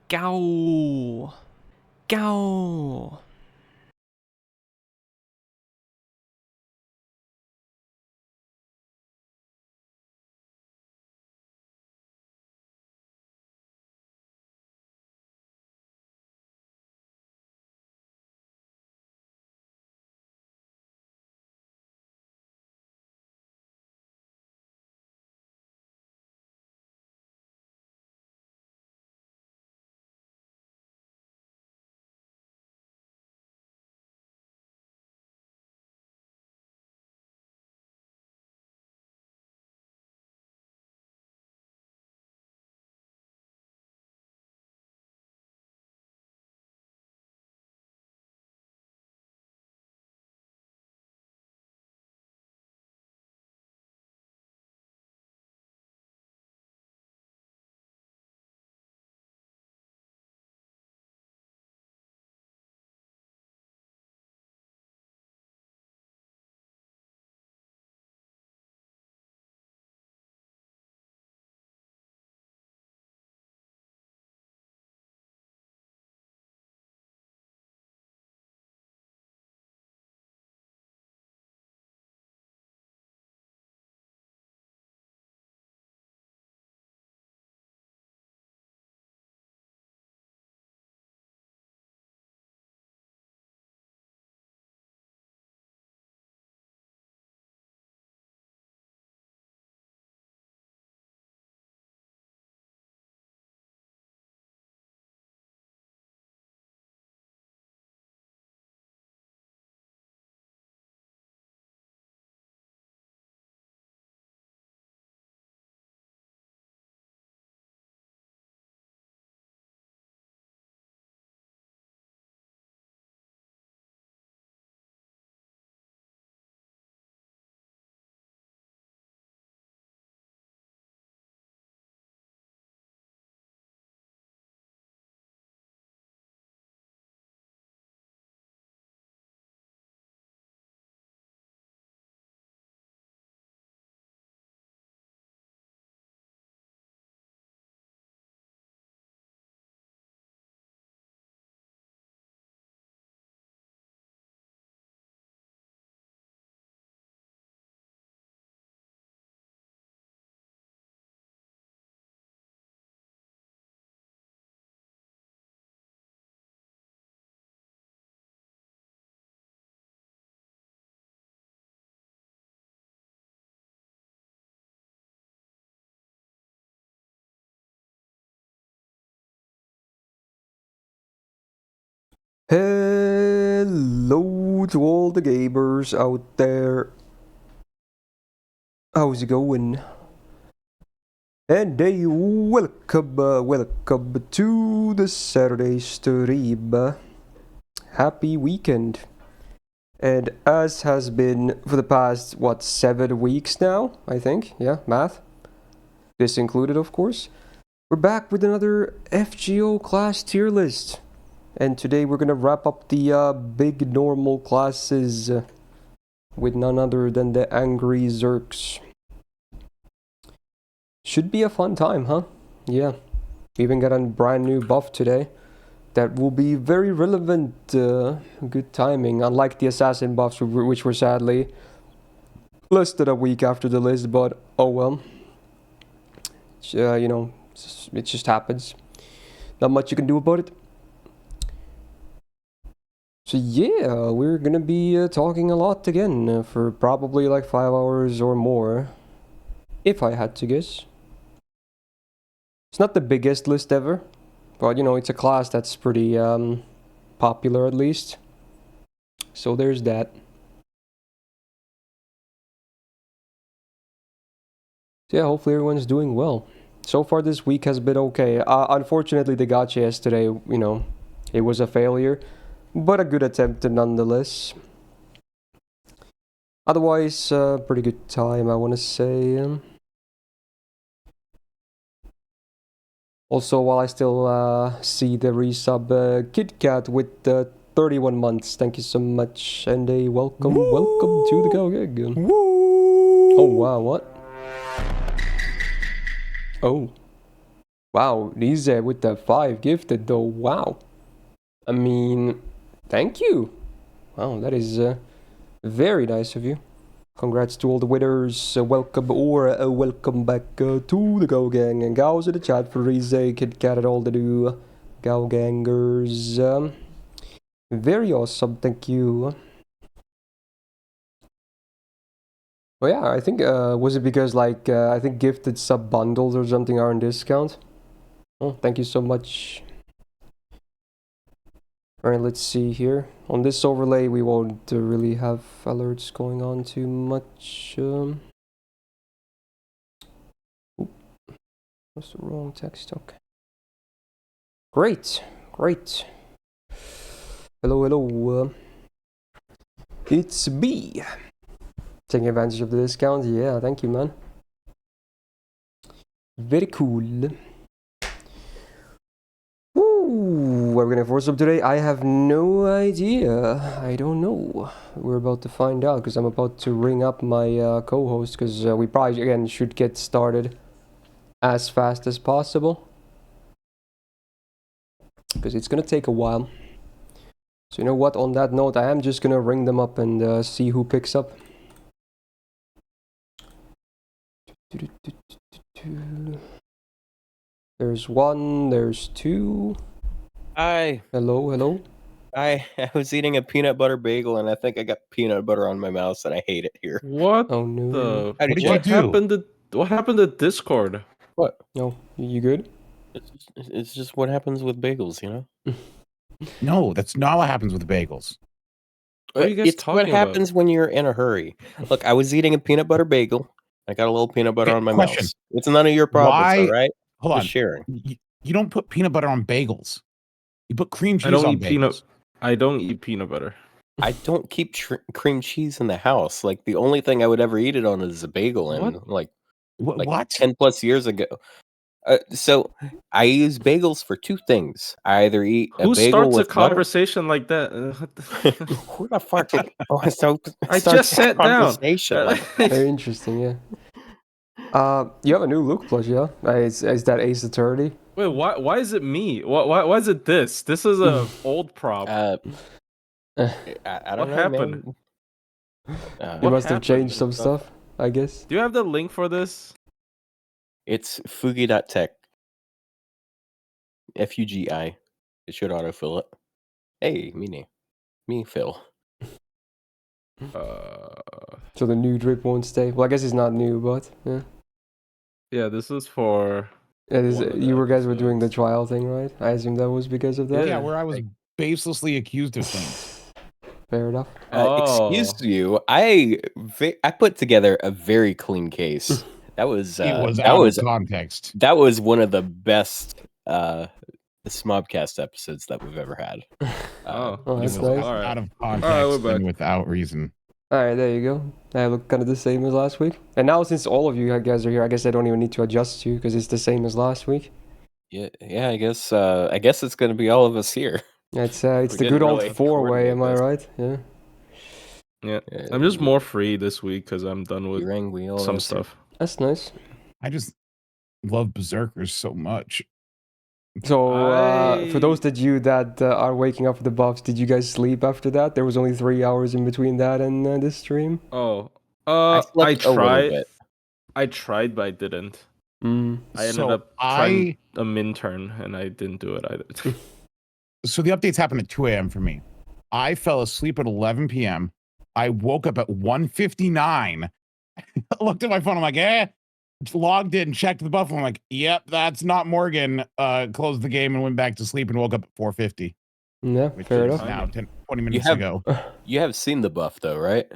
Go! Go! Hello to all the gamers out there. How's it going? And hey, welcome to the Saturday stream. Happy weekend. And as has been for the past, 7 weeks now, I think? Yeah, math. This included, of course. We're back with another FGO class tier list. And today we're gonna wrap up the big normal classes with none other than the Angry Zerks. Should be a fun time, huh? Yeah. We even got a brand new buff today that will be very relevant. Good timing, unlike the assassin buffs, which were sadly listed a week after the list, but oh well. You know, it just happens. Not much you can do about it. So yeah, we're gonna be talking a lot again for probably like 5 hours or more, if I had to guess. It's not the biggest list ever, but you know, it's a class that's pretty popular at least. So there's that. So yeah, hopefully everyone's doing well. So far this week has been okay. Unfortunately, the gacha yesterday, you know, it was a failure, but a good attempt nonetheless. Otherwise, pretty good time, I want to say. Also, while I still see the resub, KitKat with 31 months. Thank you so much, and a welcome to the Go Gig. Oh wow, what? Oh, Wow, Rize with the 5 gifted though. Wow. I mean, thank you. Wow, that is very nice of you. Congrats to all the winners. Welcome or welcome back to the Go Gang. And gals in the chat for Rize, Kid Kat, and all the new Go Gangers. Very awesome, thank you. Well, yeah, I think, was it because, like, I think gifted sub bundles or something are on discount? Oh, thank you so much. Alright, let's see here. On this overlay, we won't really have alerts going on too much. Oop, that's the wrong text, okay. Great, great. Hello, hello. It's B. Taking advantage of the discount, yeah, thank you, man. Very cool. Ooh, what are we gonna force up today? I have no idea. I don't know. We're about to find out because I'm about to ring up my co-host because we probably again should get started as fast as possible because it's gonna take a while. So you know what? On that note, I am just gonna ring them up and see who picks up. There's one. There's two. Hi. Hello, hello. I was eating a peanut butter bagel and I think I got peanut butter on my mouse and I hate it here. What? Oh no. The How did what you happened to what happened to Discord? What? No, you good? It's just what happens with bagels, you know? No, that's not what happens with bagels. What are you guys It's what talking about? happens when you're in a hurry. Look, I was eating a peanut butter bagel. I got a little peanut butter Okay, on my question. mouse. It's none of your problems, Why- all right? Hold on. Just sharing. You don't put peanut butter on bagels. You put cream cheese I don't on eat bagels. I don't eat peanut butter. I don't keep cream cheese in the house. Like the only thing I would ever eat it on is a bagel, and What? like What? 10 plus years ago. So I use bagels for two things. I either eat a Who bagel starts a with butter. conversation like that? Who the fuck? I just sat down. Conversation like that. Very interesting, yeah. You have a new look plush, yeah? Is that Ace Attorney? Wait, why is it me? Why is it this? This is a old prop. I don't What know, happened? man. You What must have happened changed and some stuff? stuff, I guess. Do you have the link for this? It's Fugi.tech. FUGI. It should autofill it. Hey, me, Phil. So the new drip won't stay. Well, I guess it's not new, but yeah. Yeah, this is for. It is, one of the you guys were doing the episodes. trial thing, right? I assume that was because of that. Yeah, where I was baselessly accused of things. Fair enough. Excuse you. I put together a very clean case. That was It was that out was of context. that was one of the best Smobcast episodes that we've ever had. Oh, Oh, It that's was nice. out of we're context back. and without reason. Alright, there you go. I look kind of the same as last week. And now since all of you guys are here, I guess I don't even need to adjust you because it's the same as last week. Yeah, I guess it's gonna be all of us here. It's We're the good getting old really four-way, am I coordinate right? Yeah. Yeah, I'm just more free this week because I'm done with some stuff. That's nice. I just love Berserkers so much. So, for those that are waking up with the buffs, did you guys sleep after that? There was only 3 hours in between that and this stream. Oh, I I slept a little tried. bit. I tried, but I didn't. Mm. I ended So up trying a min turn, and I didn't do it either. So the updates happened at 2 a.m. for me. I fell asleep at 11 p.m. I woke up at 1:59. Looked at my phone. I'm like, logged in, checked the buff. I'm like, yep, that's not Morgan. Closed the game and went back to sleep and woke up at 4:50. Yeah, Which fair is enough. now 20 minutes ago. You have seen the buff though, right?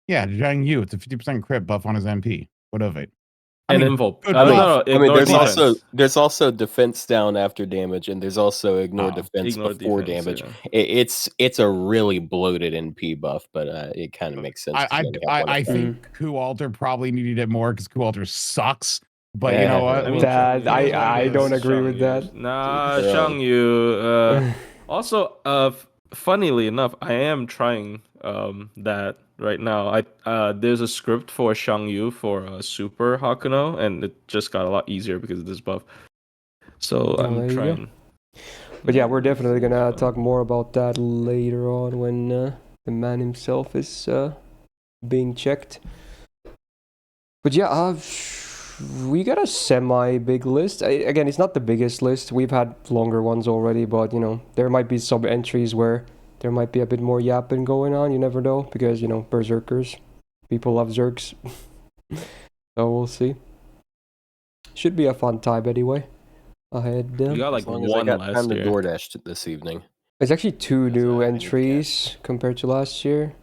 Yeah, Zhang Yu, it's a 50% crit buff on his MP. What of it? And invoke. good No, ignore defense. there's also defense down after damage, and there's also ignore defense Ignore before defense, damage. yeah. It's a really bloated NP buff, but it kind of makes sense. I think Ku Alter probably needed it more because Ku Alter sucks. But you know what? I mean, I don't agree with that. Nah, Shang Yu. Also, funnily enough, I am trying that right now. There's a script for Shang Yu for Super Hakuno, and it just got a lot easier because of this buff. So Oh, I'm there you go. trying. But yeah, we're definitely gonna talk more about that later on when the man himself is being checked. But yeah, we got a semi-big list. Again, it's not the biggest list. We've had longer ones already, but you know, there might be some entries where there might be a bit more yapping going on. You never know, because you know, berserkers, people love zerks. So we'll see. Should be a fun time anyway. Ahead. We got As like long as I one got last time to year. DoorDash this evening. It's actually two Because, new I need to get- entries compared to last year.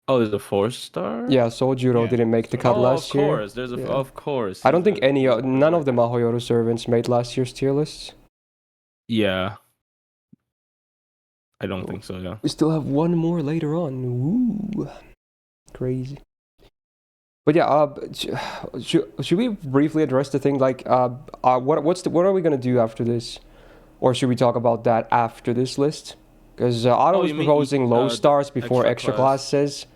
Oh, there's a 4-star. Yeah, Sojuro Yeah, didn't make the Sojuro. cut Oh, last of year. course. There's a Yeah. of course. I don't think any, there's a none of the Berserker. Mahoyoru servants made last year's tier lists. Yeah. I don't think so. Yeah. We still have one more later on. Ooh, crazy. But yeah, should we briefly address the thing like what are we gonna do after this, or should we talk about that after this list? Because Otto was you mean proposing low stars before extra classes.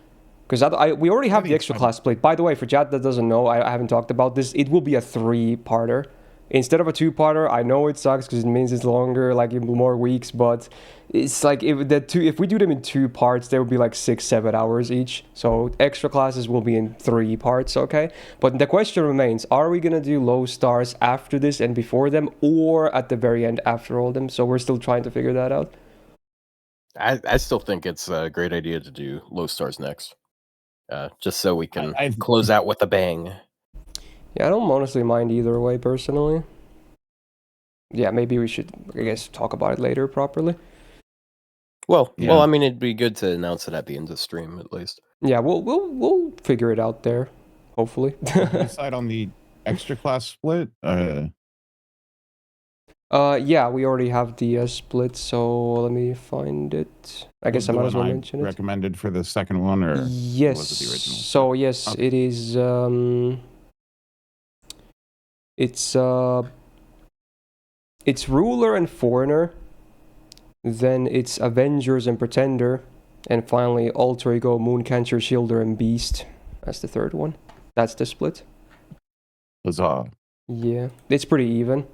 Because we already have the extra class split. By the way, for chat that doesn't know, I haven't talked about this. It will be a 3-parter instead of a 2-parter. I know it sucks because it means it's longer, like in more weeks. But it's like if we do them in 2 parts, they would be like 6-7 hours each. So extra classes will be in 3 parts, okay? But the question remains: are we gonna do low stars after this and before them, or at the very end after all them? So we're still trying to figure that out. I still think it's a great idea to do low stars next. Just so we can I've- close out with a bang. Yeah, I don't honestly mind either way personally. Yeah, maybe we should, I guess, talk about it later properly. Well, Yeah. I mean, it'd be good to announce it at the end of the stream at least. Yeah, we'll figure it out there, hopefully. Did we decide on the extra class split? Yeah, we already have the split, so let me find it. I guess I might as well mention it. Recommended for the second one, or Yes. was it the original? So yes, Okay. it is. It's ruler and foreigner. Then it's Avengers and Pretender, and finally Alter Ego, Moon Cancer, Shielder, and Beast. That's the third one. That's the split. Huzzah. Yeah, it's pretty even.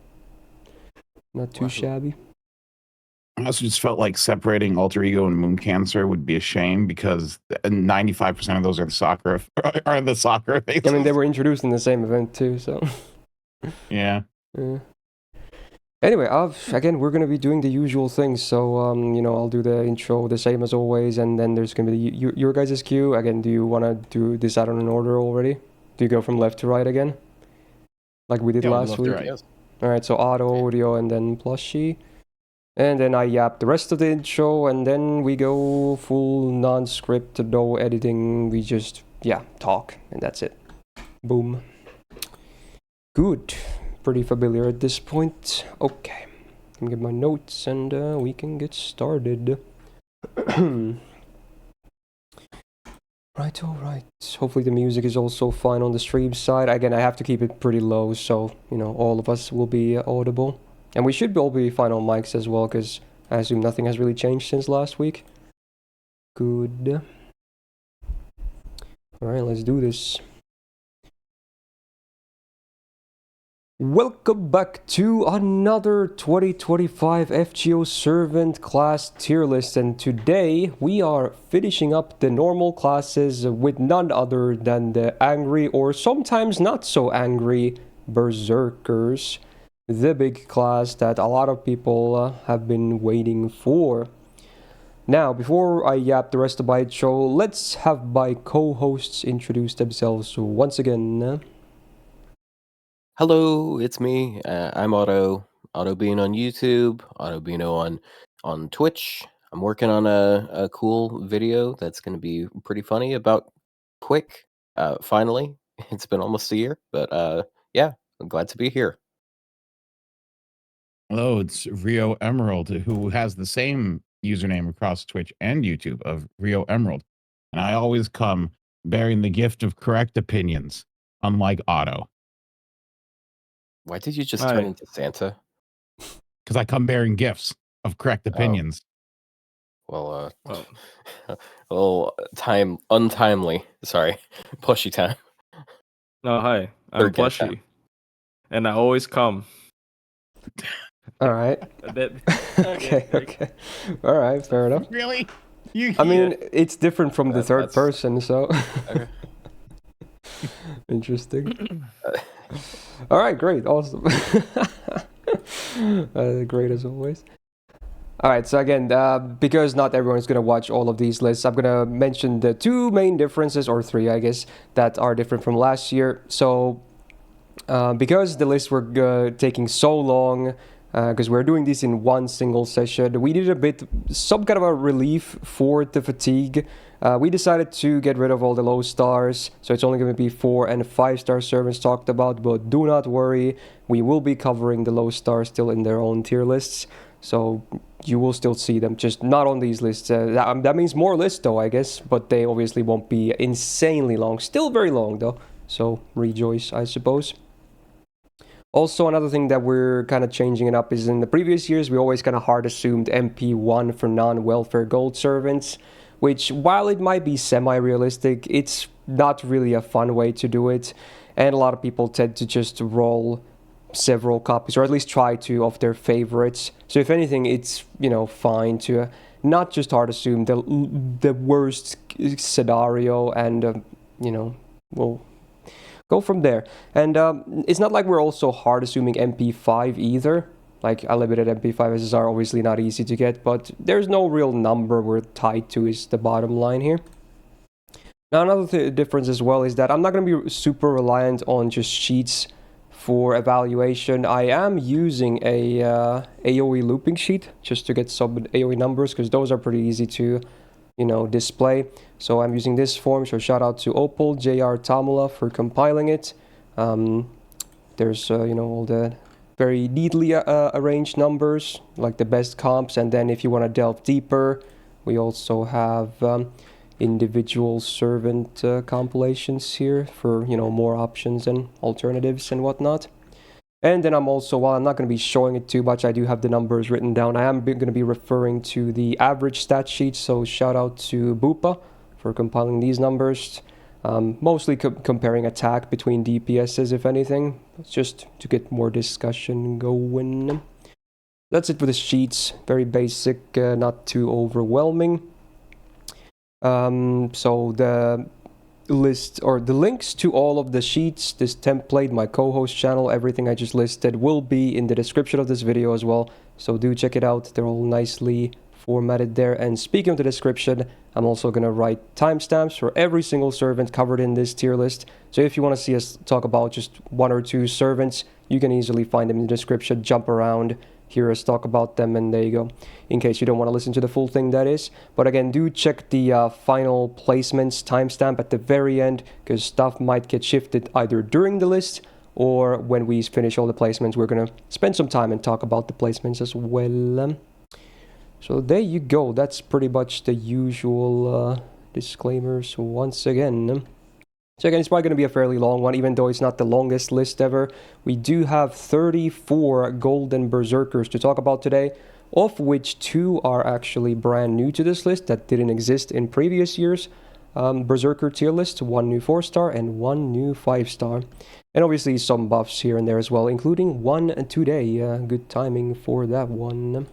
Not too Wow. shabby. I also just felt like separating Alter Ego and Moon Cancer would be a shame because 95% of those are the soccer faces. I mean, they were introduced in the same event too, so. Yeah. Anyway, again, we're gonna be doing the usual things. So, you know, I'll do the intro the same as always, and then there's gonna be your guys' queue. Again, do you wanna do this out in an order already? Do you go from left to right again, like we did Yeah, last left to week? right. Yes. All right, so auto, audio, and then plushie. And then I yap the rest of the intro, and then we go full non-script, no editing. We just, yeah, talk, and that's it. Boom. Good. Pretty familiar at this point. Okay. Let me get my notes, and we can get started. Right, alright. Hopefully the music is also fine on the stream side. Again, I have to keep it pretty low, so, you know, all of us will be audible. And we should all be fine on mics as well, because I assume nothing has really changed since last week. Good. Alright, let's do this. Welcome back to another 2025 FGO Servant class tier list, and today we are finishing up the normal classes with none other than the angry or sometimes not so angry Berserkers. The big class that a lot of people have been waiting for. Now, before I yap the rest of my intro, let's have my co-hosts introduce themselves once again. Hello, it's me. I'm Otto. Otto Bean on YouTube. Otto Beano on Twitch. I'm working on a cool video that's going to be pretty funny about Quick. Finally, it's been almost a year, but yeah, I'm glad to be here. Hello, it's Rio Emerald, who has the same username across Twitch and YouTube of Rio Emerald. And I always come bearing the gift of correct opinions, unlike Otto. Why did you just Hi. turn into Santa? Because I come bearing gifts of correct opinions. Well, Oh. well, untimely. Sorry, plushy time. No, hi. I'm Third guest Plushy. And I always come. All right. Okay. Okay. All right. Fair enough. Really? I mean, it's different from the third That's- person, so Okay. interesting. All right. Great. Awesome. Great as always. All right, so again, because not everyone's going to watch all of these lists, I'm going to mention the two main differences, or three, I guess, that are different from last year. So, because the lists were taking so long, because we're doing this in one single session, we needed some kind of a relief for the fatigue. We decided to get rid of all the low stars, so it's only going to be 4 and 5 star servants talked about, but do not worry, we will be covering the low stars still in their own tier lists. So you will still see them, just not on these lists. That means more lists though, I guess, but they obviously won't be insanely long. Still very long though, so rejoice, I suppose. Also, another thing that we're kind of changing it up is in the previous years, we always kind of hard assumed MP1 for non-welfare gold servants, which while it might be semi-realistic, it's not really a fun way to do it. And a lot of people tend to just roll several copies, or at least try to, of their favorites. So if anything, it's, you know, fine to not just hard assume the worst scenario, and you know, we'll go from there. And it's not like we're also hard assuming MP5 either. Like unlimited MP5s are obviously not easy to get, but there's no real number we're tied to is the bottom line here. Now another difference as well is that I'm not going to be super reliant on just sheets for evaluation. I am using a AoE looping sheet just to get some AoE numbers, because those are pretty easy to, you know, display. So I'm using this form, so shout out to Opal, JR, Tamula for compiling it. There's, you know, all the very neatly arranged numbers, like the best comps, and then if you want to delve deeper, we also have individual servant compilations here for, you know, more options and alternatives and whatnot. And then I'm also, while I'm not going to be showing it too much, I do have the numbers written down. I am going to be referring to the average stat sheet, so shout out to Bupa for compiling these numbers. Mostly comparing attack between DPSs, if anything, just to get more discussion going. That's it for the sheets. Very basic, not too overwhelming. So the list, or the links to all of the sheets, this template, my co-host channel, everything I just listed will be in the description of this video as well. So do check it out. They're all nicely formatted there. And speaking of the description, I'm also going to write timestamps for every single servant covered in this tier list. So if you want to see us talk about just 1 or 2 servants, you can easily find them in the description, jump around, hear us talk about them, and there you go, in case you don't want to listen to the full thing, that is. But again, do check the final placements timestamp at the very end, because stuff might get shifted either during the list or when we finish all the placements. We're going to spend some time and talk about the placements as well. So there you go. That's pretty much the usual disclaimers once again. So again, it's probably going to be a fairly long one, even though it's not the longest list ever. We do have 34 golden berserkers to talk about today, of which 2 are actually brand new to this list that didn't exist in previous years. Berserker tier list, 1 new 4-star and 1 new 5-star. And obviously some buffs here and there as well, including 1 today. Good timing for that one.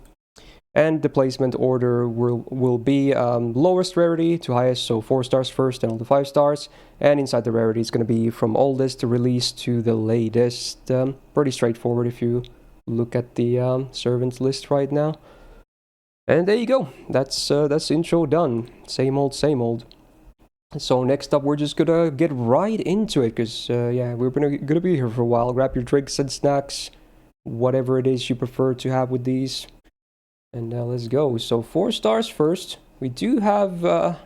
And the placement order will be lowest rarity to highest, so 4 stars first and all the 5 stars. And inside the rarity is going to be from oldest to release to the latest. Pretty straightforward if you look at the servants list right now. And there you go. That's intro done. Same old, same old. So next up, we're just gonna get right into it, because yeah, we're gonna be here for a while. Grab your drinks and snacks, whatever it is you prefer to have with these. And let's go. So 4 stars first. We do have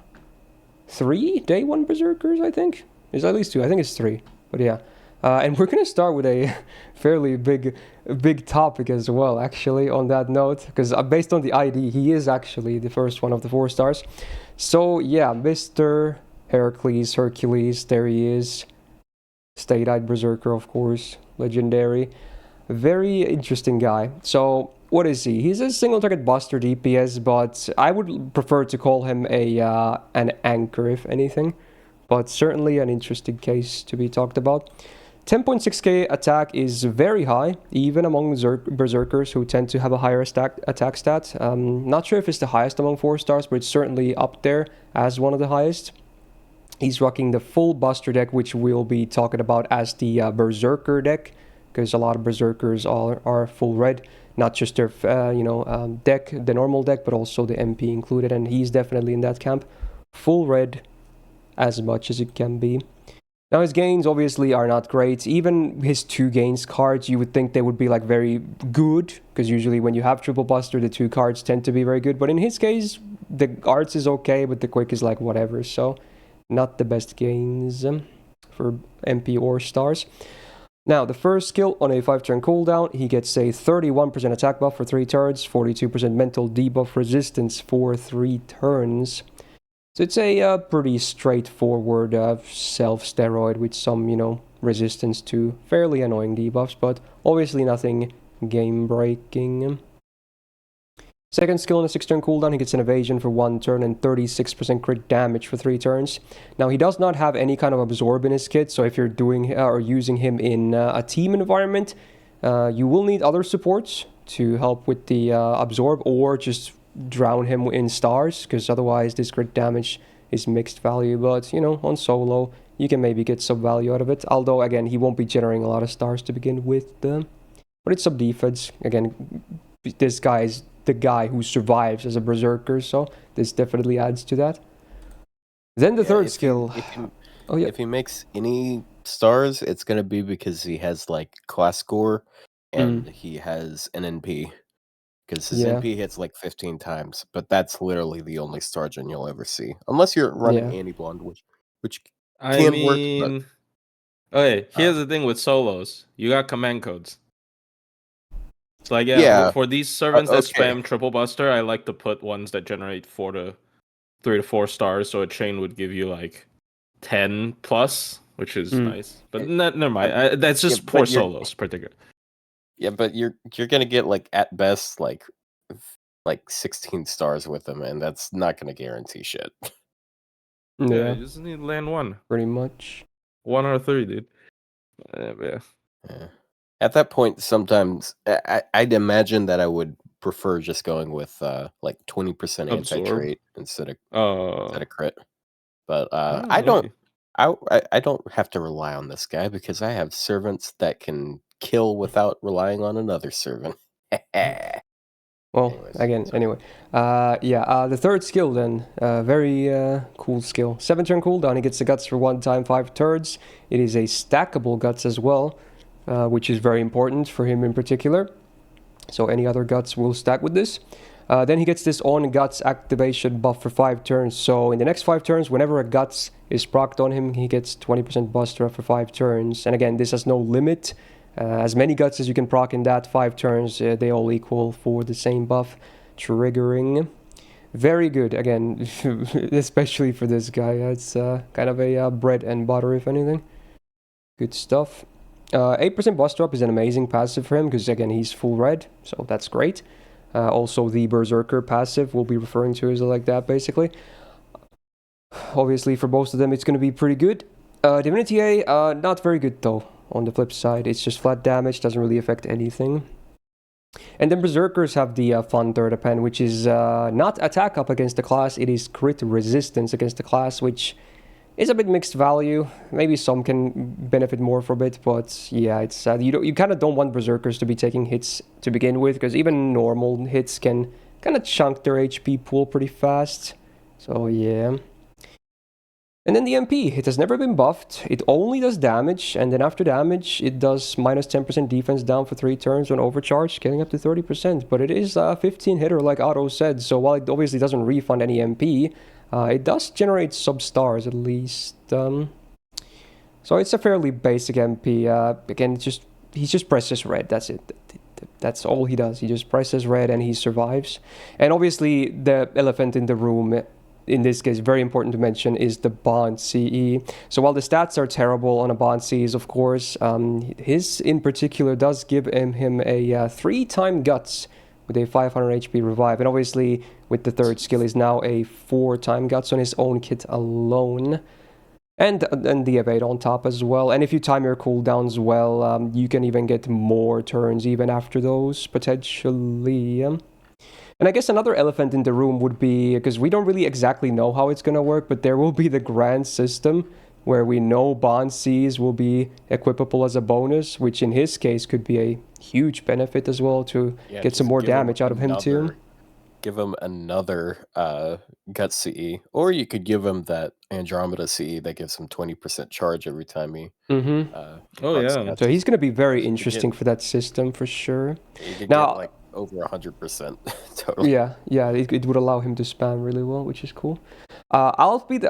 3 day 1 berserkers, I think. There's at least 2. I think it's 3. But yeah. And we're going to start with a fairly big topic as well, actually, on that note. Because based on the ID, he is actually the first one of the 4 stars. So yeah, Mr. Hercules, there he is. State-eyed berserker, of course. Legendary. Very interesting guy. So what is he? He's a single target buster DPS, but I would prefer to call him an anchor, if anything. But certainly an interesting case to be talked about. 10.6k attack is very high, even among Berserkers who tend to have a higher attack stat. Not sure if it's the highest among 4 stars, but it's certainly up there as one of the highest. He's rocking the full Buster deck, which we'll be talking about as the Berserker deck, because a lot of Berserkers are full red, not just their deck, the normal deck, but also the MP included, and he's definitely in that camp. Full red, as much as it can be. Now his gains obviously are not great. Even his 2 gains cards, you would think they would be like very good, because usually when you have Triple Buster, the 2 cards tend to be very good. But in his case, the arts is okay, but the quick is like whatever. So not the best gains for MP or stars. Now the first skill on a 5-turn cooldown, he gets a 31% attack buff for 3 turns, 42% mental debuff resistance for 3 turns. So it's a pretty straightforward self-steroid with some, resistance to fairly annoying debuffs, but obviously nothing game-breaking. Second skill on a 6-turn cooldown, he gets an evasion for 1 turn and 36% crit damage for 3 turns. Now he does not have any kind of absorb in his kit, so if you're doing or using him in a team environment, you will need other supports to help with the absorb, or just drown him in stars, because otherwise this crit damage is mixed value. But on solo you can maybe get some value out of it, although again he won't be generating a lot of stars to begin with, but it's some defense. Again, this guy is the guy who survives as a Berserker, so this definitely adds to that. Then the third skill, if he makes any stars, it's gonna be because he has like class score and he has an NP. Because his NP hits like 15 times, but that's literally the only star gen you'll ever see. Unless you're running anti-blonde, which can work. But, okay, here's the thing with solos. You got command codes. So like, for these servants that spam Triple Buster, I like to put ones that generate 3 to 4 stars, so a chain would give you like 10 plus, which is nice. But never mind. That's just poor solos, particularly. Yeah, but you're gonna get like at best like 16 stars with them, and that's not gonna guarantee shit. Yeah, you just need to land 1. Pretty much. 1 or 3, dude. Yeah. At that point, sometimes I'd imagine that I would prefer just going with like 20% anti-trait instead of crit. But I don't have to rely on this guy because I have servants that can kill without relying on another servant. Well, anyway. The third skill then, very cool skill. 7-turn cooldown, he gets the guts for 1 time, 5 turns. It is a stackable guts as well, which is very important for him in particular. So any other guts will stack with this. Then he gets this on guts activation buff for 5 turns. So in the next 5 turns, whenever a guts is procced on him, he gets 20% buster for 5 turns. And again, this has no limit. As many guts as you can proc in that 5 turns, they all equal for the same buff triggering. Very good, again, especially for this guy. It's kind of a bread and butter, if anything. Good stuff. 8% buster up is an amazing passive for him, because again, he's full red, so that's great. Also, the Berserker passive we'll be referring to as like that, basically. Obviously, for most of them, it's going to be pretty good. Divinity A, not very good, though. On the flip side, it's just flat damage, doesn't really affect anything. And then Berserkers have the fun third append, which is not attack up against the class, it is crit resistance against the class, which is a bit mixed value. Maybe some can benefit more from it, but yeah, it's you kind of don't want Berserkers to be taking hits to begin with, because even normal hits can kind of chunk their HP pool pretty fast. So yeah. And then the MP, it has never been buffed, it only does damage, and then after damage, it does minus 10% defense down for 3 turns on overcharge, getting up to 30%, but it is a 15 hitter like Otto said, so while it obviously doesn't refund any MP, it does generate sub-stars at least. So it's a fairly basic MP, again, he just presses red, that's it. That's all he does, he just presses red and he survives. And obviously, the elephant in the room, in this case, very important to mention, is the Bond CE. So while the stats are terrible on a Bond CE, of course, his in particular does give him a 3-time guts with a 500 HP revive. And obviously, with the third skill, is now a 4-time guts on his own kit alone. And the evade on top as well. And if you time your cooldowns well, you can even get more turns even after those, potentially. And I guess another elephant in the room would be, because we don't really exactly know how it's going to work, but there will be the grand system where we know Bond Cs will be equipable as a bonus, which in his case could be a huge benefit as well to get some more damage out of him too. Give him another gut CE, or you could give him that Andromeda CE that gives him 20% charge every time he. So he's going to be very interesting for that system for sure. You could get like over 100% total. Yeah, it would allow him to spam really well, which is cool. I'll be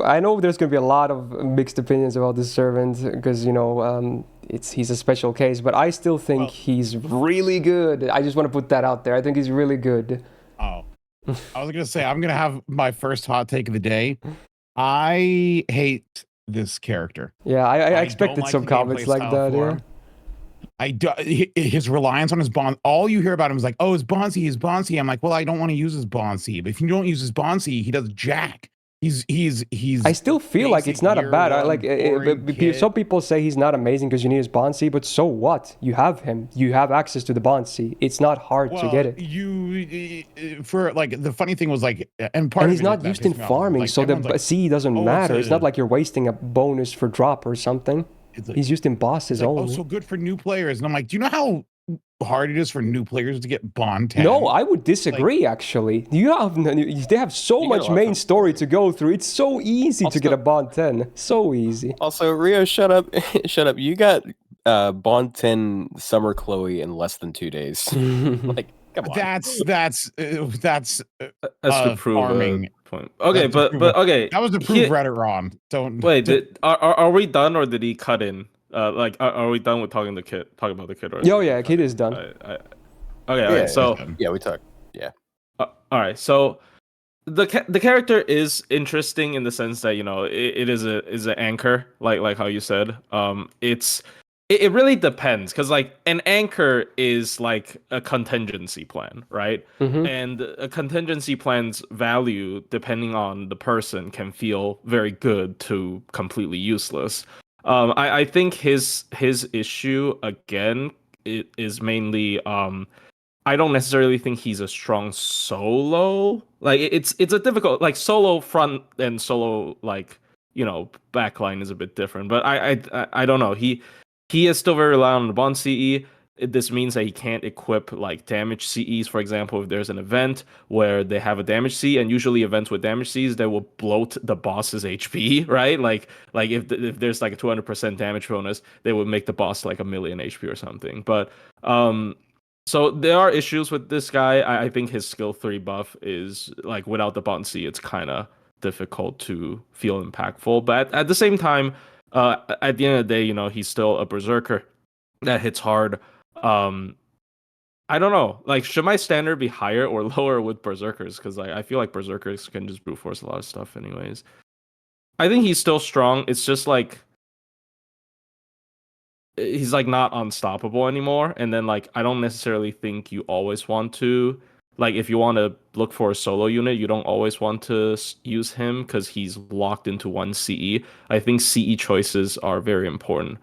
I know there's going to be a lot of mixed opinions about this servant because he's a special case, but I still think he's really good. I just want to put that out there. I think he's really good. Oh, I was gonna say I'm gonna have my first hot take of the day. I hate this character. Yeah, I expected some comments like that. Yeah. His reliance on his bond. All you hear about him is like, oh, his Bonsi. I'm like, well, I don't want to use his Bonsi. But if you don't use his Bonsi, he does jack. He's. I still feel like it's not a bad. Some people say he's not amazing because you need his Bonsi, but so what? You have him. You have access to the Bonsi. It's not hard to get it. The funny thing was and he's not used in farming, so the C doesn't matter. It's not like you're wasting a bonus for drop or something. He's used in bosses only. Oh, so good for new players. And I'm like, do you know how hard it is for new players to get Bond 10? No, I would disagree, actually. They have so much main story to go through. It's so easy to get a Bond 10. So easy. Also, Rio, shut up. Shut up. You got Bond 10 Summer Chloe in less than 2 days. Like, come on. That's to prove farming. Point. Okay, but okay. That was to prove Reddit wrong. Don't wait. Are we done, or did he cut in? Are we done with talking about the kid? Or yeah, kid is done. Okay, all right. So we talked. Yeah. All right. So the character is interesting in the sense that it is an anchor, like how you said. It really depends because an anchor is like a contingency plan, right? Mm-hmm. And a contingency plan's value, depending on the person, can feel very good to completely useless. I think his issue again is mainly I don't necessarily think he's a strong solo. Like it's a difficult solo front and solo backline is a bit different. But I don't know. He is still very reliant on the Bond CE. This means that he can't equip damage CEs, for example, if there's an event where they have a damage C, and usually events with damage Cs, they will bloat the boss's HP, right? Like if there's a 200% damage bonus, they would make the boss 1,000,000 HP or something. But so there are issues with this guy. I think his skill 3 buff is without the Bond C, it's kind of difficult to feel impactful. But at the same time, at the end of the day, he's still a Berserker that hits hard. I don't know. Should my standard be higher or lower with Berserkers? Because I feel like Berserkers can just brute force a lot of stuff anyways. I think he's still strong. It's just he's not unstoppable anymore. And then I don't necessarily think you always want to if you want to look for a solo unit, you don't always want to use him because he's locked into one CE. I think CE choices are very important.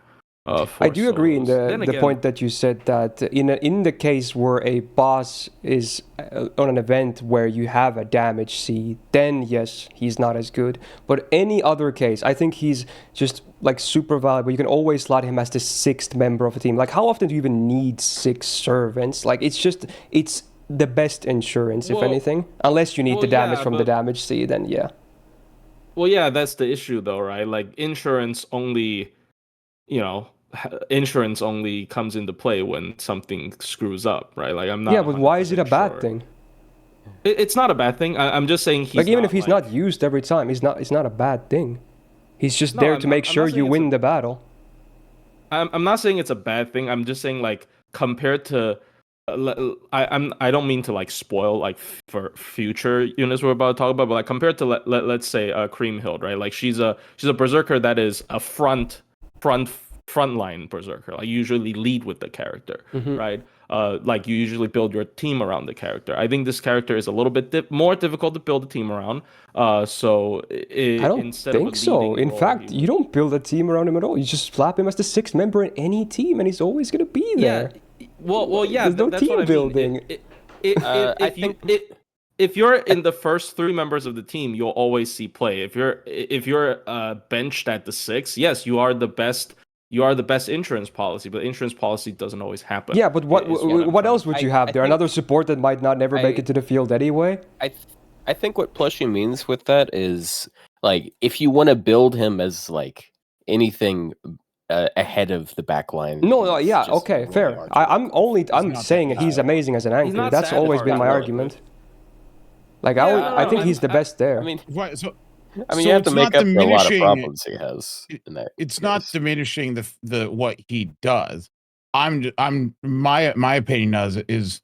I do agree in the point that you said that in the case where a boss is on an event where you have a damage C, then yes, he's not as good. But any other case, I think he's just super valuable. You can always slot him as the 6th member of a team. How often do you even need 6 servants? It's the best insurance, if anything. Unless you need the damage from the damage C, then yeah. Well, yeah, that's the issue though, right? Insurance only comes into play when something screws up, right? I'm not. Yeah, but why is it a bad thing? It's not a bad thing. I'm just saying he's even if he's not used every time, it's not a bad thing. He's just there to make sure you win the battle. I'm not saying it's a bad thing. I'm just saying compared to. I don't mean to spoil for future units we're about to talk about, but compared to let's say Creamhild, right? She's a Berserker that is a frontline Berserker. Usually lead with the character, mm-hmm. right? like you usually build your team around the character. I think this character is a little bit more difficult to build a team around. So I don't instead think of a so. leading In role, fact, you don't build a team around him at all. You just slap him as the sixth member in any team, and he's always gonna be there. Well, yeah. There's no That's what team I building. mean. I think If you're in the first 3 members of the team, you'll always see play. If you're benched at the 6, yes, you are the best. You are the best insurance policy, but insurance policy doesn't always happen. Yeah, but what else would you have there? Another support that might not never make it to the field anyway? I think what Plushy means with that is, like, if you want to build him as, like, anything ahead of the backline. No, yeah, okay, fair. I'm saying he's amazing as an anchor. That's always been my argument. Like, I think he's the best there. I mean, right, so you have to make up for a lot of problems he has. It's not diminishing the what he does. My opinion is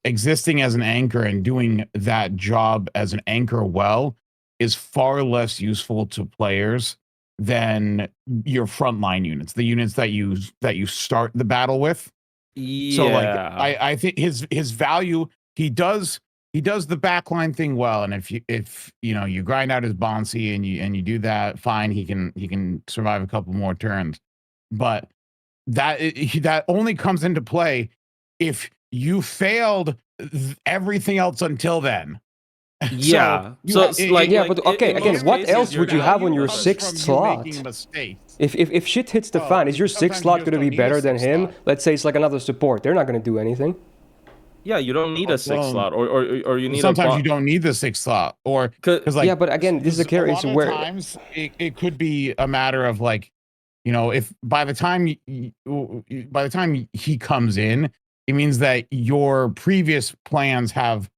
existing as an anchor and doing that job as an anchor well is far less useful to players than your frontline units, the units that you start the battle with. Yeah. So like I think his value, he does the backline thing well, and if you grind out his bouncy and you do that, fine, he can survive a couple more turns. But that only comes into play if you failed everything else until then. Yeah. Again, what else would you have on your 6th slot? If shit hits the fan, is your 6th slot going to be better than him? Let's say it's like another support. They're not going to do anything. Yeah, you don't need a 6th slot, or you need. Sometimes you don't need the 6th slot, or because like, yeah, but again, this is a character where times it could be a matter of like, if by the time he comes in, it means that your previous plans have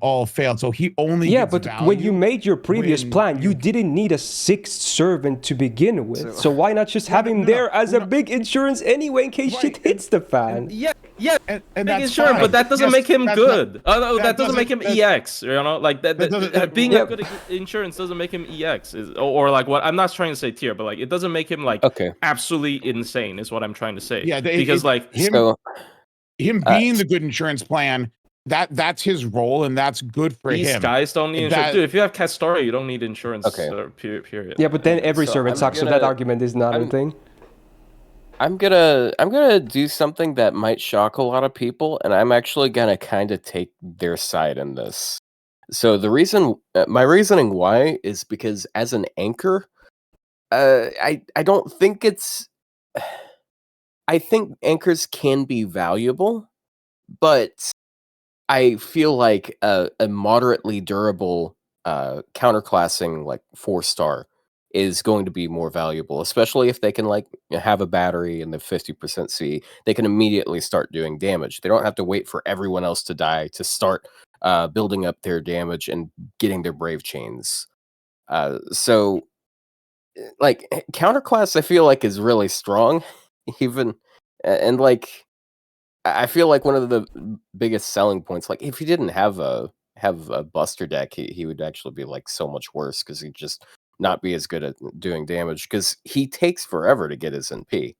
all failed. So he only but when you made your previous plan, you didn't need a 6th servant to begin with. So why not just have him there as a big insurance anyway in case shit hits the fan? Yeah, and big that's insurance, fine. but that doesn't make him good. That doesn't make him that- EX. Like that being a good insurance doesn't make him EX. Or like what I'm not trying to say tier, but like it doesn't make him like absolutely insane. Is what I'm trying to say. Yeah, because him being the good insurance plan. That's his role, and that's good for these him. These guys don't need insurance. Dude, if you have Castoria, you don't need insurance. Period. Yeah, but then every servant sucks, so that argument is not a thing. I'm gonna do something that might shock a lot of people, and I'm actually gonna kind of take their side in this. So my reasoning why is because as an anchor, I don't think it's. I think anchors can be valuable, but I feel like a moderately durable counterclassing like 4-star is going to be more valuable, especially if they can like have a battery and the 50% C. They can immediately start doing damage. They don't have to wait for everyone else to die to start building up their damage and getting their brave chains. So like counterclass, I feel like is really strong, even and like. I feel like one of the biggest selling points, like if he didn't have a Buster deck, he would actually be like so much worse because he'd just not be as good at doing damage because he takes forever to get his NP.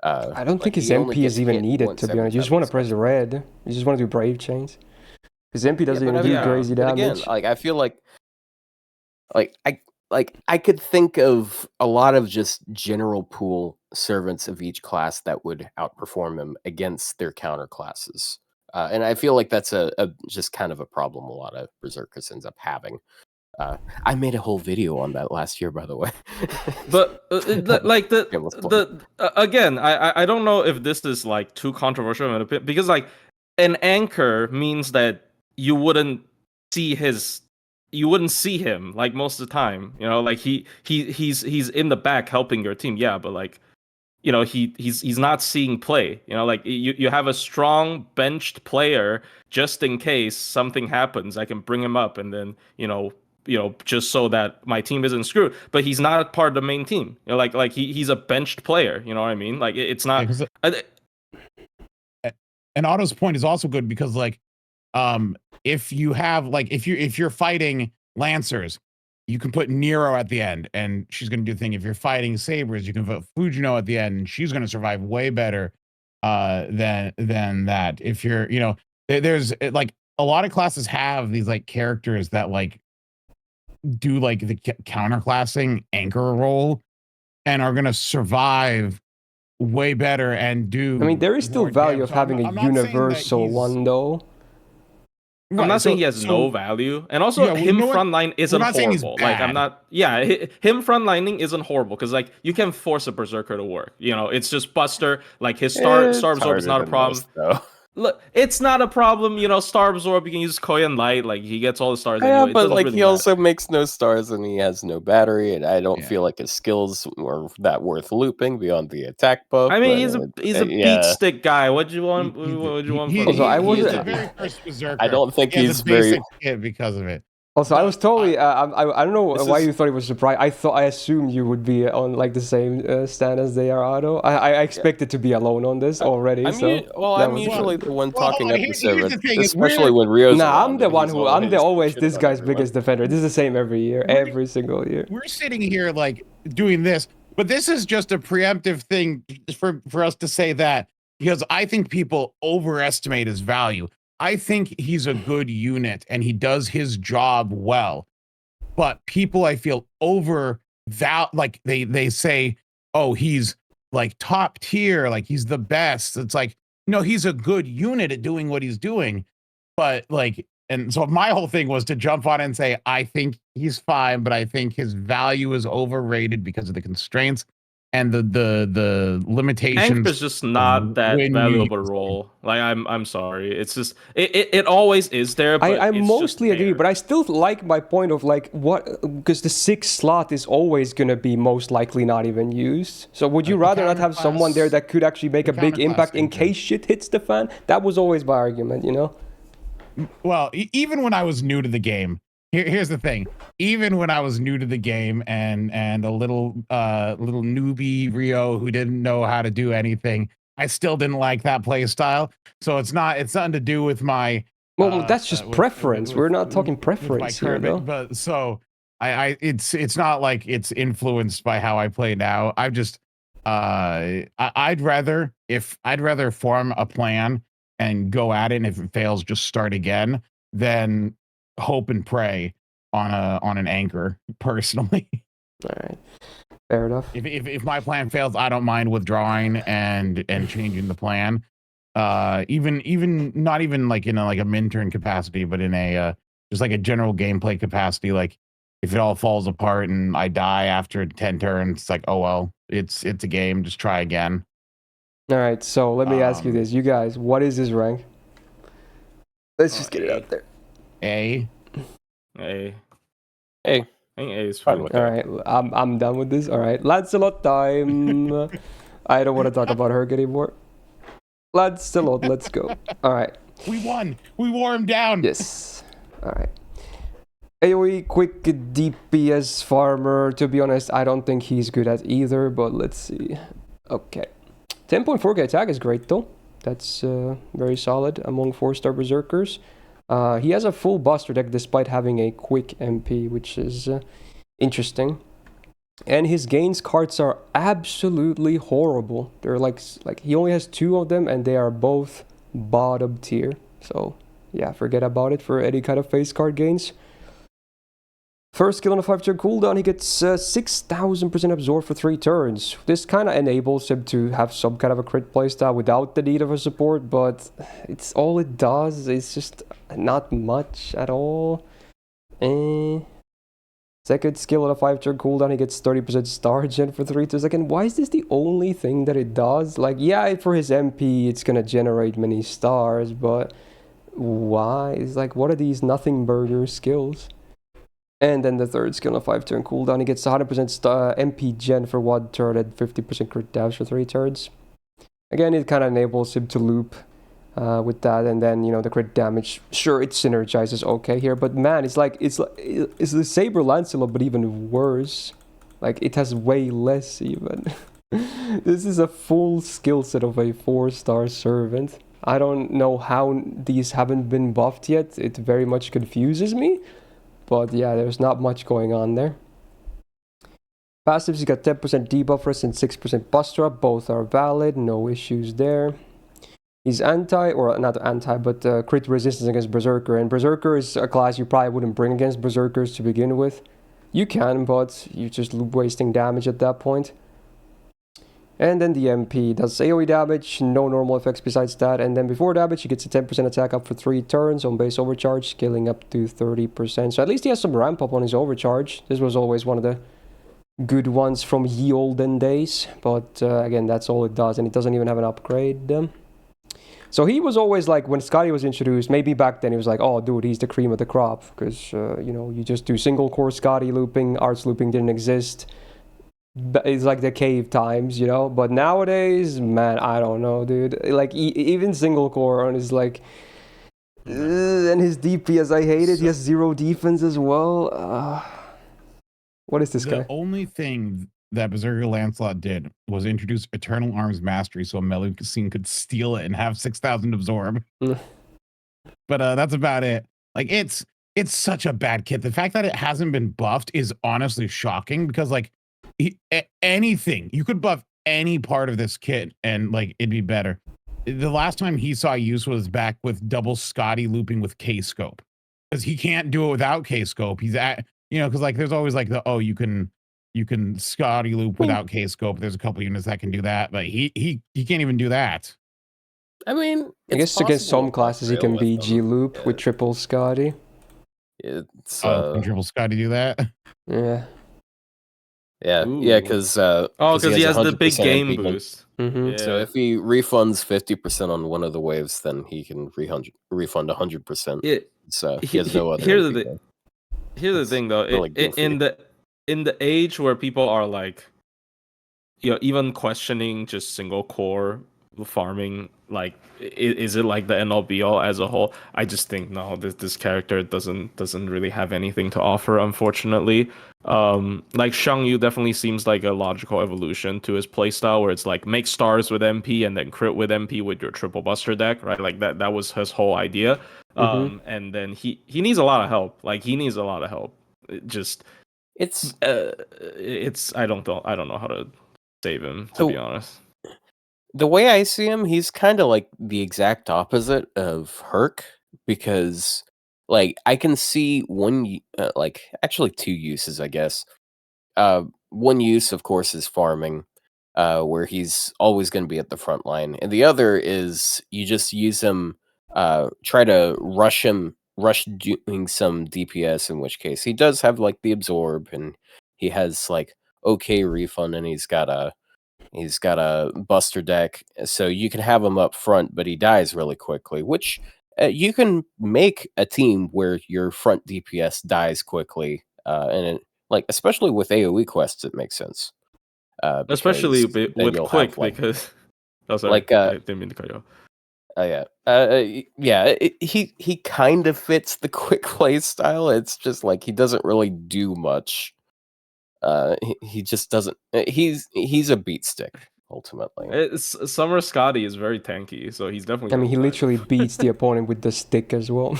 I don't think his MP is even needed, to be honest. You just want to press red. You just want to do brave chains. His MP doesn't even do crazy damage. Again, like I feel like I could think of a lot of just general pool servants of each class that would outperform him against their counter classes. And I feel like that's a just kind of a problem a lot of Berserkers ends up having. I made a whole video on that last year, by the way. But again, I don't know if this is like too controversial because like an anchor means that you wouldn't see him like most of the time, like he's in the back helping your team, but like he's not seeing play, like you have a strong benched player just in case something happens. I can bring him up and then just so that my team isn't screwed, but he's not part of the main team, like he's a benched player, you know what I mean? Like it's not and Otto's point is also good because like if you have like if you're fighting Lancers, you can put Nero at the end and she's going to do the thing. If you're fighting Sabers, you can put Fujino at the end and she's going to survive way better than that. If you're, you know, there's like a lot of classes have these like characters that like do like the counterclassing anchor role and are gonna survive way better and do. I mean, there is still more value damage. of So having a I'm not saying that universal he's- one, though. I'm not saying he has so- no value, and also Yeah, him no one- frontline isn't not saying he's horrible. Like I'm bad. not, yeah, him frontlining isn't horrible because like you can force a berserker to work. You know, it's just Buster. Like his star It's absorb is not a harder than problem. most, though. Look, it's not a problem. You know, star absorb you can use Koyan Light. Like he gets all the stars. Yeah, anyway. It but doesn't like really he matter. also makes no stars and he has no battery, and I don't Yeah. feel like his skills were that worth looping beyond the attack buff. I mean, but, he's a beat stick guy. What'd you want? What'd you want from Also, I him? wasn't- He's the very first berserker. I don't think He has he's a very. basic kit because of it. Also, I was totally. I don't know This why is- you thought it was surprised. I assumed you would be on like the same stand as they are, Otto. I expected to be alone on this already. I'm, so that I'm was- usually the one Well, talking hold on, up the here's server, the thing, is especially we're- when Rio's Nah, around, I'm the and one he's who. I'm always shit this on guy's everyone. biggest defender. This is the same every year, every single year. We're sitting here like doing this, but this is just a preemptive thing for us to say that, because I think people overestimate his value. I think he's a good unit and he does his job well, but people I feel like they say, oh, he's like top tier, like he's the best. It's like, no, he's a good unit at doing what he's doing, but like, and so my whole thing was to jump on and say, I think he's fine, but I think his value is overrated because of the constraints and the limitations. Anchor's just not that when you valuable use them. role. Like I'm sorry. It's just it always is there. But I it's mostly just agree, there. but I still like my point of like what, because the 6th slot is always gonna be most likely not even used. So would you The rather not have someone there counterclass- that could actually make the a big counterclass impact in anchor. case shit hits the fan? That was always my argument, you know. Well, even when I was new to the game, here's the thing. Even when I was new to the game and a little newbie Rio who didn't know how to do anything, I still didn't like that play style. So it's nothing to do with my. Well, that's just preference. We're not talking with my preference here, current- though. But so it's not like it's influenced by how I play now. I've just I'd rather form a plan and go at it, and if it fails, just start again, than hope and pray on an anchor. Personally, All right, fair enough. if my plan fails, I don't mind withdrawing and changing the plan. Even not even like in a min-turn capacity, but in a just like a general gameplay capacity. Like if it all falls apart and I die after 10 turns, it's like, oh well, it's a game. Just try again. All right, so let me ask you this, you guys, what is his rank? Let's just get it out there. A. A. Hey, I think A is Fine fine. with All right, I'm done with this. All right, Lancelot time. I don't want to talk about Herc anymore. Lancelot, let's go. All right. We won. We wore him down. Yes. All right. AoE quick DPS farmer. To be honest, I don't think he's good at either, but let's see. Okay. 10.4k attack is great though. That's very solid among 4-star berserkers. He has a full Buster deck despite having a quick MP, which is interesting. And his gains cards are absolutely horrible. They're like he only has 2 of them, and they are both bottom tier. So yeah, forget about it for any kind of face card gains. First skill on a 5-turn cooldown, he gets 6,000% absorb for 3 turns. This kind of enables him to have some kind of a crit playstyle without the need of a support, but it's all it does. It's just not much at all. Second skill on a 5-turn cooldown, he gets 30% star gen for 3 turns. Again, why is this the only thing that it does? Like, yeah, for his MP, it's gonna generate many stars, but why? It's like, what are these nothing burger skills? And then the third skill on a 5-turn cooldown, he gets 100% MP gen for 1 turn and 50% crit damage for 3 turns. Again, it kind of enables him to loop with that, and then, you know, the crit damage, sure, it synergizes okay here, but man, it's the Saber Lancelot, but even worse. Like, it has way less even. This is a full skill set of a 4-star servant. I don't know how these haven't been buffed yet. It very much confuses me. But yeah, there's not much going on there. Passives, you got 10% debuff rest and 6% buster up. Both are valid, no issues there. He's anti, or not anti, but crit resistance against Berserker. And Berserker is a class you probably wouldn't bring against Berserkers to begin with. You can, but you're just wasting damage at that point. And then the MP does AoE damage, no normal effects besides that. And then before damage, he gets a 10% attack up for 3 turns on base overcharge, scaling up to 30%. So at least he has some ramp up on his overcharge. This was always one of the good ones from ye olden days. But again, that's all it does, and it doesn't even have an upgrade. So he was always like, when Scotty was introduced, maybe back then he was like, oh dude, he's the cream of the crop. Because, you know, you just do single core Scotty looping, arts looping didn't exist. It's like the cave times, you know. But nowadays, man, I don't know, dude. Like even single core on his like, and his DPS, I hate it. He has 0 defense as well. What is this guy? The only thing that Berserker Lancelot did was introduce Eternal Arms Mastery, so a melee scene could steal it and have 6,000 absorb. But that's about it. Like it's such a bad kit. The fact that it hasn't been buffed is honestly shocking, because like anything, you could buff any part of this kit and like it'd be better. The last time he saw use was back with double Scotty looping with K-scope, because he can't do it without K-scope. He's at, you know, because like there's always like the, oh, you can Scotty loop without K-scope. There's a couple units that can do that, but he can't even do that. I mean, I guess against some classes he can BG loop with triple Scotty. It's can triple Scotty do that? Yeah. Yeah, because because he has the big game MP boost. Mm-hmm. Yeah. So if he refunds 50% on one of the waves, then he can refund 100%. So he has no other. Here's the thing, though. Really in the age where people are like, you know, even questioning just single core farming, like, is it like the end all be all as a whole? I just think no, this character doesn't really have anything to offer, unfortunately. Like Shang Yu definitely seems like a logical evolution to his playstyle, where it's like make stars with MP and then crit with MP with your triple buster deck, right? Like that was his whole idea. And then he needs a lot of help. Like he needs a lot of help. It's I don't know how to save him, to be honest. The way I see him, he's kind of like the exact opposite of Herc, because like I can see one like actually 2 uses, I guess. One use, of course, is farming, where he's always going to be at the front line, and the other is you just use him, try to rush doing some DPS, in which case he does have like the absorb, and he has like okay refund, and he's got a buster deck, so you can have him up front, but he dies really quickly, which you can make a team where your front DPS dies quickly, and it, like especially with AoE quests, it makes sense. Especially with quick, like, because oh, sorry, like I didn't mean to cut you off. He kind of fits the quick play style. It's just like he doesn't really do much. He just doesn't. He's a beat stick ultimately. Summer Scotty is very tanky, so he's definitely. I mean, he literally beats the opponent with the stick as well.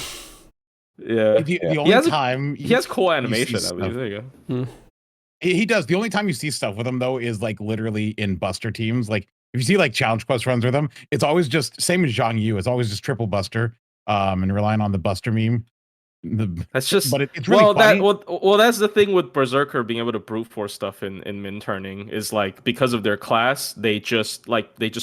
Yeah. The only time he has cool animation, at least. There you go. He does. The only time you see stuff with him though is like literally in Buster teams. Like if you see like challenge quest runs with him, it's always just same as Zhang Yu. It's always just triple Buster, and relying on the Buster meme. That's just, but it's really funny. Well, that's the thing with Berserker being able to brute force stuff in min turning, is like because of their class, they just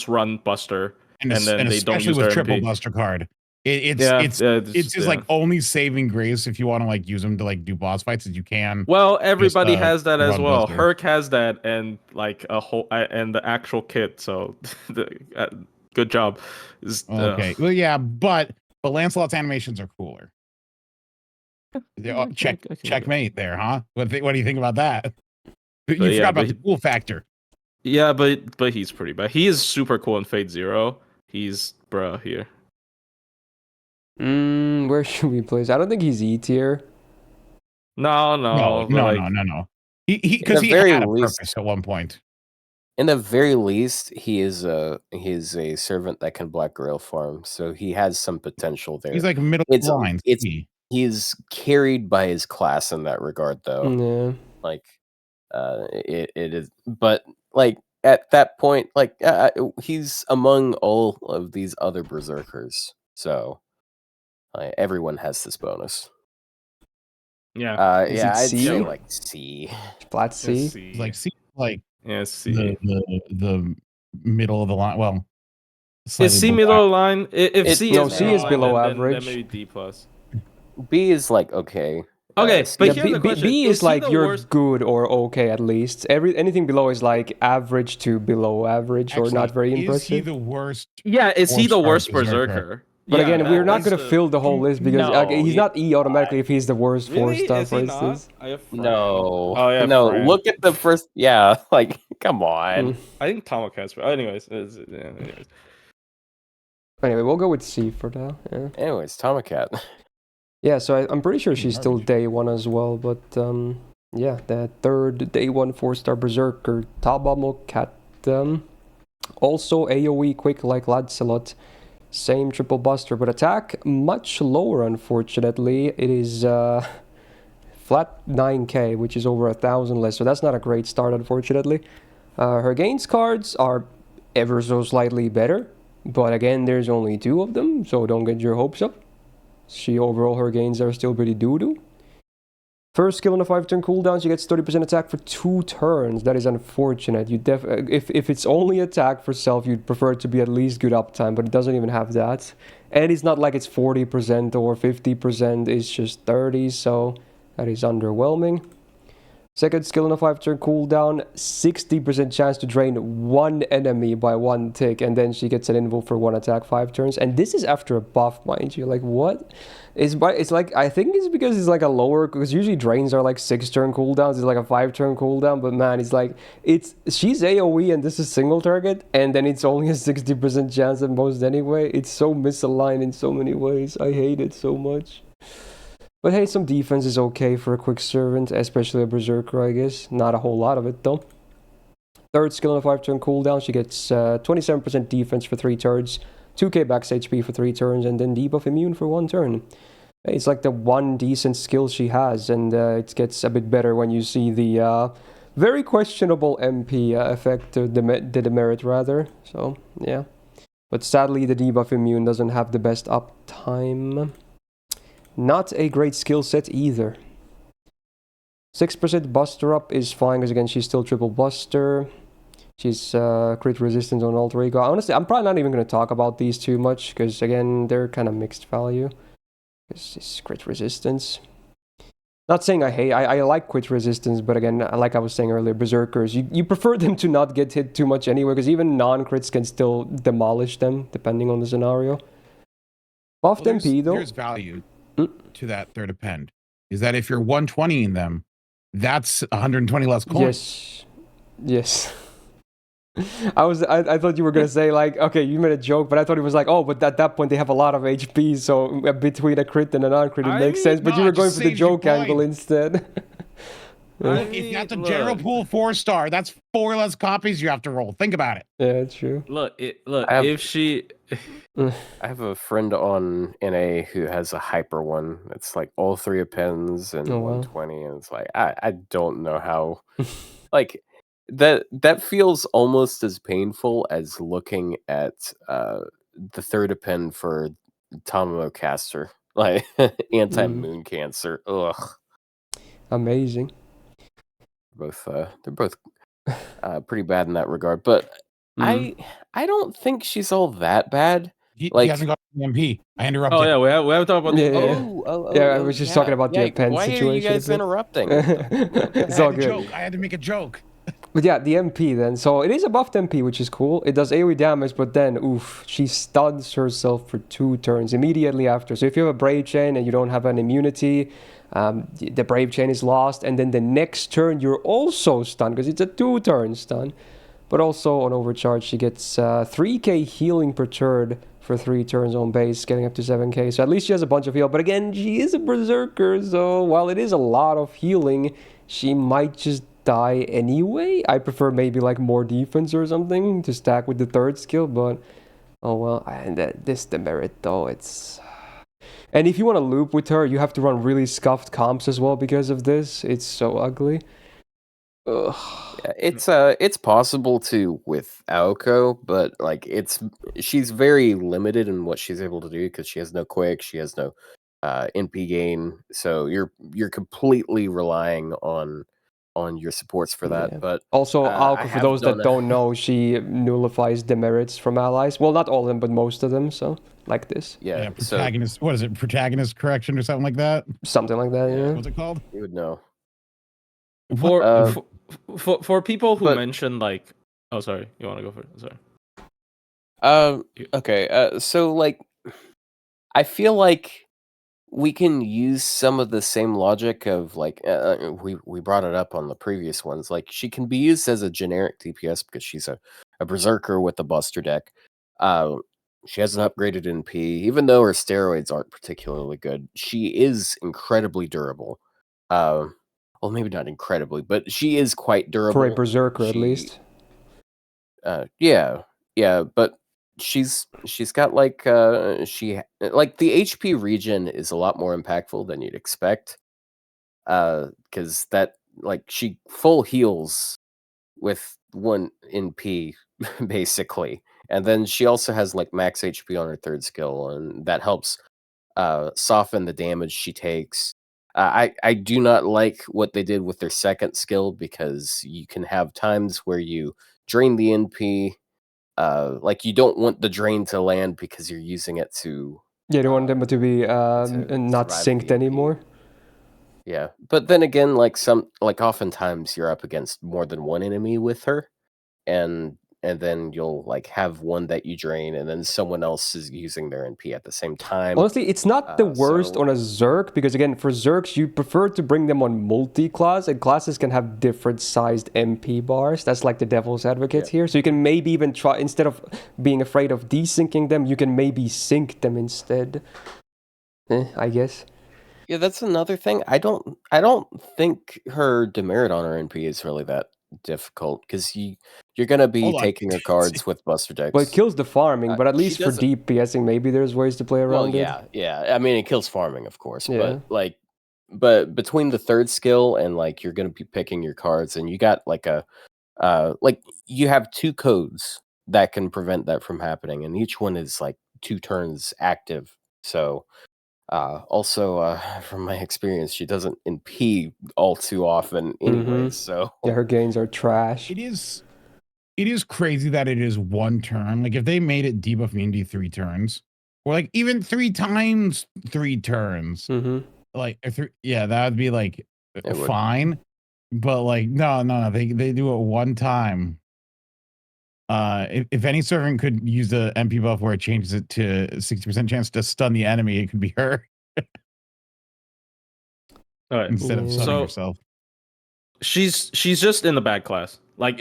run Buster, and then they don't use with their triple MP. Buster card. It's just like only saving grace if you want to like use them to like do boss fights as you can. Well, everybody has that as well. Buster. Herc has that, and like a whole and the actual kit. So, good job. Okay, well, yeah, but Lancelot's animations are cooler. Checkmate there, huh? What do you think about that? You forgot about the cool factor. Yeah, but he's pretty bad. He is super cool in Fate Zero. He's bruh here. Where should we place? I don't think he's E tier. No. He because he had a purpose at one point. In the very least, he is a servant that can Black Grail farm, so he has some potential there. He's like middle line. He's carried by his class in that regard, though. Yeah. Like, it is, but like at that point, like he's among all of these other berserkers, so everyone has this bonus. Yeah. Is Yeah, it I'd C? say like C. Flat C. C. Like C, like Yeah, C. the middle of the line. Well, Is slightly C below. middle of the line? If It's- C no, is C middle is of the below line, average. then maybe D plus. B is like okay. Okay, C but Yeah, here's the question: B is he like the you're worst? good or okay at least. Anything below is like average to below average or not very impressive. Is he the worst? Yeah, is he the 4-star worst berserker? berserker? But Yeah, again, we're not that's going to fill the whole list because No, he's not E automatically if he's the worst Really? 4-star, Is for he not? instance. I have Fran. No. Oh yeah, No, Fran. look at the first. Yeah, like come on. I think Tomocats. Anyways, anyways. Anyway, we'll go with C for now. Yeah. Anyways, Tomacat. Yeah, so I'm pretty sure she's still Garbage. day one as well, but yeah, the third day one 4-star berserker Tabamokat. Also AoE quick like Lancelot. Same triple buster, but attack much lower unfortunately. It is flat 9k, which is over 1,000 less, so that's not a great start unfortunately. Her gains cards are ever so slightly better, but again there's only 2 of them, so don't get your hopes up. Overall her gains are still pretty doo-doo. First skill on a 5-turn cooldown, she gets 30% attack for 2 turns. That is unfortunate. If it's only attack for self, you'd prefer it to be at least good uptime, but it doesn't even have that. And it's not like it's 40% or 50%, it's just 30, so that is underwhelming. Second skill on a 5-turn cooldown, 60% chance to drain 1 enemy by 1 tick, and then she gets an invul for 1 attack 5 turns. And this is after a buff, mind you. Like, what? It's like, I think it's because it's like a lower, because usually drains are like 6-turn cooldowns, it's like a 5-turn cooldown, but man, it's like, she's AoE and this is single target, and then it's only a 60% chance at most anyway. It's so misaligned in so many ways. I hate it so much. But hey, some defense is okay for a quick servant, especially a berserker, I guess. Not a whole lot of it, though. Third skill on a 5-turn cooldown, she gets 27% defense for 3 turns, 2k max HP for 3 turns, and then debuff immune for 1 turn. It's like the one decent skill she has, and it gets a bit better when you see the very questionable MP effect, the demerit rather. So, yeah. But sadly, the debuff immune doesn't have the best uptime. Not a great skill set either. 6% buster up is fine because again she's still triple buster. She's crit resistance on alter ego. Honestly, I'm probably not even going to talk about these too much because again they're kind of mixed value. This is crit resistance. Not saying I like crit resistance, but again, like I was saying earlier, berserkers, you prefer them to not get hit too much anyway because even non-crits can still demolish them depending on the scenario. Buffed MP though. There's value to that third append. Is that if you're 120ing them, that's 120 less coins. Yes. I thought you were gonna say like, okay, you made a joke, but I thought it was like, oh, but at that point they have a lot of HP, so between a crit and a non-crit it makes sense. But you were going for the joke angle instead. If that's a general pool 4-star, that's 4 less copies you have to roll. Think about it. Yeah, it's true. If she I have a friend on NA who has a hyper one. It's like all 3 appends and 120, and it's like I don't know how like that feels almost as painful as looking at the third append for Tomocaster, like anti-moon cancer. Ugh. Amazing. They're both pretty bad in that regard, but I don't think she's all that bad. He hasn't got the MP. I interrupted. Oh yeah, we have to talk about the I was just talking about the append situation. Why are you guys interrupting? It's all good. I had to make a joke. But yeah, the MP then. So it is a buffed MP, which is cool. It does AoE damage, but then, oof, she stuns herself for 2 turns immediately after. So if you have a Brave Chain and you don't have an immunity, the Brave Chain is lost. And then the next turn, you're also stunned because it's a 2-turn stun. But also on Overcharge, she gets 3k healing per turn for 3 turns on base, getting up to 7k. So at least she has a bunch of heal. But again, she is a Berserker, so while it is a lot of healing, she might just die anyway. I prefer maybe like more defense or something to stack with the third skill, but oh well. And this demerit though, it's... And if you want to loop with her, you have to run really scuffed comps as well because of this. It's so ugly. Ugh. It's possible to with Aoko, but like she's very limited in what she's able to do because she has no quick, she has no NP gain, so you're completely relying on your supports for that. Yeah. But Also, I Aoko, for have those that done don't know, she nullifies demerits from allies. Well, not all of them, but most of them. So, like this. yeah, so protagonist. What is it? Protagonist correction or something like that? Something like that. Yeah. What's it called? you would know. For for people who but- mentioned like, oh sorry, you want to go for it? Sorry. Okay. So like, I feel like we can use some of the same logic of like we brought it up on the previous ones. Like she can be used as a generic DPS because she's a berserker with a buster deck. She hasn't upgraded in P, even though her steroids aren't particularly good. She is incredibly durable. Well, maybe not incredibly, but she is quite durable For a berserker, at least. Yeah, but she's got like like the HP region is a lot more impactful than you'd expect. Because that like she full heals with 1 NP basically, and then she also has like max HP on her 3rd skill, and that helps soften the damage she takes. I do not like what they did with their 2nd skill because you can have times where you drain the NP. Like you don't want the drain to land because you're using it to. Yeah, you don't want them to be not survive synced the NP. anymore. Yeah, but then again, like oftentimes you're up against more than one enemy with her, and then you'll like have one that you drain, and then someone else is using their NP at the same time. Honestly, it's not the worst so- on a Zerg, because again, for Zergs, you prefer to bring them on multi-class, and classes can have different sized MP bars. That's like the devil's advocate here. So you can maybe even try, instead of being afraid of desyncing them, you can maybe sync them instead. I guess. Yeah, that's another thing. I don't think her demerit on her NP is really that difficult because you're gonna be Hold on. taking her cards with buster decks. Well, it kills the farming, but at she least for doesn't- DPSing, maybe there's ways to play around it. Yeah. I mean, it kills farming, of course, Yeah. but between the 3rd skill and like you're gonna be picking your cards, and you got like like you have 2 codes that can prevent that from happening, and each one is like 2 turns active. So also from my experience, she doesn't NP all too often anyways. So Yeah, her gains are trash. It is crazy that it is 1 turn. Like if they made it debuff immunity 3 turns, or like even 3 times 3 turns, like that would be like fine. But like no, they do it 1 time. If any servant could use the MP buff where it changes it to 60% chance to stun the enemy, it could be her. All right. Instead of stunning herself. She's just in the bad class. Like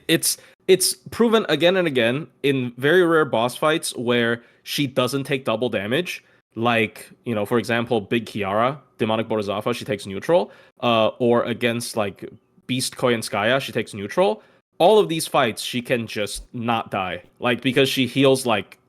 it's proven again and again in very rare boss fights where she doesn't take double damage. Like, you know, for example, Big Kiara, Demonic Bodhisattva, she takes neutral. Or against like Beast Koi and Skaya, she takes neutral. All of these fights, she can just not die. Like, because she heals like,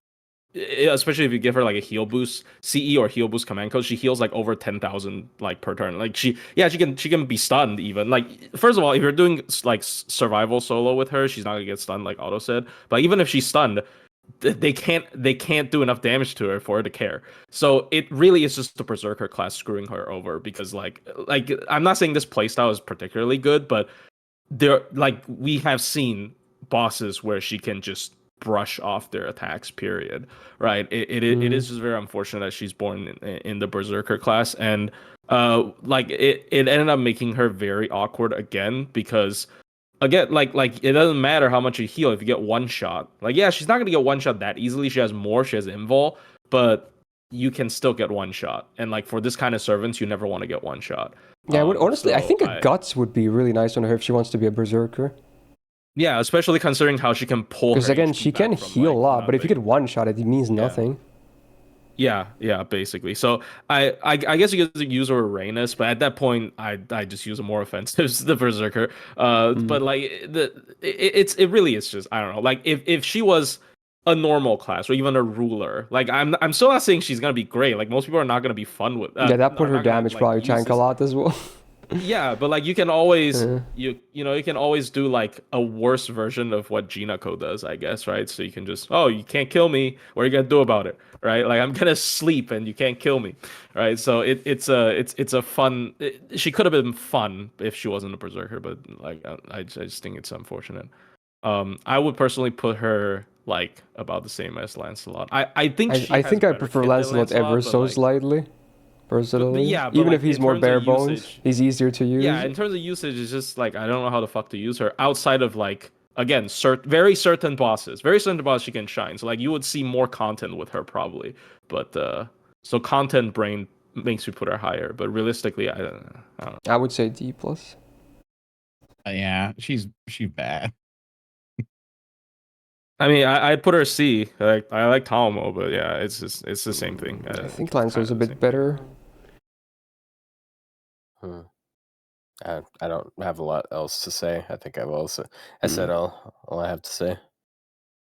especially if you give her like a heal boost CE or heal boost command code, she heals like over 10,000 like per turn. Like she can be stunned even. Like, first of all, if you're doing like survival solo with her, she's not gonna get stunned like Otto said. But even if she's stunned, they can't do enough damage to her for her to care. So it really is just the Berserker class screwing her over, because like I'm not saying this playstyle is particularly good, but there, like, we have seen bosses where she can just brush off their attacks, period. Right? It is just very unfortunate that she's born in the Berserker class, and like it ended up making her very awkward again, because again, like it doesn't matter how much you heal if you get one shot. Like, yeah, she's not gonna get one shot that easily. She has invul, but you can still get one shot. And like for this kind of servants, you never want to get one shot. Yeah, honestly, I so think a guts would be really nice on her if she wants to be a berserker. Yeah, especially considering how she can pull. Because her again, HP she back can from, heal like, a lot, but if you nothing. get one shot, it means nothing. Yeah, basically. So I guess you could use her Uranus, but at that point, I just use a more offensive the Berserker. But like it really is just, I don't know. Like if she was a normal class or even a ruler, like I'm still not saying she's gonna be great. Like most people are not gonna be fun with. Yeah, that put are her not gonna, damage like, probably use tank a this- lot as well. Yeah, but like you can always you can always do like a worse version of what Jinako does, I guess, right? So you can just, oh, you can't kill me. What are you gonna do about it, right? Like I'm gonna sleep and you can't kill me, right? So it's a fun. She could have been fun if she wasn't a berserker, but like I just think it's unfortunate. I would personally put her like about the same as Lancelot. I think she I has think I better prefer kit than Lancelot ever Lancelot, but so like, slightly, personally. yeah, but Even if like he's in more terms of bare bones, usage, he's easier to use. yeah, in terms of usage, it's just like I don't know how the fuck to use her outside of like again, very certain bosses. Very certain bosses she can shine. So like you would see more content with her probably. But so content brain makes me put her higher. But realistically, I don't know. I would say D plus. Yeah, she's bad. I mean, I'd put her C. I like Talmo, but yeah, it's the same thing. I think Lancelot's a bit better. I don't have a lot else to say. I think I said all I have to say.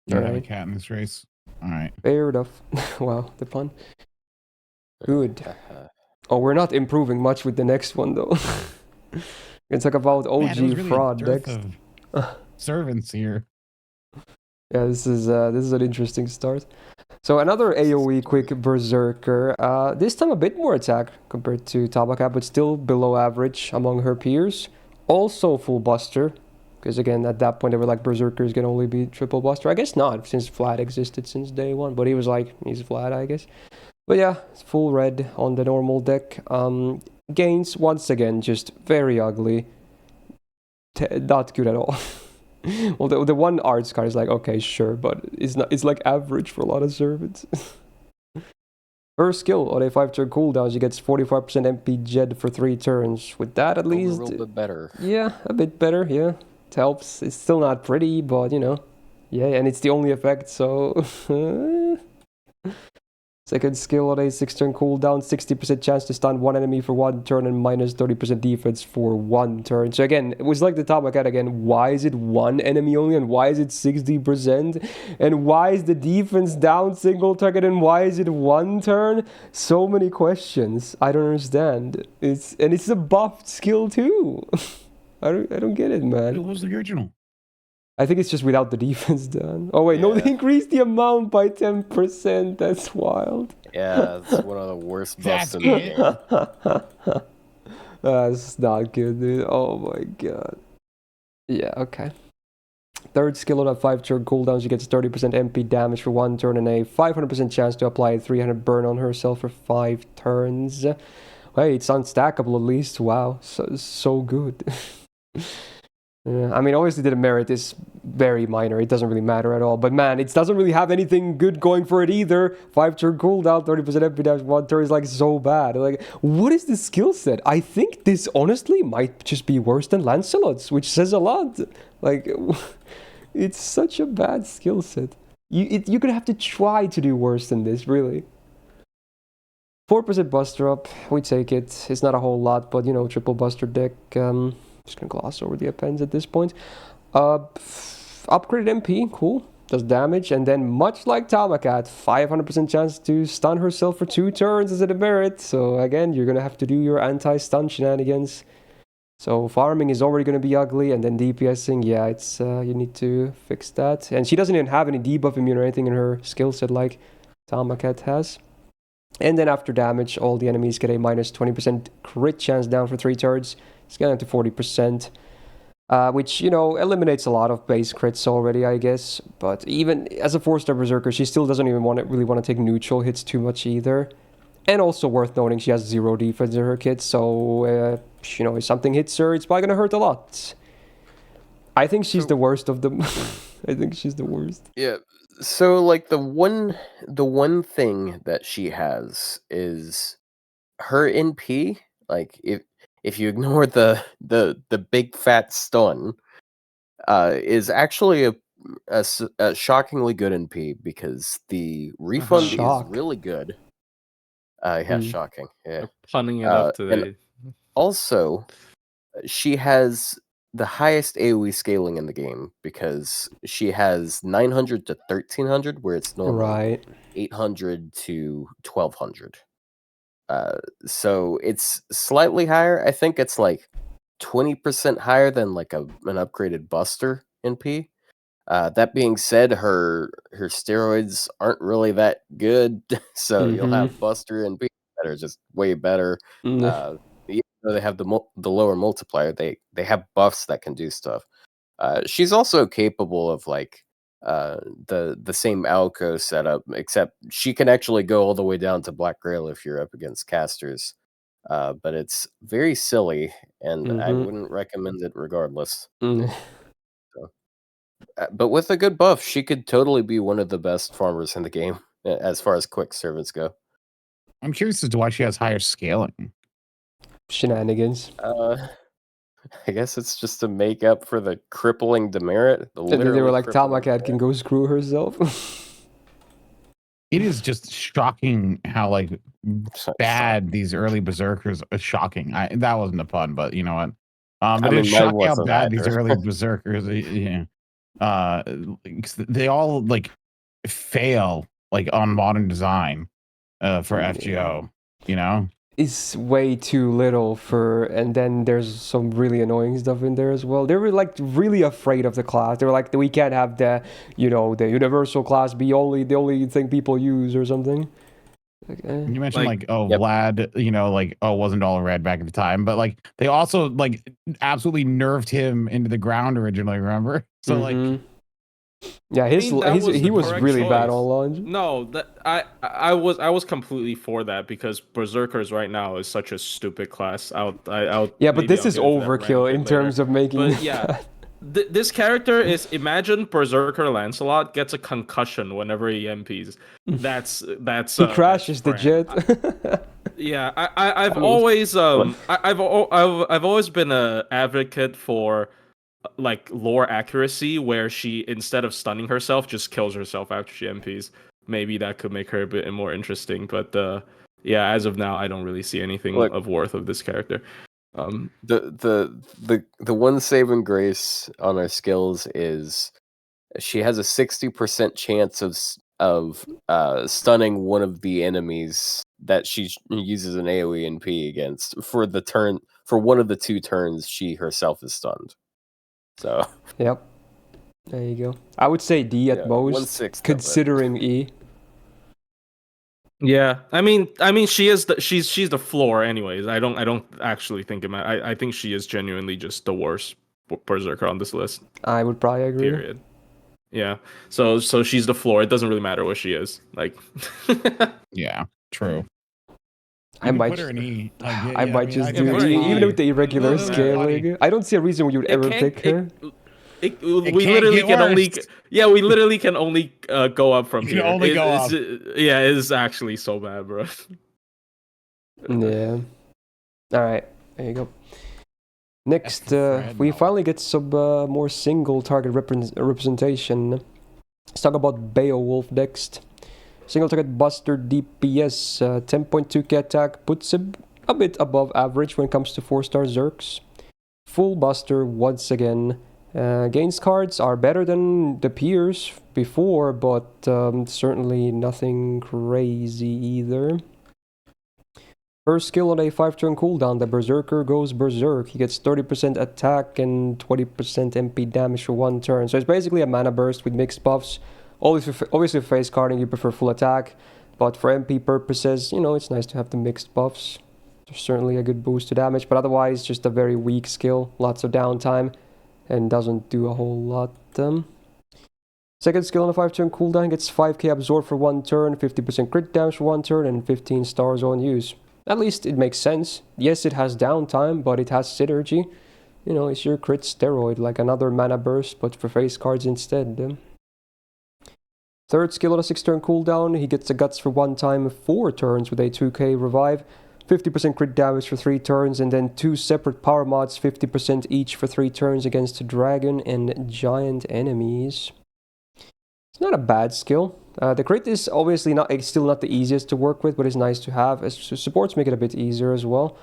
You don't have a cat in this race. All right. Fair enough. Wow, the pun. Good. Oh, we're not improving much with the next one though. We can talk about OG really fraud next. Servants here. Yeah, this is an interesting start. So another AoE quick Berserker. This time a bit more attack compared to Tabaka, but still below average among her peers. Also full buster, because again at that point they were like Berserkers can only be triple buster. I guess not, since flat existed since day one. But he was like he's flat, I guess. But yeah, it's full red on the normal deck. Gains once again just very ugly. Not good at all. Well, the one arts card is like, okay, sure, but it's like average for a lot of servants. Her skill on a 5-turn cooldown, she gets 45% MP Jed for 3 turns. With that, at least, a little bit better. Yeah, a bit better. Yeah, it helps. It's still not pretty, but you know, yeah, and it's the only effect. So second skill on a 6-turn cooldown, 60% chance to stun one enemy for 1 turn and minus 30% defense for 1 turn. So again, it was like the top cat again. Why is it 1 enemy only and why is it 60%? And why is the defense down single target and why is it 1 turn? So many questions. I don't understand. It's a buffed skill too. I don't get it, man. It was the original. I think it's just without the defense done. Oh wait, no, they increased the amount by 10%. That's wild. Yeah, it's one of the worst buffs in the game. That's not good, dude. Oh my god. Yeah, okay. Third skill on a 5-turn cooldown, she gets 30% MP damage for 1 turn and a 500% chance to apply a 300 burn on herself for 5 turns. Hey, it's unstackable at least. Wow, so good. Yeah, I mean, obviously the merit is very minor. It doesn't really matter at all. But man, it doesn't really have anything good going for it either. 5-turn cooldown, 30% MP damage, 1 turn is like so bad. Like, what is the skill set? I think this honestly might just be worse than Lancelot's, which says a lot. Like, it's such a bad skill set. You're gonna have to try to do worse than this, really. 4% buster up, we take it. It's not a whole lot, but you know, triple buster deck. Just gonna gloss over the appends at this point. Upgraded MP, cool. Does damage, and then much like Tamakat, 500% chance to stun herself for 2 turns as a demerit. So again, you're gonna have to do your anti-stun shenanigans. So farming is already gonna be ugly, and then DPSing, yeah, it's you need to fix that. And she doesn't even have any debuff immune or anything in her skill set like Tamakat has. And then after damage, all the enemies get a minus 20% crit chance down for 3 turns. It's getting to 40%, which, you know, eliminates a lot of base crits already, I guess. But even as a 4-star Berserker, she still doesn't even really want to take neutral hits too much either. And also worth noting, she has 0 defense in her kit, so, you know, if something hits her, it's probably going to hurt a lot. I think she's the worst of them. I think she's the worst. Yeah. So, like, the one thing that she has is her NP. Like, if you ignore the big fat stun, is actually a shockingly good NP because the refund is really good. Yeah, shocking. Yeah, they're punning it up today. And also, she has the highest AoE scaling in the game because she has 900 to 1300, where it's normally 800 to 1200. So it's slightly higher. I think it's like 20% higher than like an upgraded Buster NP. That being said, her steroids aren't really that good, so you'll have Buster and B that are just way better. Even though they have the lower multiplier, they have buffs that can do stuff. She's also capable of like the same Alco setup, except she can actually go all the way down to Black Grail if you're up against casters. But it's very silly, and I wouldn't recommend it regardless. But with a good buff, she could totally be one of the best farmers in the game as far as quick servants go. I'm curious as to why she has higher scaling. Shenanigans. I guess it's just to make up for the crippling demerit. And then they were like, Tamakat can go screw herself. It is just shocking how like bad these early Berserkers are. Shocking. That wasn't a pun, but you know what? But it's shocking how bad these early Berserkers. They all like fail like on modern design for FGO. You know, it's way too little for, and then there's some really annoying stuff in there as well. They were like really afraid of the class. They were like, we can't have the, you know, the universal class be the only thing people use or something. Like, you mentioned Vlad, you know, like wasn't all red back at the time, but like they also like absolutely nerfed him into the ground originally. Remember? So like. Yeah, he was really bad on launch. No, I was completely for that because Berserkers right now is such a stupid class. Yeah, but this is overkill in terms of making. But yeah, this character is, imagine Berserker Lancelot gets a concussion whenever he MPs. That's he crashes the jet. Yeah, I've always been an advocate for like lore accuracy, where she, instead of stunning herself, just kills herself after she MPs. Maybe that could make her a bit more interesting, but yeah, as of now, I don't really see anything of worth of this character. The one saving grace on her skills is she has a 60% chance of stunning one of the enemies that she uses an AoE and P against for one of the 2 turns she herself is stunned. So yep, there you go. I would say D at most, considering E. Yeah, I mean, she's the floor, anyways. I don't actually think I think she is genuinely just the worst Berserker on this list. I would probably agree. Period. Yeah. So she's the floor. It doesn't really matter what she is. Like. Yeah. True. I might put her in E. I might just do E, even with the irregular scaling. I don't see a reason you would ever pick her. We literally can only go up from here. Only go up. Yeah, it's actually so bad, bro. Yeah. All right, there you go. Next, we finally get some more single target representation. Let's talk about Beowulf next. Single target Buster DPS, 10.2k attack, puts him a bit above average when it comes to 4-star Zerks. Full Buster once again. Gains cards are better than the peers before, but certainly nothing crazy either. First skill on a 5-turn cooldown, the Berserker goes Berserk. He gets 30% attack and 20% MP damage for 1 turn. So it's basically a mana burst with mixed buffs. Obviously, face carding, you prefer full attack, but for MP purposes, you know, it's nice to have the mixed buffs. There's certainly a good boost to damage, but otherwise, just a very weak skill. Lots of downtime, and doesn't do a whole lot. Second skill on a 5-turn cooldown gets 5k absorb for 1 turn, 50% crit damage for 1 turn, and 15 stars on use. At least it makes sense. Yes, it has downtime, but it has synergy. You know, it's your crit steroid, like another mana burst, but for face cards instead. Third skill on a 6-turn cooldown, he gets the guts for 1 time, 4 turns with a 2k revive, 50% crit damage for 3 turns, and then 2 separate power mods, 50% each for 3 turns against dragon and giant enemies. It's not a bad skill. The crit is obviously still not the easiest to work with, but it's nice to have. As supports make it a bit easier as well.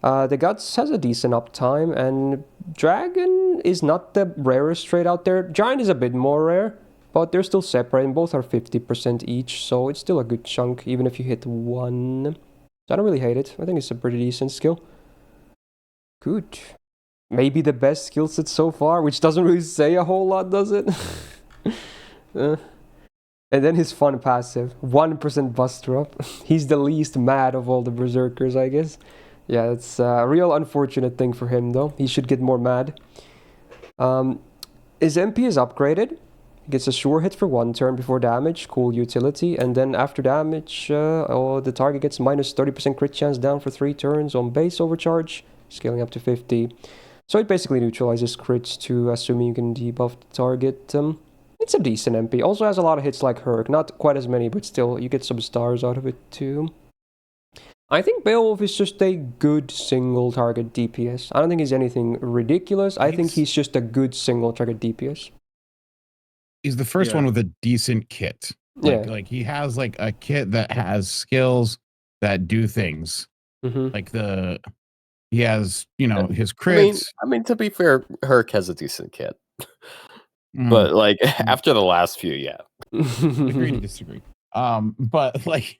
The guts has a decent uptime, and dragon is not the rarest trait out there. Giant is a bit more rare, but they're still separate, and both are 50% each, so it's still a good chunk, even if you hit 1. I don't really hate it. I think it's a pretty decent skill. Good. Maybe the best skill set so far, which doesn't really say a whole lot, does it? And then his fun passive, 1% Buster Up. He's the least mad of all the Berserkers, I guess. Yeah, it's a real unfortunate thing for him, though. He should get more mad. His MP is upgraded. He gets a sure hit for 1 turn before damage, cool utility, and then after damage, the target gets minus 30% crit chance down for 3 turns on base overcharge, scaling up to 50. So it basically neutralizes crits to assuming you can debuff the target. It's a decent MP. Also has a lot of hits like Herc. Not quite as many, but still, you get some stars out of it too. I think Beowulf is just a good single target DPS. I don't think he's anything ridiculous. I think he's just a good single target DPS. He's the first one with a decent kit. Like he has like a kit that has skills that do things. Like he has, his crits. I mean, to be fair, Herc has a decent kit. But like after the last few, yeah. Agree to disagree. But like,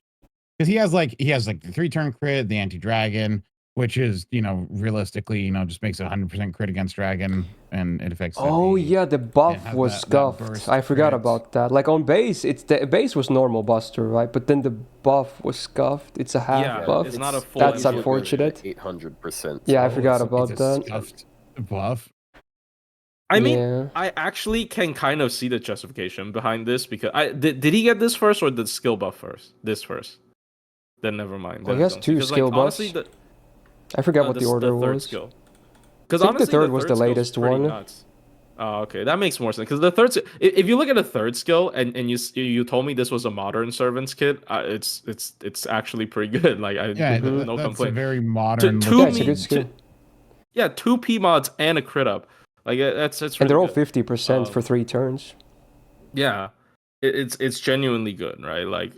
because he has like the 3-turn crit, the anti-dragon, which is, realistically, just makes 100% crit against dragon, and it affects. Oh yeah, the buff was scuffed. I forgot about that. Like on base, the base was normal Buster, right? But then the buff was scuffed. It's a half buff. It's not a full. That's unfortunate. 800%. Yeah, I forgot about it's a that. Scuffed buff. I mean, I actually can kind of see the justification behind this because did he get this first or the skill buff first? This first. Then never mind. Well, he has 2 skill buffs. Honestly, I forgot what the order was. Because I think the third was the latest one. Nuts. Oh, okay, that makes more sense. Because the third, if you look at the third skill, and you told me this was a modern servants kit, it's actually pretty good. Like no that's complaint. A very modern. It's a good skill. 2 P mods and a crit up. Like that's really and they're all good. 50% for 3 turns. Yeah, it's genuinely good, right? Like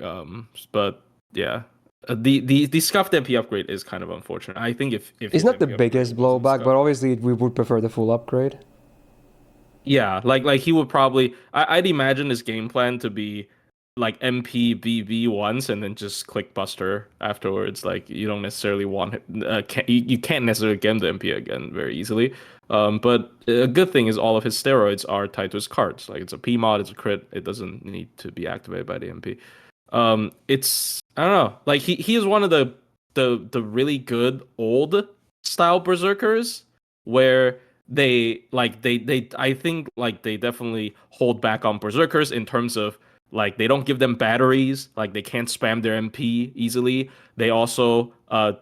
but yeah. The scuffed MP upgrade is kind of unfortunate. I think if it's not the biggest blowback, but obviously we would prefer the full upgrade. Yeah, like he would probably. I'd imagine his game plan to be like MP BB once and then just click Buster afterwards. Like you don't necessarily want you can't necessarily get him the MP again very easily. But a good thing is all of his steroids are tied to his cards. Like it's a P mod, it's a crit. It doesn't need to be activated by the MP. It's I don't know. Like he is one of the really good old style berserkers where they I think like they definitely hold back on berserkers in terms of like they don't give them batteries, like they can't spam their MP easily. They also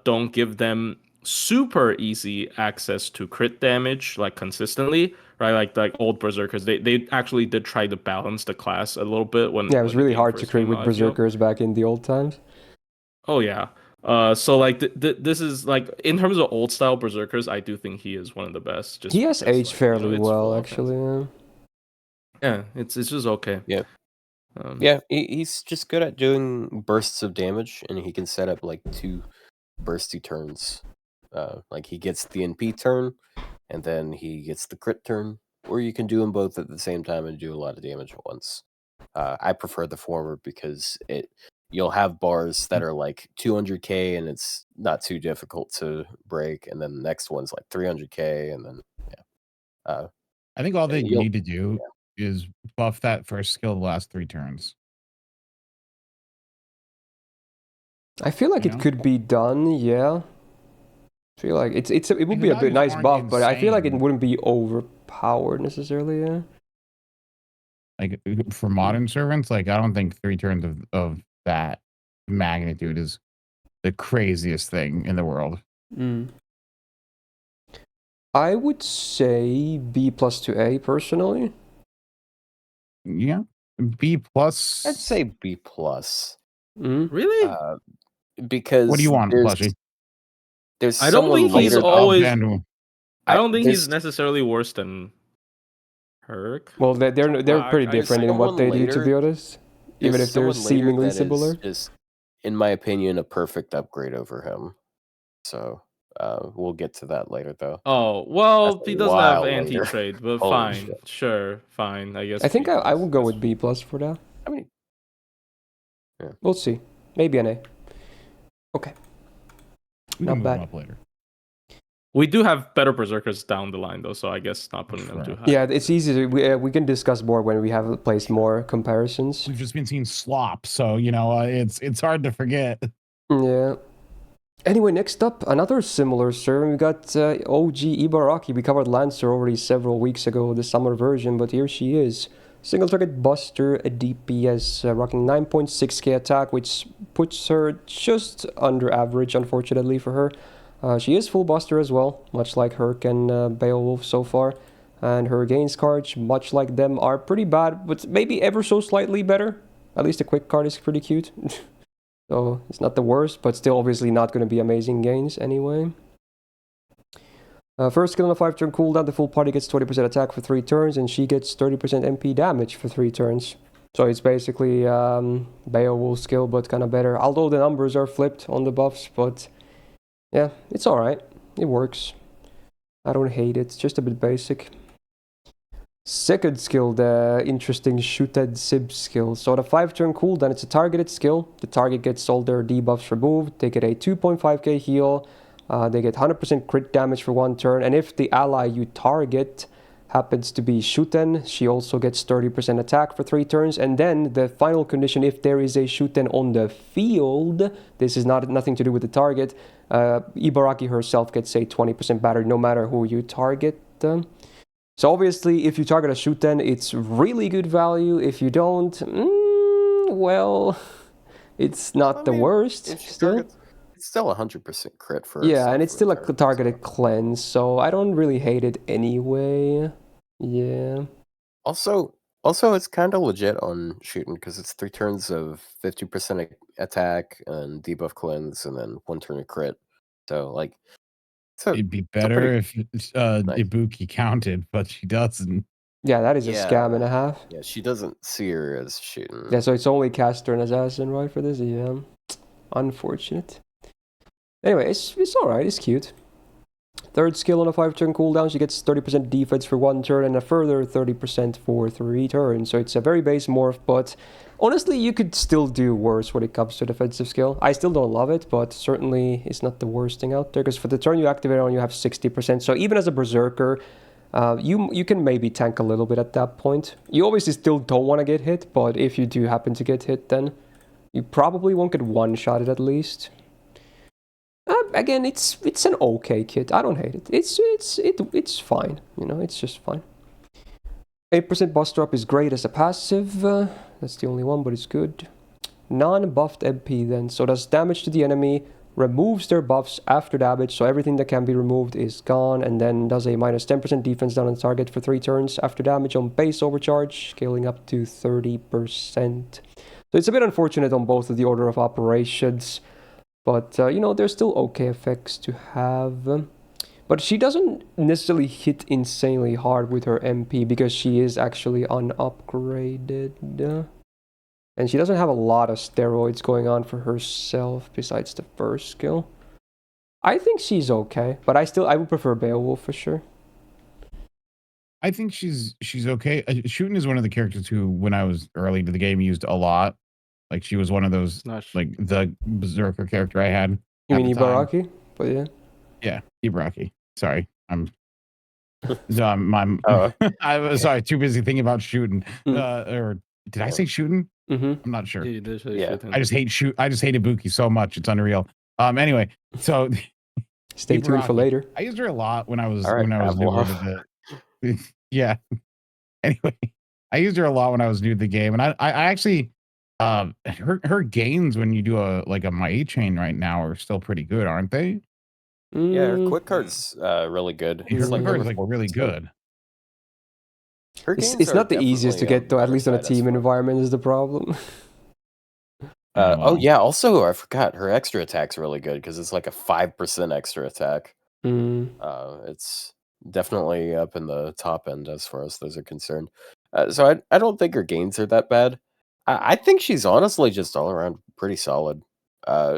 don't give them super easy access to crit damage like consistently, right? Like old berserkers, they actually did try to balance the class a little bit when it was really hard to crit with berserkers back in the old times. Oh yeah. So like this is like in terms of old style berserkers, I do think he is one of the best. Just he has aged fairly well, actually. Yeah, it's just okay. Yeah. He's just good at doing bursts of damage, and he can set up like 2 bursty turns. Like he gets the NP turn, and then he gets the crit turn, or you can do them both at the same time and do a lot of damage at once. I prefer the former because you'll have bars that are like 200k and it's not too difficult to break, and then the next one's like 300k, and then I think all they need to do is buff that first skill the last 3 turns. I feel like it could be done, yeah. I feel like it would be a bit nice buff, but I feel like it wouldn't be overpowered necessarily, yeah. Like for modern servants, like I don't think 3 turns of that magnitude is the craziest thing in the world. I would say B+ to A personally. Yeah, B+. I'd say B+. Really? Because what do you want, Plushy? There's I don't think he's always. I don't think he's necessarily worse than Herc. Well, they're pretty different in what they do, to be honest. Even if they're seemingly similar. Is, in my opinion, a perfect upgrade over him. So we'll get to that later, though. Oh well, he doesn't have anti-trade, but fine, sure, fine. I guess. I think I would go with B+ for that. I mean, we'll see. Maybe an A. Okay. We Not can move bad. them up later. We do have better berserkers down the line though, so I guess not putting them too high. Yeah, it's easy. We can discuss more when we have placed more comparisons. We've just been seeing slop, so it's hard to forget. Yeah. Anyway, next up, another similar server. We got OG Ibaraki. We covered Lancer already several weeks ago, the summer version, but here she is. Single target buster, a DPS, rocking 9.6k attack, which puts her just under average, unfortunately for her. She is full buster as well, much like Herc and Beowulf so far. And her gains cards, much like them, are pretty bad, but maybe ever so slightly better. At least the quick card is pretty cute. So it's not the worst, but still obviously not going to be amazing gains anyway. First skill on a 5-turn cooldown, the full party gets 20% attack for 3 turns, and she gets 30% MP damage for 3 turns. So it's basically Beowulf's skill, but kind of better. Although the numbers are flipped on the buffs, but yeah, it's alright. It works. I don't hate it, it's just a bit basic. Second skill, the interesting Shooted Sib skill. So the 5-turn cooldown, it's a targeted skill. The target gets all their debuffs removed. They get a 2.5k heal. They get 100% crit damage for 1 turn. And if the ally you target happens to be Shuten, she also gets 30% attack for 3 turns. And then the final condition, if there is a Shuten on the field, this is nothing to do with the target, Ibaraki herself gets a 20% battery no matter who you target. So obviously, if you target a Shuten, it's really good value. If you don't, well, it's not the worst. It's still 100% crit for yeah, and it's still a targeted cleanse, so I don't really hate it anyway. Yeah. Also, it's kind of legit on shooting because it's 3 turns of 50% attack and debuff cleanse, and then 1 turn of crit. So like. So it'd be better if Ibuki counted, but she doesn't. Yeah, that is a scam and a half. Yeah, she doesn't see her as shooting. Yeah, so it's only caster and assassin, right, for this? Yeah. Unfortunate. Anyway, it's alright, it's cute. Third skill on a 5-turn cooldown, she gets 30% defense for 1 turn and a further 30% for 3 turns. So it's a very base morph, but honestly, you could still do worse when it comes to defensive skill. I still don't love it, but certainly it's not the worst thing out there, because for the turn you activate on, you have 60%. So even as a Berserker, you can maybe tank a little bit at that point. You obviously still don't want to get hit, but if you do happen to get hit, then you probably won't get one-shotted at least. Again, it's an okay kit. I don't hate it. It's fine. It's just fine. 8% buster up is great as a passive. That's the only one, but it's good. Non-buffed MP then. So does damage to the enemy, removes their buffs after damage, so everything that can be removed is gone, and then does a minus 10% defense down on target for 3 turns after damage on base overcharge, scaling up to 30%. So it's a bit unfortunate on both of the order of operations. But, there's still okay effects to have. But she doesn't necessarily hit insanely hard with her MP because she is actually unupgraded. And she doesn't have a lot of steroids going on for herself besides the first skill. I think she's okay, but I would prefer Beowulf for sure. I think she's okay. Shooting is one of the characters who, when I was early into the game, used a lot. Like, she was one of those, like, the Berserker character I had. You mean Ibaraki? But yeah. Yeah, Ibaraki. Sorry. I'm sorry, too busy thinking about shooting. Or did I say shooting? Mm-hmm. I'm not sure. Yeah, you did say shooting. I just hate Ibuki so much. It's unreal. Anyway, so stay tuned for later. I used her a lot when I was newer to the yeah. Anyway, I used her a lot when I was new to the game, and I actually her gains when you do a my chain right now are still pretty good, aren't they? Yeah, her quick card's really good. Her quick card's really good. It's not the easiest to get though, at least on a team environment is the problem. Oh yeah, also I forgot her extra attack's really good because it's like a 5% extra attack. It's definitely up in the top end as far as those are concerned. So I don't think her gains are that bad. I think she's honestly just all around pretty solid.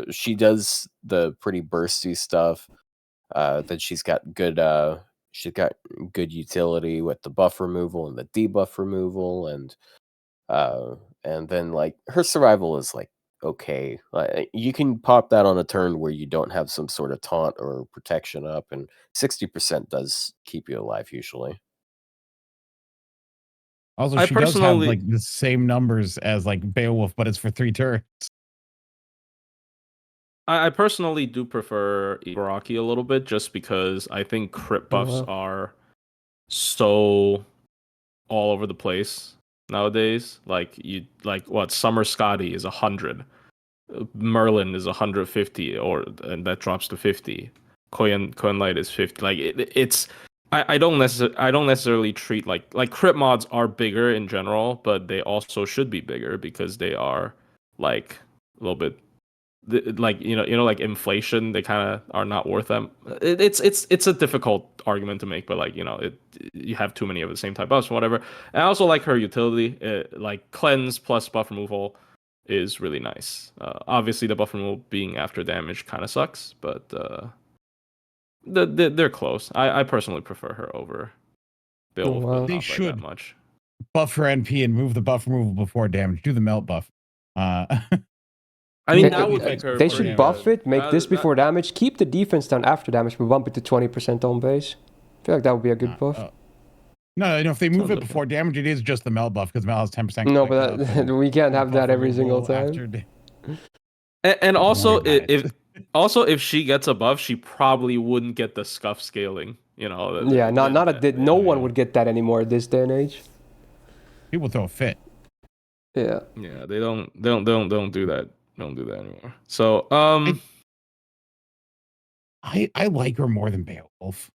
She does the pretty bursty stuff. That she's got good utility with the buff removal and the debuff removal, and then like her survival is like okay. You can pop that on a turn where you don't have some sort of taunt or protection up, and 60% does keep you alive usually. Also, I she does have personally- like the same numbers as like Beowulf, but it's for 3 turns. I personally do prefer Ibaraki a little bit, just because I think crit buffs wow. are so all over the place nowadays. Like what Summer Scotty is 100, Merlin is 150, and that drops to 50. Koyan Light is 50. Like it's I don't necessarily treat like crit mods are bigger in general, but they also should be bigger because they are like a little bit like like inflation. They kind of are not worth them. It's a difficult argument to make, but like you have too many of the same type buffs or whatever. And I also like her utility. Like cleanse plus buff removal is really nice. Obviously the buff removal being after damage kind of sucks, but they're close. I personally prefer her over Beowulf, wow. but They not by should. that much. Buff her NP and move the buff removal before damage. Do the melt buff. I mean, Yeah, that would they make her. They pretty should buff good. it, make this before damage, keep the defense down after damage, but bump it to 20% on base. I feel like that would be a good buff. No, if they move Sounds it okay. before damage, it is just the melt buff because melt has 10%. No, but we can't have that every single time. And also, if if she gets a buff, she probably wouldn't get the scuff scaling. Yeah, no one would get that anymore at this day and age. people throw a fit. Yeah. Yeah, they don't do that. Don't do that anymore. So, I like her more than Beowulf.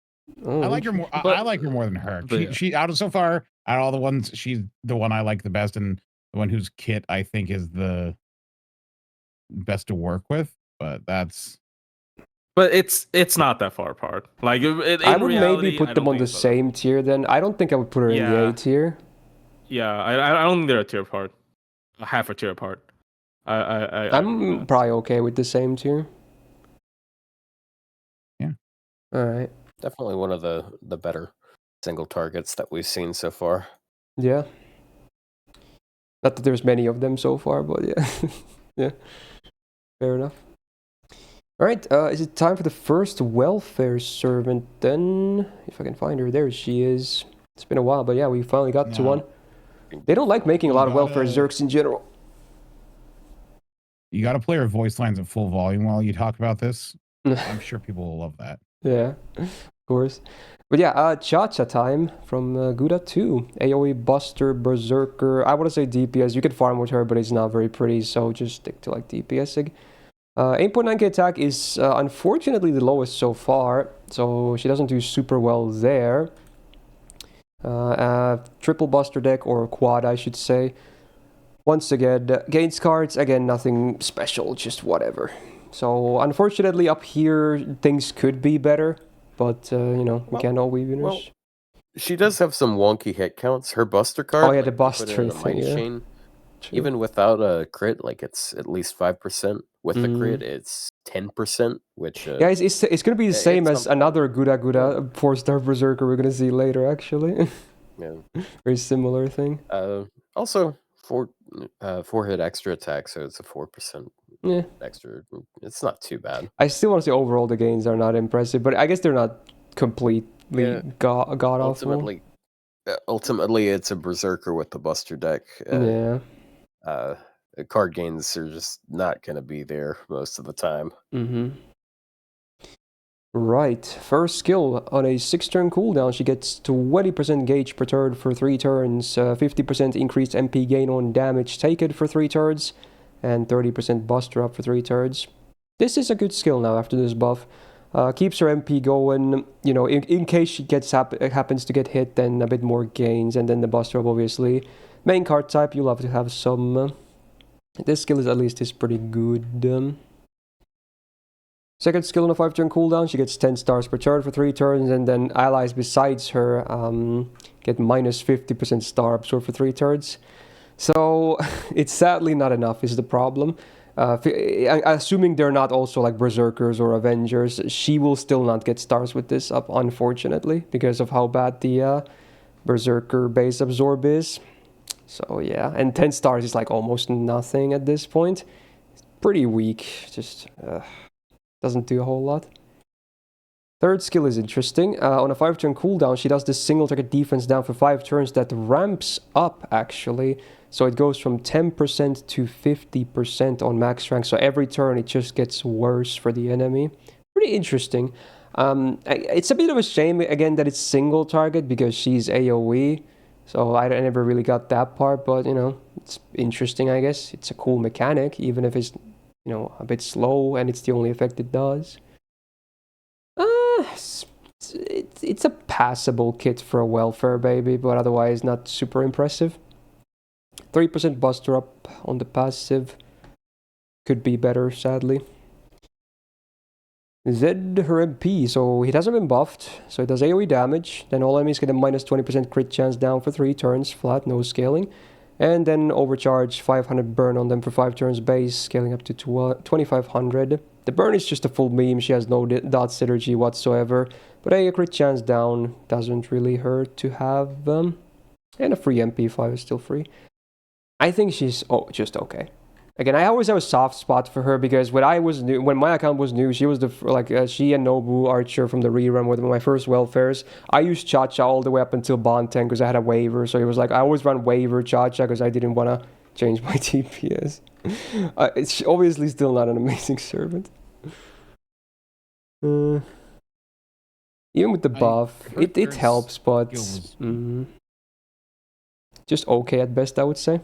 Oh, I like her more. I like her more than her. She out of so far out of all the ones, she's the one I like the best, and the one whose kit I think is the best to work with. But it's not that far apart. Like I would maybe put them on the same tier. Then I don't think I would put her in the A tier. Yeah, I don't think they're a tier apart, a half a tier apart. I'm probably okay with the same tier. Yeah. All right. Definitely one of the better single targets that we've seen so far. Yeah. Not that there's many of them so far, but yeah. Yeah. Fair enough. All right, is it time for the first welfare servant then? If I can find her, there she is. It's been a while, but yeah, we finally got to one. They don't like making a lot of welfare zerks in general. You got to play her voice lines at full volume while you talk about this. I'm sure people will love that. Yeah, of course. But yeah, Cha-Cha time from Gouda 2. AoE Buster, Berserker. I want to say DPS. You can farm with her, but it's not very pretty, so just stick to like DPSing. 8.9k attack is unfortunately the lowest so far, so she doesn't do super well there. Triple Buster deck, or quad I should say. Once again, gains cards, again nothing special, just whatever. So unfortunately up here things could be better, but we can't all be winners. Well, she does have some wonky hit counts. Her Buster card. Oh yeah, the Buster thing, yeah. Chain, even without a crit, like it's at least 5%. With the crit, it's 10%, which yeah, it's gonna be the same as another Gouda 4-star Berserker we're gonna see later, actually. Yeah, very similar thing. Also 4 hit extra attack, so it's a 4% extra. It's not too bad. I still want to say overall the gains are not impressive, but I guess they're not completely god awful. Ultimately, it's a Berserker with the Buster deck. Card gains are just not going to be there most of the time. Right. First skill on a 6-turn cooldown, she gets 20% gauge per turn for 3 turns, 50% increased MP gain on damage taken for 3 turns, and 30% buster up for 3 turns. This is a good skill now after this buff. Keeps her MP going, in case she happens to get hit, then a bit more gains, and then the buster up obviously. Main card type, you'll have to have some. This skill is pretty good. Second skill on a 5-turn cooldown, she gets 10 stars per turn for 3 turns, and then allies besides her get minus 50% star absorb for 3 turns. So it's sadly not enough is the problem. Assuming they're not also like Berserkers or Avengers, she will still not get stars with this up, unfortunately, because of how bad the Berserker base absorb is. So yeah, and 10 stars is like almost nothing at this point. pretty weak. Just doesn't do a whole lot. Third skill is interesting. On a 5-turn cooldown, she does this single target defense down for 5 turns that ramps up, actually. So it goes from 10% to 50% on max rank. So every turn it just gets worse for the enemy. Pretty interesting. It's a bit of a shame, again, that it's single target because she's AoE. So I never really got that part, but, you know, it's interesting, I guess. It's a cool mechanic, even if it's, you know, a bit slow and it's the only effect it does. It's a passable kit for a welfare baby, but otherwise not super impressive. 3% buster up on the passive. Could be better, sadly. Zed, her MP, so he hasn't been buffed, so it does AoE damage. Then all enemies get a minus 20% crit chance down for 3 turns, flat, no scaling. And then overcharge 500 burn on them for 5 turns base, scaling up to 2500. The burn is just a full meme, she has no dot synergy whatsoever. But a crit chance down doesn't really hurt to have. And a free MP5 is still free. I think she's just okay. Again, I always have a soft spot for her because when my account was new, she was she and Nobu Archer from the rerun were my first welfares. I used Cha-Cha all the way up until Bond 10 because I had a waiver, so it was like I always run waiver Cha-Cha because I didn't want to change my TPS. It's obviously still not an amazing servant. Even with the buff, it helps, but just okay at best, I would say.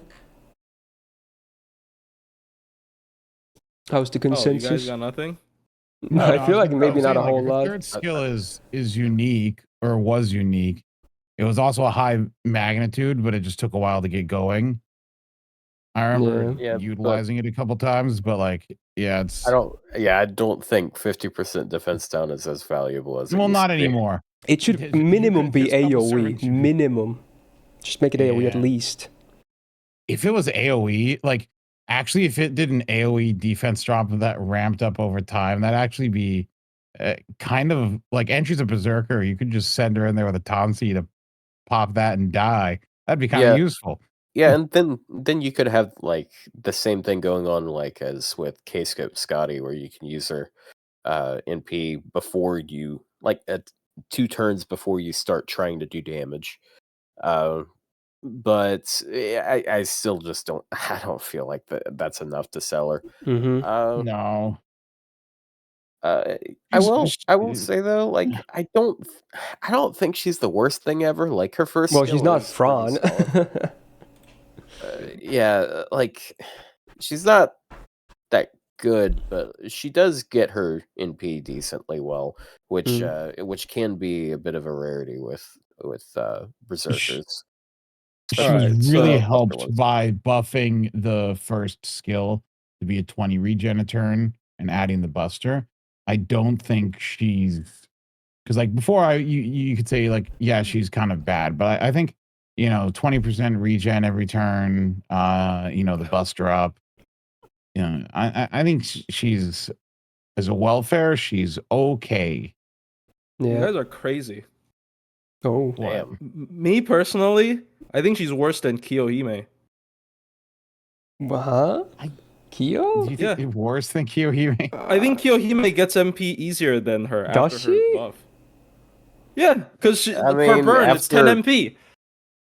How's the consensus? You guys got nothing? No, I feel like maybe not a whole lot. Third skill is unique, or was unique. It was also a high magnitude, but it just took a while to get going. I remember utilizing it a couple times, but it's. I don't think 50% defense down is as valuable as. Well, not anymore. It should minimum be AoE. Minimum. Just make it AoE at least. If it was AoE, actually, if it did an AoE defense drop that ramped up over time, that'd actually be kind of like Entries of Berserker. You could just send her in there with a Tonsi to pop that and die. That'd be kind of useful. Yeah, and then you could have the same thing going on as with K-Scope Scotty, where you can use her NP before you at 2 turns before you start trying to do damage. But I still just don't. I don't feel like that's enough to sell her. No. I will say though, I don't think she's the worst thing ever. Her first. Well, she's not Fran. She's not that good, but she does get her NP decently well, which can be a bit of a rarity with Berserkers. She was really helped by buffing the first skill to be a 20 regen a turn and adding the buster. I don't think she's because before you could say she's kind of bad, but I think 20% regen every turn, the buster up. I think she's as a welfare, she's okay. Yeah. You guys are crazy. Oh, damn. Me personally, I think she's worse than Kiyohime. Huh? Kyo? Do you think it's worse than Kiyohime? I think Kiyohime gets MP easier than her after her buff. Yeah, because per burn it's 10 MP.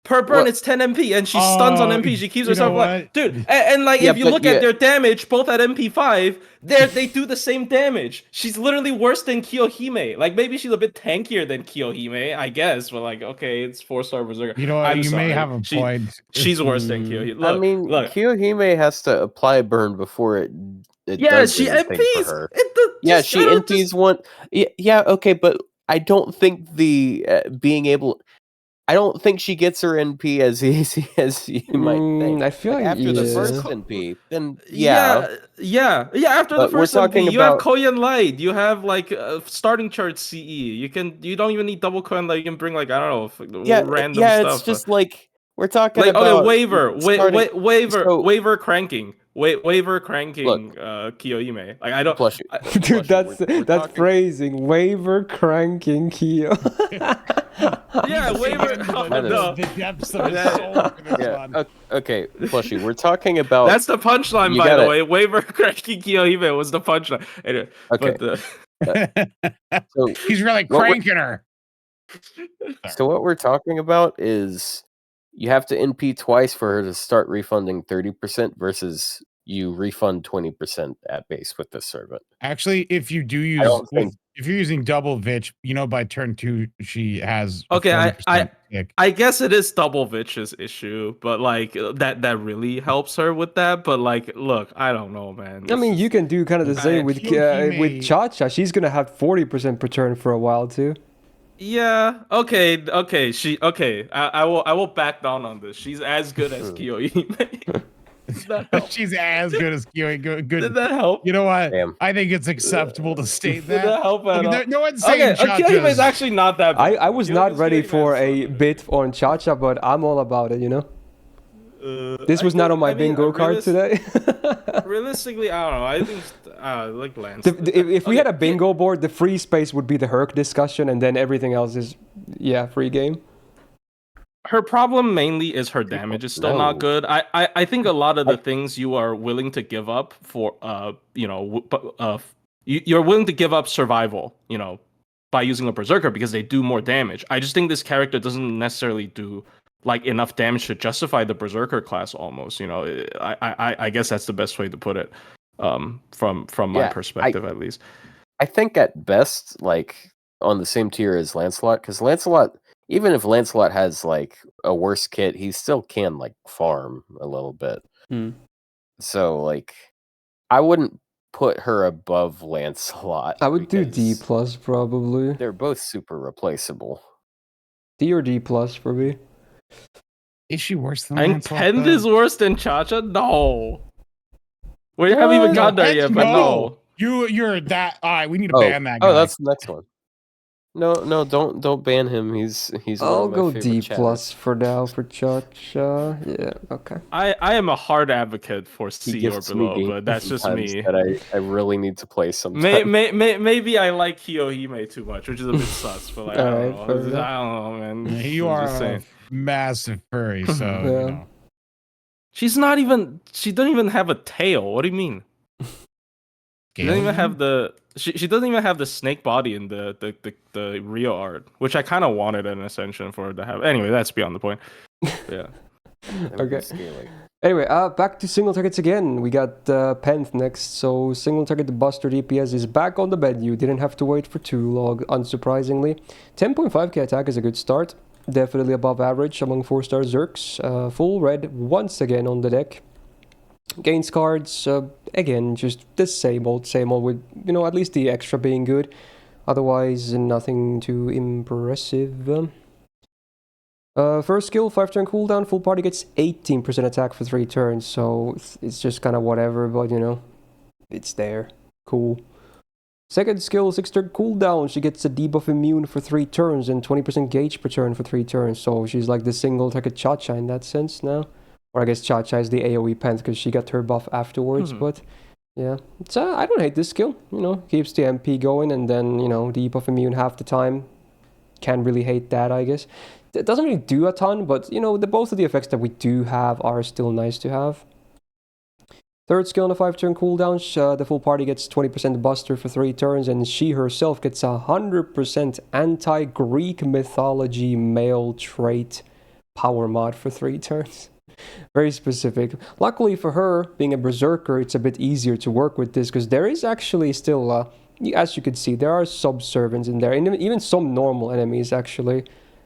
Per burn, it's 10 MP, and she stuns on MP. She keeps herself alive. Dude, and if you look at their damage, both at MP5, they do the same damage. She's literally worse than Kiyohime. Maybe she's a bit tankier than Kiyohime, I guess, but okay, it's 4-star Berserker. You know what? You may have a point. She's worse than Kiyohime. Look, Kiyohime has to apply burn before it does she anything MPs. for her. She MPs one. Yeah, okay, but I don't think the being able. I don't think she gets her NP as easy as you might think. I feel after the first NP, then after the first NP, you have Koyan Light, you have starting chart CE. You don't even need double Koyan Light. You can bring I don't know random stuff. It's just We're talking like, about okay, waiver cranking. Waiver cranking Kiyohime. Like, I don't Dude, that phrasing, waiver cranking Kyo. Yeah, waiver. The depths of his soul for this one. Okay, Plushy, we're talking about. That's the punchline, by the way. Waiver cranking Kiyohime was the punchline. Anyway, okay. So he's really cranking her. So what we're talking about is you have to NP twice for her to start refunding 30% versus you refund 20% at base with the servant. Actually, if you do use if you're using double Vitch, by turn 2 she has okay. I guess it is double Vitch's issue, but like that really helps her with that. But like, look, I don't know, man. I mean, you can do kind of the same with Cha-Cha. She's gonna have 40% per turn for a while too. Yeah. Okay. I will back down on this. She's as good as Kiyohime. She's as good as Kiyohime. Good. Did that help? You know what? Damn. I think it's acceptable to state that. Did that help at all? No one's saying Cha-Cha. Kiyohime is actually not that bad. I was not ready for a bit on Cha-Cha, but I'm all about it, This was not on my bingo card today. Realistically, I don't know. I think like Lance. If we had a bingo board, the free space would be the Herc discussion, and then everything else is, free game. Her problem mainly is her damage is still not good. I think a lot of the things you are willing to give up for you're willing to give up survival, by using a Berserker because they do more damage. I just think this character doesn't necessarily do like enough damage to justify the Berserker class almost. I guess that's the best way to put it. From my perspective at least. I think at best, like on the same tier as Lancelot, because Lancelot, even if Lancelot has like a worse kit, he still can like farm a little bit. So like, I wouldn't put her above Lancelot. I would do D+ probably. They're both super replaceable. D or D+ for me. Is she worse than Lancelot? And Tend is worse than Cha-Cha? No. We haven't even got there yet, but no. You're that. All right, we need to ban that guy. Oh, that's the next one. No, don't ban him. He's I'll one of my go favorite D+ chatters. for now for Cha-Cha. Yeah, okay. I am a hard advocate for C or below, but that's just me. That I really need to play sometimes. Maybe I like Kiyohime too much, which is a bit sus, but like, I don't know, man. You are a massive furry, so she doesn't even have a tail. What do you mean? She doesn't even have she doesn't even have the snake body in the Rio art, which I kind of wanted an ascension for her to have. Anyway, that's beyond the point. Yeah. Okay. Anyway, back to single targets again. We got Penth next. So single target Buster DPS is back on the menu. Didn't have to wait for too long, unsurprisingly. 10.5k attack is a good start. Definitely above average among 4-star Zerks. Full red once again on the deck. Gains cards, again, just the same old with, at least the extra being good. Otherwise, nothing too impressive. First skill, 5-turn cooldown, full party gets 18% attack for 3 turns, so it's just kind of whatever, but it's there. Cool. Second skill, 6-turn cooldown, she gets a debuff immune for 3 turns and 20% gauge per turn for 3 turns, so she's like the single target Cha-Cha in that sense now. Or I guess Cha-Cha is the AoE Penth because she got her buff afterwards, but yeah. It's, I don't hate this skill, keeps the MP going and then, debuff immune half the time. Can't really hate that, I guess. It doesn't really do a ton, but, both of the effects that we do have are still nice to have. Third skill on the 5-turn cooldown, the full party gets 20% Buster for 3 turns, and she herself gets 100% anti-Greek mythology male trait power mod for 3 turns. Very specific. Luckily for her, being a Berserker, it's a bit easier to work with this, because there is actually still, as you can see, there are sub-servants in there, and even some normal enemies actually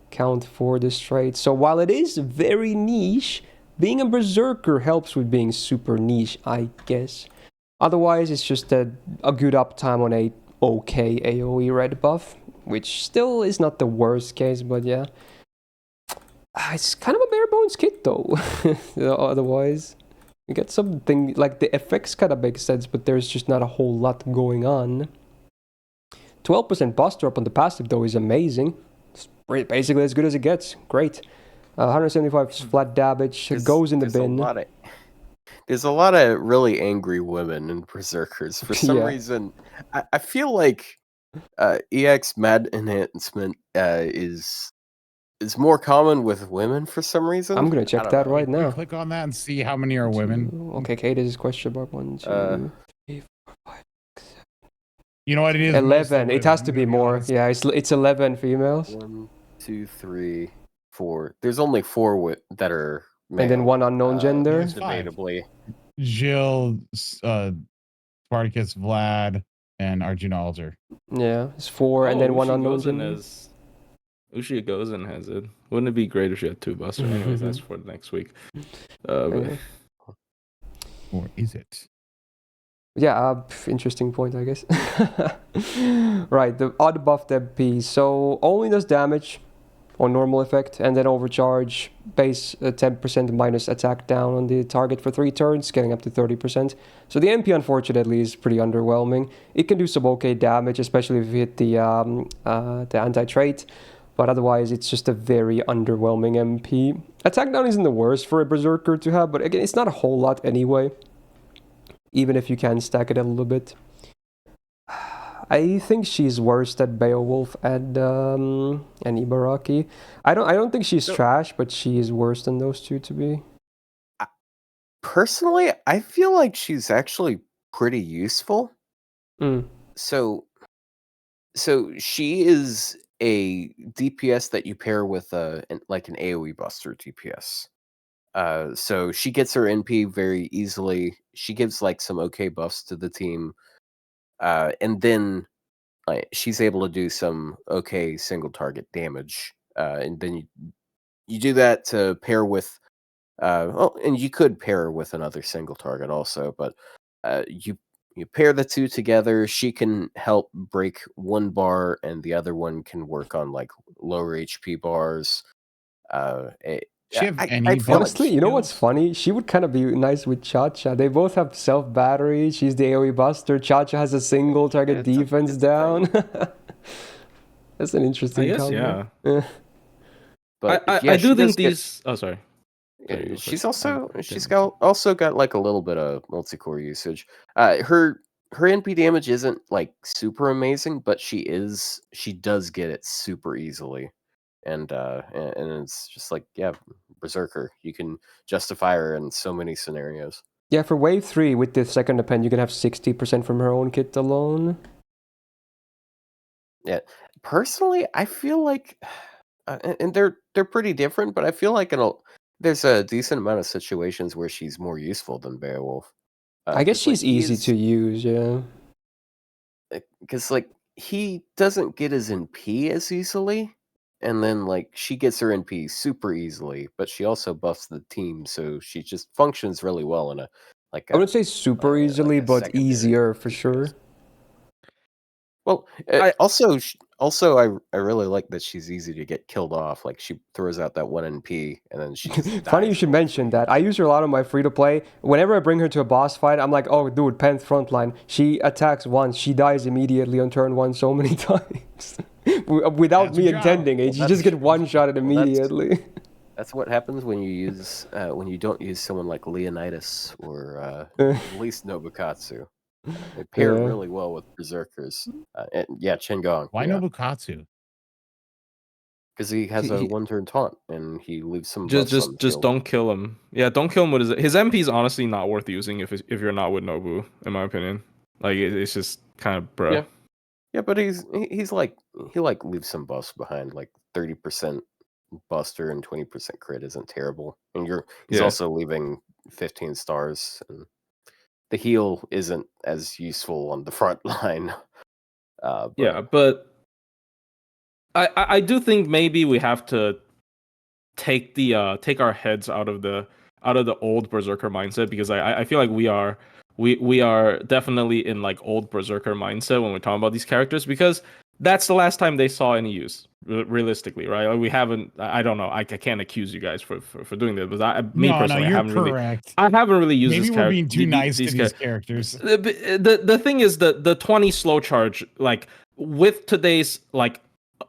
count for this trait. So while it is very niche, being a Berserker helps with being super niche, I guess. Otherwise, it's just a good uptime on a okay AoE red buff, which still is not the worst case, but yeah. It's kind of a bare bones kit though. Otherwise, you get something like the effects kind of make sense, but there's just not a whole lot going on. 12% Buster up on the passive though is amazing. It's basically as good as it gets. Great. 175 flat damage goes in the bin. There's a lot of really angry women in Berserkers. For some reason, I feel like EX Mad Enhancement is more common with women for some reason. I'm gonna check that right now. Click on that and see how many are women. Okay, Kate is question mark 1, 2, 3, 4, 5, 6, 7. You know what it is? 11. It has to be more. Yeah, it's 11 females. 1, 2, 3, 4. There's only 4 that are male. And then 1 unknown gender. Debatably. Jill, Spartacus, Vlad, and Arjuna Alter. Yeah, it's 4 and then 1 unknown gender. Ushia Gozen has it. Wouldn't it be great if she had 2 Buster? Anyways, that's for next week. Or is it? Yeah, interesting point, I guess. Right, the odd buffed MP. So only does damage on normal effect, and then overcharge, base 10% minus attack down on the target for 3 turns, getting up to 30%. So the MP, unfortunately, is pretty underwhelming. It can do some okay damage, especially if you hit the anti-trait, but otherwise it's just a very underwhelming MP. Attack down isn't the worst for a Berserker to have, but again, it's not a whole lot anyway, even if you can stack it a little bit. I think she's worse than Beowulf and Ibaraki. I don't think she's trash, but she is worse than those two to be. Personally, I feel like she's actually pretty useful. Mm. So she is a DPS that you pair with like an AoE buster DPS. So she gets her NP very easily. She gives like some okay buffs to the team. And then she's able to do some okay single target damage. And then you do that to pair with, and you could pair with another single target also, but you pair the two together. She can help break 1 bar, and the other one can work on like lower HP bars. Honestly, you know what's funny? She would kind of be nice with Cha-Cha. They both have self-battery. She's the AoE buster. Cha-Cha has a single target defense down. That's an interesting combo. Yeah. But I do think these... Oh, sorry. She's also got like a little bit of multi-core usage. Her NP damage isn't like super amazing, but she does get it super easily. And it's just like, yeah, Berserker. You can justify her in so many scenarios. Yeah, for wave 3 with the second append, you can have 60% from her own kit alone. Yeah, personally, I feel like, and they're pretty different, but I feel like there's a decent amount of situations where she's more useful than Beowulf. I guess she's easy to use, yeah. Because like he doesn't get his NP as easily. And then, like, she gets her NP super easily, but she also buffs the team, so she just functions really well in I wouldn't say super easily, but easier for sure. Well, I really like that she's easy to get killed off. Like, she throws out that 1 NP, and then she just Funny you should mention that. I use her a lot on my free-to-play. Whenever I bring her to a boss fight, I'm like, oh, dude, 10th frontline. She attacks once, she dies immediately on turn 1 so many times. Without me intending it, you just get one-shotted immediately. That's what happens when you use when you don't use someone like Leonidas or at least Nobukatsu. They pair really well with Berserkers. And Chengong. Why Nobukatsu? Because he has a 1-turn taunt and he leaves some. Just don't kill him. Yeah, don't kill him with his MP is honestly not worth using if you're not with Nobu, in my opinion. Like it's just kind of bro. Yeah, but he's like he leaves some buffs behind, like 30% buster and 20% crit isn't terrible. And he's also leaving 15 stars, and the heal isn't as useful on the front line. But I do think maybe we have to take our heads out of the old Berserker mindset, because I feel like we are definitely in like old Berserker mindset when we're talking about these characters, because that's the last time they saw any use, realistically, right? Like we haven't. I don't know. I can't accuse you guys for doing that, but I haven't really used. Maybe this we're being too nice to these characters. The thing is the 20 slow charge, like with today's like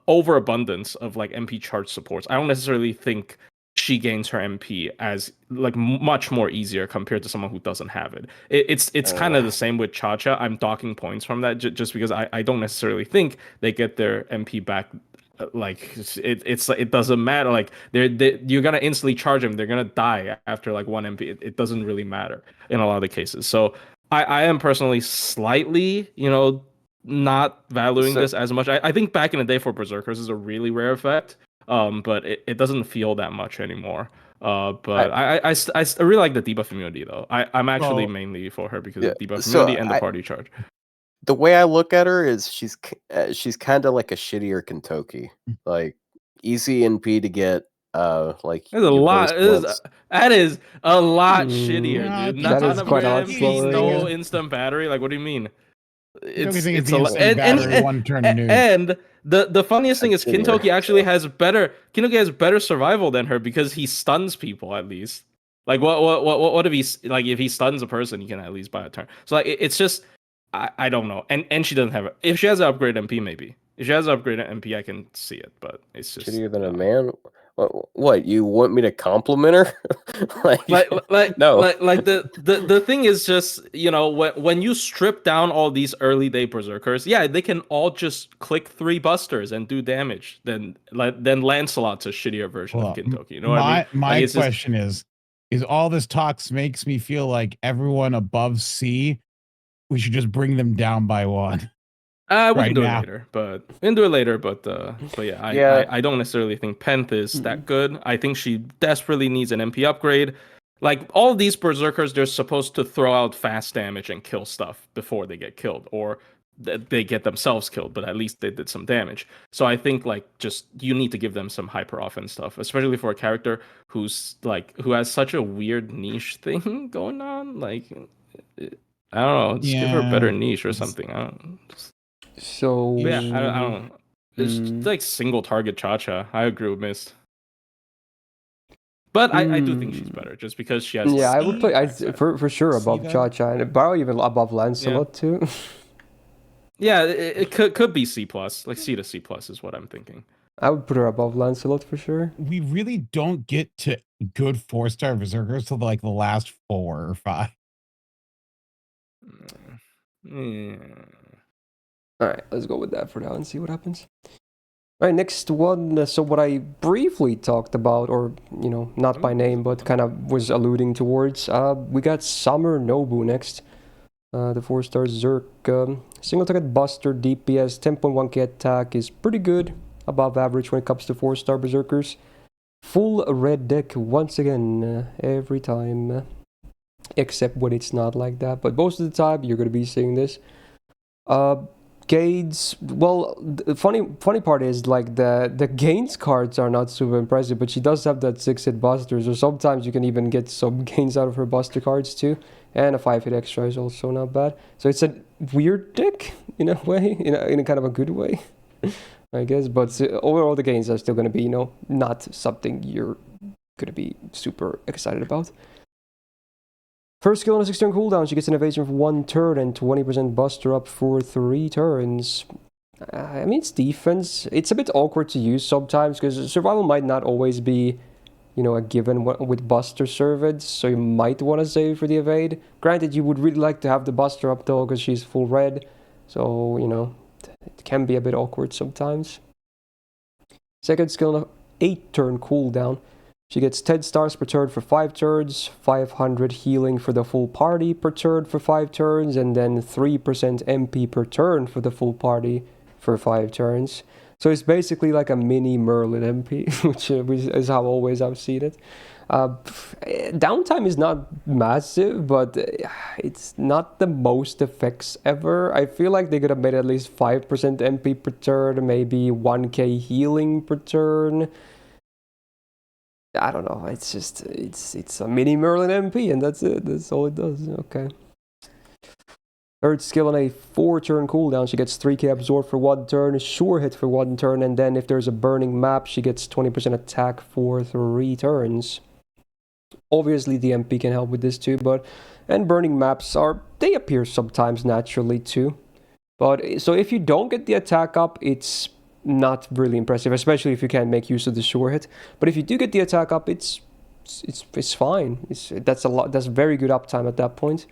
overabundance of like MP charge supports, I don't necessarily think she gains her MP as like much more easier compared to someone who doesn't have it. It's kind of the same with Cha-Cha. I'm docking points from that just because I don't necessarily think they get their MP back. Like it doesn't matter. Like you're gonna instantly charge them. They're gonna die after like one MP. It doesn't really matter in a lot of the cases. So I am personally slightly, not valuing this as much. I think back in the day for Berserkers is a really rare effect. But it doesn't feel that much anymore. But I really like the debuff immunity though. I'm actually mainly for her because of the debuff immunity and the party charge. The way I look at her is she's kind of like a shittier Kentucky, like easy NP to get. Like there's a lot. That is a lot shittier, dude. That is quite a lot slower. No instant battery. Like, what do you mean? It's a lot. One turn and the funniest thing is Kintoki actually has better survival than her because he stuns people at least. Like what if he stuns a person, he can at least buy a turn. So like it's just I don't know. And she doesn't have it. If she has an upgrade MP, maybe. If she has an upgraded MP, I can see it, but it's just shittier than a man. What you want me to compliment her? No. Like the thing is just when you strip down all these early day berserkers, yeah, they can all just click 3 busters and do damage. Then Lancelot's a shittier version of Kintoki. You know what I mean? My question is all this talks makes me feel like everyone above C, we should just bring them down by 1. We can do it later, but yeah, I don't necessarily think Penth is that good. I think she desperately needs an MP upgrade. Like all these berserkers, they're supposed to throw out fast damage and kill stuff before they get killed, or they get themselves killed, but at least they did some damage. So I think just you need to give them some hyper offense stuff, especially for a character who has such a weird niche thing going on. Like I don't know, just give her a better niche or something. I don't. So yeah, I don't. It's like single target Cha-Cha. I agree with Myst, but I do think she's better just because she has. Yeah, I would put for sure above Cha-Cha and probably even above Lancelot too. Yeah, it could be C+. Like C to C+ is what I'm thinking. I would put her above Lancelot for sure. We really don't get to good 4-star berserkers till like the last 4 or 5. All right, let's go with that for now and see what happens. All right, next one. So what I briefly talked about, or not by name, but kind of was alluding towards, we got Summer Nobu next. The 4-star Zerk, single target buster, DPS, 10.1k attack is pretty good, above average when it comes to 4-star berserkers. Full red deck once again, every time, except when it's not like that. But most of the time, you're gonna be seeing this. Gains, well, the funny part is like the gains cards are not super impressive, but she does have that 6-hit buster, so sometimes you can even get some gains out of her buster cards too, and a 5-hit extra is also not bad. So it's a weird deck in a way, in a kind of a good way, I guess. But overall, the gains are still going to be not something you're going to be super excited about. First skill on a 6-turn cooldown, she gets an evasion for 1 turn and 20% buster up for 3 turns. I mean, it's defense. It's a bit awkward to use sometimes because survival might not always be, a given with buster servants, so you might want to save for the evade. Granted, you would really like to have the buster up though because she's full red, so, it can be a bit awkward sometimes. Second skill on a 8-turn cooldown. She gets 10 stars per turn for 5 turns, 500 healing for the full party per turn for 5 turns, and then 3% MP per turn for the full party for 5 turns. So it's basically like a mini Merlin MP, which is how always I've seen it. Downtime is not massive, but it's not the most effects ever. I feel like they could have made at least 5% MP per turn, maybe 1k healing per turn. I don't know, it's just, it's a mini Merlin MP, and that's it, that's all it does. Okay. Third skill on a 4-turn cooldown, she gets 3k absorb for 1 turn, a sure hit for 1 turn, and then if there's a burning map, she gets 20% attack for 3 turns. Obviously the MP can help with this too, and burning maps they appear sometimes naturally too. But, so if you don't get the attack up, it's not really impressive, especially if you can't make use of the sure hit. But if you do get the attack up, it's fine. That's very good uptime at that point,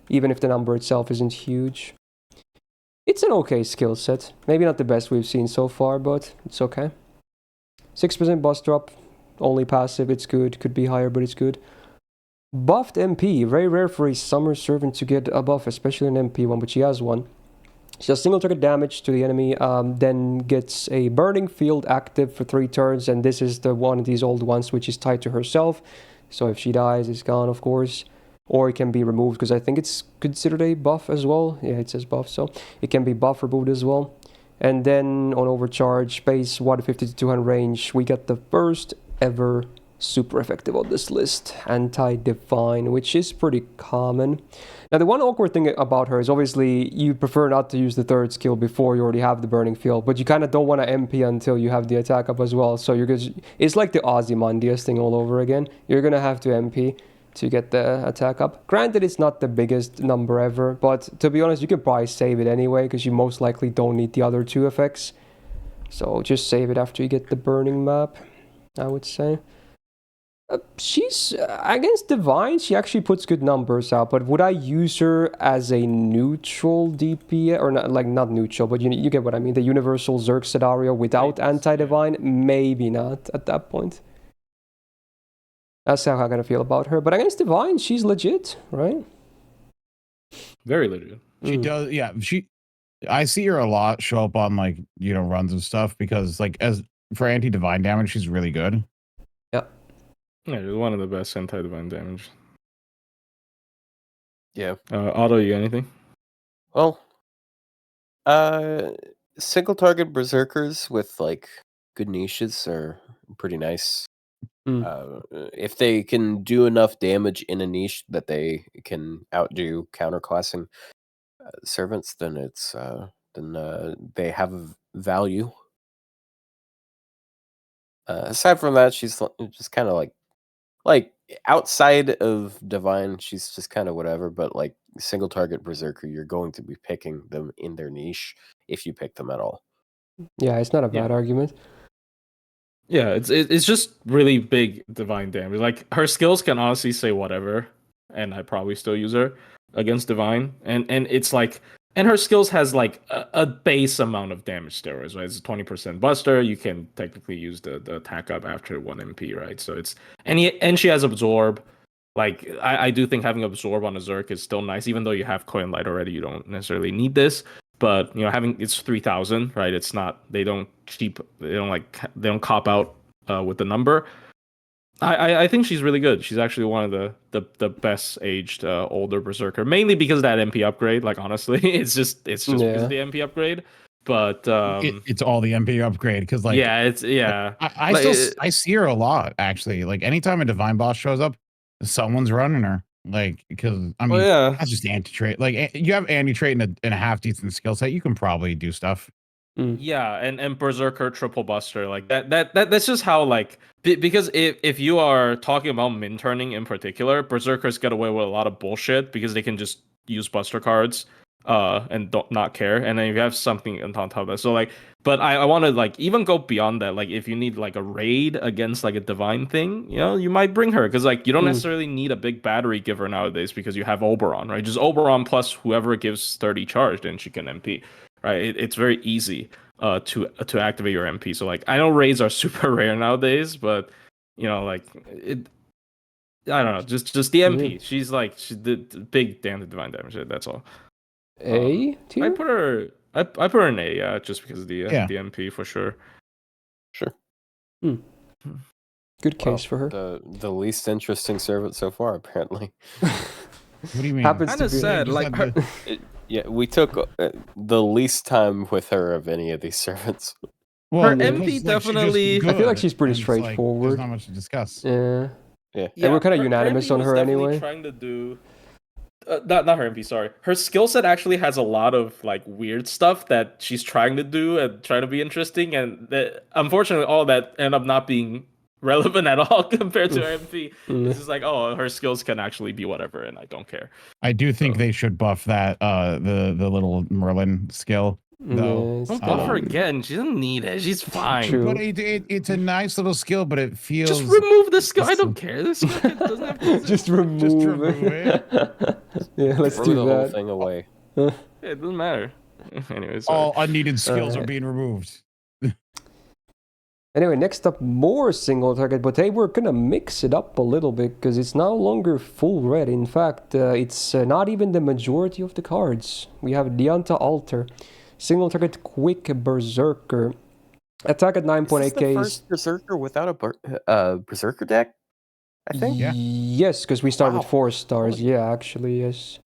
even if the number itself isn't huge. It's an okay skill set. Maybe not the best we've seen so far, but it's okay. 6% bust drop, only passive, it's good. Could be higher, but it's good. Buffed MP, very rare for a Summer Servant to get a buff, especially an MP one, but she has one. She does single target damage to the enemy, then gets a Burning Field active for 3 turns, and this is the one of these old ones which is tied to herself. So if she dies, it's gone, of course. Or it can be removed, because I think it's considered a buff as well. Yeah, it says buff, so it can be buff removed as well. And then on overcharge, base 150 to 200 range, we get the first ever super effective on this list, Anti-Divine, which is pretty common. Now, the one awkward thing about her is obviously you prefer not to use the third skill before you already have the Burning Field, but you kind of don't want to MP until you have the attack up as well. So it's like the Ozymandias thing all over again. You're going to have to MP to get the attack up. Granted, it's not the biggest number ever, but to be honest, you can probably save it anyway, because you most likely don't need the other 2 effects. So just save it after you get the Burning Map, I would say. She's against Divine, she actually puts good numbers out, but would I use her as a neutral DPS, or not neutral, but you get what I mean, the universal Zerg scenario without Anti-Divine? Maybe not at that point. That's how I'm gonna feel about her. But against Divine, she's legit, right? Very legit. She does, yeah. I see her a lot show up on runs and stuff, because as for anti-divine damage, she's really good. Yeah, she's one of the best anti-divine damage. Yeah. Otto, you got anything? Well, single target berserkers with good niches are pretty nice. If they can do enough damage in a niche that they can outdo counterclassing servants, then they have value. Aside from that, she's just kind of like outside of divine, she's just kind of whatever. But single target berserker, you're going to be picking them in their niche if you pick them at all. Yeah, it's not a bad argument. Yeah, it's just really big divine damage. Like, her skills can honestly say whatever, and I probably still use her against divine. And it's and her skills has a base amount of damage steroids, right? It's a 20% buster. You can technically use the attack up after 1 MP, right? So it's and she has absorb. I do think having absorb on a Zerk is still nice, even though you have coin light already. You don't necessarily need this. But having it's 3,000, right? It's not, they don't cop out with the number. I think she's really good. She's actually one of the best aged older berserker, mainly because of that MP upgrade. Honestly, it's just because of the MP upgrade. But it's all the MP upgrade, because I see her a lot actually. Anytime a divine boss shows up, someone's running her. Because I mean, that's just anti-trait. You have anti-trait in a half decent skill set, you can probably do stuff. Yeah, and berserker triple buster, that's just how because if you are talking about min turning in particular, berserkers get away with a lot of bullshit because they can just use buster cards and don't not care, and then if you have something on top of that, so but I want to even go beyond that. If you need a raid against a divine thing, you might bring her, because you don't necessarily need a big battery giver nowadays, because you have Oberon, right? Just Oberon plus whoever gives 30 charged, and she can MP, right? It's very easy to activate your MP. So I know raids are super rare nowadays, but I don't know, just the MP. She's the big damn divine damage. That's all. A tier? I put her in A, yeah, just because of the MP for sure. Sure. Good case for her. The least interesting servant so far, apparently. What do you mean? Happens to be sad. Yeah, we took the least time with her of any of these servants. Well, her MP definitely. I feel like she's pretty straightforward. There's not much to discuss. Yeah. And we're kind of unanimous on her anyway. Trying to do. Not her MP, sorry. Her skill set actually has a lot of weird stuff that she's trying to do and trying to be interesting, and unfortunately all that end up not being relevant at all compared to her MP. It's just her skills can actually be whatever, and I don't care. I do think they should buff that the little Merlin skill. though. Yeah, Don't buff her again. She doesn't need it. She's fine. True. But it's a nice little skill, but it feels. Just remove the skill. I don't care. The skill doesn't have to Just remove it. Yeah, let's Throw do the that. whole thing away. Yeah, it doesn't matter. Anyways, all unneeded skills are being removed. Anyway, next up, more single target, but hey, we're gonna mix it up a little bit because it's no longer full red. In fact, it's not even the majority of the cards. We have Dianta Alter, single target quick Berserker, attack at 9.8k. First Berserker without a Berserker deck, I think. Yeah. Yes, because we start with 4 stars. Yeah, actually, yes.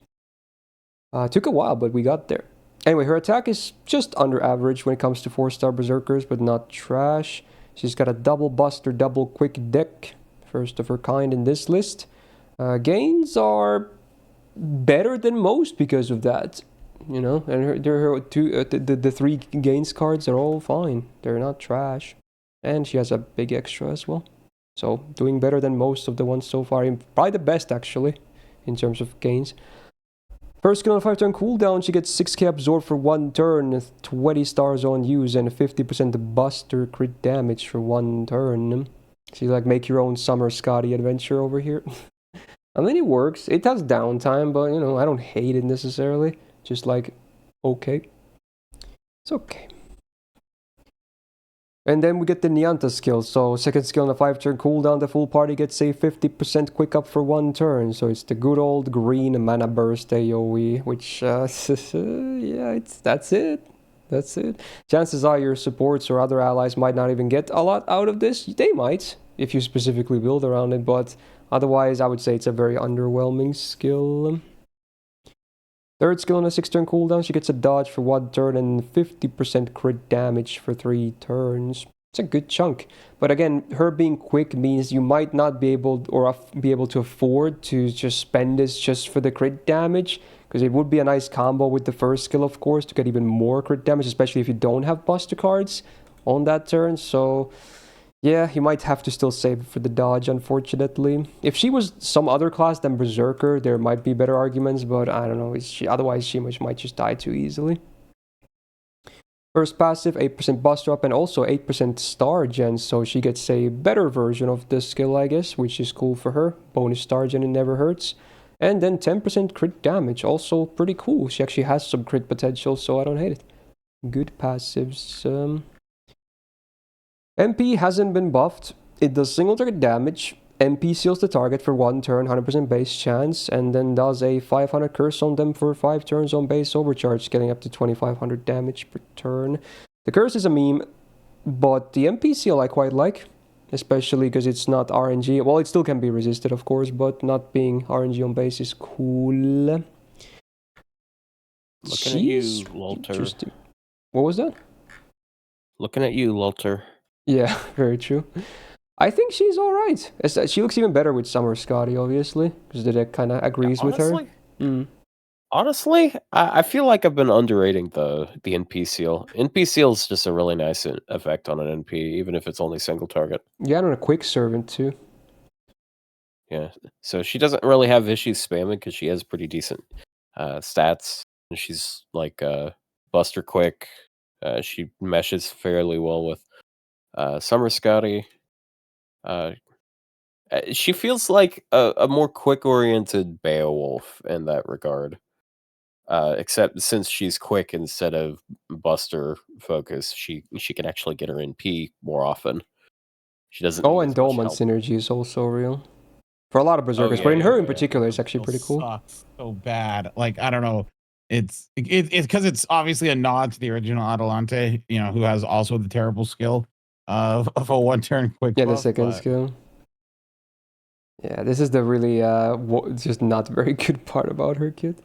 Took a while, but we got there. Anyway, her attack is just under average when it comes to 4-star Berserkers, but not trash. She's got a double buster, double quick deck, first of her kind in this list. Gains are better than most because of that, you know. And the 3 gains cards are all fine. They're not trash, and she has a big extra as well. So doing better than most of the ones so far. Probably the best actually, in terms of gains. First skill on 5-turn cooldown, she gets 6k absorb for 1 turn, 20 stars on use, and 50% buster crit damage for 1 turn. She's like, make your own Summer Scotty adventure over here. I mean, it works. It has downtime, but, you know, I don't hate it necessarily. Just like, okay. It's okay. And then we get the Nyanta skill. So second skill on a 5-turn cooldown, the full party gets a 50% quick up for 1 turn. So it's the good old green mana burst AoE, which yeah, that's it. That's it. Chances are your supports or other allies might not even get a lot out of this. They might, if you specifically build around it, but otherwise I would say it's a very underwhelming skill. Third skill on a 6-turn cooldown, she gets a dodge for 1 turn and 50% crit damage for 3 turns. It's a good chunk. But again, her being quick means you might not be able to afford to just spend this just for the crit damage, because it would be a nice combo with the first skill, of course, to get even more crit damage, especially if you don't have buster cards on that turn. So yeah, you might have to still save it for the dodge, unfortunately. If she was some other class than Berserker, there might be better arguments, but I don't know. Otherwise, she might just die too easily. First passive, 8% buster up, and also 8% star gen, so she gets a better version of the skill, I guess, which is cool for her. Bonus star gen, it never hurts. And then 10% crit damage, also pretty cool. She actually has some crit potential, so I don't hate it. Good passives. MP hasn't been buffed. It does single target damage. MP seals the target for 1 turn, 100% base chance, and then does a 500 curse on them for 5 turns on base overcharge, getting up to 2500 damage per turn. The curse is a meme, but the MP seal I quite like, especially because it's not RNG. Well, it still can be resisted, of course, but not being RNG on base is cool. Looking at you, Lulter. What was that? Looking at you, Lulter. Yeah, very true. I think she's alright. She looks even better with Summer Scotty, obviously, because the deck kind of agrees with her. Honestly, I feel like I've been underrating the NP seal. NP seal is just a really nice effect on an NP, even if it's only single target. Yeah, and on a quick servant too. Yeah, so she doesn't really have issues spamming because she has pretty decent stats. She's like buster quick. She meshes fairly well with Summer Scotty. She feels like a more quick-oriented Beowulf in that regard. Except since she's quick instead of buster focus, she can actually get her NP more often. She doesn't. Oh, and Dolman synergy is also real for a lot of Berserkers, but in her in particular, it's actually pretty cool. Sucks so bad. Like, I don't know. It's because it's obviously a nod to the original Adelante, you know, who has also the terrible skill of a 1-turn quick. Yeah, the second skill. Yeah, this is the really just not very good part about her kit.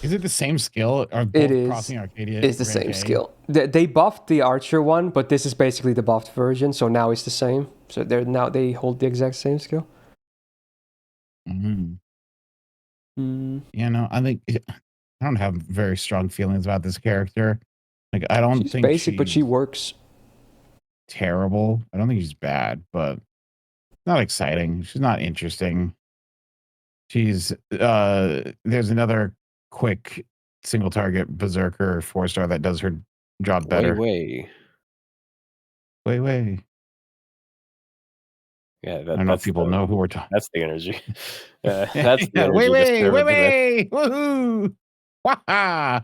Is it the same skill? Or both it is. Crossing Arcadia? It's the same skill. They buffed the Archer one, but this is basically the buffed version, so now it's the same. So they hold the exact same skill. You know, I think I don't have very strong feelings about this character. Like, I don't think basic, but she works. Terrible. I don't think she's bad, but not exciting. She's not interesting. She's there's another quick single target Berserker 4-star that does her job better. Way. Yeah, I don't know if people know who we're talking. That's the energy. That's the energy. Way. Woohoo! Waha!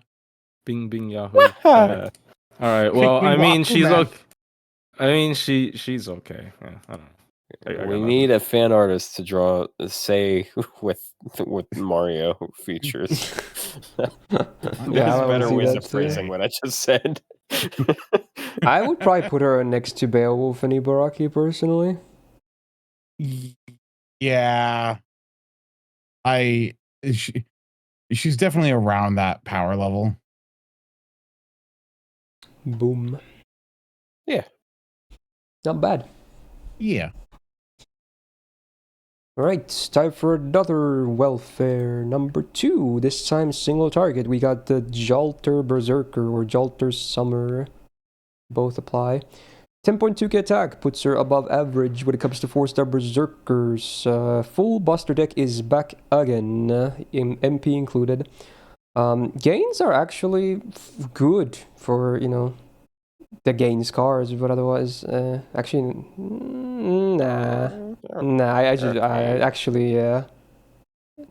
Bing bing Yahoo. All right. Well, I mean, she's okay. I mean, she's okay. Yeah, I don't know. We need a fan artist to draw say with Mario features. There's better ways of phrasing what I just said. I would probably put her next to Beowulf and Ibaraki personally. Yeah, she's definitely around that power level. Boom. Yeah, not bad. Yeah. All right, time for another welfare number 2. This time single target. We got the Jalter Berserker or Jalter Summer. Both apply. 10.2k attack puts her above average when it comes to 4-star Berserkers. Full Buster deck is back again, in MP included. Gains are actually good for, the gains cards, but otherwise, actually,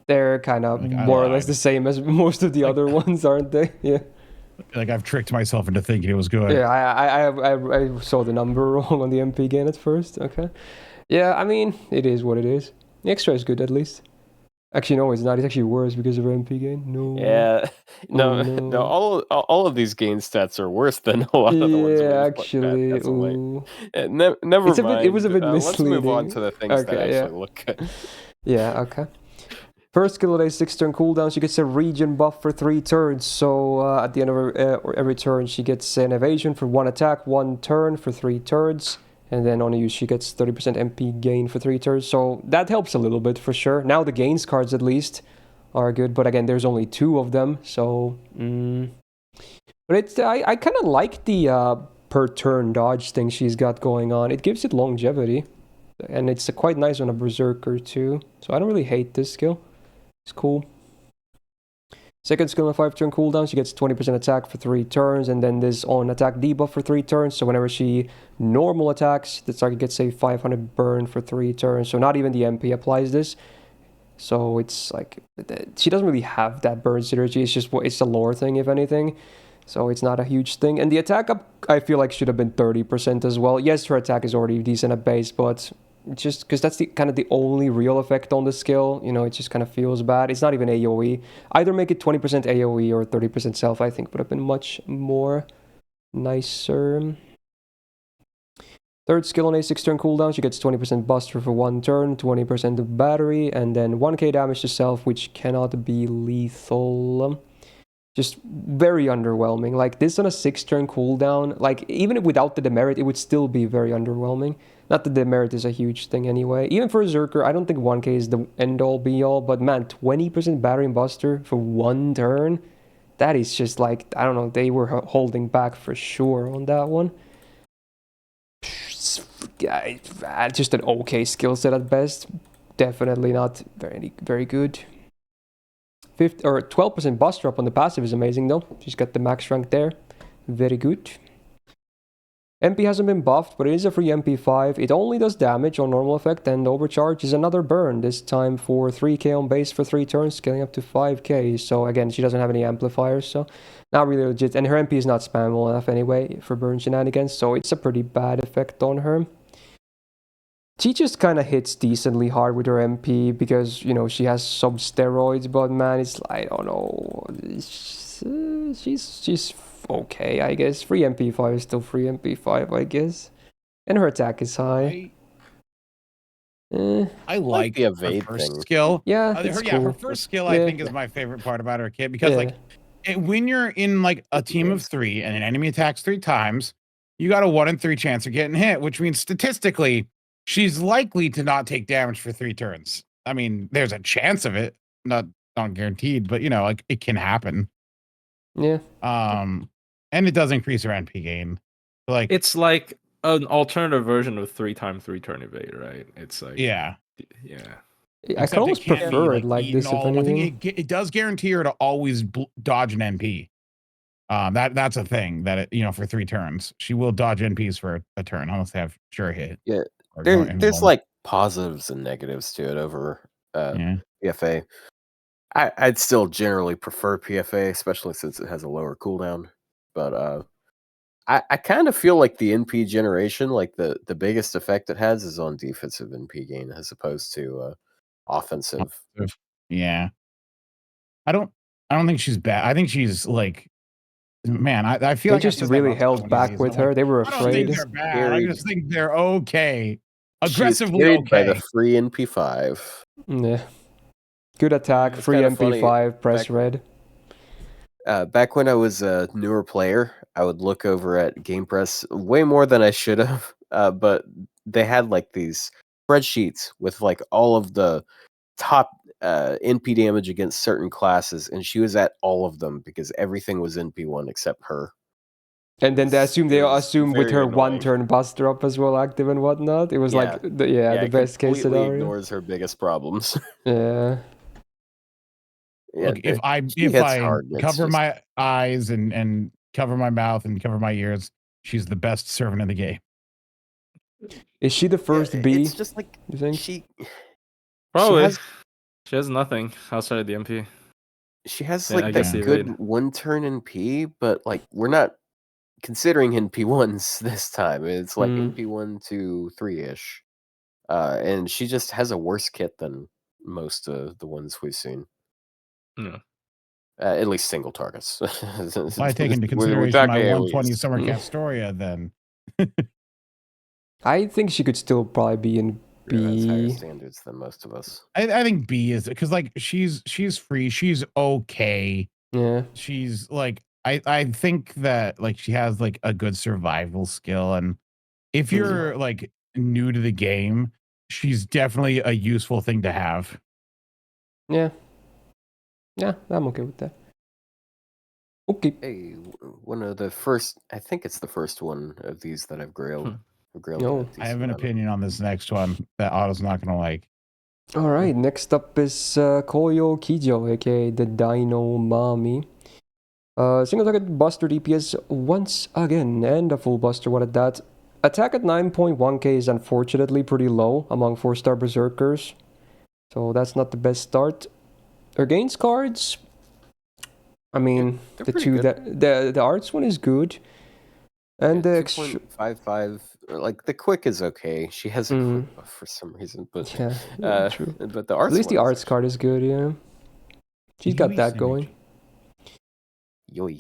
they're kind of more or less the same as most of the other ones, aren't they? Yeah. Like I've tricked myself into thinking it was good. Yeah, I saw the number wrong on the MP gain at first. Okay. Yeah, I mean, it is what it is. The extra is good at least. Actually, no, it's not. It's actually worse because of MP gain. No. Yeah. No. All of these gain stats are worse than a lot of the ones. Yeah, actually. Never mind. It was a bit misleading. Let's move on to the things that actually look good. Yeah. Okay. First skill day, 6-turn cooldown. She gets a regen buff for 3 turns. So at the end of every turn, she gets an evasion for 1 attack, 1 turn for 3 turns. And then on a use, she gets 30% MP gain for 3 turns. So that helps a little bit for sure. Now the gains cards at least are good. But again, there's only 2 of them. So, but it's I kind of like the per turn dodge thing she's got going on. It gives it longevity. And it's quite nice on a Berserker too. So I don't really hate this skill. It's cool. Second skill on 5-turn cooldown, she gets 20% attack for 3 turns, and then this on attack debuff for 3 turns. So whenever she normal attacks, the target gets a 500 burn for 3 turns. So not even the MP applies this. So it's like she doesn't really have that burn synergy. It's a lore thing, if anything. So it's not a huge thing. And the attack up, I feel like should have been 30% as well. Yes, her attack is already decent at base, but just because that's kind of the only real effect on the skill, it just kind of feels bad. It's not even AoE. Either make it 20% AoE or 30% self, I think would have been much more nicer. Third skill on a 6-turn cooldown, she gets 20% buster for 1 turn, 20% of battery, and then 1k damage to self, which cannot be lethal. Just very underwhelming. Like this on a 6-turn cooldown, like even without the demerit, it would still be very underwhelming. Not that the demerit is a huge thing anyway. Even for Berserker, I don't think 1k is the end-all be-all, but man, 20% battery and buster for 1 turn, that is just like, I don't know, they were holding back for sure on that one. Just an okay skill set at best. Definitely not very good. 12% buster up on the passive is amazing though. She's got the max rank there. Very good. MP hasn't been buffed, but it is a free MP5. It only does damage on normal effect, and overcharge is another burn, this time for 3k on base for 3 turns, scaling up to 5k. So again, she doesn't have any amplifiers, so not really legit. And her MP is not spammable enough anyway for burn shenanigans, so it's a pretty bad effect on her. She just kind of hits decently hard with her MP because, she has some steroids, but man, it's like, I don't know. She's okay, I guess. Free MP5 is still free MP5, I guess. And her attack is high. I like the her evade first thing. skill. Yeah, her first skill I think is my favorite part about her kit because when you're in like a team of 3 and an enemy attacks 3 times, you got a 1 in 3 chance of getting hit, which means statistically she's likely to not take damage for 3 turns. I mean, there's a chance of it, not guaranteed, but like it can happen. Yeah. And it does increase her NP gain. Like it's like an alternative version of 3x3 turn evade, right? It's like yeah. I could almost prefer it like this. If anything, I think it does guarantee her to always dodge an NP. That's a thing that for 3 turns she will dodge NPs for a turn unless they have sure hit. Yeah, Or there's like positives and negatives to it over PFA. I'd still generally prefer PFA, especially since it has a lower cooldown. But I kind of feel like the NP generation, like the biggest effect it has is on defensive NP gain as opposed to offensive. Yeah. I don't think she's bad. I think she's like, man, I feel they like just really held back with her. They were I don't think afraid. they're bad. I just think they're okay. Aggressively okay. By the okay. free NP5. Yeah. Good attack, free MP5, press red. Back when I was a newer player, I would look over at Game Press way more than I should have. But they had like these spreadsheets with like all of the top NP damage against certain classes, and she was at all of them because everything was NP1 except her. And then they assume with her annoying. 1-turn buster up as well active and whatnot. It was like the best case scenario. Ignores her biggest problems. Yeah. Look, if I cover my eyes and cover my mouth and cover my ears, she's the best servant in the game. Is she the first B? It's just like you think? She has nothing outside of the MP. She has like that good 1-turn NP, but like we're not considering NP1s this time. It's like NP1 to 3-ish. And she just has a worse kit than most of the ones we've seen. Yeah. At least single targets. If I take into consideration my 120 Summer Castoria, then I think she could still probably be in B. Has higher standards than most of us. I think B is because like she's free, she's okay. Yeah. She's like I think that like she has like a good survival skill, and if you're like new to the game, she's definitely a useful thing to have. Yeah. Yeah, I'm okay with that. Okay. Hey, one of the first, I think it's the first one of these that I've grailed. No. I have an opinion on this next one that Otto's not going to like. All right, next up is Koyo Kijo, aka the Dino Mommy. Single target buster DPS once again, and a full buster one at that. Attack at 9.1k is unfortunately pretty low among 4-star Berserkers, so that's not the best start. Her gains cards, I mean, the arts one is good. And the 2.55, like the quick is okay. She has a quick buff for some reason, but true. But the arts, at least the arts card is good, yeah. She's got that going. Yoi.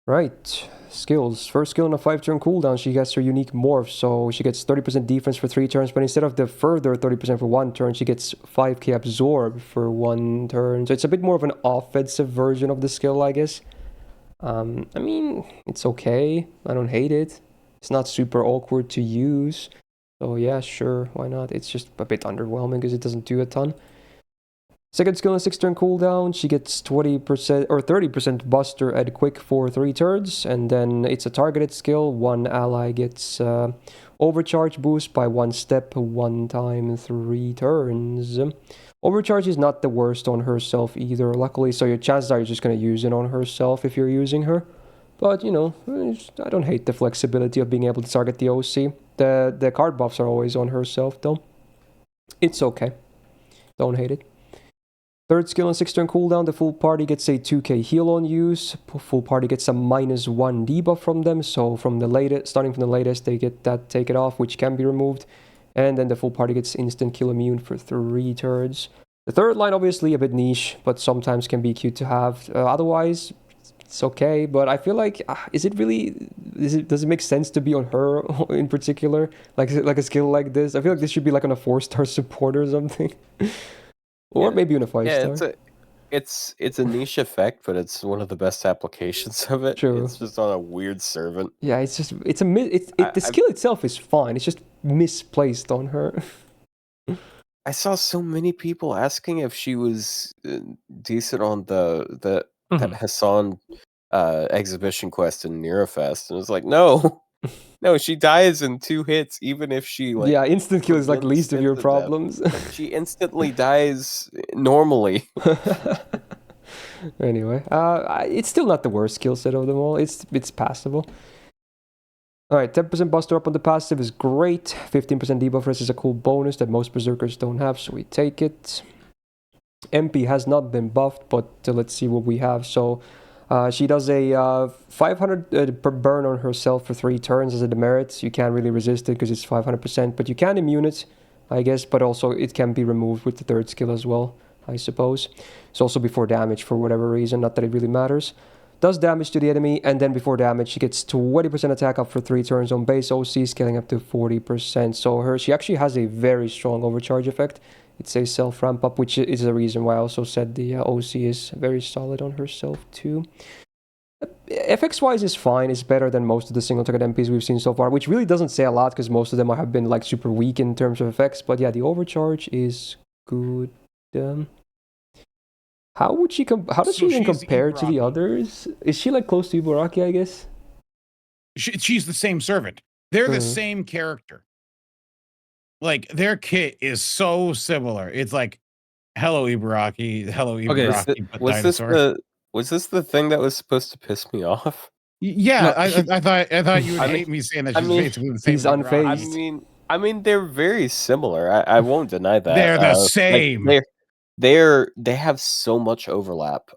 Right, skills. First skill on a 5-turn cooldown, she gets her unique morph, so she gets 30% defense for 3 turns, but instead of the further 30% for 1 turn, she gets 5k absorb for 1 turn. So it's a bit more of an offensive version of the skill, I guess. I mean, it's okay. I don't hate it. It's not super awkward to use. So yeah, sure, why not? It's just a bit underwhelming because it doesn't do a ton. Second skill on a 6-turn cooldown, she gets 20% or 30% buster at quick for 3 turns, and then it's a targeted skill. One ally gets overcharge boost by 1 step, 1 time, 3 turns. Overcharge is not the worst on herself either, luckily, so your chances are you're just going to use it on herself if you're using her. But, you know, I don't hate the flexibility of being able to target the OC. The card buffs are always on herself, though. It's okay. Don't hate it. Third skill on 6-turn cooldown, the full party gets a 2k heal on use. Full party gets a -1 debuff from them, so starting from the latest, they get that taken off, which can be removed. And then the full party gets instant kill immune for 3 turns. The third line, obviously, a bit niche, but sometimes can be cute to have. Otherwise, it's okay, but I feel like, does it make sense to be on her in particular? Like a skill like this? I feel like this should be like on a 4-star support or something. Or maybe on a 5-star. It's a niche effect, but it's one of the best applications of it. True. It's just on a weird servant. Yeah, the skill itself is fine. It's just misplaced on her. I saw so many people asking if she was decent on that Hassan exhibition quest in Neurofest, and it was like, no, she dies in 2 hits, even if she instant kill is like least of your problems. She instantly dies normally. Anyway, it's still not the worst skill set of them all. It's passable. Alright, 10% buster up on the passive is great. 15% debuff rest is a cool bonus that most Berserkers don't have, so we take it. MP has not been buffed, but let's see what we have. So she does a 500 per burn on herself for 3 turns as a demerit. You can't really resist it because it's 500%, but you can immune it, I guess, but also it can be removed with the 3rd skill as well, I suppose. It's also before damage for whatever reason, not that it really matters. Does damage to the enemy, and then before damage, she gets 20% attack up for 3 turns on base OC, scaling up to 40%. So she actually has a very strong overcharge effect. It's a self ramp up, which is the reason why I also said the OC is very solid on herself too. FX wise is fine. It's better than most of the single target MPs we've seen so far, which really doesn't say a lot because most of them have been like super weak in terms of effects. But yeah, the overcharge is good. How would she how does she even compare to the others? Is she like close to Ibaraki, I guess? She's the same servant. They're the same character. Like their kit is so similar. It's like, hello Ibaraki, hello Ibaraki. Okay, was this the thing that was supposed to piss me off? Yeah, no, I thought you would hate me saying that she's basically the same. He's unfazed. I mean, they're very similar. I won't deny that. They're the same. Like, they have so much overlap.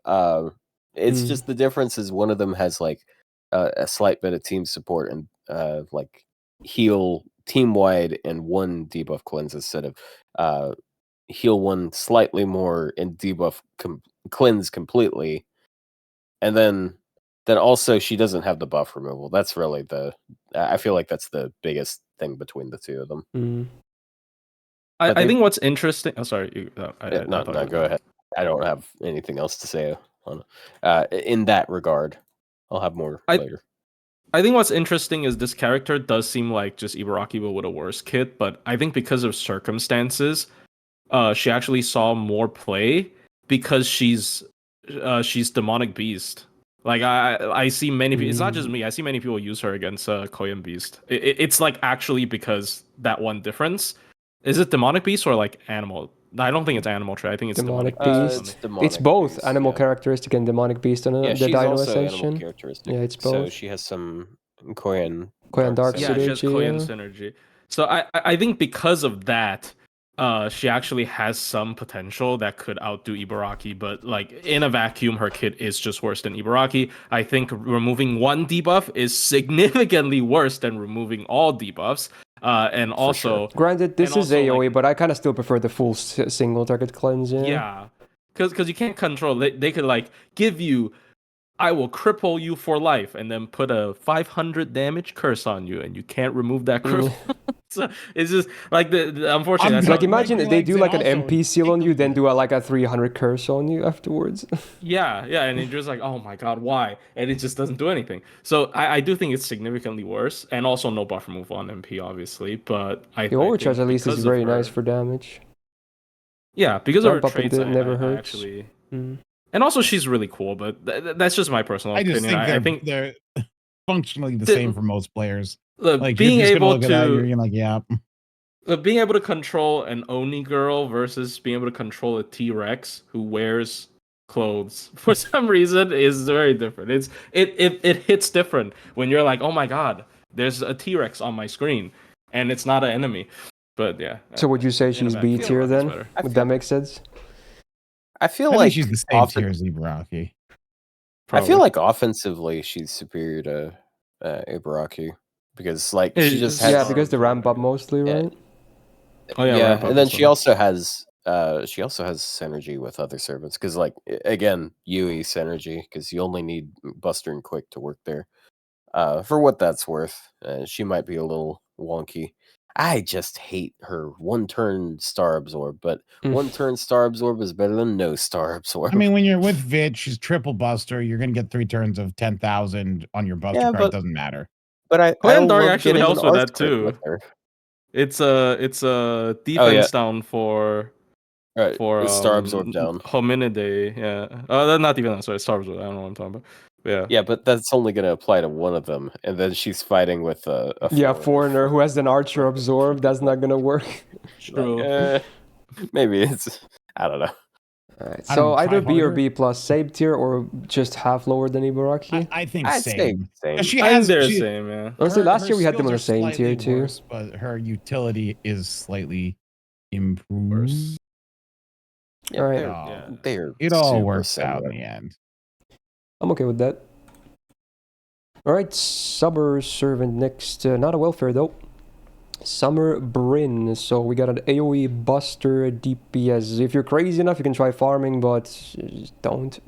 It's just the difference is one of them has like a slight bit of team support and like heal team wide and 1 debuff cleanse instead of heal 1 slightly more and debuff cleanse completely, and then also she doesn't have the buff removal. That's really I feel like that's the biggest thing between the two of them. I think what's interesting. Oh, sorry. Go ahead. I don't have anything else to say on in that regard. I'll have more later. I think what's interesting is this character does seem like just Ibaraki but with a worse kit, but I think because of circumstances, she actually saw more play because she's demonic beast. Like I see many people. It's not just me. I see many people use her against Koyan Beast. It's like actually because that one difference. Is it demonic beast or like animal? I don't think it's animal trait. I think it's demonic beast. It's both beast, animal characteristic and demonic beast on the Dino Ascension. Yeah, it's both. So she has some Koyan dark synergy. Yeah, she has Koyan synergy. So I think because of that, she actually has some potential that could outdo Ibaraki, but like in a vacuum, her kit is just worse than Ibaraki. I think removing 1 debuff is significantly worse than removing all debuffs. And also, granted, this is AoE, but I kind of still prefer the full single target cleanse. Yeah, because you can't control. They could like give you, I will cripple you for life, and then put a 500 damage curse on you, and you can't remove that cripple. So it's just like the unfortunately. That's like imagine they do like an MP seal on you, then do a 300 curse on you afterwards. yeah, and you're just like, oh my god, why? And it just doesn't do anything. So I do think it's significantly worse, and also no buff removal on MP, obviously. But the overcharge at least is very nice for damage. Yeah, because of her traits, never hurts. Actually. And also, she's really cool, but that's just my personal opinion. I think they're functionally the same for most players. Like being able to being able to control an Oni girl versus being able to control a T-Rex who wears clothes for some reason is very different. It hits different when you're like, oh my god, there's a T-Rex on my screen, and it's not an enemy. But yeah. So would you say she's B tier then? Would that make sense? I feel like she's the same tier as Ibaraki. I feel like offensively she's superior to Ibaraki because like she just has because the ramp up mostly, right? And then she also has synergy with other servants because like again Yui synergy because you only need Buster and Quick to work there. For what that's worth, she might be a little wonky. I just hate her 1-turn Star Absorb, but 1-turn Star Absorb is better than no Star Absorb. I mean, when you're with Vid, she's triple Buster. You're gonna get 3 turns of 10,000 on your Buster card. It doesn't matter. But I Dark actually helps with that too. It's a defense down for Star Absorb down. Hominidae, yeah. Not even that. Sorry, Star Absorb. I don't know what I'm talking about. Yeah, but that's only going to apply to one of them, and then she's fighting with a foreigner who has an Archer Absorb. That's not going to work. True. Maybe it's I don't know. Alright, so either B or harder. B plus, same tier or just half lower than Ibaraki? I think I'd say same. She I think has they're the she, same, yeah. Honestly, last year we had them skills on the are same tier slightly too. worse, but her utility is slightly improved. Worse. Yeah, Alright. they're It all super works out similar. in the end. I'm okay with that. Alright, Summer Servant next. Not a welfare though. Summer Bryn. So we got an AoE Buster DPS. If you're crazy enough, you can try farming, but just don't.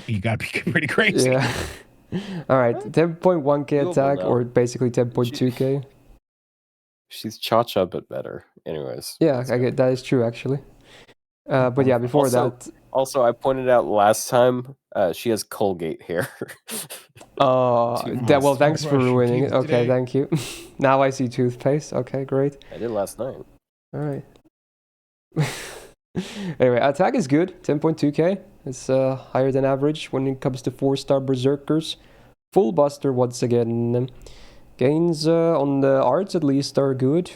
You gotta be pretty crazy. Yeah. Alright, 10.1k Doable, attack, though. or basically 10.2k. She's Cha-Cha, but better. Anyways. Yeah, I get that is true actually. But yeah, before that. Also, I pointed out last time, she has Colgate hair. Well, thanks for ruining it. Okay, today. thank you. Now I see toothpaste. Okay, great. I did last night. Alright. Anyway, attack is good. 10.2k. It's higher than average when it comes to 4-star Berserkers. Full Buster once again. Gains on the arts at least are good.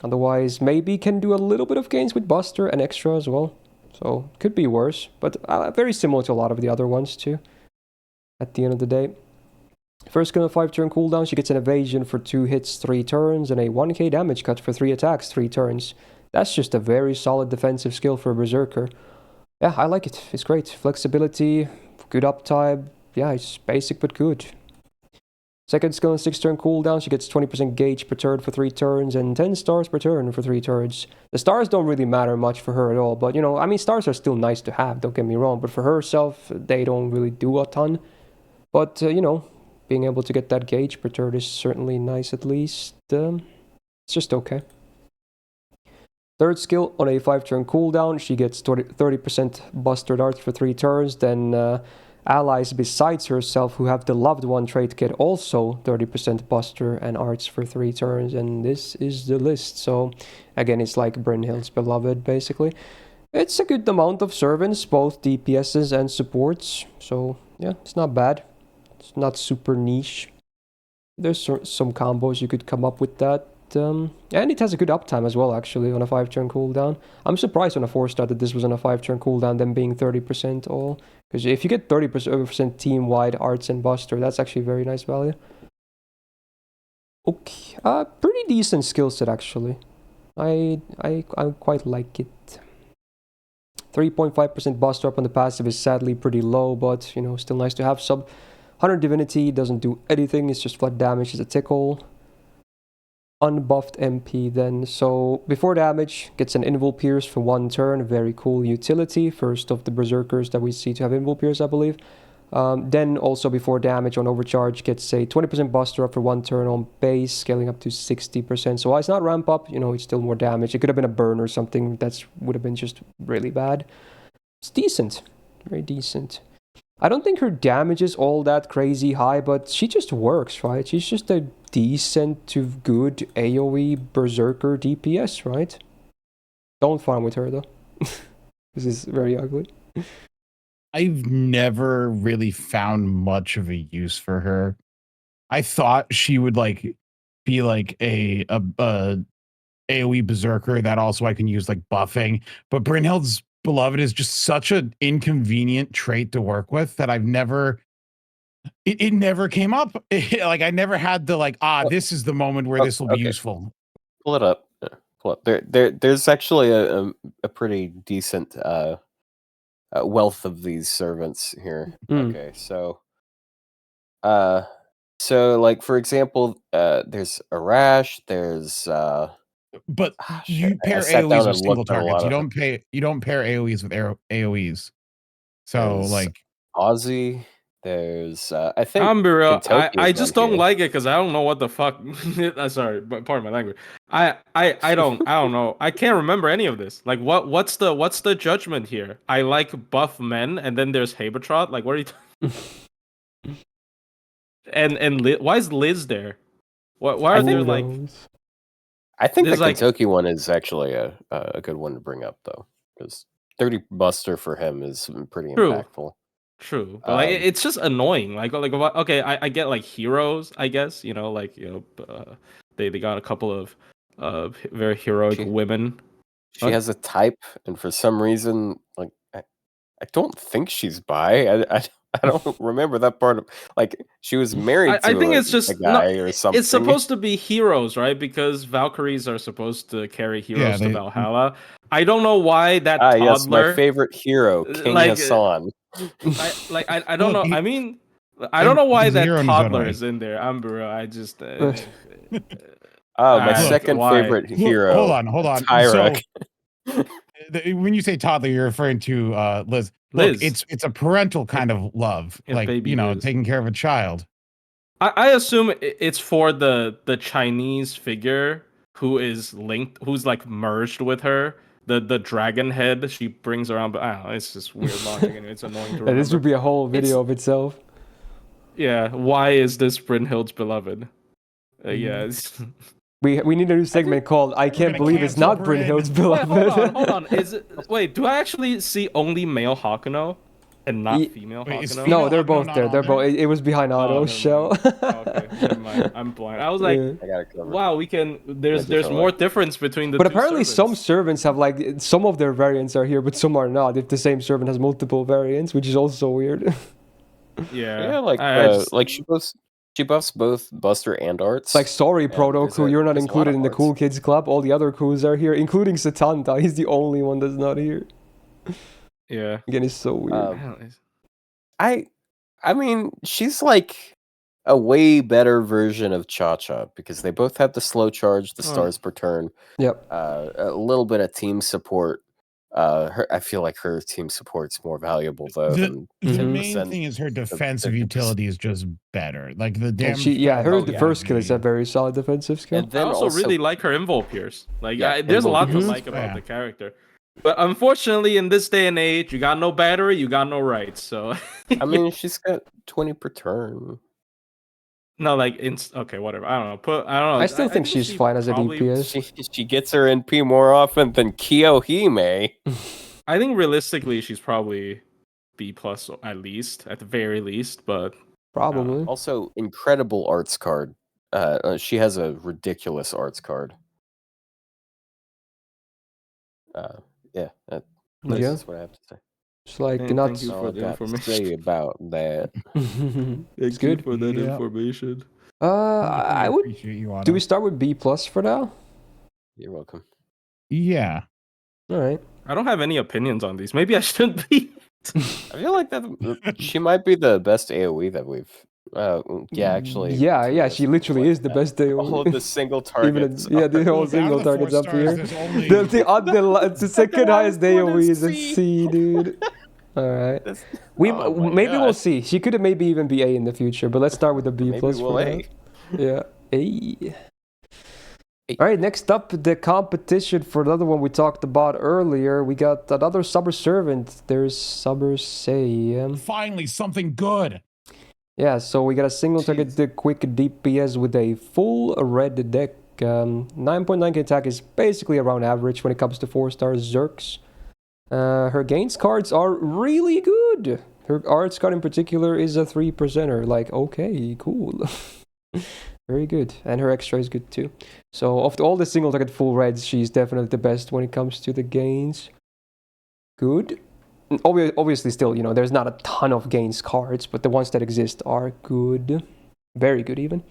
Otherwise, maybe can do a little bit of gains with Buster and extra as well. So, could be worse. But very similar to a lot of the other ones too. At the end of the day. First skill 5-turn cooldown, she gets an evasion for 2 hits, 3 turns, and a 1k damage cut for 3 attacks, 3 turns. That's just a very solid defensive skill for a Berserker. Yeah, I like it. It's great. Flexibility, good uptime. Yeah, it's basic but good. Second skill on 6-turn cooldown, she gets 20% gauge per turn for 3 turns and 10 stars per turn for 3 turns. The stars don't really matter much for her at all, but you know, I mean, stars are still nice to have, don't get me wrong, but for herself, they don't really do a ton. But, you know, being able to get that gauge per turn is certainly nice at least. It's just okay. Third skill on a 5-turn cooldown, she gets 30% Buster Dart for 3 turns, then allies besides herself who have the Loved One trait get also 30% Buster and Arts for 3 turns, and this is the list. So again, it's like Brynhild's Beloved basically. It's a good amount of servants, both DPSs and supports, so yeah, it's not bad. It's not super niche. There's some combos you could come up with that. And it has a good uptime as well, actually, on a 5-turn cooldown. I'm surprised on a 4-star that this was on a 5-turn cooldown, then being 30% all. Because if you get 30% team-wide Arts and Buster, that's actually very nice value. Okay, pretty decent skill set, actually. I quite like it. 3.5% Buster up on the passive is sadly pretty low, but, you know, still nice to have. Sub 100 Divinity doesn't do anything, it's just flat damage, it's a tickle. Unbuffed MP then, so before damage, gets an Invul Pierce for 1 turn, very cool utility, first of the Berserkers that we see to have Invul Pierce, I believe. Then also before damage on overcharge, gets a 20% Buster up for 1 turn on base, scaling up to 60%, so while it's not ramp up, you know, it's still more damage. It could have been a burn or something, that would have been just really bad. It's decent, very decent. I don't think her damage is all that crazy high, but she just works, right? She's just a decent to good AoE Berserker DPS, right? Don't farm with her, though. This is very ugly. I've never really found much of a use for her. I thought she would like be like a AoE Berserker that also I can use like buffing, but Brynhild's Beloved is just such an inconvenient trait to work with that I've never it never came up. Like I never had the like, this is the moment where this will be useful. Pull it up. Pull up. There's actually a pretty decent wealth of these servants here. Okay, so like for example, there's Arash, there's but you pair AoEs with single targets. You don't pair AoEs with AoEs. So like Ozzy, there's I think I'm be real, I just don't like it because I don't know what the fuck. Sorry, but pardon my language. I don't know. I can't remember any of this. Like what's the judgment here? I like buff men, and then there's Habertrot. Like what are you? and why is Liz there? Why are there like? I think the Kentucky one is actually a good one to bring up though, because 30 Buster for him is pretty impactful. True, but like it's just annoying. Like okay, I get like heroes, I guess, you know, like they got a couple of very heroic women. She has a type, and for some reason, like I don't think she's bi. I don't remember that part of she was married I to think a, it's just guy or something. It's supposed to be heroes, right? Because Valkyries are supposed to carry heroes to Valhalla. I don't know why that toddler. Yes, my favorite hero, King Hassan. I don't know. I mean, I don't know why that toddler is in there. Bro, I just. My second favorite hero. Hold on. Tyrek. So, when you say toddler, you're referring to Liz. Look, it's a parental kind of love, like Liz. Taking care of a child. I assume it's for the Chinese figure who is linked, who's like merged with her. The dragon head she brings around, but I don't know, it's just weird logic and it's annoying to remember. This would be a whole video of itself. Yeah, why is this Brynhild's beloved? Yeah. We need a new segment called "I Can't Believe It's Not Brynhild's Beloved." Wait, hold on. Wait, do I actually see only male Hakuno and not female Hakuno? No, they're both there. They're both. It was behind Otto's shell. Okay, never mind. I'm blind. I was like, wow, we can. There's more difference between the. But two apparently, servants. some servants have some of their variants are here, but some are not. If the same servant has multiple variants, which is also weird. Yeah, she buffs both Buster and Arts. Sorry, Proto Ku, you're not included in the Cool Kids Club. All the other Kus are here, including Satanta. He's the only one that's not here. Yeah. Again, it's so weird. I mean, she's like a way better version of Cha-Cha because they both have the slow charge, the stars per turn. Yep. A little bit of team support. I feel like her team support's more valuable though. The main thing is her defensive utility is just better. Like the damage. Her first skill is a very solid defensive skill. And then I also really like her Invul Pierce. There's a lot to like about the character. But unfortunately, in this day and age, you got no battery, you got no rights. So I mean, she's got 20 per turn. No, okay, whatever. I don't know. I still think she's fine as a DPS. She gets her NP more often than Kiyohime. I think realistically, she's probably B+ at least, at the very least. But probably also incredible arts card. She has a ridiculous arts card. That's what I have to say. It's not. Thank you for the information. Say about that. It's good for that information. I would. Do we start with B+ for now? You're welcome. Yeah. All right. I don't have any opinions on these. Maybe I shouldn't be. I feel like that she might be the best AoE that we've. Actually. Yeah. She literally is the best AoE. All of the single targets. The whole single targets up here. The second highest AoE is a C, dude. All right. We'll see. She could maybe even be A in the future, but let's start with the B+ for now. Yeah, A. All right, next up, the competition for another one we talked about earlier. We got another Summer Servant. There's Summer Say. Finally, something good. Yeah, so we got a single target the quick DPS with a full red deck. 9.9k attack is basically around average when it comes to 4-star Zerks. Her gains cards are really good. Her arts card in particular is a 3%er. Okay, cool. Very good. And her extra is good too. So of all the single target full reds, she's definitely the best when it comes to the gains. Good. Obviously still, there's not a ton of gains cards, but the ones that exist are good. Very good even.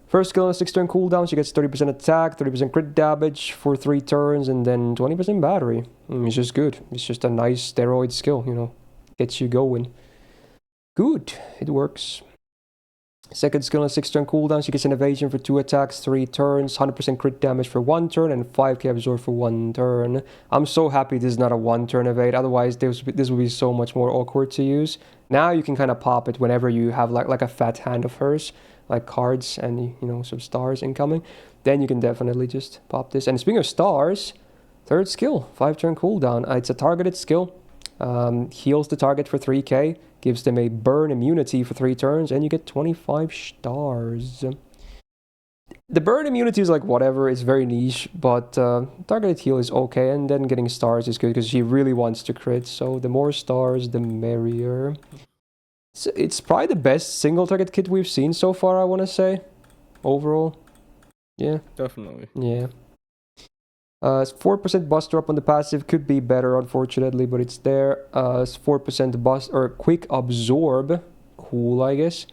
First skill on a 6-turn cooldown, she gets 30% attack, 30% crit damage for 3 turns, and then 20% battery. It's just good. It's just a nice steroid skill, gets you going. Good. It works. Second skill on a 6-turn cooldown, she gets an evasion for 2 attacks, 3 turns, 100% crit damage for 1 turn, and 5k absorb for 1 turn. I'm so happy this is not a 1-turn evade, otherwise this would be so much more awkward to use. Now you can kind of pop it whenever you have like a fat hand of hers, like cards and some stars incoming. Then you can definitely just pop this. And speaking of stars, third skill, 5-turn cooldown. It's a targeted skill. Heals the target for 3k, gives them a burn immunity for 3 turns, and you get 25 stars. The burn immunity is whatever, it's very niche, but targeted heal is okay, and then getting stars is good because she really wants to crit, so the more stars, the merrier. It's probably the best single target kit we've seen so far, I want to say, overall. Yeah. Definitely. Yeah. 4% buster up on the passive could be better, unfortunately, but it's there. 4% bust or quick absorb. Cool, I guess.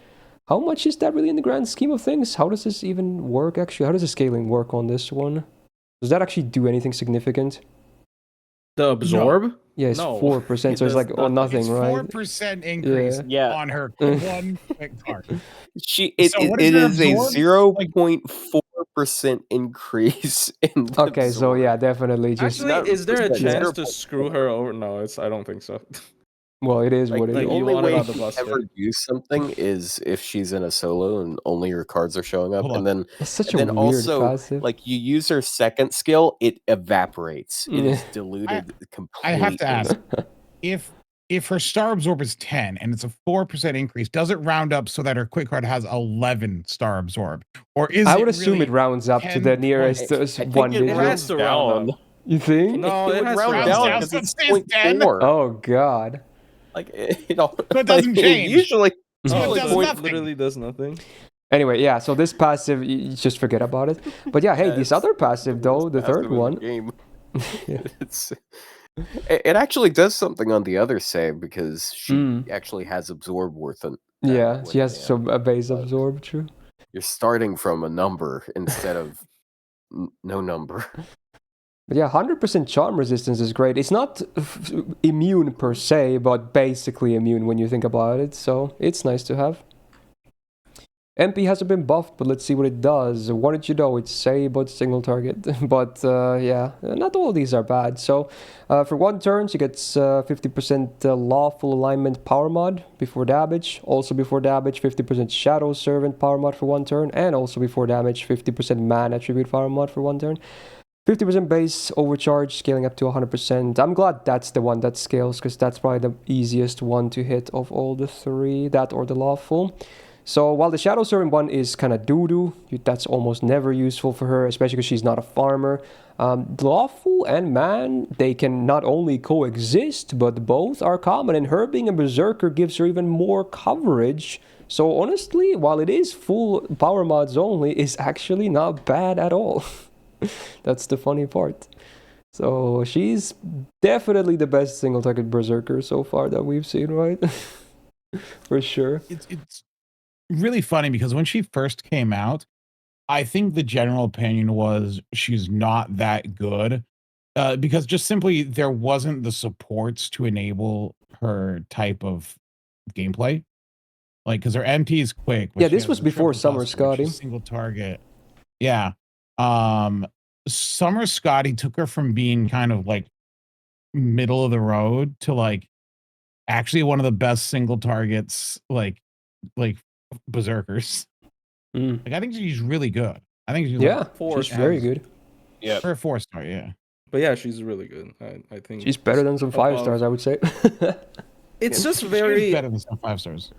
How much is that really in the grand scheme of things? How does this even work, actually? How does the scaling work on this one? Does that actually do anything significant? The absorb? Yeah, it's No, 4%, so it's like nothing, it's right? 4% increase Yeah. on her one quick card. It is a 0.4% increase in the Okay, so yeah, absorb. definitely just... Actually, is there a percent, chance to 0.4. screw her over? No, I don't think so. Well, it is Like, what it the is. you only want it way on the you buster. ever do something is if she's in a solo and only her cards are showing up, Hold and then It's such and a then weird also passive. like you use her second skill, it evaporates. It Yeah. is diluted completely. I have to ask, if her star absorb is 10 and it's a 4% increase, does it round up so that her quick card has 11 star absorb? Or is I it would assume really it rounds up to 10 the nearest I think one it It digit. has to round up. You think? No, it it would has to round round down down. because So it it's stays 10? 0.4. Oh god. Like it all, So it doesn't change. Usually, So Oh, it does so it nothing. literally does nothing. Anyway, yeah, so this passive, you just forget about it. But yeah, hey, yeah, this it's other the passive though, worst the third passive in the one. game. Yeah. It actually does something on the other save because she Mm. actually has absorb worth it. Yeah, she has damn, some base but absorb, true. you're starting from a number instead of no number. But yeah, 100% charm resistance is great. It's not immune per se, but basically immune when you think about it, so it's nice to have. MP hasn't been buffed, but let's see what it does. What did you know? It's say but single target. But yeah, not all of these are bad. So for 1 turn, she gets 50% lawful alignment power mod before damage. Also before damage, 50% shadow servant power mod for 1 turn. And also before damage, 50% man attribute power mod for 1 turn. 50% base overcharge, scaling up to 100%. I'm glad that's the one that scales, because that's probably the easiest one to hit of all the 3, that or the lawful. So while the Shadow Servant one is kind of doo-doo, that's almost never useful for her, especially because she's not a farmer. Lawful and Man, they can not only coexist, but both are common, and her being a Berserker gives her even more coverage. So honestly, while it is full power mods only, it's actually not bad at all. That's the funny part. So she's definitely the best single target Berserker so far that we've seen, right? For sure. It's really funny because when she first came out, I think the general opinion was she's not that good because just simply there wasn't the supports to enable her type of gameplay. Like, because her MP is quick. Yeah, this was before Summer Scotty. Single target. Yeah. Summer Scotty took her from being kind of like middle of the road to like actually one of the best single targets, like Berserkers. Like, I think she's really good. I think she's she's very good. Yeah, for a 4-star, yeah. But yeah, she's really good. I think she's better than some 5 stars, I would say. It's just She's better than some 5 stars.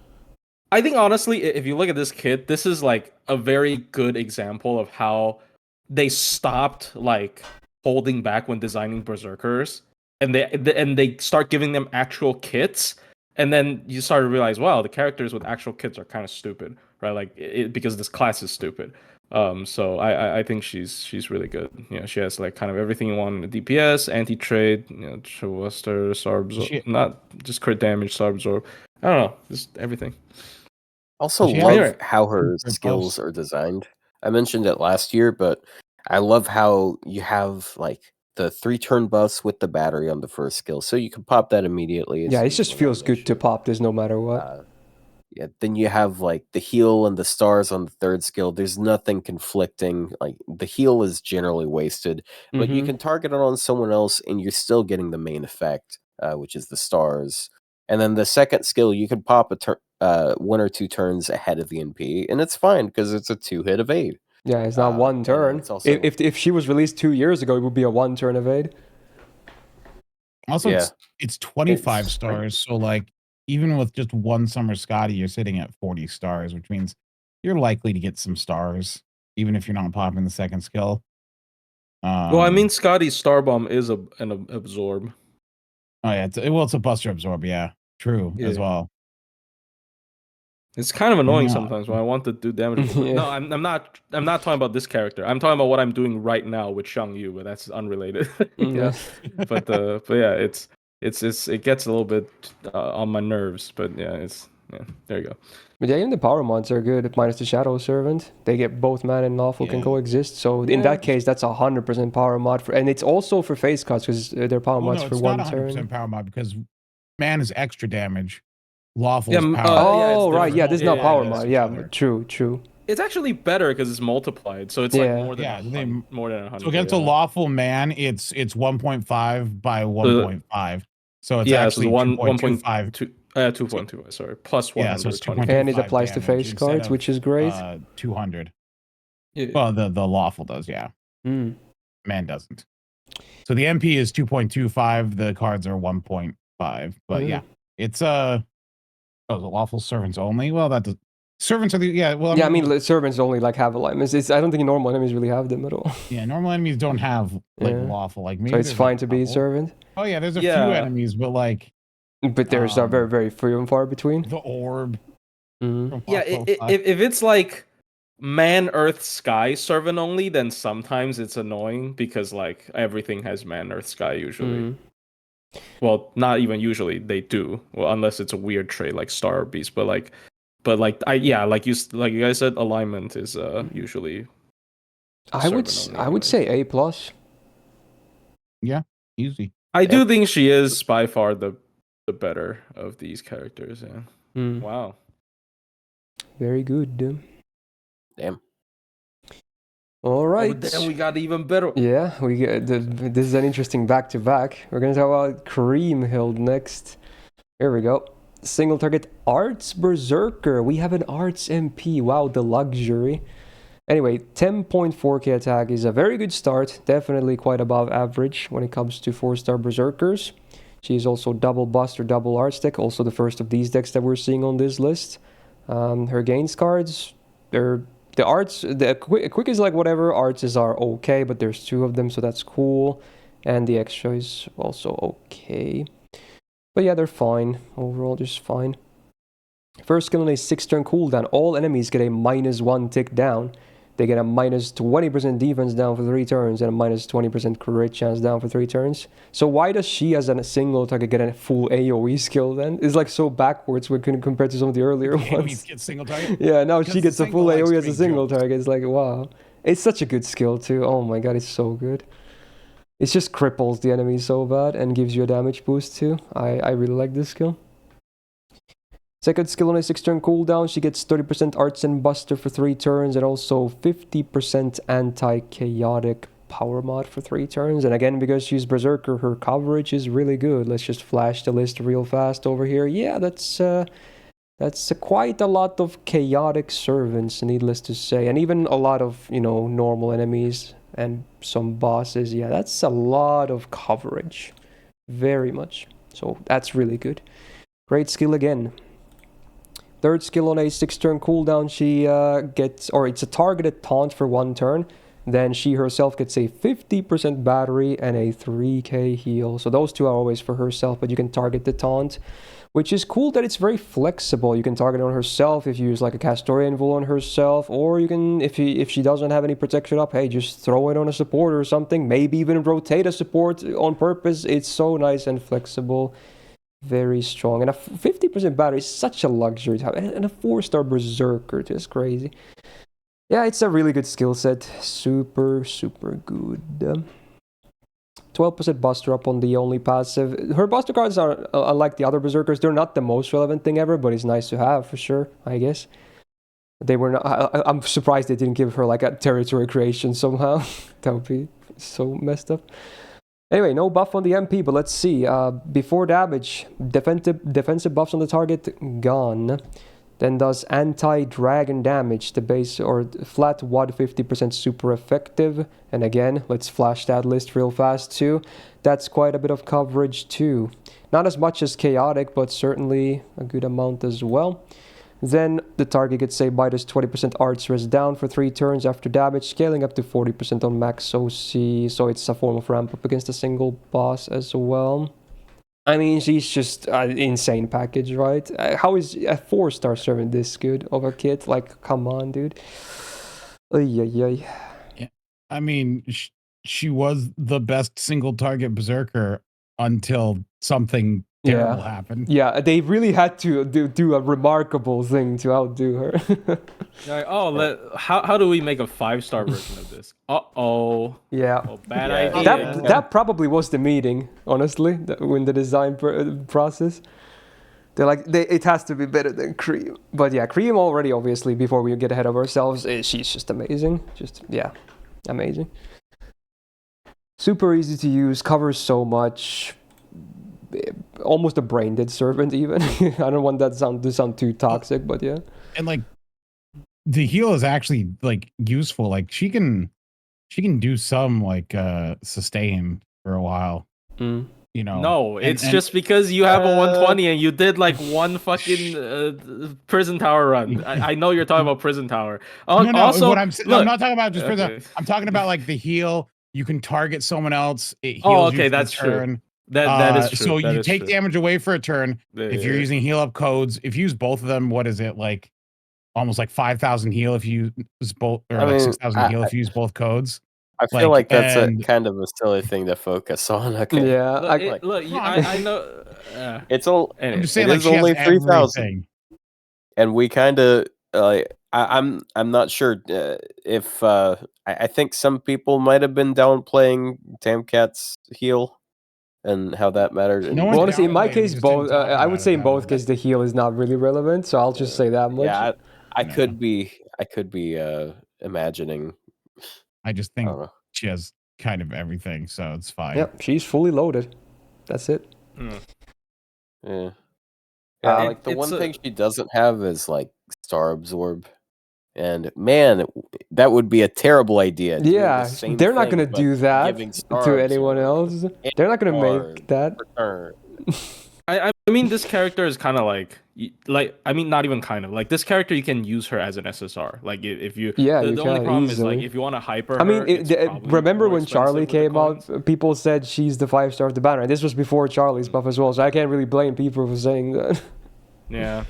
I think honestly, if you look at this kit, this is like a very good example of how they stopped like holding back when designing Berserkers, and they start giving them actual kits, and then you start to realize, wow, the characters with actual kits are kind of stupid, right? Like because this class is stupid. So I think she's really good. You know, she has like kind of everything you want in the DPS, anti-trade, you know, Buster, Sarb, not just crit damage, Sarb absorb. I don't know, just everything. Also love how her skills are designed. I mentioned it last year, but I love how you have like the 3-turn buffs with the battery on the first skill, so you can pop that immediately. Yeah, it just feels good to pop this no matter what. Yeah, then you have like the heal and the stars on the 3rd skill. There's nothing conflicting. Like the heal is generally wasted, but you can target it on someone else and you're still getting the main effect, which is the stars. And then the 2nd skill, you can pop a 1 or 2 turns ahead of the NP, and it's fine because it's a 2-hit evade. Yeah, it's not 1 turn. It's also, if she was released 2 years ago, it would be a 1-turn evade. Also, it's 25 stars, so like even with just 1 Summer Scotty, you're sitting at 40 stars, which means you're likely to get some stars, even if you're not popping the 2nd skill. Well, I mean, Scotty's Star Bomb is an absorb. Oh yeah, it's a Buster absorb. Yeah, true as well. It's kind of annoying Yeah. sometimes when I want to do damage. Yeah. No, I'm not. I'm not talking about this character. I'm talking about what I'm doing right now with Shang Yu, but that's unrelated. Yeah. But yeah, it gets a little bit on my nerves. But yeah, there you go. But yeah, even the power mods are good, minus the Shadow Servant. They get both man and lawful can Yeah. coexist. So in that case, that's 100% power mod and it's also for face cuts because they're power mods for one turn. It's not 100% power mod because man is extra damage. Lawful Yeah, is power. Oh, it's right. different. Yeah, this is not power yeah, mod. each Yeah, other. true. It's actually better because it's multiplied, so it's like more than more than 100. So against a lawful man, it's 1.5 by 1.5. So it's actually 2.25. 2.25. Sorry, plus 100. Yeah, so it's 20. 2.25 And it applies to damage face instead cards, of, which is great. 200. Yeah. Well, the lawful does, yeah. Mm. Man doesn't. So the MP is 2.25. The cards are 1.5. But yeah, it's the lawful servants only. Well, that does. Servants are the I mean servants only like have alignments. I don't think normal enemies really have them at all. Yeah, normal enemies don't have like lawful. Like maybe so it's fine to be servant. Oh yeah, there's a few enemies, but like. But there's very, very few and far between. The orb. Yeah, if it's like man, earth, sky servant only, then sometimes it's annoying because like everything has man, earth, sky usually. Well, not even usually. They do. Well, unless it's a weird trait like star or beast. But like like you guys said, alignment is usually. I would say A+. Yeah, easy. I do think she is by far the better of these characters. Yeah. Wow. Very good. Damn. All right. Then we got even better. Yeah, we get this is an interesting back-to-back. We're gonna talk about Creamhild next. Here we go. Single target Arts Berserker. We have an Arts MP. Wow, the luxury. Anyway, 10.4k attack is a very good start. Definitely quite above average when it comes to 4-star Berserkers. She is also double bust or double arts deck. Also the first of these decks that we're seeing on this list. Her gains cards, the arts, the quick is like whatever. Arts are okay, but there's 2 of them, so that's cool. And the extra is also okay. But yeah, they're fine. Overall, just fine. First skill on a 6-turn cooldown. All enemies get a -1 tick down. They get a -20% defense down for 3 turns and a -20% crit chance down for 3 turns. So why does she as a single target get a full AoE skill then? It's like so backwards when compared to some of the earlier ones. Get single target? Yeah, now she gets a full AoE as a single target. It's like, wow. It's such a good skill too. Oh my god, it's so good. It just cripples the enemy so bad and gives you a damage boost too. I really like this skill. Second skill on a 6-turn cooldown, she gets 30% Arts and Buster for 3 turns and also 50% Anti-Chaotic Power Mod for 3 turns. And again, because she's Berserker, her coverage is really good. Let's just flash the list real fast over here. Yeah, that's quite a lot of Chaotic Servants, needless to say. And even a lot of, normal enemies and some bosses. Yeah, that's a lot of coverage. Very much. So that's really good. Great skill again. Third skill on a 6-turn cooldown, she it's a targeted taunt for 1 turn. Then she herself gets a 50% battery and a 3k heal. So those 2 are always for herself, but you can target the taunt. Which is cool that it's very flexible. You can target on herself if you use like a Castorian Vool on herself. Or you can, if she doesn't have any protection up, hey, just throw it on a support or something. Maybe even rotate a support on purpose. It's so nice and flexible. Very strong. And a 50% battery is such a luxury to have. And a 4-star Berserker, just crazy. Yeah, it's a really good skill set. Super, super good. 12% Buster up on the only passive. Her Buster cards are, unlike the other Berserkers, they're not the most relevant thing ever, but it's nice to have for sure, I guess. They were not, I'm surprised they didn't give her like a territory creation somehow. That would be so messed up. Anyway, no buff on the MP, but let's see. Before damage, defensive buffs on the target, gone. Then does anti-dragon damage, the base or flat WOD 50% super effective. And again, let's flash that list real fast too. That's quite a bit of coverage too. Not as much as chaotic, but certainly a good amount as well. Then the target gets a -20% arts res down for 3 turns after damage, scaling up to 40% on max OC, so it's a form of ramp up against a single boss as well. I mean, she's just an insane package, right? How is a 4-star servant this good of a kit? Like, come on, dude. Ay. Yeah. I mean, she was the best single target berserker until something terrible happened. Yeah, they really had to do a remarkable thing to outdo her. Like, how do we make a 5-star version of this? Uh-oh. Yeah. Oh, bad Yeah. idea. That probably was the meeting, honestly, in the design process. They're like, it has to be better than Cream. But yeah, Cream already, obviously, before we get ahead of ourselves, she's just amazing. Just, yeah, amazing. Super easy to use, covers so much. Almost a brain dead servant, even. I don't want that to sound too toxic, but yeah. And like, the heal is actually like useful. Like she can do some like sustain for a while. You know. No, it's just because you have a 120 and you did like one fucking prison tower run. I know you're talking about prison tower. No, also, what I'm not talking about just prison. Okay. I'm talking about like the heal. You can target someone else. It heals okay, you for that's a turn. True. That is true. So that you take damage away for a turn. If you're using heal up codes, if you use both of them, what is it like? Almost like 5,000 heal if you use both, or like 6,000 heal if you use both codes. I feel like that's a kind of a silly thing to focus on. Okay. Yeah. I know. It's all. I'm just saying, it like, is only 3,000, and we kind of. I'm not sure if I think some people might have been downplaying Tamcat's heal and how that mattered. Well, honestly, in my case, both. I would say in both cases the heal is not really relevant, so I'll just say that much. Yeah, I could be imagining. I just think she has kind of everything, so it's fine. Yep, she's fully loaded. That's it. Yeah. Like the one thing she doesn't have is like Star Absorb. And man, that would be a terrible idea. Yeah, they're not going to do that to anyone else. They're not going to make that. I mean, this character is kind of like I mean, not even kind of like this character. You can use her as an SSR. Like if you, the only problem is like if you want to hyper her. I mean, remember when Charlie came out? People said she's the 5-star of the banner. This was before Charlie's buff as well, so I can't really blame people for saying that. Yeah.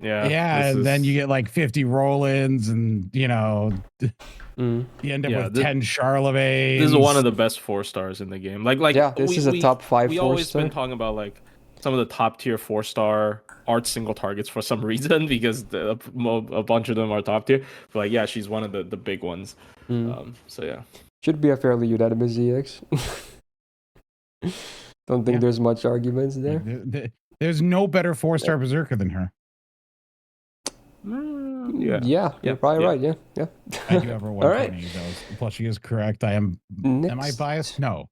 And then you get like 50 roll-ins, and you know, you end up with 10 Charlemagne. This is one of the best 4-stars in the game. Like yeah, this is a top 5 4-star. We always been talking about like some of the top tier 4-star art single targets for some reason because a bunch of them are top tier. But like, yeah, she's one of the big ones. So yeah, should be a fairly unanimous EX. Don't think there's much arguments there. There's no better 4-star berserker than her. Yeah, you're probably right. Yeah. I do have her 120. Plus, she is correct. Am I biased? No.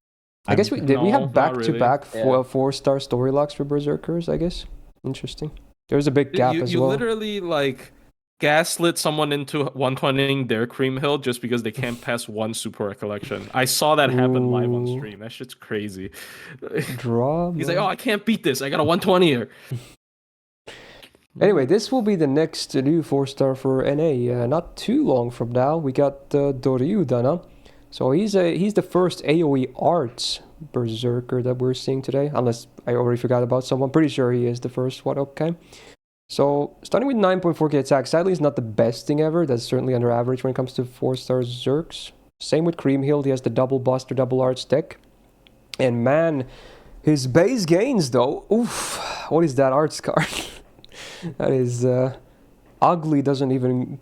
I guess we have back-to-back 4-star story locks for berserkers. I guess interesting. There's a big gap as well. You literally like gaslit someone into 120ing their cream hill just because they can't pass one super recollection. I saw that happen live on stream. That shit's crazy. Drama. He's like, oh, I can't beat this. I got a 120er. Anyway, this will be the next new 4-star for NA. Not too long from now, we got Doryudana. So he's the first AoE arts berserker that we're seeing today, unless I already forgot about someone. Pretty sure he is the first one. Okay. So starting with 9.4k attack, sadly is not the best thing ever. That's certainly under average when it comes to 4-star Zerks. Same with Creamhill, he has the double buster, double arts deck. And man, his base gains though, oof, what is that arts card? That is ugly, doesn't even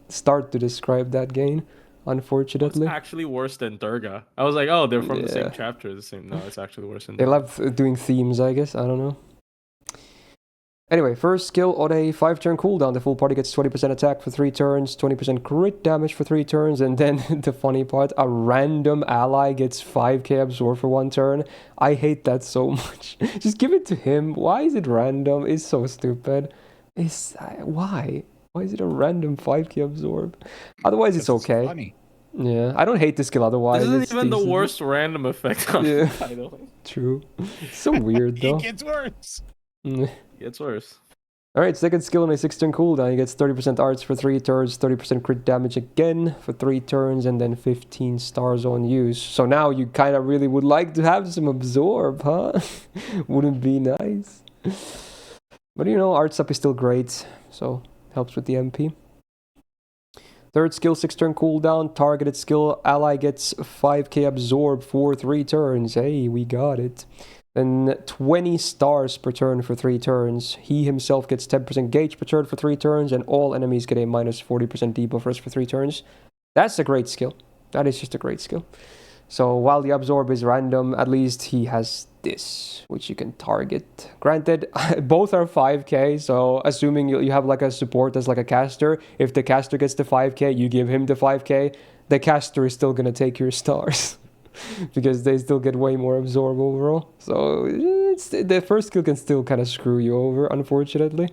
start to describe that gain, unfortunately. It's actually worse than Durga. I was like, oh, they're from the same chapter, the same. No, it's actually worse than They Durga. love doing themes, I guess. I don't know. Anyway, first skill on a 5-turn cooldown. The full party gets 20% attack for 3 turns, 20% crit damage for 3 turns, and then the funny part, a random ally gets 5k absorb for 1 turn. I hate that so much. Just give it to him. Why is it random? It's so stupid. Why? Why is it a random 5k absorb? Otherwise, it's okay. Funny. Yeah, I don't hate this skill otherwise. This isn't even the worst random effect on the title. True. It's so weird though. It gets worse. It's worse. Alright, second skill on a 6-turn cooldown. He gets 30% arts for 3 turns, 30% crit damage again for 3 turns, and then 15 stars on use. So now you kind of really would like to have some absorb, huh? Wouldn't be nice. But you know, arts up is still great, so helps with the MP. Third skill, 6-turn cooldown. Targeted skill, ally gets 5k absorb for 3 turns. Hey, we got it. Then 20 stars per turn for 3 turns. He himself gets 10% gauge per turn for 3 turns, and all enemies get a minus 40% debuff for 3 turns. That's a great skill. That is just a great skill. So while the absorb is random, at least he has this, which you can target. Granted, both are 5k, so assuming you have like a support as like a caster, if the caster gets the 5k, you give him the 5k, the caster is still gonna take your stars. Because they still get way more absorb overall. So the first skill can still kind of screw you over, unfortunately.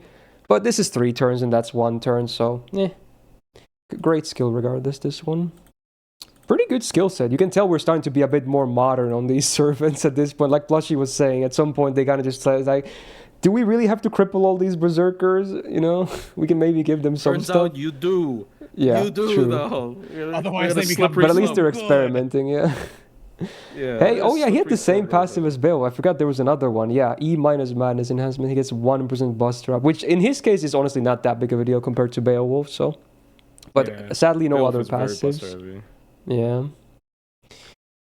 But this is 3 turns and that's 1 turn, so great skill regardless, this one. Pretty good skill set. You can tell we're starting to be a bit more modern on these servants at this point. Like Plushy was saying, at some point they kind of just like, do we really have to cripple all these berserkers? You know, we can maybe give them some Turns stuff. out you do. Yeah, you do true. though. Otherwise they become. But at least they're good. experimenting, yeah. Yeah. Hey, oh yeah, he had the same passive as Bill. I forgot there was another one. Yeah, E minus madness enhancement. He gets 1% buster up, which in his case is honestly not that big of a deal compared to Beowulf. So, but sadly, no other passives. Yeah.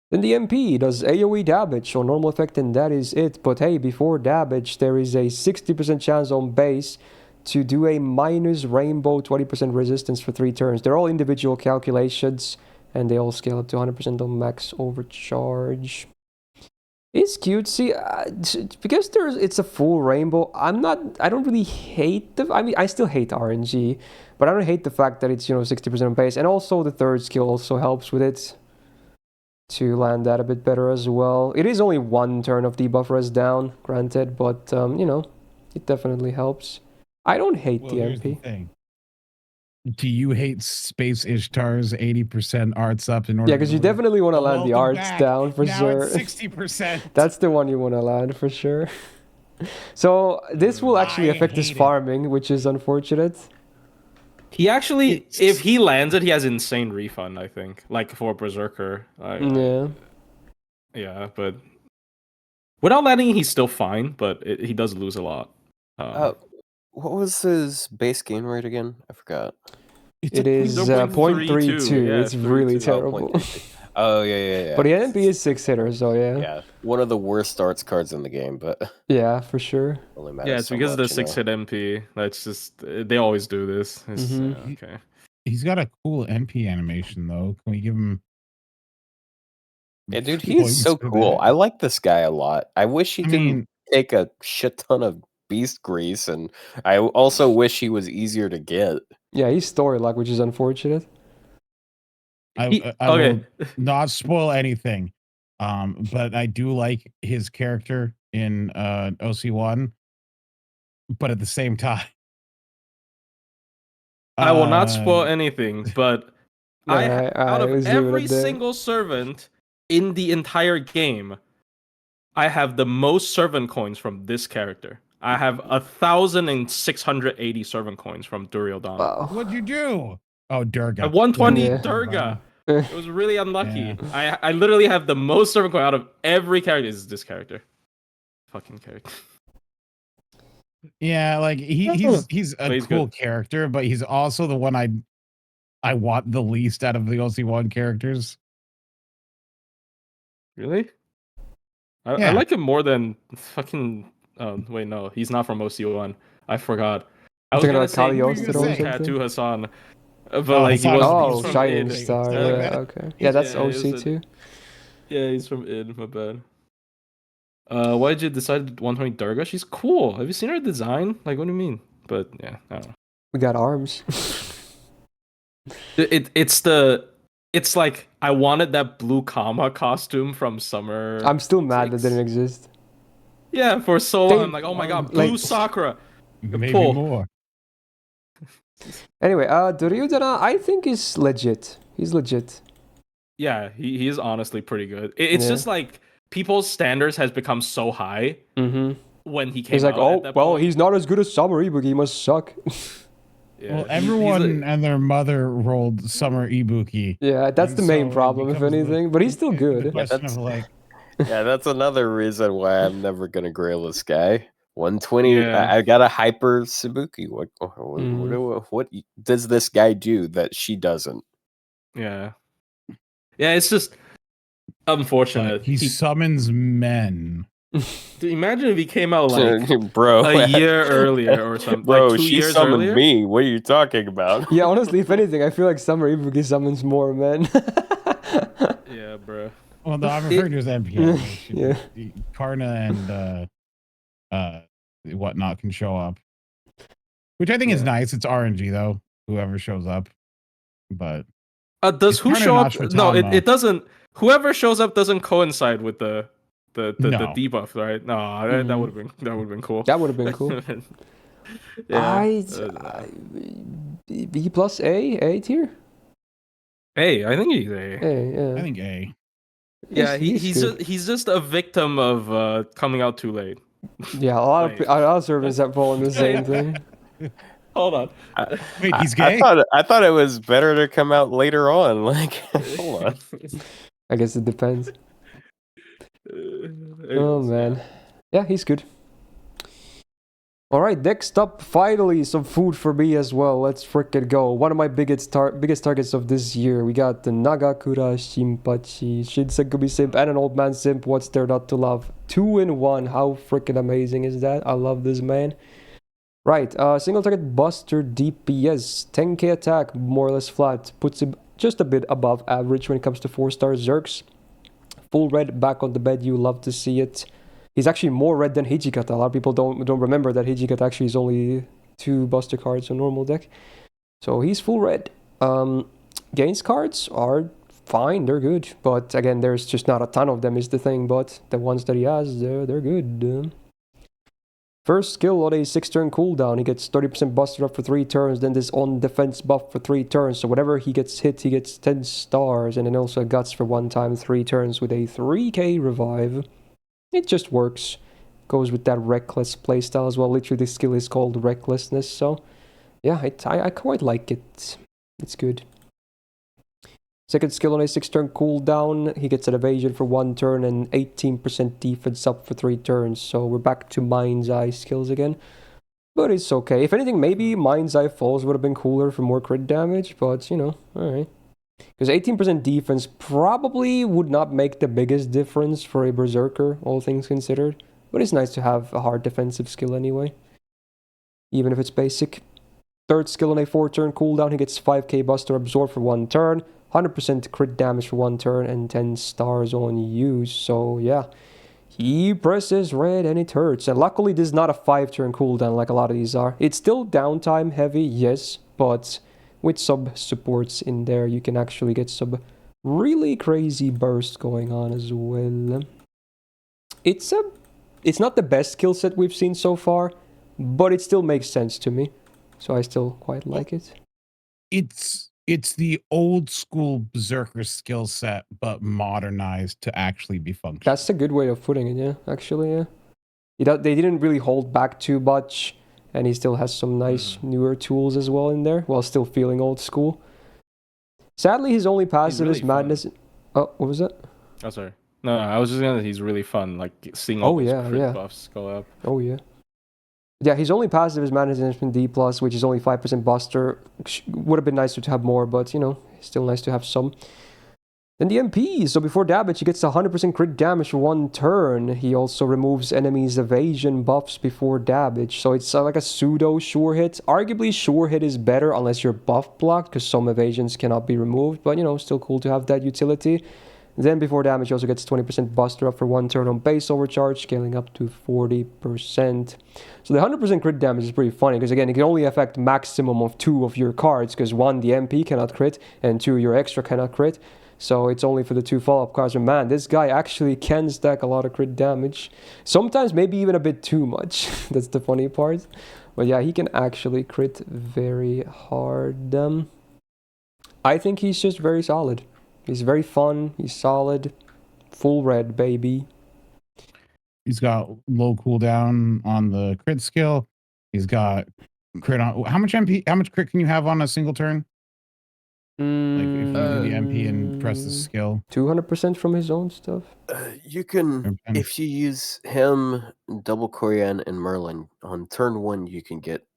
Then the MP does AoE damage on normal effect, and that is it. But hey, before damage, there is a 60% chance on base to do a minus rainbow 20% resistance for 3 turns. They're all individual calculations, and they all scale up to 100% on max overcharge. It's cute. See, because it's a full rainbow. I don't really hate I mean, I still hate RNG, but I don't hate the fact that it's 60% on base, and also the third skill also helps with it to land that a bit better as well. It is only 1 turn of debuff res down, granted, but it definitely helps. I don't hate the Here's MP. The thing. Do you hate Space Ishtar's 80% arts up in order? Yeah, because you definitely want to land the arts down for now sure. It's 60%. That's the one you want to land for sure. So this will actually affect his farming, which is unfortunate. He actually, if he lands it, he has insane refund, I think. Like for Berserker. Yeah, but without landing, he's still fine, but he does lose a lot. What was his base gain rate again? I forgot. It is 0.32. Yeah, it's really terrible. Oh, yeah. But the NP is 6 hitter, so yeah. Yeah, one of the worst starts cards in the game, but yeah, for sure. Yeah, it's because of the 6-hit MP. That's just they always do this. Okay. He's got a cool MP animation though. Can we give him? Yeah, dude, he's so cool. I like this guy a lot. I wish he could take a shit ton of beast grease, and I also wish he was easier to get. Yeah, he's story lock, which is unfortunate. I will not spoil anything, but I do like his character in OC1. But at the same time, I will not spoil anything. But out of every single servant in the entire game, I have the most servant coins from this character. I have 1,680 servant coins from Duryodhana. Wow. What'd you do? Oh, Durga. 120 Durga. It was really unlucky. Yeah. I literally have the most servant coin out of every character. Is this character? Fucking character. Yeah, like he's a cool character, but he's also the one I want the least out of the OC1 characters. Really? I like him more than fucking. Wait, no, he's not from OC1. I forgot. I was gonna say Tattoo Hassan, but like he was. Shining Star. Yeah, okay. Yeah, that's OC too. Yeah, he's from id. My bad. Why did you decide 120 Durga? She's cool. Have you seen her design? Like, what do you mean? But yeah, I don't know. We got arms. It's like I wanted that blue Kama costume from Summer. I'm still mad that didn't exist. Yeah, for so long I'm like, oh my god, blue Sakura. Maybe more. Anyway, Duryodhana, I think is legit. He's legit. Yeah, he is honestly pretty good. It's just like people's standards has become so high when he came He's like, out. oh, At that well, point. he's not as good as Summer Ibuki. He must suck. Yeah, well, everyone and their mother rolled Summer Ibuki. Yeah, that's And the main so it problem, if becomes the- anything. But he's still the good. question of like, Yeah, that's another reason why I'm never gonna grail this guy. 120. Yeah. I got a hyper Sabuki. What does this guy do that she doesn't? Yeah. Yeah, it's just unfortunate. he summons men. Dude, imagine if he came out like bro, a year earlier or something. Bro, like 2 she years summoned earlier. me. What are you talking about? Yeah, honestly, if anything, I feel like Summer Ibuki summons more men. Yeah, bro. Well, no, I'm referring to his NPC. Yeah. Karna and whatnot can show up, which I think is Yeah. nice. It's RNG though. Whoever shows up, but Does It's who kinda show up? Nashville No, Town, it doesn't. Whoever shows up doesn't coincide with the No. debuff, right? No, that would have been cool. That would have been cool. Yeah. B plus A tier. Hey, I think he's a. A, yeah. I think A. Yeah, he's good. just a victim of coming out too late. Yeah, a lot of servants that fall in the same thing. Hold on. Wait, he's gay? I thought it was better to come out later on. Like, hold on. I guess it depends. Oh man, yeah, he's good. All right, next up, finally some food for me as well. Let's frickin' go. One of my biggest targets of this year. We got the Nagakura Shinpachi, Shinsengumi Simp, and an Old Man Simp. What's there not to love? 2 in 1. How frickin' amazing is that? I love this man. Right, single target Buster DPS, 10k attack, more or less flat. Puts him just a bit above average when it comes to 4-star Zerks. Full red, back on the bed, you love to see it. He's actually more red than Hijikata. A lot of people don't remember that Hijikata actually is only 2 Buster cards on normal deck. So he's full red. Gains cards are fine, they're good. But again, there's just not a ton of them is the thing. But the ones that he has, they're good. First skill on a 6-turn cooldown, he gets 30% Buster up for 3 turns, then this on defense buff for 3 turns. So whenever he gets hit, he gets 10 stars, and then also Guts for 1 time, 3 turns with a 3k revive. It just works. Goes with that reckless playstyle as well. Literally, the skill is called recklessness. So, yeah, I quite like it. It's good. Second skill on a 6-turn cooldown. He gets an evasion for 1 turn and 18% defense up for 3 turns. So we're back to Mind's Eye skills again. But it's okay. If anything, maybe Mind's Eye Falls would have been cooler for more crit damage. But, you know, alright. Because 18% defense probably would not make the biggest difference for a Berserker, all things considered. But it's nice to have a hard defensive skill anyway. Even if it's basic. Third skill on a 4-turn cooldown, he gets 5k Buster Absorb for 1 turn. 100% crit damage for 1 turn and 10 stars on use. So yeah, he presses red and it hurts. And luckily this is not a 5-turn cooldown like a lot of these are. It's still downtime heavy, yes, but with sub supports in there, you can actually get some really crazy burst going on as well. It's not the best skill set we've seen so far, but it still makes sense to me. So I still quite like it. It's the old school Berserker skill set, but modernized to actually be functional. That's a good way of putting it, yeah, actually, yeah. They didn't really hold back too much, and he still has some nice newer tools as well in there, while still feeling old school. Sadly, his only passive is Madness. Oh, what was that? Oh, sorry. No, I was just gonna. He's really fun, like seeing all these crit buffs go up. Oh yeah. Yeah, his only passive is Madness Enhancement D+, which is only 5% Buster. Would have been nicer to have more, but, you know, still nice to have some. Then the MP, so before damage, he gets 100% crit damage for 1 turn. He also removes enemies' evasion buffs before damage, so it's like a pseudo sure hit. Arguably, sure hit is better unless you're buff blocked, because some evasions cannot be removed, but, you know, still cool to have that utility. Then before damage, he also gets 20% Buster up for 1 turn on base overcharge, scaling up to 40%. So the 100% crit damage is pretty funny, because again, it can only affect maximum of 2 of your cards, because 1, the MP cannot crit, and 2, your extra cannot crit. So it's only for the 2 follow-up cards. And man, this guy actually can stack a lot of crit damage. Sometimes maybe even a bit too much. That's the funny part. But yeah, he can actually crit very hard. I think he's just very solid. He's very fun, he's solid, full red, baby. He's got low cooldown on the crit skill. He's got crit on. How much crit can you have on a single turn? Like if you do the MP and press the skill. 200% from his own stuff. You can, if you use him, Double Corian, and Merlin on turn 1, you can hit.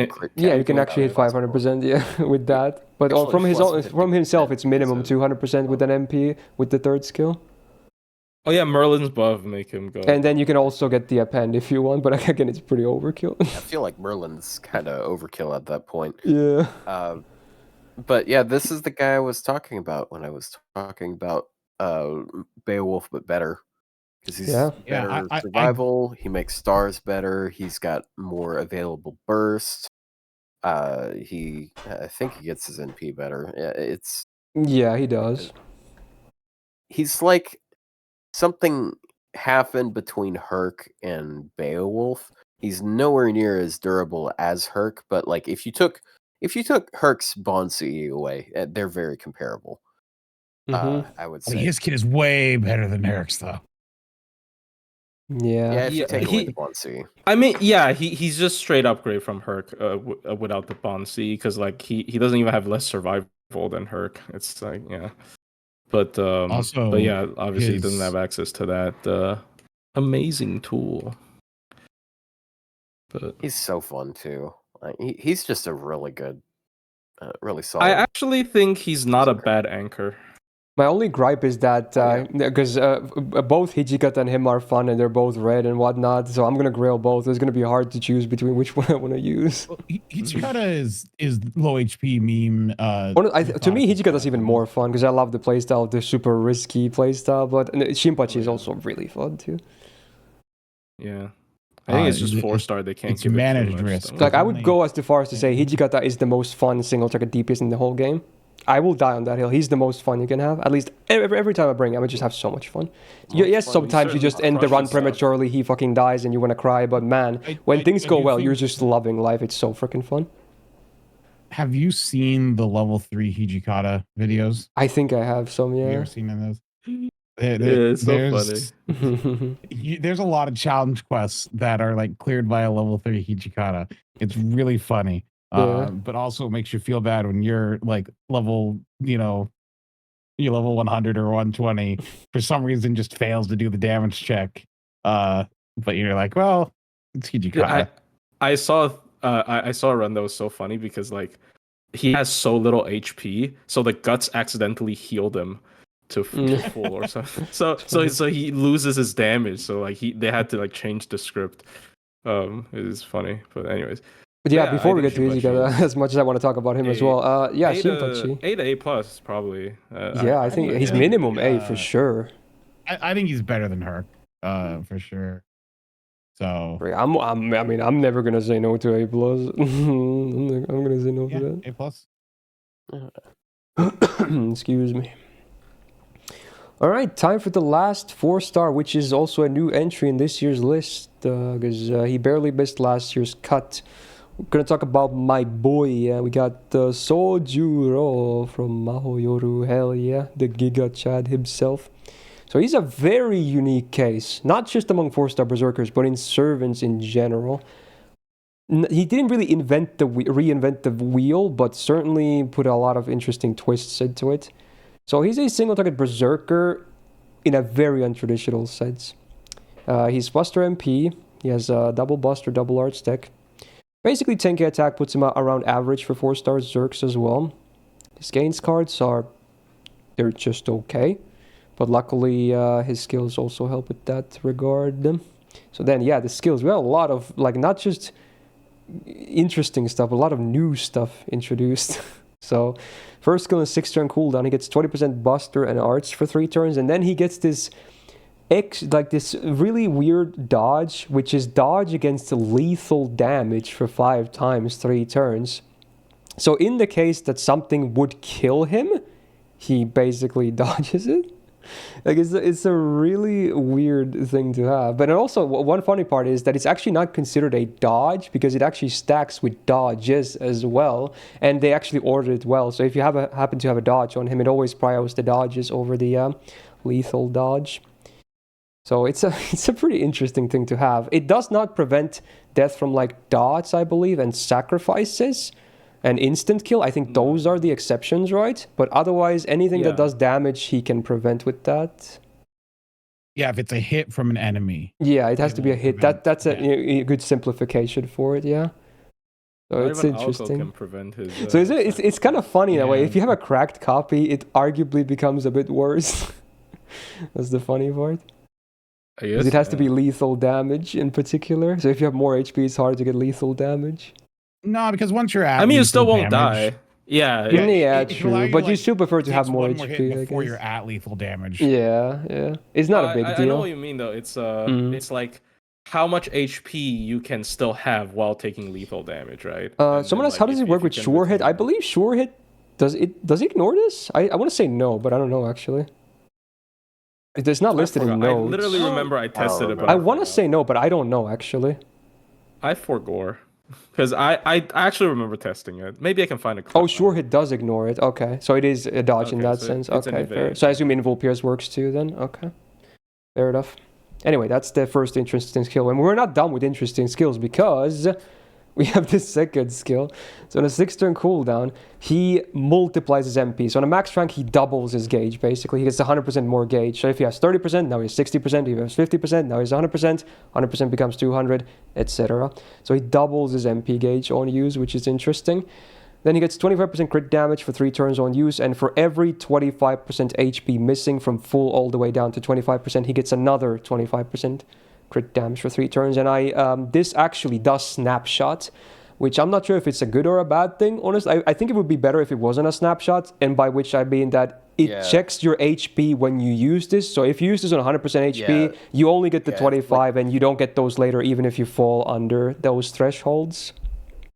Crit yeah, you can actually hit 500%. Yeah, with that. But from himself, it's minimum 200% with an MP with the third skill. Oh yeah, Merlin's buff make him go. And then you can also get the append if you want, but again, it's pretty overkill. I feel like Merlin's kind of overkill at that point. Yeah. But yeah, this is the guy I was talking about when I was talking about Beowulf, but better. Because he's better survival, he makes stars better, he's got more available burst. I think he gets his NP better. Yeah, he does. He's like something happened between Herc and Beowulf. He's nowhere near as durable as Herc, but like if you took Herc's Bond CE away, they're very comparable. I would say his kit is way better than Herc's though. Yeah. If you take away the Bond CE. I mean, yeah, he's just straight upgrade from Herc without the Bond CE, because like he doesn't even have less survival than Herc. It's like but yeah, obviously he doesn't have access to that amazing tool. But he's so fun too. Like, he's just a really good, really solid. I actually think he's not a bad anchor. My only gripe is that because both Hijikata and him are fun and they're both red and whatnot, so I'm gonna grail both. It's gonna be hard to choose between which one I want to use. Hijikata is low HP meme. To me, Hijikata is even more fun because I love the playstyle, the super risky playstyle. But Shinpachi is also really fun too. Yeah. I think it's just 4-star. They can't give managed risk. Like I would go as far as to say Hijikata is the most fun single target DPS in the whole game. I will die on that hill. He's the most fun you can have. At least every time I bring him, I just have so much fun. Yes, sometimes you just end the run prematurely. He fucking dies and you want to cry. But man, when things go well, you're just loving life. It's so freaking fun. Have you seen the level 3 Hijikata videos? I think I have some. Yeah. Have you ever seen those? It's so funny. There's a lot of challenge quests that are like cleared by a level 3 Hijikata. It's really funny. But also makes you feel bad when you're like level, you're level 100 or 120 for some reason just fails to do the damage check. But you're like, well, it's Hijikata. I saw a run that was so funny because like he has so little HP, so the guts accidentally healed him to full or something. So he loses his damage. So like they had to like change the script. It is funny, but anyways. But yeah, before we get to Hijikata, as much as I want to talk about him as well, Shinpachi. A to A plus probably. I think he's minimum A for sure. I think he's better than her, for sure. So I'm never gonna say no to A plus. I'm gonna say no to that. A plus. Excuse me. All right, time for the last 4-star, which is also a new entry in this year's list because he barely missed last year's cut. We're gonna talk about my boy. We got Sojuro from Mahoyoru. Hell yeah, the Giga Chad himself. So he's a very unique case, not just among 4-star berserkers, but in servants in general. He didn't really reinvent the wheel, but certainly put a lot of interesting twists into it. So he's a single target berserker in a very untraditional sense. He's Buster MP. He has a double Buster, double Arts deck. Basically, 10k attack puts him around average for 4-star Zerks as well. His gains cards they're just okay. But luckily, his skills also help with that regard. So then, the skills. We have a lot of, like, not just interesting stuff, a lot of new stuff introduced. So, first skill is 6-turn cooldown. He gets 20% Buster and Arts for 3 turns. And then he gets this this really weird dodge, which is dodge against lethal damage for 5 times 3 turns. So in the case that something would kill him, he basically dodges it. Like it's a really weird thing to have. But also one funny part is that it's actually not considered a dodge because it actually stacks with dodges as well, and they actually ordered it well. So if you happen to have a dodge on him, it always priors the dodges over the lethal dodge. So it's a pretty interesting thing to have. It does not prevent death from like dots, I believe, and sacrifices and instant kill. I think those are the exceptions, right? But otherwise, anything that does damage, he can prevent with that. Yeah, if it's a hit from an enemy. Yeah, it has to be a hit. That's a good simplification for it. Yeah. So Not it's even interesting. Can prevent his, so it's kind of funny in a way. If you have a cracked copy, it arguably becomes a bit worse. That's the funny part. Because it has to be lethal damage in particular. So if you have more HP, it's hard to get lethal damage. No, because once you're at, I mean, you still won't die. Yeah, true. But you still prefer to have more HP before you're at lethal damage. Yeah. It's not a big deal. I know what you mean, though. It's like how much HP you can still have while taking lethal damage, right? Someone asked, how does it work with sure hit? I believe sure hit does it ignore this? I want to say no, but I don't know actually. It's not listed in notes. I literally remember I tested it. I want to say no, but I don't know actually. I forgore. Because I actually remember testing it. Maybe I can find a clip. Oh, sure, it does ignore it. Okay, so it is a dodge in that sense. Okay, fair. So I assume Invul Pierce works too then? Okay, fair enough. Anyway, that's the first interesting skill. And we're not done with interesting skills because we have this second skill. So on a 6-turn cooldown, he multiplies his MP. So on a max rank, he doubles his gauge, basically. He gets 100% more gauge. So if he has 30%, now he has 60%. If he has 50%, now he's 100%. 100% becomes 200, etc. So he doubles his MP gauge on use, which is interesting. Then he gets 25% crit damage for 3 turns on use, and for every 25% HP missing from full all the way down to 25%, he gets another 25% crit damage for 3 turns. And this actually does snapshot, which I'm not sure if it's a good or a bad thing, honestly. I think it would be better if it wasn't a snapshot, and by which I mean that it checks your HP when you use this. So if you use this on 100% HP, you only get the 25, and you don't get those later, even if you fall under those thresholds.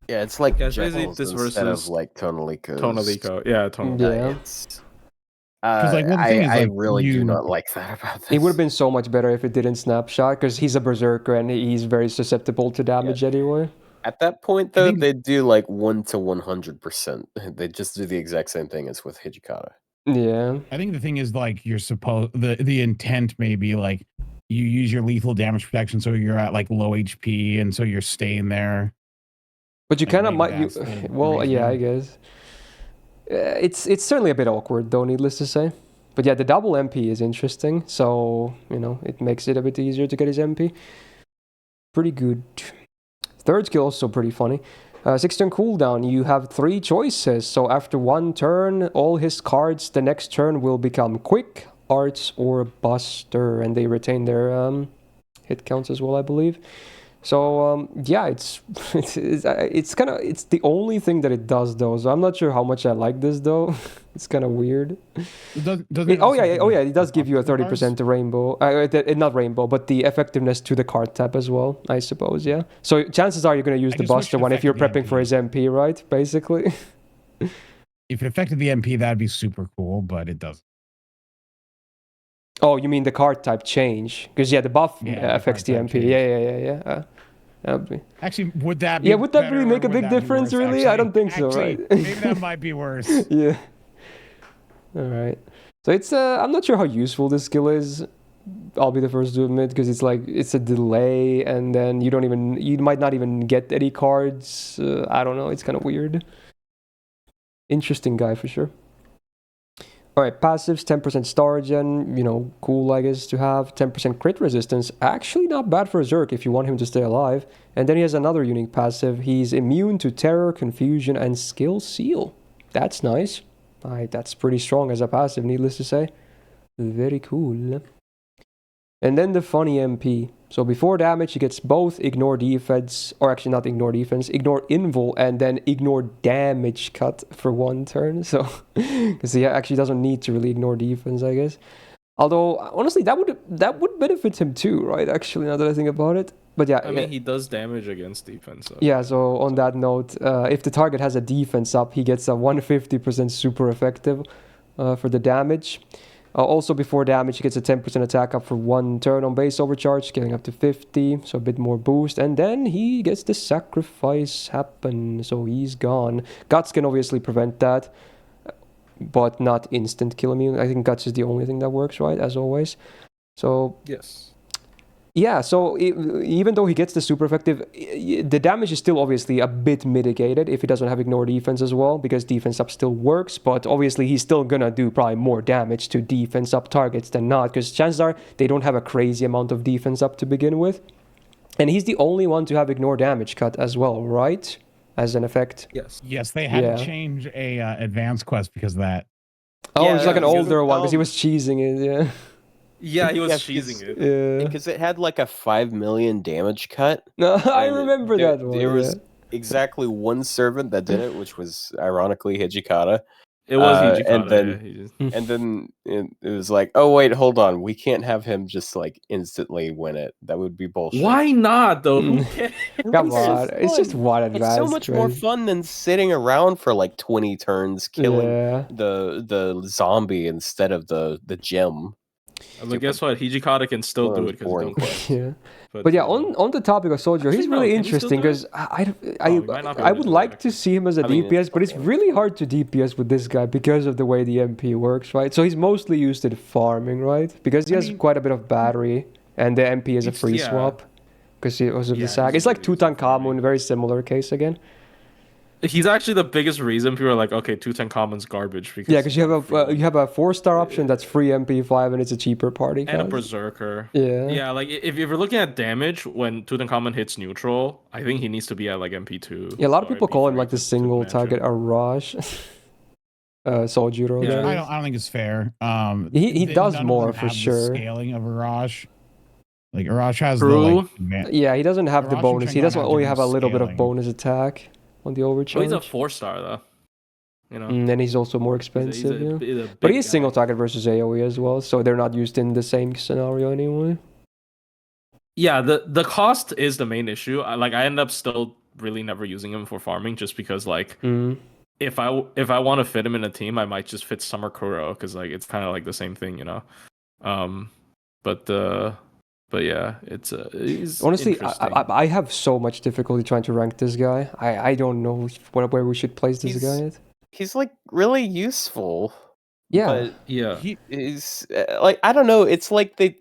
Yeah, it's like basically this instead of like Tonalico. Yeah, Tonalico. I really do not like that about this. It would have been so much better if it didn't snapshot, because he's a berserker and he's very susceptible to damage anyway. At that point, though, they do like 1 to 100%. They just do the exact same thing as with Hijikata. Yeah. I think the thing is like you're supposed the intent may be like you use your lethal damage protection, so you're at like low HP, and so you're staying there. But you kind of might. I guess. It's certainly a bit awkward, though, needless to say. But yeah, the double MP is interesting, so, it makes it a bit easier to get his MP. Pretty good. Third skill, also pretty funny. 6-turn cooldown, you have 3 choices. So after 1 turn, all his cards the next turn will become Quick, Arts, or Buster, and they retain their hit counts as well, I believe. So it's the only thing that it does, though. So I'm not sure how much I like this, though. It's kind of weird. It does give you a 30% rainbow. Not rainbow, but the effectiveness to the card tab as well, I suppose. Yeah. So chances are you're going to use the Buster one if you're prepping for his MP, right? Basically. If it affected the MP, that'd be super cool, but it doesn't. Oh, you mean the card type change? Because the buff affects the MP. Yeah. Actually, would that be would that really make a big difference, really? I don't think so, right? Maybe that might be worse. Yeah. All right. So it's I'm not sure how useful this skill is. I'll be the first to admit, because it's a delay, and then you might not even get any cards. I don't know. It's kind of weird. Interesting guy for sure. All right, passives, 10% star gen, cool, I guess, to have. 10% crit resistance, actually not bad for a Zerk if you want him to stay alive. And then he has another unique passive. He's immune to terror, confusion, and skill seal. That's nice. All right, that's pretty strong as a passive, needless to say. Very cool. And then the funny MP. So before damage, he gets both ignore defense, or actually not ignore defense, ignore invul, and then ignore damage cut for 1 turn. So, because he actually doesn't need to really ignore defense, I guess. Although, honestly, that would benefit him too, right? Actually, now that I think about it. But yeah. I mean, he does damage against defense. So. Yeah, so on that note, if the target has a defense up, he gets a 150% super effective for the damage. Also, before damage, he gets a 10% attack up for 1 turn on base overcharge, scaling up to 50, so a bit more boost. And then he gets the sacrifice happen, so he's gone. Guts can obviously prevent that, but not instant kill immune. I think Guts is the only thing that works, right, as always. So, yes. Yeah, so even though he gets the super effective, the damage is still obviously a bit mitigated if he doesn't have ignore defense as well, because defense up still works, but obviously he's still gonna do probably more damage to defense up targets than not, because chances are they don't have a crazy amount of defense up to begin with. And he's the only one to have ignore damage cut as well, right? As an effect. Yes, they had to change a advanced quest because of that. Oh, it's like an older one because he was cheesing it, yeah. Yeah, he was cheesing it. Yeah. Because it had like a 5 million damage cut. No, I remember that one. There was exactly one servant that did it, which was ironically Hijikata. It was Hijikata, and then it was like, oh wait, hold on, we can't have him just like instantly win it. That would be bullshit. Why not though? Who cares? Come on, it's just one advance. It's so much more fun than sitting around for like 20 turns killing the zombie instead of the gem. But guess what? Hijikata can still do it because he don't quest. Yeah. But yeah, on the topic of Soldier, he's really interesting because I would like to see him as a DPS, but it's really hard to DPS with this guy because of the way the MP works, right? So he's mostly used in farming, right? Because he has quite a bit of battery, and the MP is a free swap because he was of the sack. It's like Tutankhamun, very similar case again. He's actually the biggest reason people are like, okay, Tutankhamun's garbage. Because you have a 4-star option that's free MP5 and it's a cheaper party. And a Berserker. Yeah, like if you're looking at damage when Tutankhamun hits neutral, I think he needs to be at like MP2. Yeah, a lot of people call him like the single target Arash. Sojiro. Yeah, I don't think it's fair. He does more for sure. The scaling of Arash. Like Arash has yeah, he doesn't have the bonus. He doesn't only have a little bit of bonus attack on the overcharge. Well, he's a 4-star though. You know. And then he's also more expensive. But he's single target versus AoE as well, so they're not used in the same scenario anyway. Yeah, the cost is the main issue. I end up still really never using him for farming just because like if I want to fit him in a team, I might just fit Summer Kuro because like it's kind of like the same thing, you know. But yeah, it's honestly, I have so much difficulty trying to rank this guy. I don't know where we should place this guy at. He's like really useful. Yeah, but he's like, I don't know. It's like they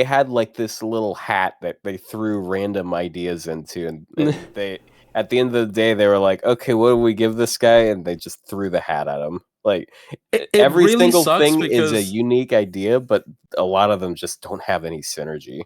had like this little hat that they threw random ideas into, and they at the end of the day they were like, okay, what do we give this guy? And they just threw the hat at him. Like every really single thing is a unique idea, but a lot of them just don't have any synergy.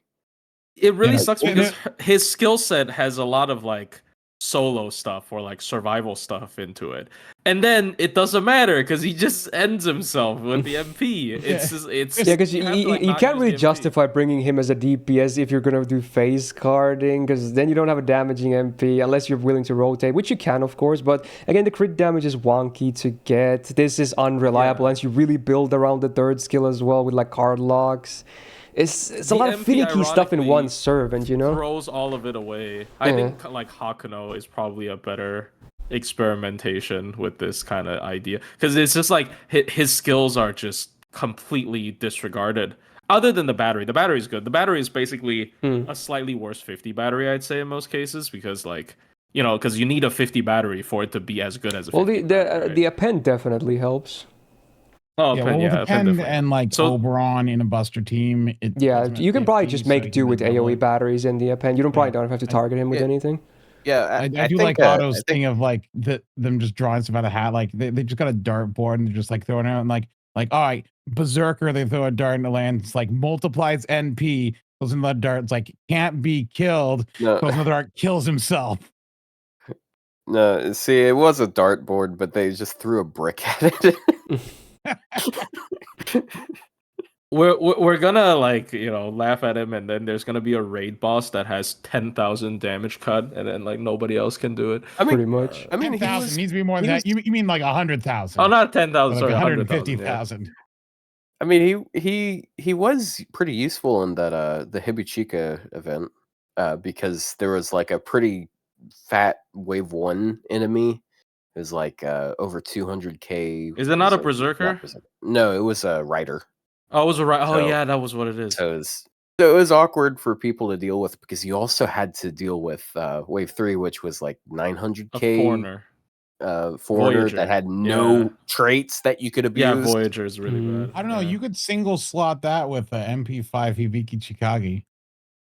It really sucks because his skill set has a lot of like solo stuff or like survival stuff into it, and then it doesn't matter because he just ends himself with the MP. Because you can't really justify bringing him as a DPS if you're gonna do phase carding, because then you don't have a damaging MP unless you're willing to rotate, which you can of course, but again the crit damage is wonky to get. This is unreliable, and you really build around the third skill as well with like card locks. It's a lot of finicky stuff in one serve, and you know throws all of it away. I think like Hakuno is probably a better experimentation with this kind of idea because it's just like his skills are just completely disregarded. Other than the battery is good. The battery is basically a slightly worse 50 battery, I'd say in most cases, because like because you need a 50 battery for it to be as good as a 50. Well, the append definitely helps. Oh, yeah, Pen and like Oberon in a Buster team. You can probably just make do with AoE batteries in the append. You don't have to target him with anything. Yeah, I do like Otto's thing of like them just drawing stuff out of the hat. Like they just got a dartboard and they're just like throwing it out and like all right, Berserker, they throw a dart in the land. It's like multiplies NP, goes in the dart. It's like can't be killed. Goes in the dart, kills himself. No, see, it was a dartboard, but they just threw a brick at it. We're gonna like laugh at him, and then there's gonna be a raid boss that has 10,000 damage cut, and then like nobody else can do it. Pretty much. I mean, 10,000 needs to be more than that. You mean like 100,000? Oh, not 10,000. Sorry, 150,000. I mean, he was pretty useful in that the Hibichika event because there was like a pretty fat wave 1 enemy. It was like over 200k. Is it not a Berserker? No, it was a Rider. Oh, it was a Rider. Oh, yeah, that was what it is. So it was awkward for people to deal with because you also had to deal with wave 3, which was like 900k. A foreigner. foreigner Voyager. that had no traits that you could abuse. Yeah, Voyager is really bad. I don't know. You could single slot that with the MP5 Hibiki Chikage.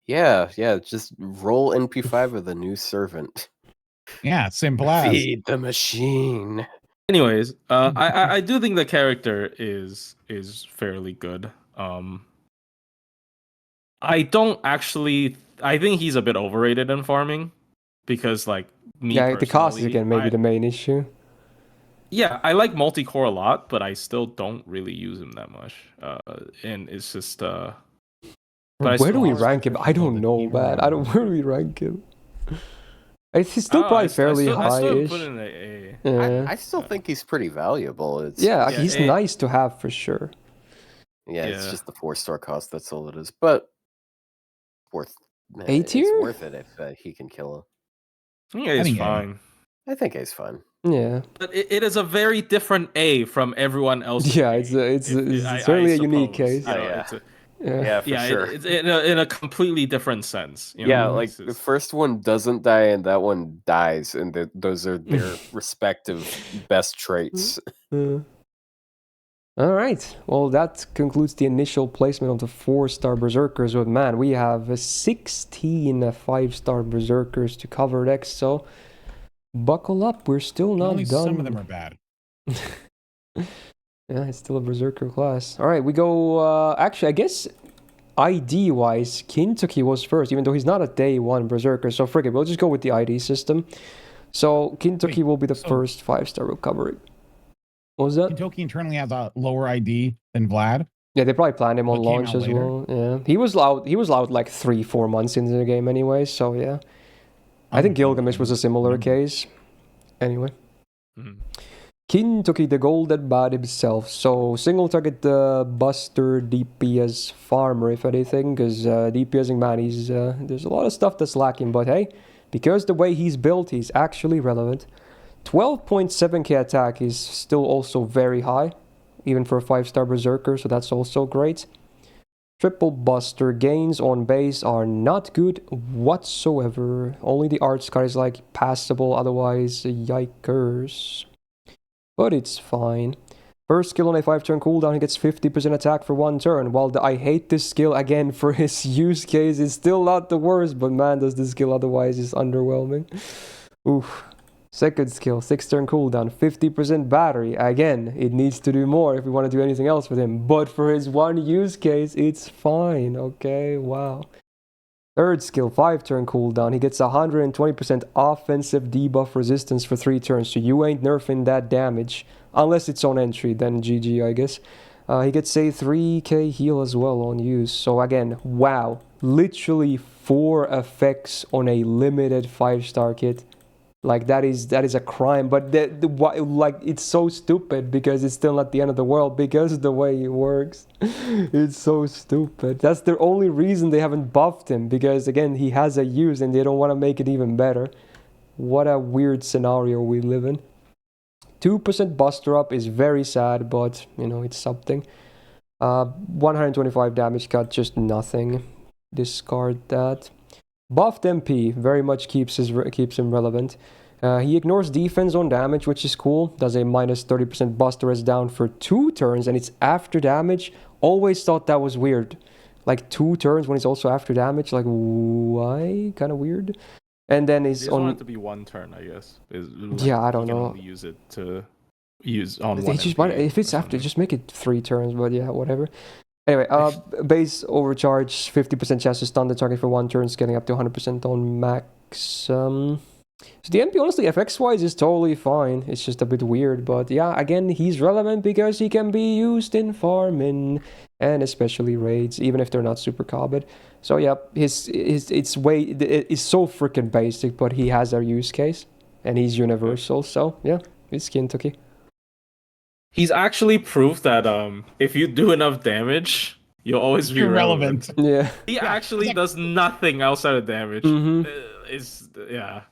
Yeah, just roll NP5 with a new servant. Yeah, simple as. Feed the machine. Anyways, I do think the character is fairly good. I think he's a bit overrated in farming because like the cost is again maybe the main issue. Yeah, I like multi-core a lot, but I still don't really use him that much. And it's just Where do we rank him? I don't know, man. Where do we rank him? He's still probably fairly high-ish. I still think he's pretty valuable. He's nice to have for sure. Yeah, it's just the 4-star cost. That's all it is. But A tier? It's worth it if he can kill him. Yeah, he's fine. I think he's fine. Yeah, but it is a very different A from everyone else. Yeah, it's certainly a unique case. For sure. It's in a completely different sense. Like the first one doesn't die and that one dies, and those are their respective best traits. All right. Well, that concludes the initial placement of the 4-star Berserkers. But man, we have 16 5-star Berserkers to cover next, so buckle up. We're still not Only done. Some of them are bad. Yeah, it's still a Berserker class. All right, we go... actually, I guess ID-wise, Kintuki was first, even though he's not a day 1 Berserker. So, frick it, we'll just go with the ID system. So, Kintuki will be the first 5-star. We'll cover it. What was that? Kintuki internally has a lower ID than Vlad. Yeah, they probably planned him on launch as well. Yeah, he was out like 3-4 months into the game anyway. So yeah, I think Gilgamesh was a similar case. Anyway, Kintuki, the golden bad himself. So single target Buster DPS farmer if anything, because DPSing man, he's there's a lot of stuff that's lacking. But hey, because the way he's built, he's actually relevant. 12.7k attack is still also very high, even for a 5-star Berserker, so that's also great. Triple Buster gains on base are not good whatsoever. Only the art scar is like passable, otherwise yikers. But it's fine. First skill on a 5-turn cooldown, he gets 50% attack for 1 turn, while I hate this skill again for his use case. It's still not the worst, but man, does this skill otherwise is underwhelming. Oof. Second skill, 6-turn cooldown, 50% battery. Again, it needs to do more if we want to do anything else with him. But for his one use case, it's fine. Okay, wow. Third skill, 5-turn cooldown. He gets 120% offensive debuff resistance for 3 turns. So you ain't nerfing that damage. Unless it's on entry, then GG, I guess. He gets a 3k heal as well on use. So again, wow. Literally 4 effects on a limited 5-star kit. Like that is a crime, but like it's so stupid because it's still not the end of the world because of the way it works. It's so stupid. That's the only reason they haven't buffed him, because again he has a use and they don't want to make it even better. What a weird scenario we live in. 2% buster up is very sad, but you know, it's something. 125 damage cut, just nothing. Discard that. Buffed MP very much keeps him relevant. He ignores defense on damage, which is cool. Does a minus 30% buster as down for 2 turns, and it's after damage. Always thought that was weird. Like 2 turns when it's also after damage. Like, why? Kind of weird. And then he's on... want it to be 1 turn, I guess. Yeah, I don't know. Only use it to use on one. If it's after, just make it 3 turns, but yeah, whatever. Anyway, base overcharge, 50% chance to stun the target for 1 turn, getting up to 100% on max. So the MP, honestly, FX-wise is totally fine. It's just a bit weird, but yeah, again, he's relevant because he can be used in farming and especially raids, even if they're not super cobbed. So yeah, it's so freaking basic, but he has a use case and he's universal. So yeah, it's Kintuki. He's actually proof that if you do enough damage, you'll always be relevant. Yeah. He actually does nothing outside of damage. Yeah.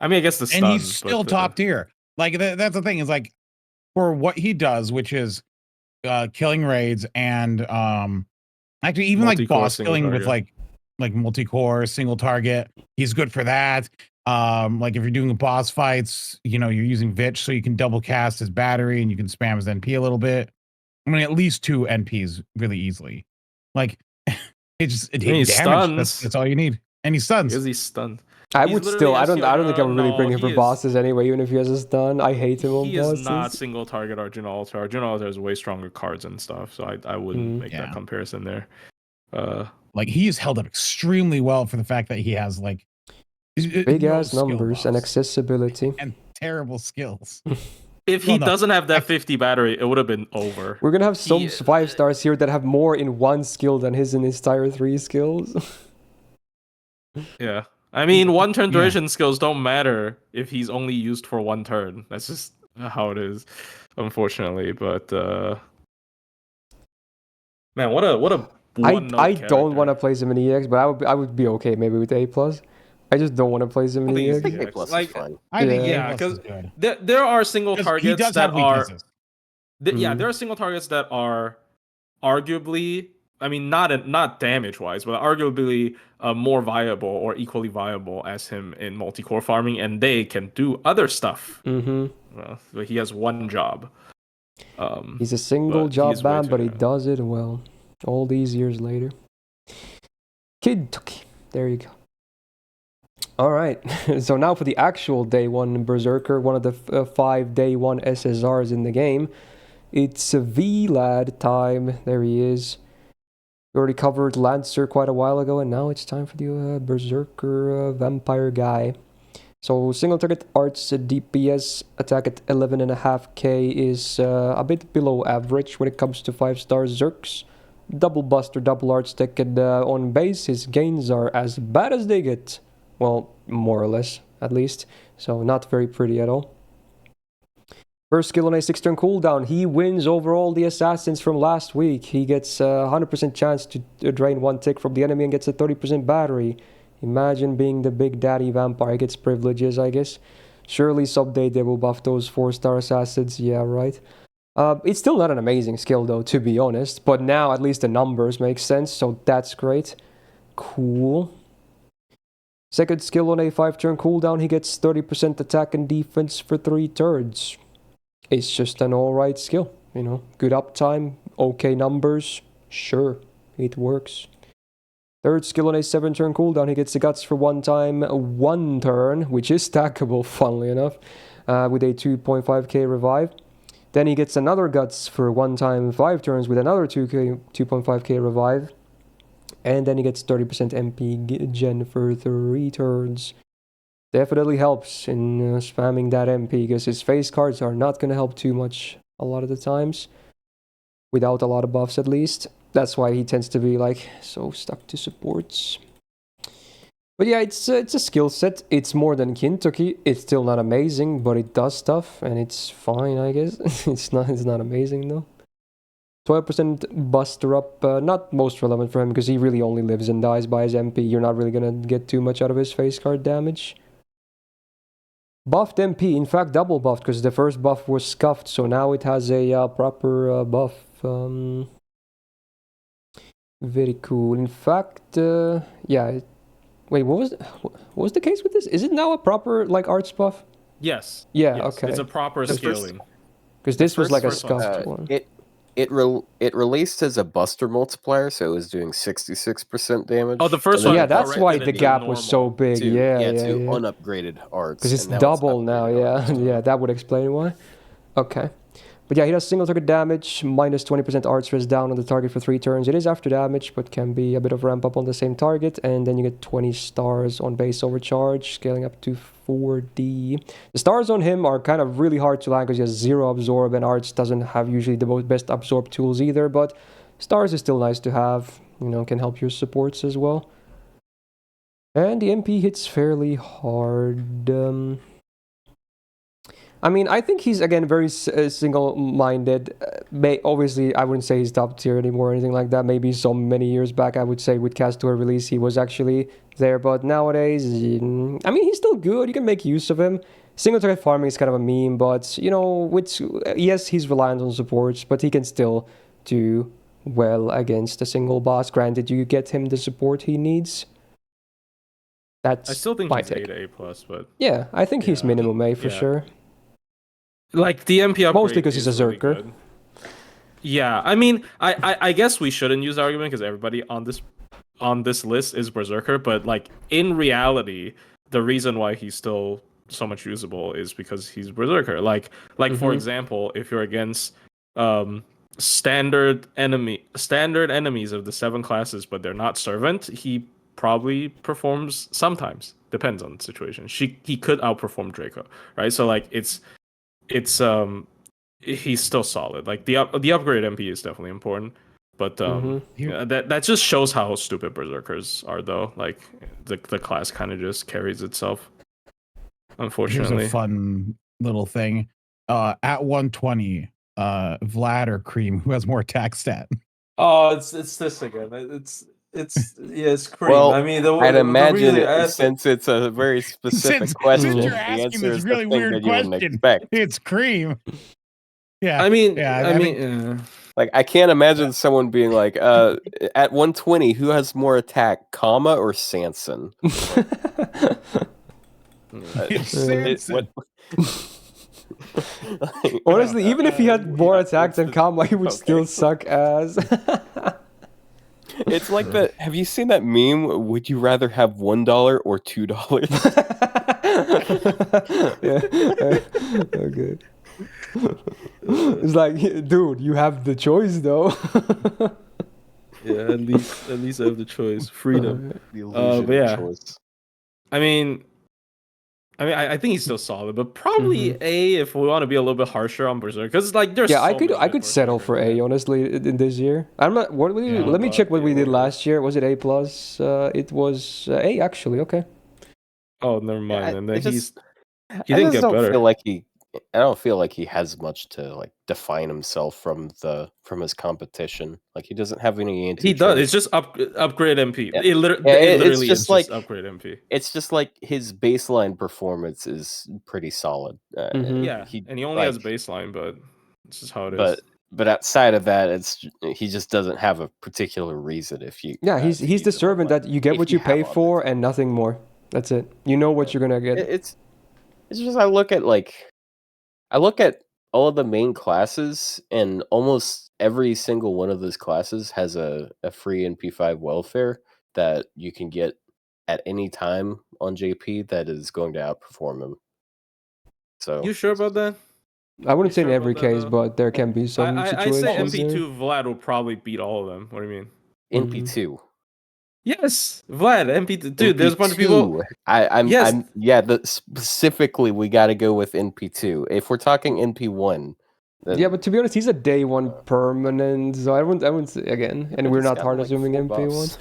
I mean, I guess the stun. And he's still top tier. Like that's the thing, is like for what he does, which is killing raids and actually even like boss killing with like multi-core, single target. He's good for that. Like if you're doing boss fights, you're using Vitch, so you can double cast his battery and you can spam his NP a little bit. I mean, at least 2 NPs really easily. Like it damage. Stuns. That's all you need. And he stuns. Because he's stunned. I would still. I don't think I would really bring him for bosses anyway, even if he has a stun. I hate him on bosses. He is not single target Arjuna Altar. Arjuna Altar has way stronger cards and stuff, so I wouldn't make that comparison there. Like he is held up extremely well for the fact that he has like big ass numbers and accessibility and terrible skills. If he doesn't have that 50 battery, it would have been over. We're gonna have some 5 stars here that have more in 1 skill than his in his entire 3 skills. Yeah. I mean, 1 turn duration skills don't matter if he's only used for 1 turn. That's just how it is, unfortunately. But man, what a I don't want to place him in EX, but I would be okay maybe with A+. I just don't want to place him in EX. I think A+ is fine. I think because there are single targets that are there are single targets that are arguably, I mean, not damage-wise, but arguably more viable or equally viable as him in multi-core farming, and they can do other stuff. Well, he has 1 job. He's a single job man, but he does it well. All these years later. Kentucky. There you go. Alright, so now for the actual Day 1 Berserker, one of the 5 Day 1 SSRs in the game. It's VLAD time. There he is. We already covered Lancer quite a while ago, and now it's time for the Berserker vampire guy. So single target arts DPS attack at 11.5k is a bit below average when it comes to 5-star Zerks. Double buster, double arts tech, and on base his gains are as bad as they get. Well, more or less, at least. So not very pretty at all. First skill on a 6-turn cooldown. He wins over all the assassins from last week. He gets a 100% chance to drain 1 tick from the enemy and gets a 30% battery. Imagine being the big daddy vampire. He gets privileges, I guess. Surely someday they will buff those 4-star assassins. Yeah, right. It's still not an amazing skill though, to be honest. But now at least the numbers make sense, so that's great. Cool. Second skill on a 5-turn cooldown, he gets 30% attack and defense for 3 turns. It's just an alright skill, good uptime, okay numbers, sure, it works. Third skill on a 7-turn cooldown, he gets the guts for 1 time, 1 turn, which is stackable, funnily enough, with a 2.5k revive. Then he gets another guts for 1 time, 5 turns with another 2.5k revive. And then he gets 30% MP gen for 3 turns. Definitely helps in spamming that MP, because his face cards are not going to help too much a lot of the times. Without a lot of buffs at least. That's why he tends to be so stuck to supports. But yeah, it's a skill set. It's more than Kentucky. It's still not amazing, but it does stuff, and it's fine, I guess. It's not amazing though. 12% buster up, not most relevant for him because he really only lives and dies by his MP. You're not really gonna get too much out of his face card damage. Buffed MP, in fact double buffed because the first buff was scuffed, so now it has a proper buff. Very cool. In fact, yeah. Wait, what was the case with this? Is it now a proper arts buff? Yes. Yeah. Yes. Okay. It's a proper scaling. Because this was a scuffed one. It released as a buster multiplier, so it was doing 66% damage. Oh, the first one. Yeah, that's why the gap was so big. To unupgraded arts. Because it's double now. Yeah, yeah, that would explain why. Okay. But yeah, he does single target damage, minus 20% arts res down on the target for 3 turns. It is after damage, but can be a bit of ramp up on the same target. And then you get 20 stars on base overcharge, scaling up to 4D. The stars on him are kind of really hard to land because he has 0 absorb, and arts doesn't have usually the best absorb tools either. But stars is still nice to have, can help your supports as well. And the MP hits fairly hard. I mean, I think he's, again, very single-minded. Obviously, I wouldn't say he's top tier anymore or anything like that. Maybe so many years back, I would say with Cast Tour release, he was actually there. But nowadays, I mean, he's still good. You can make use of him. Single-target farming is kind of a meme, but, yes, he's reliant on supports, but he can still do well against a single boss. Granted, you get him the support he needs. That's I still think my he's take. A plus, but Yeah, I think he's Yeah. minimum A for Yeah. sure. like the MP upgrade Mostly because he's a is really Berserker. good. Yeah, I mean, I guess we shouldn't use the argument because everybody on this list is Berserker, but like in reality, the reason why he's still so much usable is because he's Berserker. Like for example, if you're against standard enemies of the 7 classes, but they're not servant, he probably performs sometimes. Depends on the situation. He could outperform Draco, right? So like it's he's still solid. Like the upgrade MP is definitely important, but yeah, that just shows how stupid Berserkers are, though. Like the class kind of just carries itself. Unfortunately, Here's a fun little thing. At 120, Vlad or Cream, who has more attack stat? Oh, it's this again. It's Cream. Well, I mean, I'd imagine since it's a very specific question, Since you're the asking answer this is really the thing weird that you wouldn't question, expect. it's Cream. Yeah, I mean, yeah. I mean, Like, I can't imagine someone being like, at 120, who has more attack, Kama or Sanson? It's Sanson. Honestly, even if he had more attack than Kama, he would still suck ass. It's like that. Have you seen that meme? Would you rather have $1 or $2? Yeah. Okay. It's like, dude, you have the choice though. yeah. At least I have the choice, freedom. The illusion but yeah. of choice. I mean, I think he's still solid, but probably A if we want to be a little bit harsher on Berserker, because like there's Yeah, so I could settle for A, honestly, in this year. I'm not. Let me check what we did last year. Was it A plus? It was A actually. Okay. Oh, never mind. Yeah, And then he I didn't just get don't better. feel like I don't feel like he has much to like define himself from his competition. Like he doesn't have any anti. He does. It's just upgrade MP. Yeah. It literally it's is just like upgrade MP. It's just like his baseline performance is pretty solid. Yeah, and he only has baseline, but this is how it is. But outside of that, he just doesn't have a particular reason. If you He's the servant that you get what you pay for and nothing more. That's it. You know what you're gonna get. It's just I look at all of the main classes, and almost every single one of those classes has a free NP5 welfare that you can get at any time on JP that is going to outperform him. So you sure about that? I wouldn't say in every case, but there can be some situations. I say MP2 Vlad will probably beat all of them. What do you mean? NP2. Yes, Vlad, MP2. Dude, there's a bunch of people. Specifically, we got to go with NP2. If we're talking NP1, yeah, but to be honest, he's a day one permanent, so I wouldn't say again, and we're not hard assuming MP1.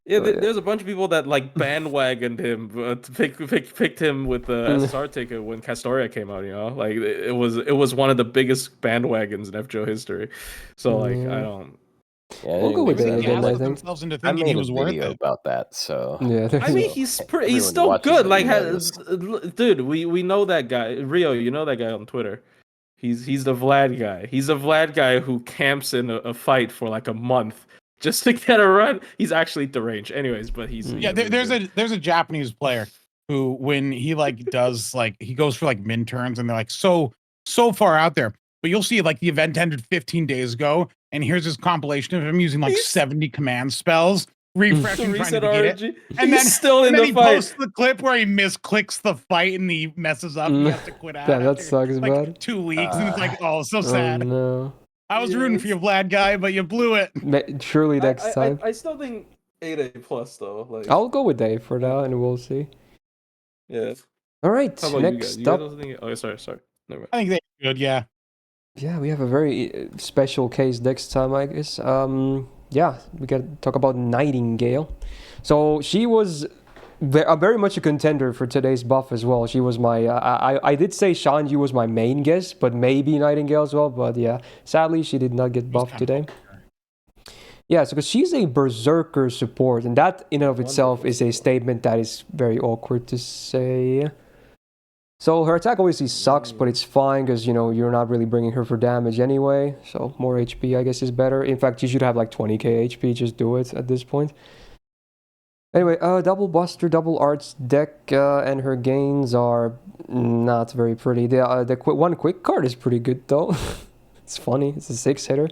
Yeah, there's a bunch of people that like bandwagoned him, picked him with the SSR ticket when Castoria came out. You know, like it was one of the biggest bandwagons in FGO history. So like I don't. Yeah, we'll go with that again. I think I made a video about that. So yeah, I mean he's still good. Like, dude, we know that guy, Rio. You know that guy on Twitter. He's the Vlad guy. He's a Vlad guy who camps in a fight for like a month just to get a run. He's actually deranged. Anyways, but he's there's a Japanese player who, when he like does like he goes for like min turns and they're like so far out there, but you'll see like the event ended 15 days ago, and here's this compilation of him using like 70 command spells, refreshing, trying to get it, and then still in the fight. Posts the clip where he misclicks the fight and he messes up. He has to quit out. Yeah, that sucks, like bud. 2 weeks, and it's like, oh, so sad. Oh, no. I was rooting for you, Vlad guy, but you blew it. Surely next time. I still think 8A plus though. Like I'll go with A for now, and we'll see. Yeah. All right. How about next you guys? up. Oh, sorry. Never mind. I think they're good. Yeah. Yeah, we have a very special case next time, I guess. Yeah, we got to talk about Nightingale. So she was very much a contender for today's buff as well. She was my, I did say Shanju was my main guess, but maybe Nightingale as well. But yeah, sadly, she did not get buffed today. Yeah, so because she's a Berserker support, and that in and of itself is a statement that is very awkward to say. So her attack obviously sucks, but it's fine because, you know, you're not really bringing her for damage anyway. So more HP, I guess, is better. In fact, you should have like 20k HP. Just do it at this point. Anyway, double Buster, double Arts deck, and her gains are not very pretty. The one quick card is pretty good though. It's funny. It's a 6-hitter,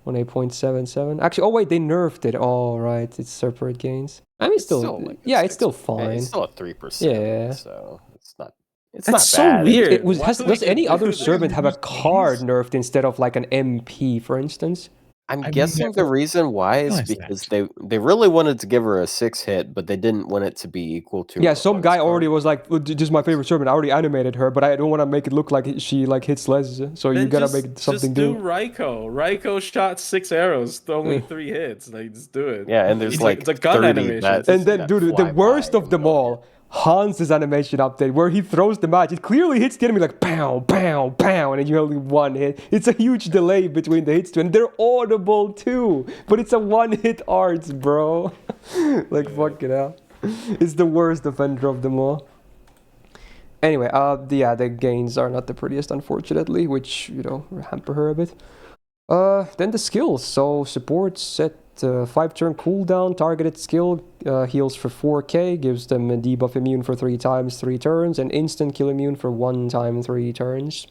8.77. Actually, oh wait, they nerfed it. Oh right, it's separate gains. I mean, still like it's still fine. It's still a 3%. Yeah. So it's not. It's That's not so bad. weird. Does any other servant have a card nerfed instead of like an MP, for instance? I'm guessing the reason why is because they really wanted to give her a 6-hit, but they didn't want it to be equal to. Yeah, some guy already was like, "Just my favorite servant." I already animated her, but I don't want to make it look like she like hits less. So you gotta make it something do. Just do Raiko. Raiko shot 6 arrows, only 3 hits. Like, just do it. Yeah, and there's it's a gun animation. And then, dude, the worst of them all. Hans' animation update where he throws the match. It clearly hits the enemy like pow, pow, pow, and you only one hit. It's a huge delay between the hits too, and they're audible too. But it's a one-hit arts, bro. Like fuck it out. It's the worst defender of them all. Anyway, the gains are not the prettiest, unfortunately, which hamper her a bit. Then the skills. So support set 5-turn cooldown, targeted skill, heals for 4k, gives them a debuff immune for 3 times 3 turns, and instant kill immune for 1 time 3 turns.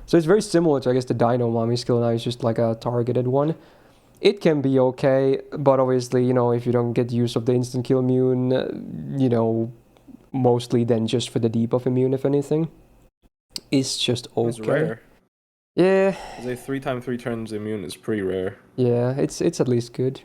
So it's very similar to, I guess, the Dino Mommy skill. Now it's just like a targeted one. It can be okay, but obviously, if you don't get use of the instant kill immune, mostly then just for the debuff immune, if anything, it's just okay. It's rare. Yeah. A 3 times 3 turns immune is pretty rare. Yeah, it's at least good.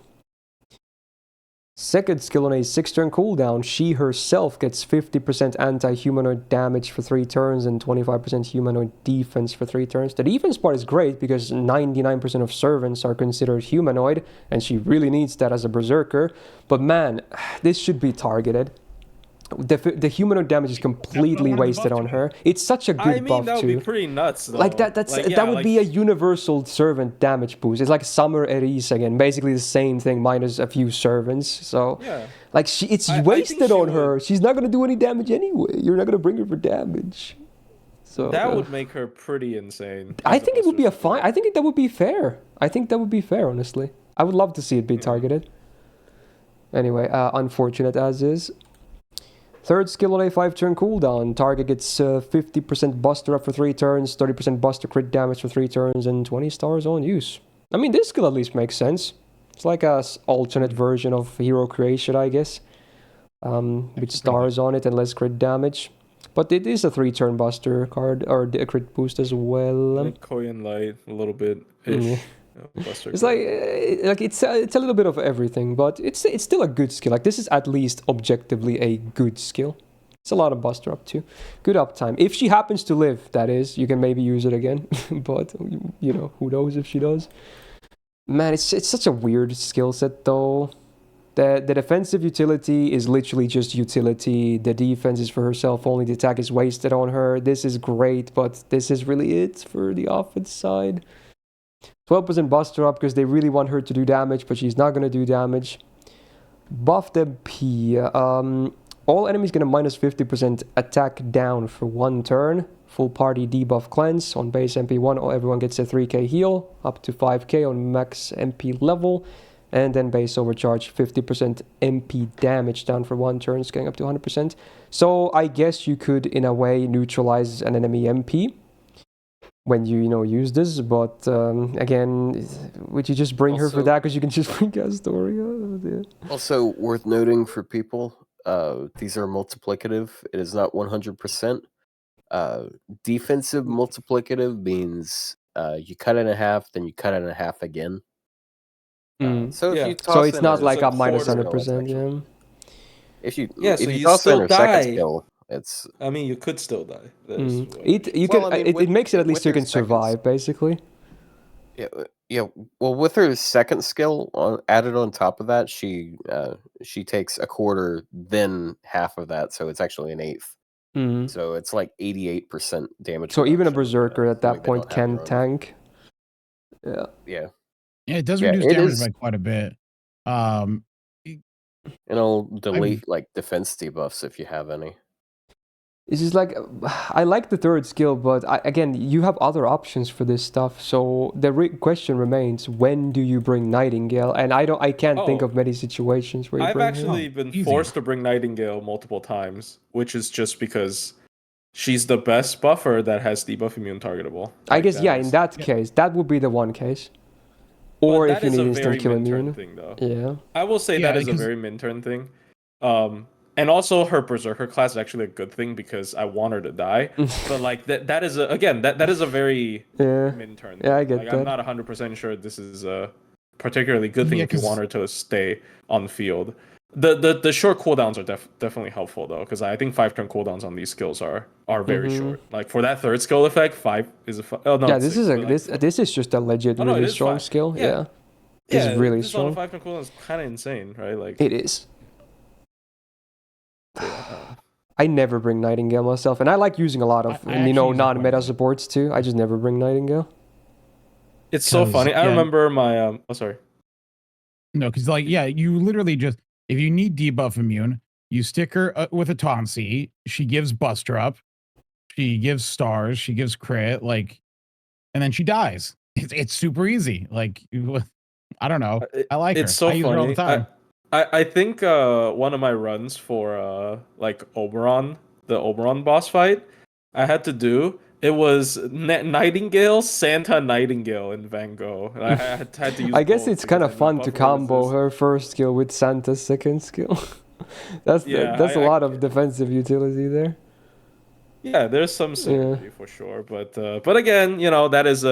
Second skill on a 6-turn cooldown, she herself gets 50% anti-humanoid damage for 3 turns and 25% humanoid defense for 3 turns. The defense part is great because 99% of servants are considered humanoid, and she really needs that as a berserker. But man, this should be targeted. The humanoid damage is completely wasted on her. It's such a good buff too. That would be pretty nuts though. Like that would be a universal servant damage boost. It's like Summer Eris again, basically the same thing minus a few servants. So like it's wasted on her. She's not gonna do any damage anyway. You're not gonna bring her for damage. So that would make her pretty insane. I think it would be I think that would be fair. I think that would be fair, honestly. I would love to see it be targeted. Anyway, unfortunate as is. Third skill on a 5-turn cooldown. Target gets 50% buster up for 3 turns, 30% buster crit damage for 3 turns, and 20 stars on use. I mean, this skill at least makes sense. It's like a alternate version of hero creation, I guess. With stars on it and less crit damage. But it is a 3-turn buster card, or a crit boost as well. Like Koyan Light, a little bit ish. It's like it's a little bit of everything, but it's still a good skill. Like this is at least objectively a good skill. It's a lot of buster up too. Good uptime. If she happens to live, that is, you can maybe use it again. But who knows if she does. Man, it's such a weird skill set though. The defensive utility is literally just utility. The defense is for herself only. The attack is wasted on her. This is great, but this is really it for the offense side. 12% buster up because they really want her to do damage, but she's not going to do damage. Buffed MP. All enemies get a minus 50% attack down for 1 turn. Full party debuff cleanse. On base MP1, everyone gets a 3k heal, up to 5k on max MP level. And then base overcharge, 50% MP damage down for 1 turn, getting up to 100%. So I guess you could, in a way, neutralize an enemy MP when you use this, but again, would you just bring her for that because you can just bring Astoria? Also worth noting for people, these are multiplicative. It is not 100%. Defensive multiplicative means you cut it in half, then you cut it in half again. So if you toss it's not like a minus 100%. Yeah. If you so if you you toss still in her die. second skill, it's. I mean, you could still die. It makes it at least so you can survive, basically. Yeah. Well, with her second skill added on top of that, she takes a quarter, then half of that, so it's actually an eighth. So it's like 88% damage. So even a berserker at that point can tank. Yeah. Yeah. Yeah, it does reduce damage by quite a bit. It'll delete like defense debuffs if you have any. It's just like I like the third skill, but again, you have other options for this stuff. So the question remains: when do you bring Nightingale? And I can't think of many situations where you I've bring actually her. been forced to bring Nightingale multiple times, which is just because she's the best buffer that has debuff immune targetable. I guess in that case, that would be the one case. Or if you need instant kill immune. Thing, though. Yeah. I will say that is a very min-turn thing. And also her Berserker class is actually a good thing because I want her to die. But like that is that is a very min-turn thing. Yeah, I get that. I'm not 100% sure this is a particularly good thing if you want her to stay on the field. The short cooldowns are definitely helpful though, because I think 5-turn cooldowns on these skills are very short. Like for that third skill effect, 5 is a oh no. Yeah, this is just a legit really strong skill. Yeah. This is really strong. This on a 5-turn cooldown is kind of insane, right? Like it is. I never bring Nightingale myself, and I like using a lot of non-meta supports too. I just never bring Nightingale. It's so funny. I remember my oh sorry. No, because like you literally just if you need debuff immune, you stick her with a Tauncy. She gives Buster up. She gives stars. She gives crit. Like, and then she dies. It's super easy. Like, I don't know. I like it's her. So I use her all the time. I think one of my runs for like Oberon, the Oberon boss fight, I had to do. It was Nightingale, Santa Nightingale in Van Gogh. And I had to use. I guess it's kind of fun to combo her first skill with Santa's second skill. that's a lot of defensive utility there. Yeah, there's some synergy for sure, but again, that is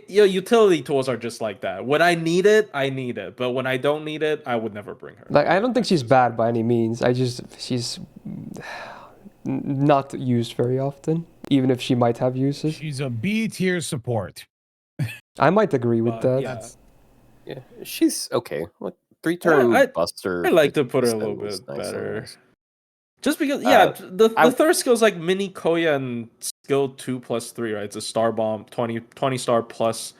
utility tools are just like that. When I need it, I need it, but when I don't need it, I would never bring her. Like I don't think she's bad by any means. She's not used very often, even if she might have uses. She's a B tier support. I might agree with that. Yeah, she's okay. What 3-turn Buster? I like to put her a little bit better. Just because, the third skill is like mini Koya and skill 2+3, right? It's a star bomb, 20 star plus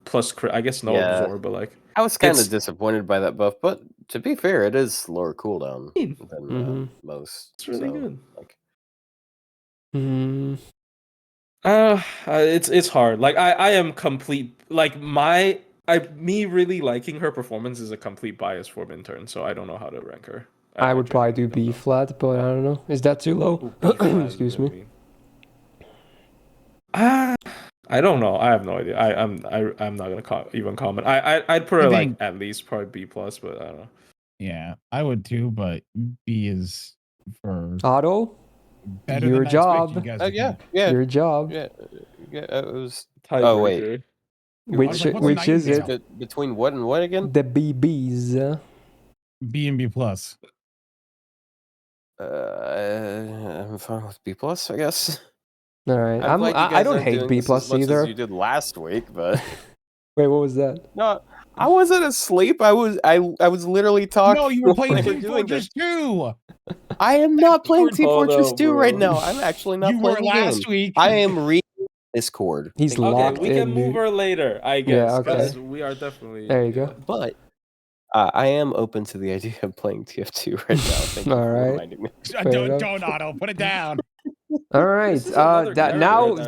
crit. I guess absorb, but like I was kind of disappointed by that buff, but to be fair, it is lower cooldown than most. It's really good. Like, it's hard. Like I am complete. Like me really liking her performance is a complete bias for min-turn, so I don't know how to rank her. I would probably do B flat, but I don't know. Is that too low? Excuse me. I don't know. I have no idea. I'm not gonna even comment. I'd put her like at least probably B plus, but I don't know. Yeah, I would too, but B is for Otto. Better your than job. Yeah. Your job. Yeah. It was. Oh wait. Which is it? Between what and what again? The BBs. B and B plus. I'm fine with B plus, I guess. All right. I don't hate B plus either. As you did last week, but wait, what was that? No, I wasn't asleep. I was literally talking. No, you were playing Team Fortress 2. I am not playing Team Fortress 2 right now. I'm actually not playing. You were last week. I am reading Discord. He's locked in. We can move her later, I guess. Yeah, because we are definitely. There you go. But I am open to the idea of playing TF2 right now. Thank you for reminding me. Don't Otto, put it down. All right.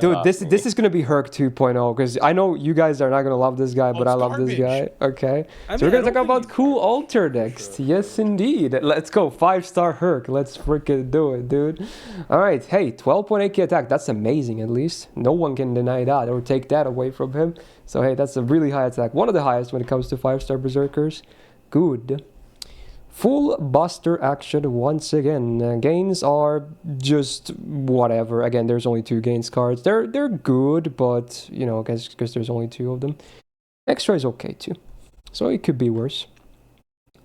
Dude, this is gonna be Herc 2.0 because I know you guys are not gonna love this guy, but I love this guy. Okay. So we're gonna talk about cool alter next. Yes, indeed. Let's go. 5-star Herc. Let's freaking do it, dude. All right. Hey, 12.8k attack. That's amazing. At least no one can deny that or take that away from him. So hey, that's a really high attack. One of the highest when it comes to 5-star berserkers. Good. Full Buster action once again. Gains are just whatever. Again, there's only 2 gains cards. They're good, but because there's only 2 of them. Extra is okay too, so it could be worse.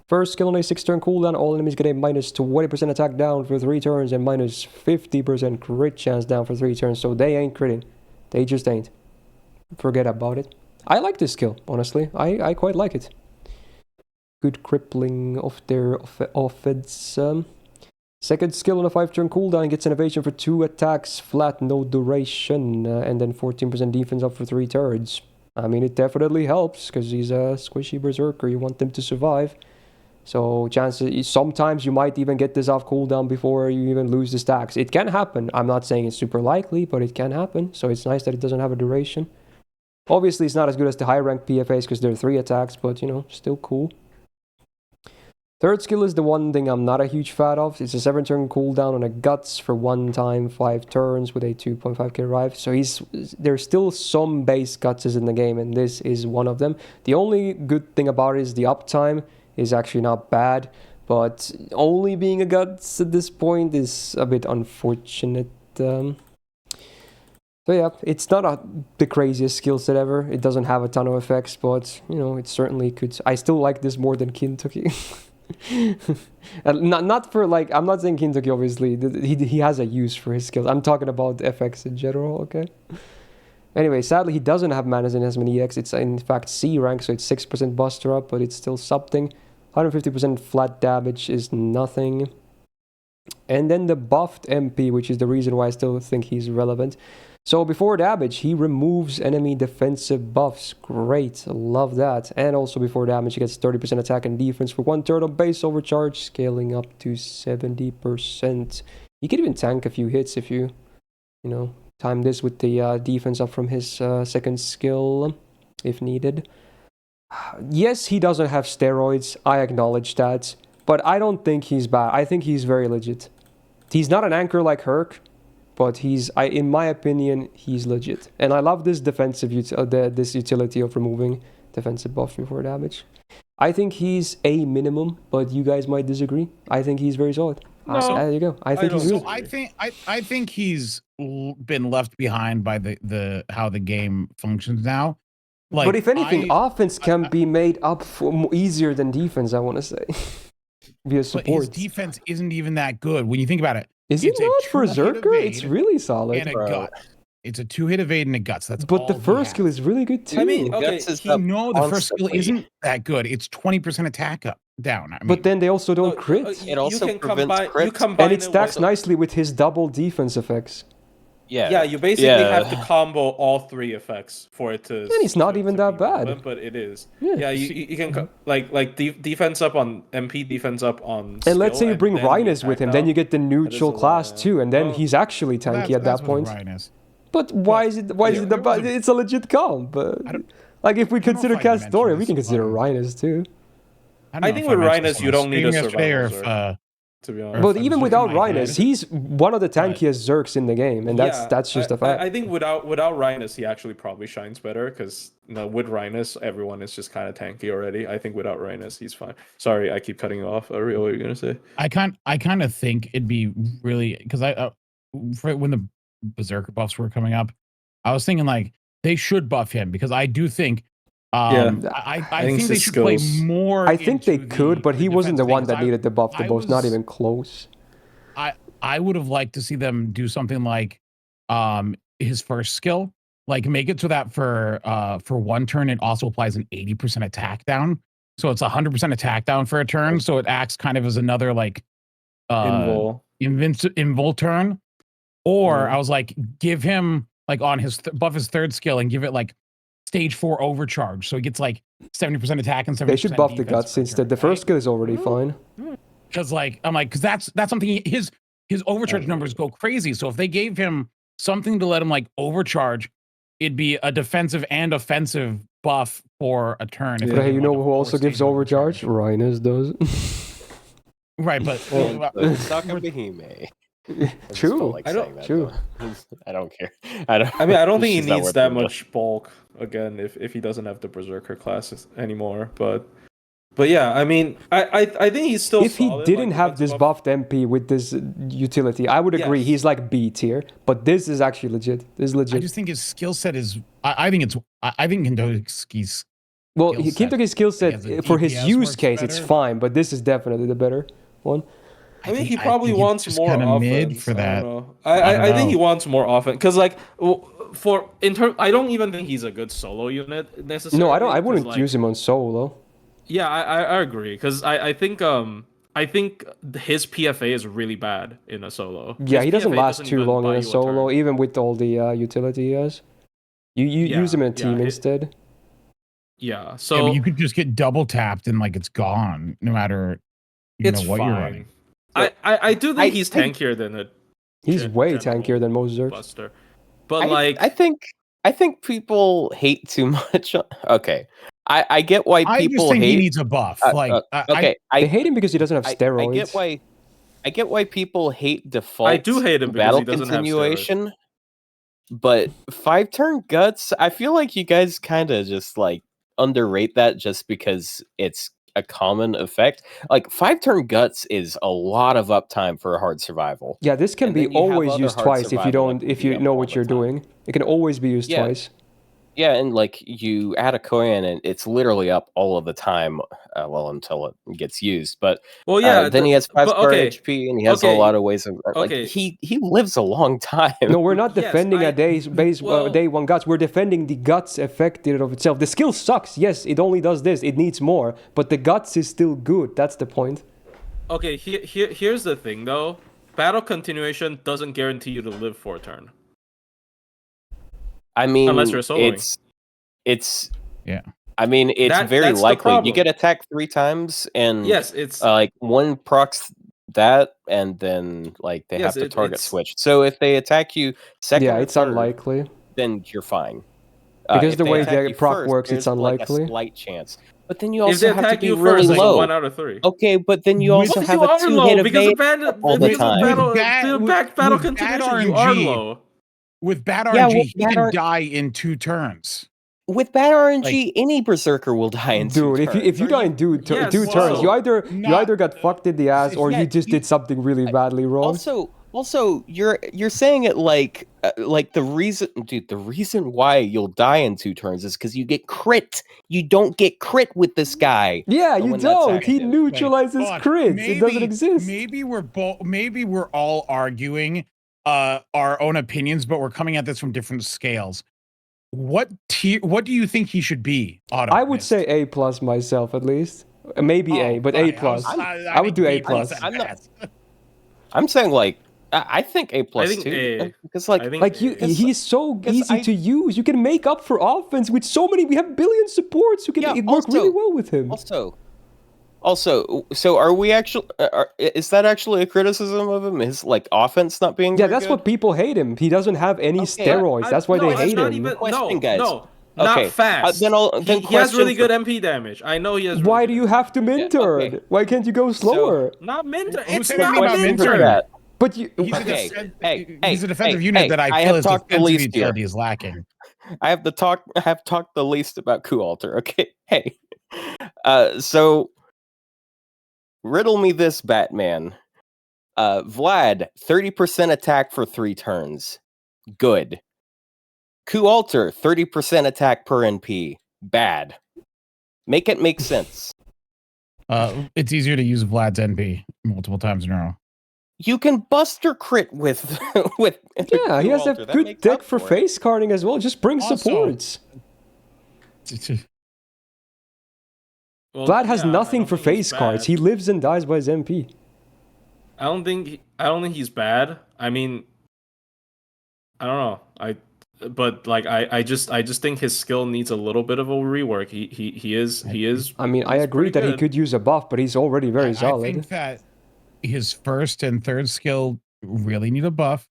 First skill on a 6-turn cooldown. All enemies get a minus 20% attack down for 3 turns and minus 50% crit chance down for 3 turns. So they ain't critting. They just ain't. Forget about it. I like this skill, honestly. I quite like it. Good crippling of their offense. Second skill on a 5-turn cooldown gets an evasion for 2 attacks, flat, no duration, and then 14% defense up for 3 turns. I mean, it definitely helps because he's a squishy berserker. You want them to survive. So chances, sometimes you might even get this off cooldown before you even lose the stacks. It can happen. I'm not saying it's super likely, but it can happen. So it's nice that it doesn't have a duration. Obviously, it's not as good as the high rank PFAs because they're 3 attacks, but you know, still cool. Third skill is the one thing I'm not a huge fan of. It's a 7-turn cooldown on a Guts for 1 time 5 turns with a 2.5k revive. So there's still some base Gutses in the game, and this is one of them. The only good thing about it is the uptime is actually not bad, but only being a Guts at this point is a bit unfortunate. So yeah, it's not the craziest skill set ever. It doesn't have a ton of effects, but you know, it certainly could. I still like this more than Kintuki. not for like, I'm not saying Kintuki obviously. He has a use for his skills. I'm talking about FX in general, okay? Anyway, sadly he doesn't have manas and has many EX. It's in fact C rank, so it's 6% buster up, but it's still something. 150% flat damage is nothing. And then the buffed MP, which is the reason why I still think he's relevant. So before damage, he removes enemy defensive buffs. Great, love that. And also before damage, he gets 30% attack and defense for 1/3 of base overcharge, scaling up to 70%. You can even tank a few hits if you know, time this with the defense up from his second skill, if needed. Yes, he doesn't have steroids, I acknowledge that. But I don't think he's bad. I think he's very legit. He's not an anchor like Herc, but in my opinion, he's legit. And I love this defensive this utility of removing defensive buff before damage. I think he's a minimum, but you guys might disagree. I think he's very solid. No, there you go. I think he's so I think he's been left behind by the how the game functions now. Like, but if anything, offense can be made up for easier than defense, I want to say. Via support. But his defense isn't even that good when you think about it. Is it not Berserker? It's really solid. And a gut. It's a 2-hit evade and a guts. That's but the first skill is really good too. I mean, okay, the first skill isn't that good. It's 20% attack up down. I mean, but then they also don't crit. It also prevents crits. And it stacks nicely with his double defense effects. Yeah, you basically have to combo all 3 effects for it to. And it's not even that bad. But it is. Yeah, you can like defense up on MP, defense up on. And let's say you bring Rhinus with him, then you get the neutral class too, and then he's actually tanky at that point. But why is it? It's a legit comp. Like if we consider Castoria, we can consider Rhinus too. I think with Rhinus, you don't need a survival. To be honest. But even without Rhinus, he's one of the tankiest Zerks in the game, and that's just a fact. I think without Rhinus, he actually probably shines better because with Rhinus, everyone is just kind of tanky already. I think without Rhinus, he's fine. Sorry, I keep cutting you off. Ariel, what are you gonna say? I kind of think it'd be really because when the Berserker buffs were coming up, I was thinking like they should buff him because I do think. I think they should play more. I think they could, but he wasn't the one that needed the buff the most. Not even close. I would have liked to see them do something like his first skill, like make it so that for 1 turn it also applies an 80% attack down. So it's 100% attack down for a turn. So it acts kind of as another like invul turn. Or I was like, give him like on his buff his third skill and give it like stage 4 overcharge, so he gets like 70% attack and 70%. They should buff the guts instead. The first skill is already fine. Because because that's something his overcharge numbers go crazy. So if they gave him something to let him like overcharge, it'd be a defensive and offensive buff for a turn. But hey, you know who also gives overcharge? Rhinus does. Right, but Sakabehime. True. Like true. I don't care. I don't think he needs that much bulk again if he doesn't have the Berserker classes anymore. But yeah, I mean, I think he's still. If he didn't have this buffed MP with this utility, I would agree he's like B tier. But this is actually legit. This is legit. I just think his skill set is. I think Kintoki's. Well, Kintoki's skill set for his use case, it's fine. But this is definitely the better one. I think he probably wants more offense. Mid for that. I think he wants more offense because, like, I don't even think he's a good solo unit necessarily. No, I don't. I wouldn't use him on solo. Yeah, I agree because I think his PFA is really bad in a solo. Yeah, he doesn't PFA last too long in a solo, even with all the utility he has. You use him in a team instead. Yeah. So yeah, but you could just get double tapped and like it's gone, no matter it's what fine. you're running. I do think he's tankier than a. He's way tankier than most Zergs. Buster. But like, I think people hate too much. Okay, I get why I people just think hate. he needs a buff. Okay, they hate him because he doesn't have steroids. I get why people hate default. I do hate him because battle he doesn't continuation. But 5-turn guts, I feel like you guys kind of just like underrate that just because it's a common effect. Like 5-turn guts is a lot of uptime for a hard survival. Yeah, this can be always used twice if you know what you're doing. It can always be used twice. Yeah, and like you add a coin and it's literally up all of the time, until it gets used. But then he has 5-star HP and he has a lot of ways of like he lives a long time. No, we're not defending a day one guts. We're defending the guts effect in and of itself. The skill sucks. Yes, it only does this. It needs more, but the guts is still good. That's the point. Okay, here's the thing though. Battle continuation doesn't guarantee you to live for a turn. I mean, unless you're soloing. It's yeah. I mean, it's very likely you get attacked 3 times, and yes, it's like one procs that, and then like they have to target switch. So if they attack you second, it's third, unlikely. Then you're fine. Because the way the proc works, it's unlikely. Like a slight chance. But then you also have to be really low. Like 1 out of 3. Okay, but then you also have a 2-hit evade all the time. Battle continuation, you are low. With bad RNG, he can die in 2 turns. With bad RNG, any Berserker will die in 2 turns. Dude, if you die in 2 turns, you either got fucked in the ass or you just did something really badly wrong. Also, you're saying it like the reason why you'll die in 2 turns is because you get crit. You don't get crit with this guy. Yeah, you don't. He neutralizes crits. It doesn't exist. Maybe we're all arguing our own opinions, but we're coming at this from different scales. What do you think he should be? I would say A+ myself, at least. Maybe A, but A+. I would do A+. I'm saying like I think A+ too. Because he's so easy to use. You can make up for offense with so many. We have billion supports who can work really well with him. Also, so are we actually? Is that actually a criticism of him? His like offense not being? Yeah, that's what people hate him. He doesn't have any steroids. That's why they hate him. Not fast. Then he has really good MP damage. I know he has. Why do you have to minter? Yeah, okay. Why can't you go slower? Not minter. It's not not minter. But he's a defensive unit that I feel his defensive utility is lacking. I have talked the least about Kualter. Okay, hey, so. Riddle me this, Batman. Vlad, 30% attack for 3 turns. Good. Kualter, 30% attack per NP. Bad. Make it make sense. It's easier to use Vlad's NP multiple times in a row. You can buster crit with yeah, he has a good deck for face carding as well. Just bring supports. Well, Vlad has nothing for face cards. He lives and dies by his MP. I don't think he's bad. I mean, I don't know. I just think his skill needs a little bit of a rework. He is. I mean, I agree that he could use a buff, but he's already very solid. I think that his first and third skill really need a buff.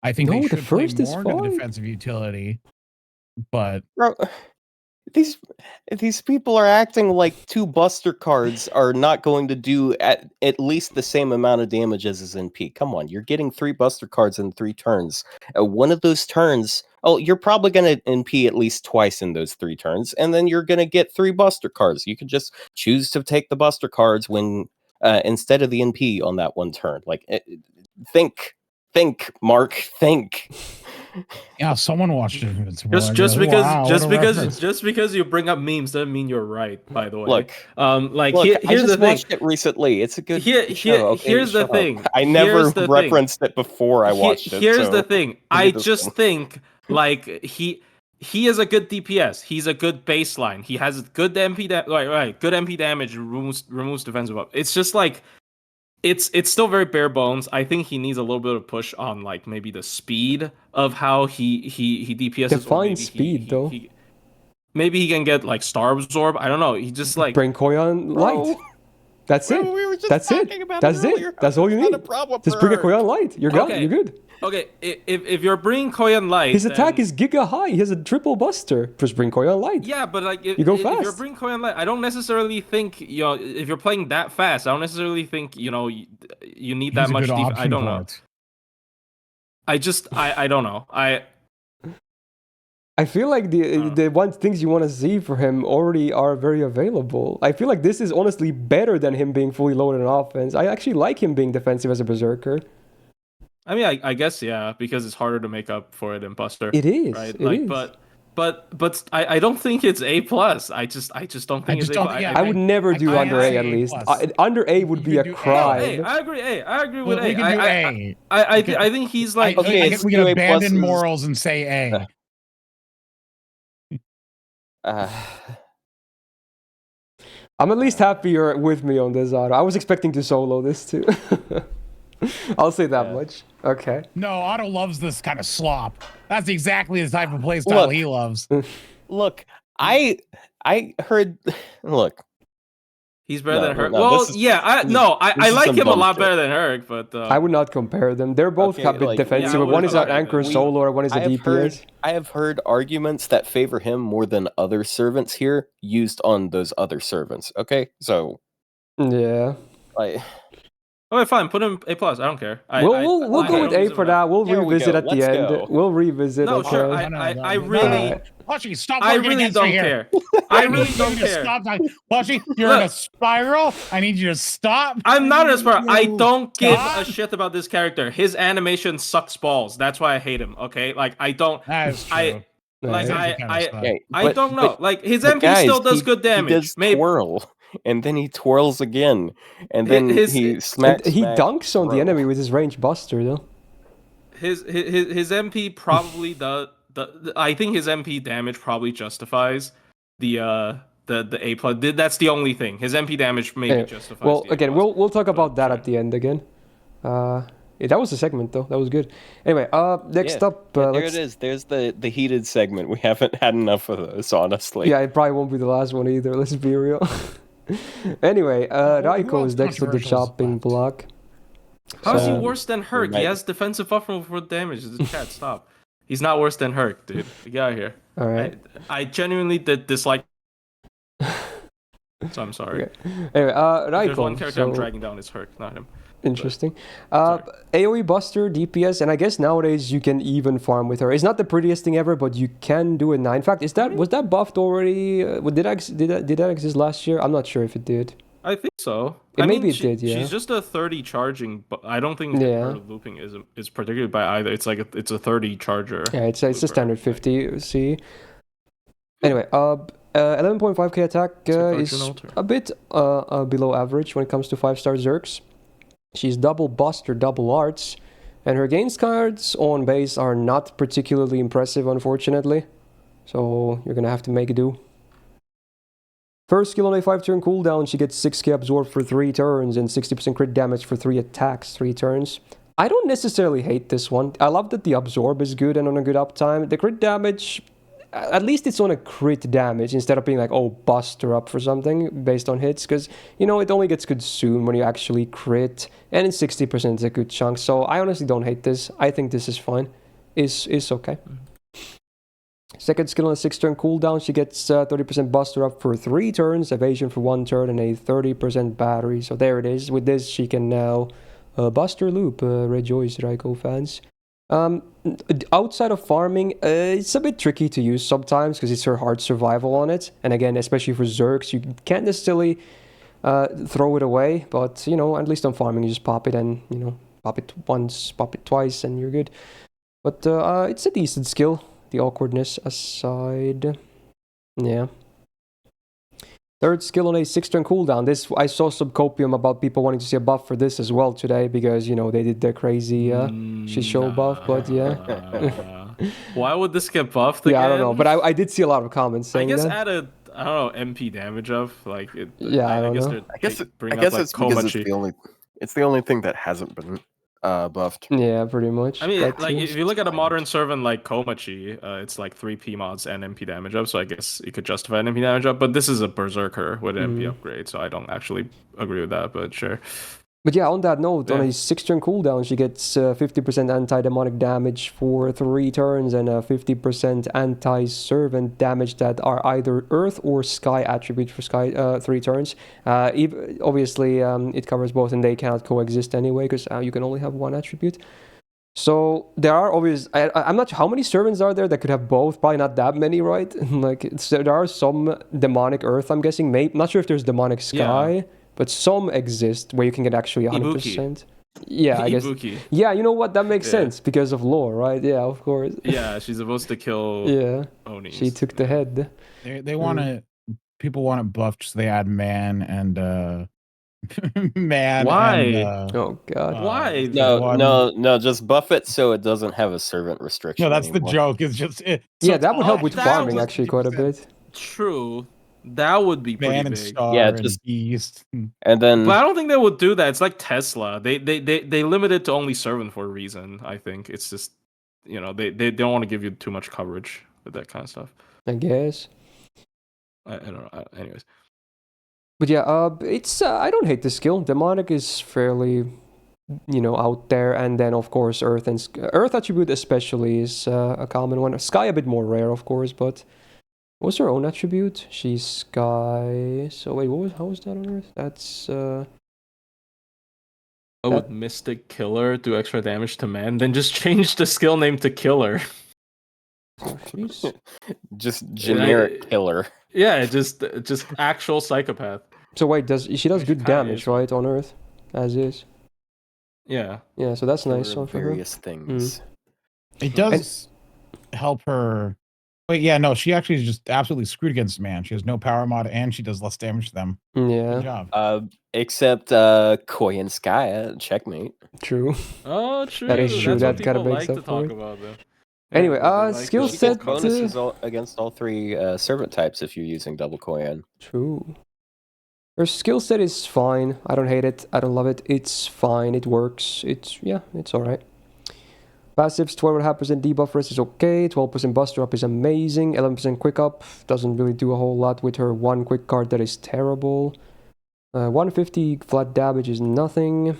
I think they should play more into the defensive utility, but. These people are acting like 2 buster cards are not going to do at least the same amount of damage as his NP. Come on, you're getting 3 buster cards in 3 turns. One of those turns, you're probably going to NP at least twice in those 3 turns, and then you're going to get 3 buster cards. You can just choose to take the buster cards when instead of the NP on that one turn. Like, think, Mark, think. Yeah, someone watched it. Just because you bring up memes doesn't mean you're right. By the way, look, here's the thing. I watched it recently. It's a good show. Okay, here's the thing. I never referenced it before I watched it. Here's the thing. I just think like he is a good DPS. He's a good baseline. He has good MP good MP damage. Removes defensive up. It's just like. It's still very bare bones. I think he needs a little bit of push on like maybe the speed of how he DPSs. Define speed though. maybe he can get like Star Absorb. I don't know. He just like Bring Koyan Light. That's it. We were just That's talking it. about That's earlier. it. That's all you Not need. a problem Just for bring a her. Koyan Light. You're gone. Okay. You're good. Okay, if you're bringing Koyan Light, His attack then... is giga high. He has a triple buster. Just bring Koyan Light. Yeah, but like You go if you're fast. bringing Koyan Light, I don't necessarily think if you're playing that fast, I don't necessarily think you need that He's a much good defense. option I don't for know. it. I don't know. I feel like the one things you want to see for him already are very available. I feel like this is honestly better than him being fully loaded on offense. I actually like him being defensive as a Berserker. I mean, I guess yeah, because it's harder to make up for it in Buster. It is. Right? It Like, is. but I don't think it's A+. I just don't think it's A+. I would never do under A at least. Under A would be a crime. No, I agree. I agree with A. We can do A. I think he's like... Okay, we can A+. abandon morals and say A. I'm at least happy you're with me on this, Otto. I was expecting to solo this too. I'll say that much. Okay. No, Otto loves this kind of slop. That's exactly the type of playstyle he loves. Look, I heard. Look, he's better than Herc. No, well, I like him a lot better than Herc, but I would not compare them. They're both a bit defensive. One is an anchor solo, or one is a DPS. I have heard arguments that favor him more than other servants here used on those other servants. Okay, so yeah, okay, fine. Put him A+. I don't care. We'll go with A for now. We'll revisit at the end. Go. We'll revisit. No, okay. sure. I really... Plushy, stop I working really against don't me here. care. I really don't care. Stop. Plushy, you're in a spiral. I need you to stop. I'm not in a spiral. I don't give a shit about this character. His animation sucks balls. That's why I hate him. Okay, like I don't. That is true. I don't know. Like his MP still does good damage. He does twirl, and then he twirls again, and then he smacks. He dunks on the enemy with his range buster, though. His MP probably does. I think his MP damage probably justifies the A+. That's the only thing. His MP damage maybe justifies. Well, again, we'll talk about that at the end again. That was a segment though. That was good. Anyway, next up, there it is. There's the heated segment. We haven't had enough of those, honestly. Yeah, it probably won't be the last one either. Let's be real. Anyway, Raiko is next to the chopping block. How is he worse than Herc? He has defensive buffer for damage. Chat, stop. He's not worse than Herc, dude. Get out of here. All right. I genuinely did dislike. So I'm sorry. Okay. Anyway, Raiko. There's one character I'm dragging down is Herc, not him. Interesting. AoE Buster, DPS, and I guess nowadays you can even farm with her. It's not the prettiest thing ever, but you can do it now. In fact, was that buffed already? Did that exist last year? I'm not sure if it did. I think so. Maybe it did, yeah. She's just a 30 charging, but I don't think her looping is predicted by either. It's like it's a 30 charger. Yeah, it's a standard 50. See. Anyway, 11.5k attack is a bit below average when it comes to 5-star Zerks. She's double Buster, double Arts, and her gains cards on base are not particularly impressive, unfortunately. So you're gonna have to make do. First skill on a 5-turn cooldown, she gets 6k absorb for 3 turns and 60% crit damage for 3 attacks, 3 turns. I don't necessarily hate this one. I love that the absorb is good and on a good uptime. The crit damage, at least it's on a crit damage instead of being like, oh, buster up for something based on hits. Because, it only gets good soon when you actually crit. And in 60% is a good chunk. So I honestly don't hate this. I think this is fine. It's okay. Second skill on a 6-turn cooldown, she gets 30% buster up for 3 turns, evasion for 1 turn, and a 30% battery. So there it is. With this, she can now buster loop. Rejoice, Raiko fans. Outside of farming, it's a bit tricky to use sometimes because it's her hard survival on it. And again, especially for Zerks, you can't necessarily throw it away. But, at least on farming, you just pop it and, pop it once, pop it twice, and you're good. But it's a decent skill. The awkwardness aside. Yeah. Third skill on a 6-turn cooldown. This, I saw some copium about people wanting to see a buff for this as well today because, they did their crazy Shisho buff, but yeah. Why would this get buffed again? Yeah, I don't know, but I did see a lot of comments saying that. I guess add a, I don't know, MP damage of, like, it. Yeah, I don't know. I guess it's because it's the only thing that hasn't been buffed. Yeah, pretty much. I mean, That like too. if you look at a modern servant like Komachi, it's like 3 P mods and MP damage up, so I guess you could justify an MP damage up. But this is a Berserker with an MP upgrade, so I don't actually agree with that. But sure. But yeah, on that note, on Yeah. a 6-turn cooldown, she gets 50% anti-demonic damage for 3 turns and 50% anti-servant damage that are either earth or sky attributes for sky 3 turns. Obviously, it covers both, and they cannot coexist anyway because you can only have one attribute. So there are I'm not sure how many servants are there that could have both. Probably not that many, right? Like there are some demonic earth, I'm guessing. Not sure if there's demonic sky. Yeah. But some exist where you can get actually 100%. Ibuki. Yeah, I guess. Ibuki. Yeah, you know what? That makes sense because of lore, right? Yeah, of course. Yeah, she's supposed to kill Onis. She took the head. They want to... People want it buffed, so they add man and... man Why? and... oh, God. Why? No, just buff it so it doesn't have a servant restriction. No, that's anymore. the joke. It's just... yeah, that would help with farming, actually, quite a bit. True. That would be pretty man and big. star Yeah, and just beast. And then, but I don't think they would do that. It's like Tesla. They limit it to only servant for a reason. I think it's just they don't want to give you too much coverage with that kind of stuff. I guess. I don't know. Anyways. But yeah, it's I don't hate the skill. Demonic is fairly, out there, and then of course Earth and Earth attribute especially is a common one. Sky a bit more rare, of course, but. What's her own attribute? She's Sky. So wait, how was that on Earth? That's would Mystic Killer do extra damage to man? Then just change the skill name to Killer. just generic killer. Yeah, just actual psychopath. So wait, she does good damage, right, on Earth, as is? Yeah. Yeah, so that's nice one for her. Various things. It does help her. Wait, yeah, no, she actually is just absolutely screwed against man. She has no power mod, and she does less damage to them. Yeah. Good job. Except Koi and Sky, checkmate. True. Oh, true. That is true. That's that kind of makes like up to talk for it. about, though. Anyway, like skill She set gets bonuses against all 3 servant types if you're using double Koyan. True. Her skill set is fine. I don't hate it. I don't love it. It's fine. It works. It's alright. Passives, 12.5% debuff rest is okay. 12% buster up is amazing. 11% quick up doesn't really do a whole lot with her 1 quick card that is terrible. 150 flat damage is nothing.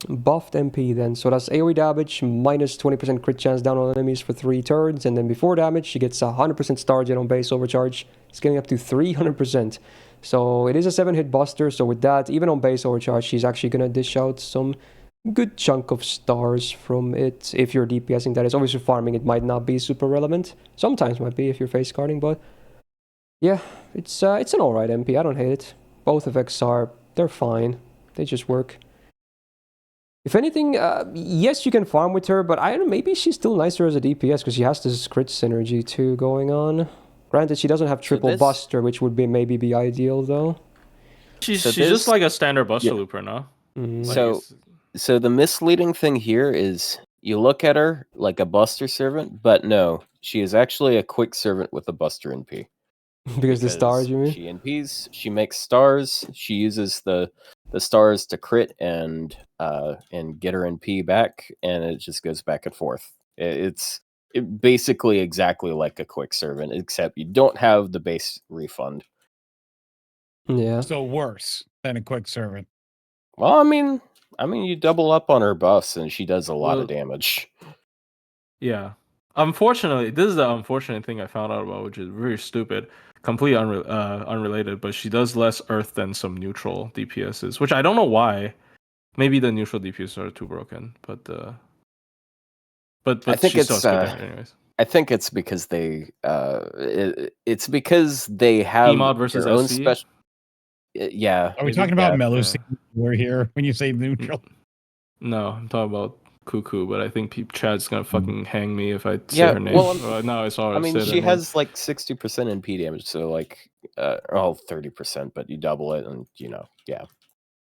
Buffed MP then. So that's AoE damage, minus 20% crit chance down on enemies for 3 turns. And then before damage, she gets 100% star gen on base overcharge, scaling up to 300%. So it is a 7-hit buster. So with that, even on base overcharge, she's actually going to dish out some good chunk of stars from it. If you're DPSing, that is. Obviously farming, it might not be super relevant. Sometimes might be if you're face carding, but yeah, it's an alright MP. I don't hate it. Both effects they're fine. They just work. If anything, yes, you can farm with her, but I don't know, maybe she's still nicer as a DPS because she has this crit synergy too going on. Granted, she doesn't have triple buster, which would maybe be ideal though. She's just like a standard buster looper now. So the misleading thing here is you look at her like a buster servant, but no, she is actually a quick servant with a buster NP. because the stars, you mean? She NPs, she makes stars, she uses the stars to crit and get her NP back, and it just goes back and forth. It's basically exactly like a quick servant, except you don't have the base refund. Yeah. So worse than a quick servant. Well, I mean, you double up on her buffs, and she does a lot of damage. Yeah. Unfortunately, this is the unfortunate thing I found out about, which is very stupid. Completely unrelated, but she does less earth than some neutral DPSs, which I don't know why. Maybe the neutral DPSs are too broken, but I think she still has good damage anyways. I think it's because they it's because they have Mod versus their own SC? special. Yeah. Are we talking about Mellow We're here when you say neutral? No, I'm talking about Cuckoo, but I think Chad's gonna fucking hang me if I say her name. Well, now I saw her. I mean, she has like 60% NP damage, so like 30%, but you double it, and yeah.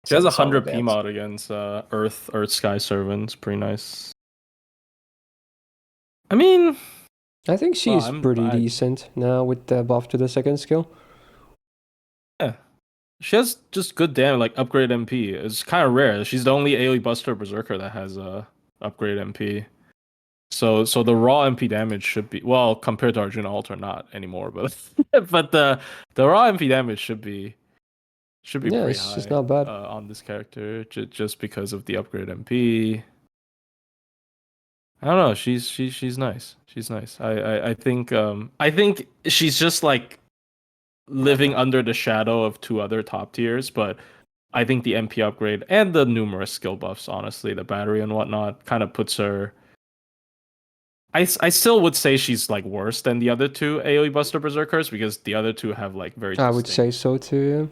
She has 100 P mod against Earth Sky Servants. Pretty nice. I mean, I think she's pretty decent now with the buff to the second skill. Yeah. She has just good damage, like upgrade MP. It's kind of rare. She's the only AoE Buster Berserker that has upgrade MP. So the raw MP damage should be, well, compared to Arjuna Alter, not anymore, but but the raw MP damage should be Yeah, pretty it's high just not bad. on this character just because of the upgrade MP. I don't know. She's nice. She's nice. I think she's just like living under the shadow of two other top tiers, but I think the MP upgrade and the numerous skill buffs, honestly, the battery and whatnot, kind of puts her. I still would say she's like worse than the other two AoE Buster Berserkers because the other two have like very. I would say so too.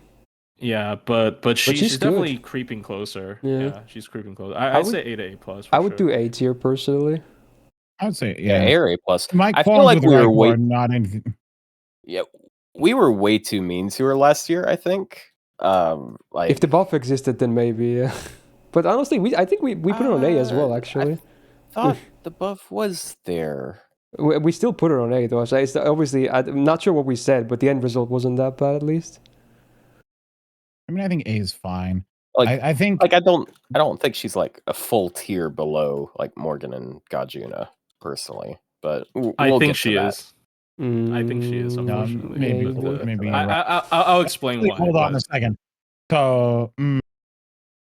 Yeah, but she's good. definitely creeping closer. Yeah, she's creeping closer. I'd say A to A plus. I would do A tier personally. I would say A or A plus. My I feel like we were way not anything. Yeah, we were way too mean to her last year. I think. Like if the buff existed, then maybe. Yeah. But honestly, I think we put her on A as well. Actually, I thought the buff was there. We still put her on A though. So it's obviously, I'm not sure what we said, but the end result wasn't that bad at least. I mean, I think A is fine. Like I think like I don't think she's like a full tier below like Morgan and Gajuna personally, but I think she is. I think she is. Unfortunately, maybe I'll explain why. Hold on a second. So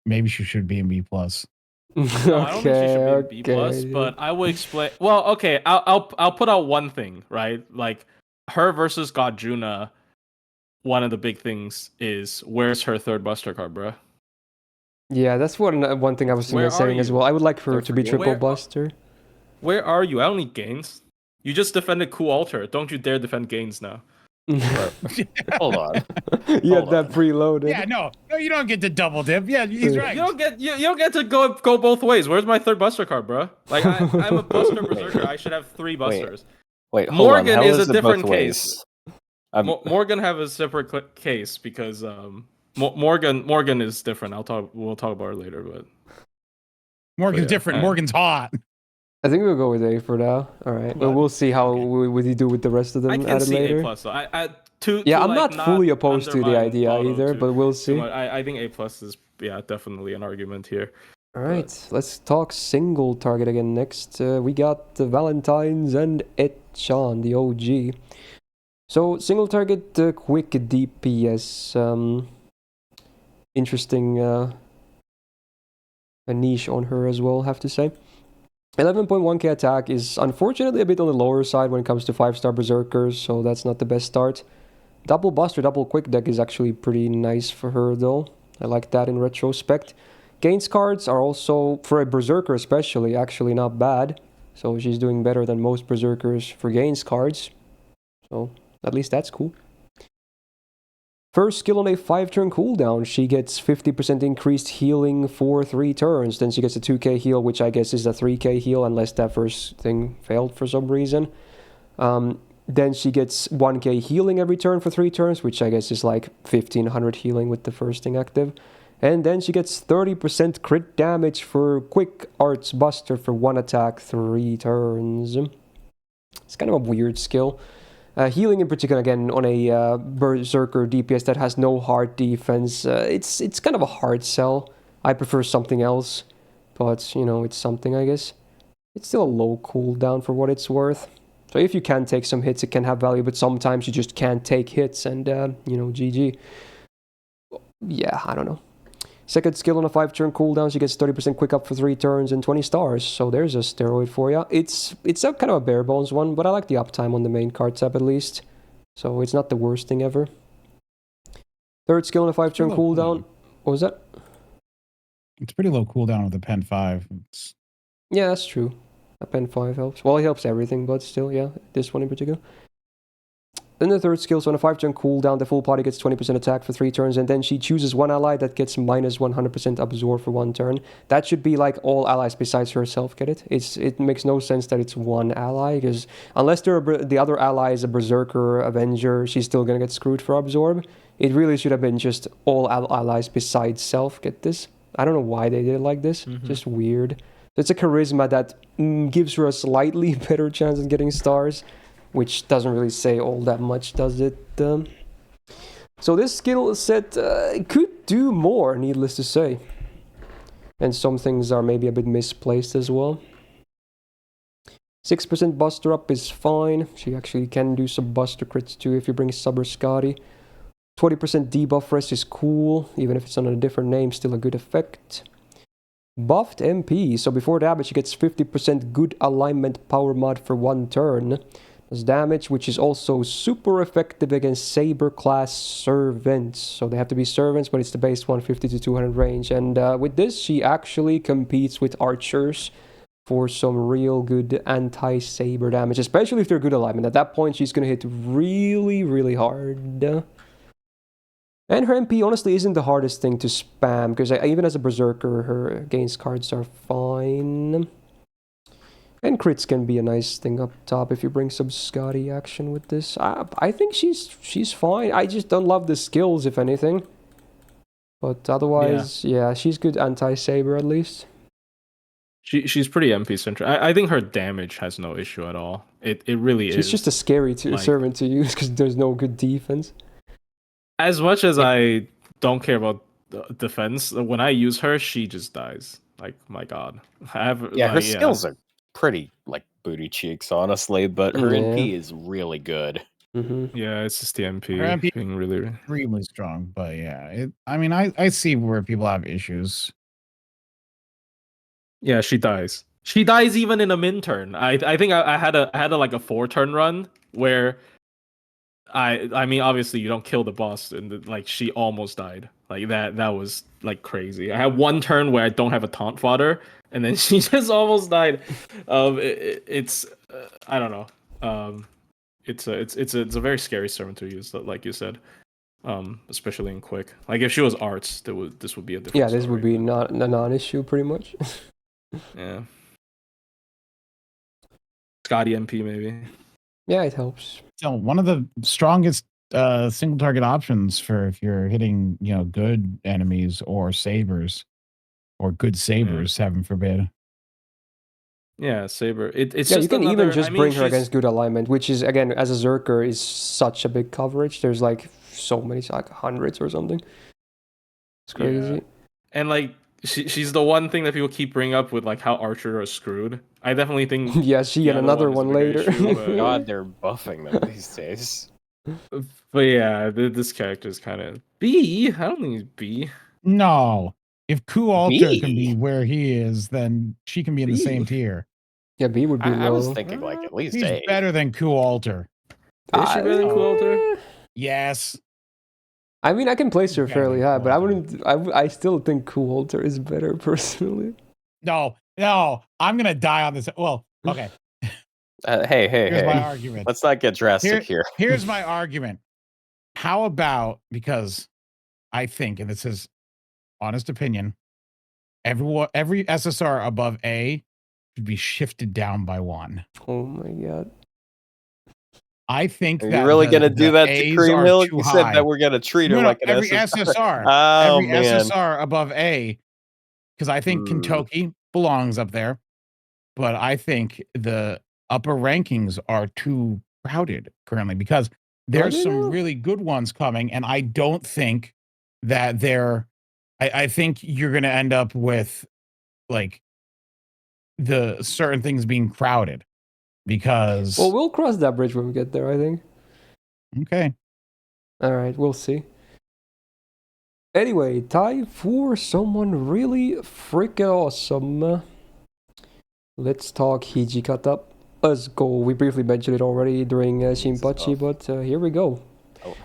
maybe she should be in B plus. No, I don't think she should be in B plus, but I will explain. Well, okay, I'll put out one thing, right? Like her versus Gajuna. One of the big things is where's her third Buster card, bro? Yeah, that's one thing I was saying as well. I would like her to be triple Buster. Where are you? I don't need gains. You just defended Cool Alter. Don't you dare defend gains now. Hold on. You had that preloaded. Yeah, no, you don't get to double dip. Yeah, he's right. You don't get to go both ways. Where's my third Buster card, bro? Like I'm a Buster Berserker. I should have 3 Busters. Wait, Morgan is a different case. Morgan have a separate case because Morgan is different. We'll talk about her later, but Morgan's different. Morgan's hot. I think we'll go with A for now. All right, but we'll see how we do with the rest of them. I can see later. A plus. So I'm not fully opposed to the idea either, but we'll see. I think A plus is definitely an argument here. All right, let's talk single target again next. We got the Valentines and Etchan, the OG. So single target, quick DPS. Interesting a niche on her as well, have to say. 11.1k attack is unfortunately a bit on the lower side when it comes to 5-star Berserkers, so that's not the best start. Double Buster, double Quick Deck is actually pretty nice for her though. I like that in retrospect. Gains cards are also, for a Berserker especially, actually not bad. So she's doing better than most Berserkers for gains cards. So at least that's cool. First skill on a 5-turn cooldown, she gets 50% increased healing for 3 turns. Then she gets a 2k heal, which I guess is a 3k heal, unless that first thing failed for some reason. Then she gets 1k healing every turn for 3 turns, which I guess is like 1500 healing with the first thing active. And then she gets 30% crit damage for Quick Arts Buster for 1 attack, 3 turns. It's kind of a weird skill. Healing in particular, again, on a Berserker DPS that has no hard defense, it's kind of a hard sell. I prefer something else, but, you know, it's something, I guess. It's still a low cooldown for what it's worth. So if you can take some hits, it can have value, but sometimes you just can't take hits, and, you know, GG. Yeah, I don't know. Second skill on a 5-turn cooldown, she gets 30% quick up for 3 turns and 20 stars. So there's a steroid for you. It's a kind of a bare bones one, but I like the uptime on the main card tab at least. So it's not the worst thing ever. Third skill on a 5-turn cooldown. What was that? It's pretty low cooldown with the Pen 5. Yeah, that's true. A Pen 5 helps. Well, it helps everything, but still, yeah, this one in particular. Then the third skill, so on a 5-turn cooldown, the full party gets 20% attack for 3 turns, and then she chooses one ally that gets minus 100% absorb for 1 turn. That should be like all allies besides herself get it. It makes no sense that it's one ally, because unless the other ally is a Berserker, Avenger, she's still gonna get screwed for absorb. It really should have been just all allies besides self get this. I don't know why they did it like this. Just weird. It's a charisma that gives her a slightly better chance of getting stars, which doesn't really say all that much, does it? But So this skill set could do more, needless to say. And some things are maybe a bit misplaced as well. 6% buster up is fine. She actually can do some buster crits too if you bring Sub or Scotty. 20% debuff rest is cool, even if it's under a different name, still a good effect. Buffed MP, so before damage she gets 50% good alignment power mod for 1 turn. Does damage, which is also super effective against Saber class servants. So they have to be servants, but it's the base 150 to 200 range. And with this, she actually competes with archers for some real good anti-saber damage, especially if they're good alignment. At that point, she's going to hit really, really hard. And her MP honestly isn't the hardest thing to spam, because even as a Berserker, her against cards are fine. And crits can be a nice thing up top if you bring some Scotty action with this. I think she's fine. I just don't love the skills, if anything. But otherwise, yeah she's good anti-saber at least. She's pretty MP centric. I think her damage has no issue at all. It really is. She's just a scary servant to use because there's no good defense. As much as I don't care about defense, when I use her, she just dies. Like, my god. Her skills are pretty like booty cheeks, honestly, but her NP is really good. Yeah, it's just the MP, her MP being really extremely strong. But yeah, I see where people have issues. Yeah, she dies. She dies even in a min turn. I think I had a like a 4-turn run where I mean obviously you don't kill the boss and like she almost died. Like that was like crazy. I had 1 turn where I don't have a taunt fodder and then she just almost died. It's I don't know. It's a very scary servant to use, like you said. Especially in quick. Like if she was arts, this would be a different this story, would be not a non-issue pretty much. Yeah. Scotty MP maybe. Yeah, it helps. So one of the strongest single target options for if you're hitting, good enemies or sabers or good sabers, heaven forbid. Yeah, Saber. It's you just can even just bring her she's... against good alignment, which is again as a Berserker is such a big coverage. There's like so many, like hundreds or something. It's crazy. Yeah. And like she's the one thing that people keep bringing up with like how Archer are screwed. I definitely think yeah, she and another one later. Issue, but... God, they're buffing them these days. But yeah, this character is kind of B. I don't think he's B. No, if Ku Alter can be where he is, then she can be in the same tier. Yeah, B would be low. I was thinking like at least he's A. better than Ku Alter. Is she better than Ku Alter? Yes. I mean, I can place her fairly high, but I wouldn't. I still think Ku Alter is better personally. No, I'm gonna die on this. Well, okay. Hey, here's my argument. Let's not get drastic here. Here's my argument. How about, because I think, and this is honest opinion, every SSR above A should be shifted down by 1. Oh my god. I think Are you really gonna do that to Cream Hill? You said that we're gonna treat her like an every SSR. Oh, every SSR above A, because I think Kentucky belongs up there, but I think the upper rankings are too crowded currently because there's some really good ones coming, and I don't think that I think you're gonna end up with like the certain things being crowded because. Well, we'll cross that bridge when we get there, I think. Okay. All right, we'll see. Anyway, time for someone really freaking awesome. Let's talk Hijikata. Let's go. We briefly mentioned it already during Shinpachi, but here we go. Oh.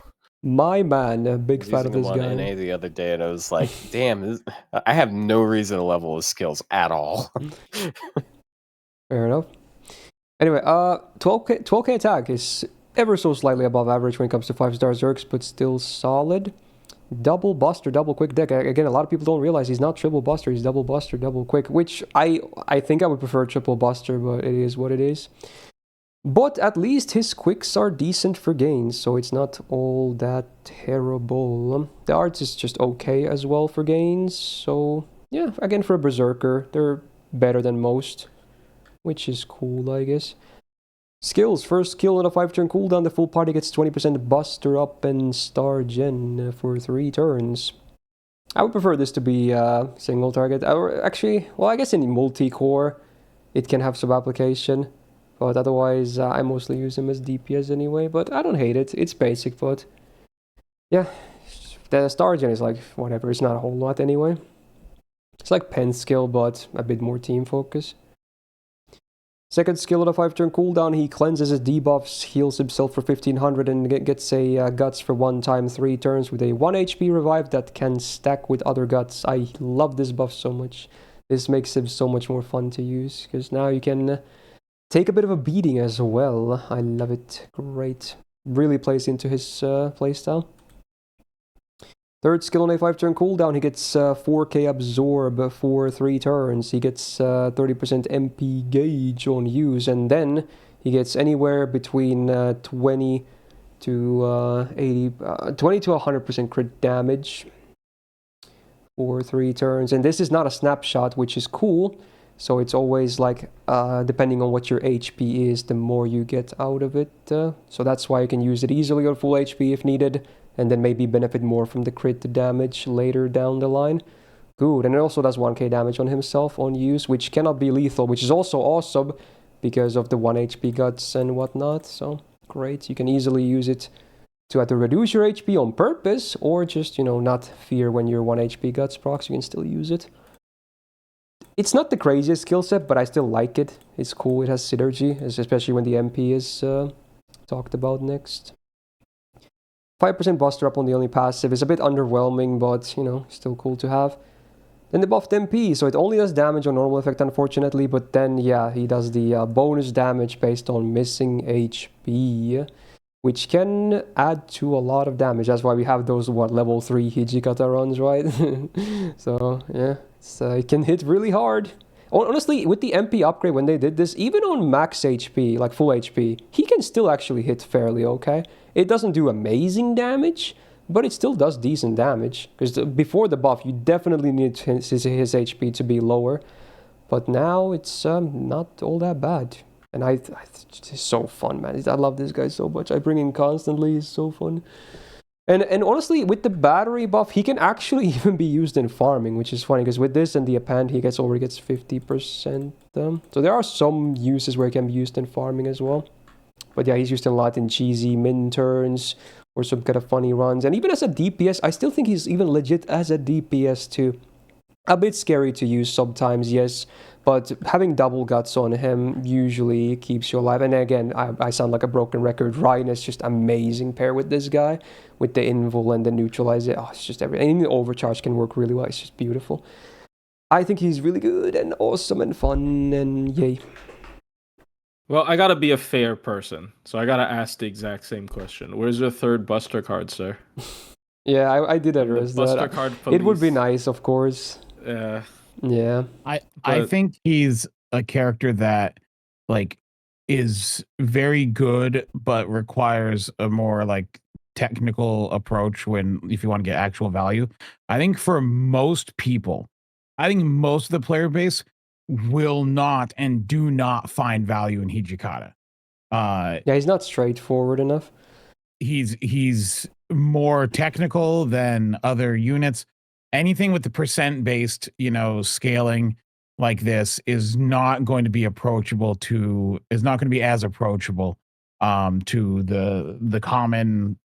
My man, a big fan of this guy. I was NA the other day, and I was like, "Damn, I have no reason to level his skills at all." Fair enough. Anyway, 12k attack is ever so slightly above average when it comes to 5-star Zergs, but still solid. Double Buster, double Quick deck. Again, a lot of people don't realize he's not Triple Buster, he's Double Buster, double Quick, which I think I would prefer Triple Buster, but it is what it is. But at least his Quicks are decent for gains, so it's not all that terrible. The arts is just okay as well for gains, so yeah, again for a Berserker, they're better than most, which is cool, I guess. Skills. First skill on a 5-turn cooldown, the full party gets 20% Buster Up and Star Gen for 3 turns. I would prefer this to be single target. Or actually, well, I guess in multi-core, it can have some application. But otherwise, I mostly use him as DPS anyway. But I don't hate it. It's basic, but yeah, the Star Gen is like, whatever. It's not a whole lot anyway. It's like pen skill, but a bit more team focus. Second skill on a 5-turn cooldown, he cleanses his debuffs, heals himself for 1500 and gets a guts for 1 time 3 turns with a 1 HP revive that can stack with other guts. I love this buff so much. This makes him so much more fun to use, because now you can take a bit of a beating as well. I love it. Great. Really plays into his playstyle. Third skill on a 5-turn cooldown, he gets 4k absorb for 3 turns. He gets 30% MP gauge on use, and then he gets anywhere between 20 to 100% crit damage for 3 turns. And this is not a snapshot, which is cool. So it's always like, depending on what your HP is, the more you get out of it. So that's why you can use it easily on full HP if needed, and then maybe benefit more from the crit damage later down the line. Good, and it also does 1k damage on himself on use, which cannot be lethal, which is also awesome because of the 1 HP guts and whatnot. So great, you can easily use it to either reduce your HP on purpose or just, not fear when your 1 HP guts procs. You can still use it. It's not the craziest skill set, but I still like it. It's cool, it has synergy, especially when the MP is talked about next. 5% Buster Up on the only passive is a bit underwhelming, but, still cool to have. Then the buffed MP, so it only does damage on normal effect, unfortunately, but then, yeah, he does the bonus damage based on missing HP, which can add to a lot of damage. That's why we have those, level 3 Hijikata runs, right? So, yeah, it can hit really hard. Honestly, with the MP upgrade, when they did this, even on max HP, like full HP, he can still actually hit fairly okay. It doesn't do amazing damage, but it still does decent damage. Because before the buff, you definitely need his HP to be lower. But now it's not all that bad. And it's so fun, man. I love this guy so much. I bring him constantly. He's so fun. And honestly, with the battery buff, he can actually even be used in farming, which is funny, because with this and the append, he already gets 50%. So there are some uses where he can be used in farming as well. But yeah, he's used a lot in cheesy min turns or some kind of funny runs. And even as a DPS, I still think he's even legit as a DPS too. A bit scary to use sometimes, yes. But having double guts on him usually keeps you alive. And again, I sound like a broken record. Ryan is just amazing pair with this guy. With the invul and the neutralizer. Oh, it's just everything. And the overcharge can work really well. It's just beautiful. I think he's really good and awesome and fun and yay. Well, I gotta be a fair person, so I gotta ask the exact same question. Where's your third Buster card, sir? Yeah, I did address that. Buster card police. It would be nice, of course. Yeah. I think he's a character that is very good, but requires a more technical approach if you want to get actual value. I think for most people, most of the player base will not and do not find value in Hijikata. Yeah, he's not straightforward enough. He's more technical than other units. Anything with the percent-based, scaling like this is not going to be approachable to the common,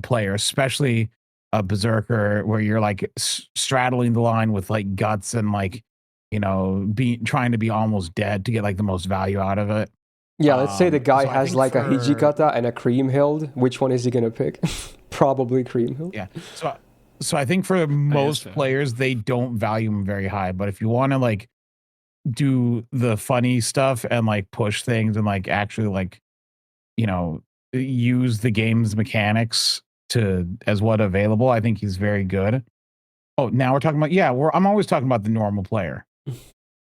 player, especially a Berserker where you're straddling the line with guts and trying to be almost dead to get the most value out of it. Yeah, let's say the guy has a Hijikata and a Kriemhild. Which one is he gonna pick? Probably Kriemhild. Yeah. So I think for most players, they don't value him very high. But if you want to do the funny stuff and push things and actually use the game's mechanics as what available, I think he's very good. Oh, now we're talking about I'm always talking about the normal player.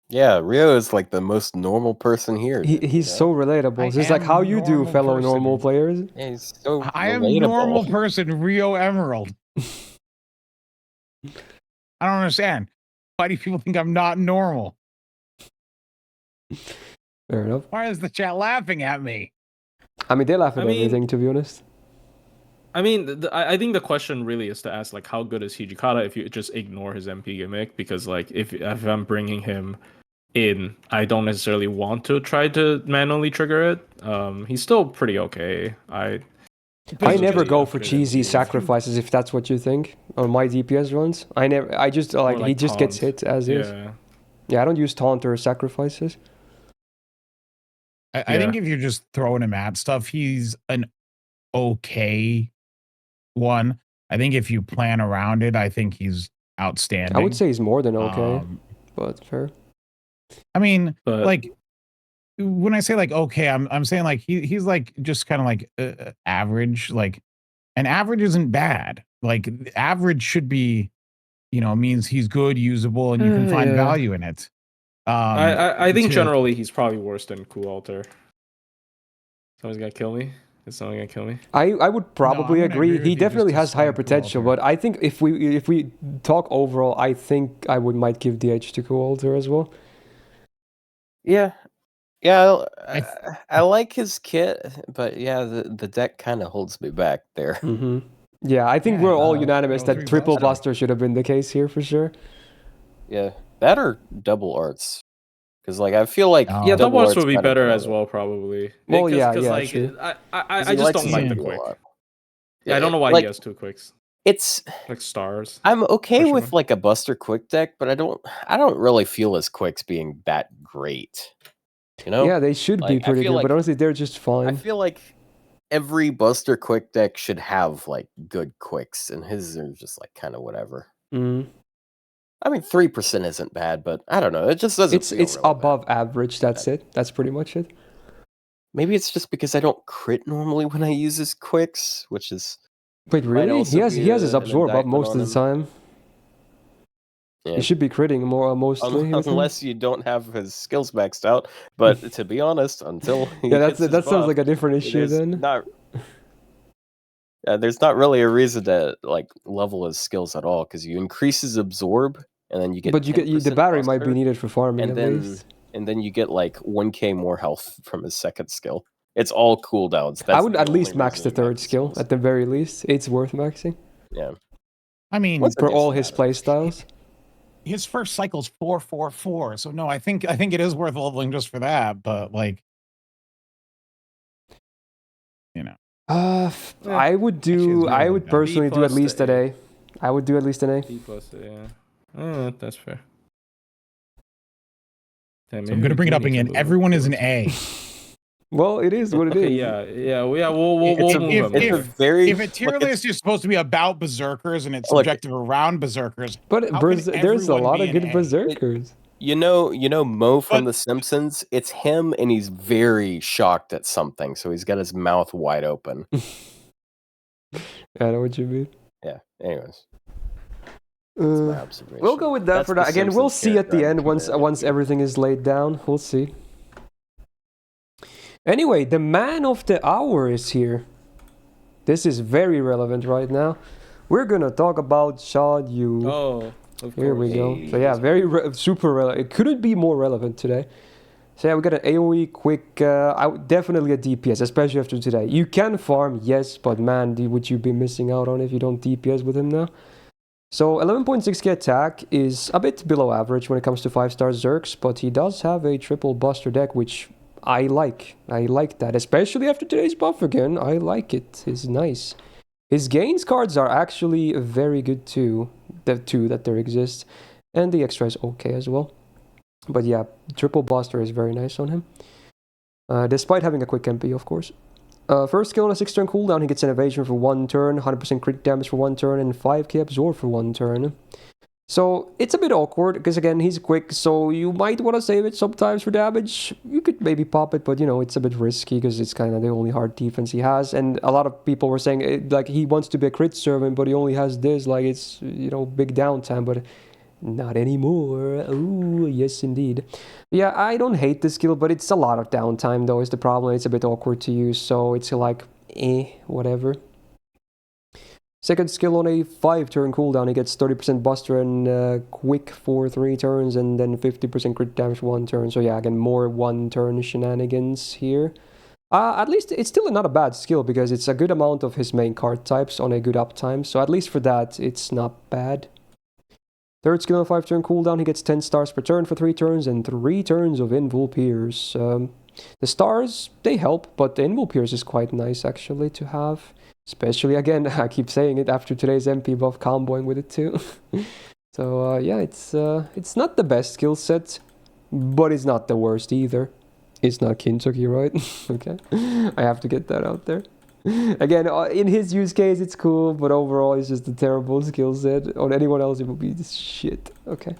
Yeah, Rio is the most normal person here. He's so relatable. It's like how you do, fellow normal players. Yeah, he's so I am normal person, Rio Emerald. I don't understand. Why do people think I'm not normal? Fair enough. Why is the chat laughing at me? I mean, they laugh at everything, to be honest. I mean, I think the question really is to ask, like, how good is Hijikata if you just ignore his MP gimmick? Because, like, if I'm bringing him in, I don't necessarily want to try to manually trigger it. He's still pretty okay. I never go for cheesy sacrifices if that's what you think on my DPS runs. I just like he just gets hit as is. Yeah, I don't use taunt or sacrifices. I think if you're just throwing him at stuff, he's an okay one. I think if you plan around it, I think he's outstanding. I would say he's more than okay, but fair. I mean, like when I say like okay, I'm saying like he's like just kind of like average. Like an average isn't bad. Like average should be, means he's good, usable, and you can find value in it. I think generally he's probably worse than Cool Alter. Someone's gonna kill me. Is someone gonna kill me? I would probably agree. He definitely has higher potential, but I think if we talk overall, I think I might give the edge to Cool Alter as well. Yeah, I like his kit, but yeah, the deck kind of holds me back there. Mm-hmm. Yeah, I think we're all unanimous that triple buster should have been the case here for sure. Yeah, that or double arts. Because like I feel like double arts would be better as well, probably. Well, like, true. I just don't like the quick. Yeah, I don't know why he has 2 quicks. It's like stars. I'm okay with like a buster quick deck, but I don't really feel his quicks being that great. Yeah, they should be pretty good, but honestly, they're just fine. I feel like every buster quick deck should have like good quicks, and his are just like kind of whatever. I mean, 3% isn't bad, but I don't know. It just doesn't. It's above average. That's it. That's pretty much it. Maybe it's just because I don't crit normally when I use his quicks, which is. Wait, really? He has his absorb up most of the time. Yeah. He should be critting more mostly. Unless you don't have his skills maxed out. But to be honest, until that sounds like a different issue then. There's not really a reason to like level his skills at all because you increase his absorb and then you get. But the battery might be needed for farming and then you get like 1k more health from his second skill. It's all cooldowns. I would at least max the third skill at the very least. It's worth maxing. Yeah, I mean for all his playstyles. His first cycle's 444, so no, I think it is worth leveling just for that. But like, I would personally do at least an A. I would do at least an A. B plus, yeah. That's fair. So I'm gonna bring it up again. Everyone is an A. Well, it is what it is. We'll move if a tier list is supposed to be about berserkers and it's subjective around berserkers, but there's a lot of good berserkers. You know Mo from The Simpsons? It's him, and he's very shocked at something, so he's got his mouth wide open. I know what you mean. Yeah, anyways. That's my observation. We'll go with that for that. Again, we'll see at the end once everything is laid down. We'll see. Anyway, the man of the hour is here. This is very relevant right now. We're gonna talk about Shad Yu. Oh. Here we go. So yeah, very super relevant. It couldn't be more relevant today. So yeah, we got an AoE quick, definitely a DPS, especially after today. You can farm, yes, but man, would you be missing out on if you don't DPS with him now? So 11.6k attack is a bit below average when it comes to 5-star Zerks, but he does have a triple buster deck, which I like. I like that, especially after today's buff again. I like it. It's nice. His gains cards are actually very good too. The 2 that there exist, and the extra is okay as well. But yeah, triple buster is very nice on him, despite having a quick MP, of course. First skill on a 6-turn cooldown, he gets an evasion for 1 turn, 100% crit damage for 1 turn, and 5k absorb for 1 turn. So it's a bit awkward because again he's quick, so you might want to save it sometimes for damage. You could maybe pop it, but it's a bit risky because it's kind of the only hard defense he has. And a lot of people were saying like he wants to be a crit servant, but he only has this, like it's big downtime, but not anymore. Ooh, yes indeed. Yeah, I don't hate this skill, but it's a lot of downtime though is the problem. It's a bit awkward to use, so it's like whatever. Second skill on a 5-turn cooldown, he gets 30% buster and quick for 3 turns, and then 50% crit damage 1 turn. So yeah, again, more 1-turn shenanigans here. At least it's still not a bad skill because it's a good amount of his main card types on a good uptime. So at least for that, it's not bad. Third skill on 5-turn cooldown, he gets 10 stars per turn for 3 turns and 3 turns of Invul Pierce. The stars, they help, but the Invul Pierce is quite nice actually to have. Especially, again, I keep saying it after today's MP buff, comboing with it too. So yeah, it's not the best skill set, but it's not the worst either. It's not Kintoki, right? Okay, I have to get that out there. Again, in his use case, it's cool, but overall, it's just a terrible skill set. On anyone else, it would be this shit. Okay,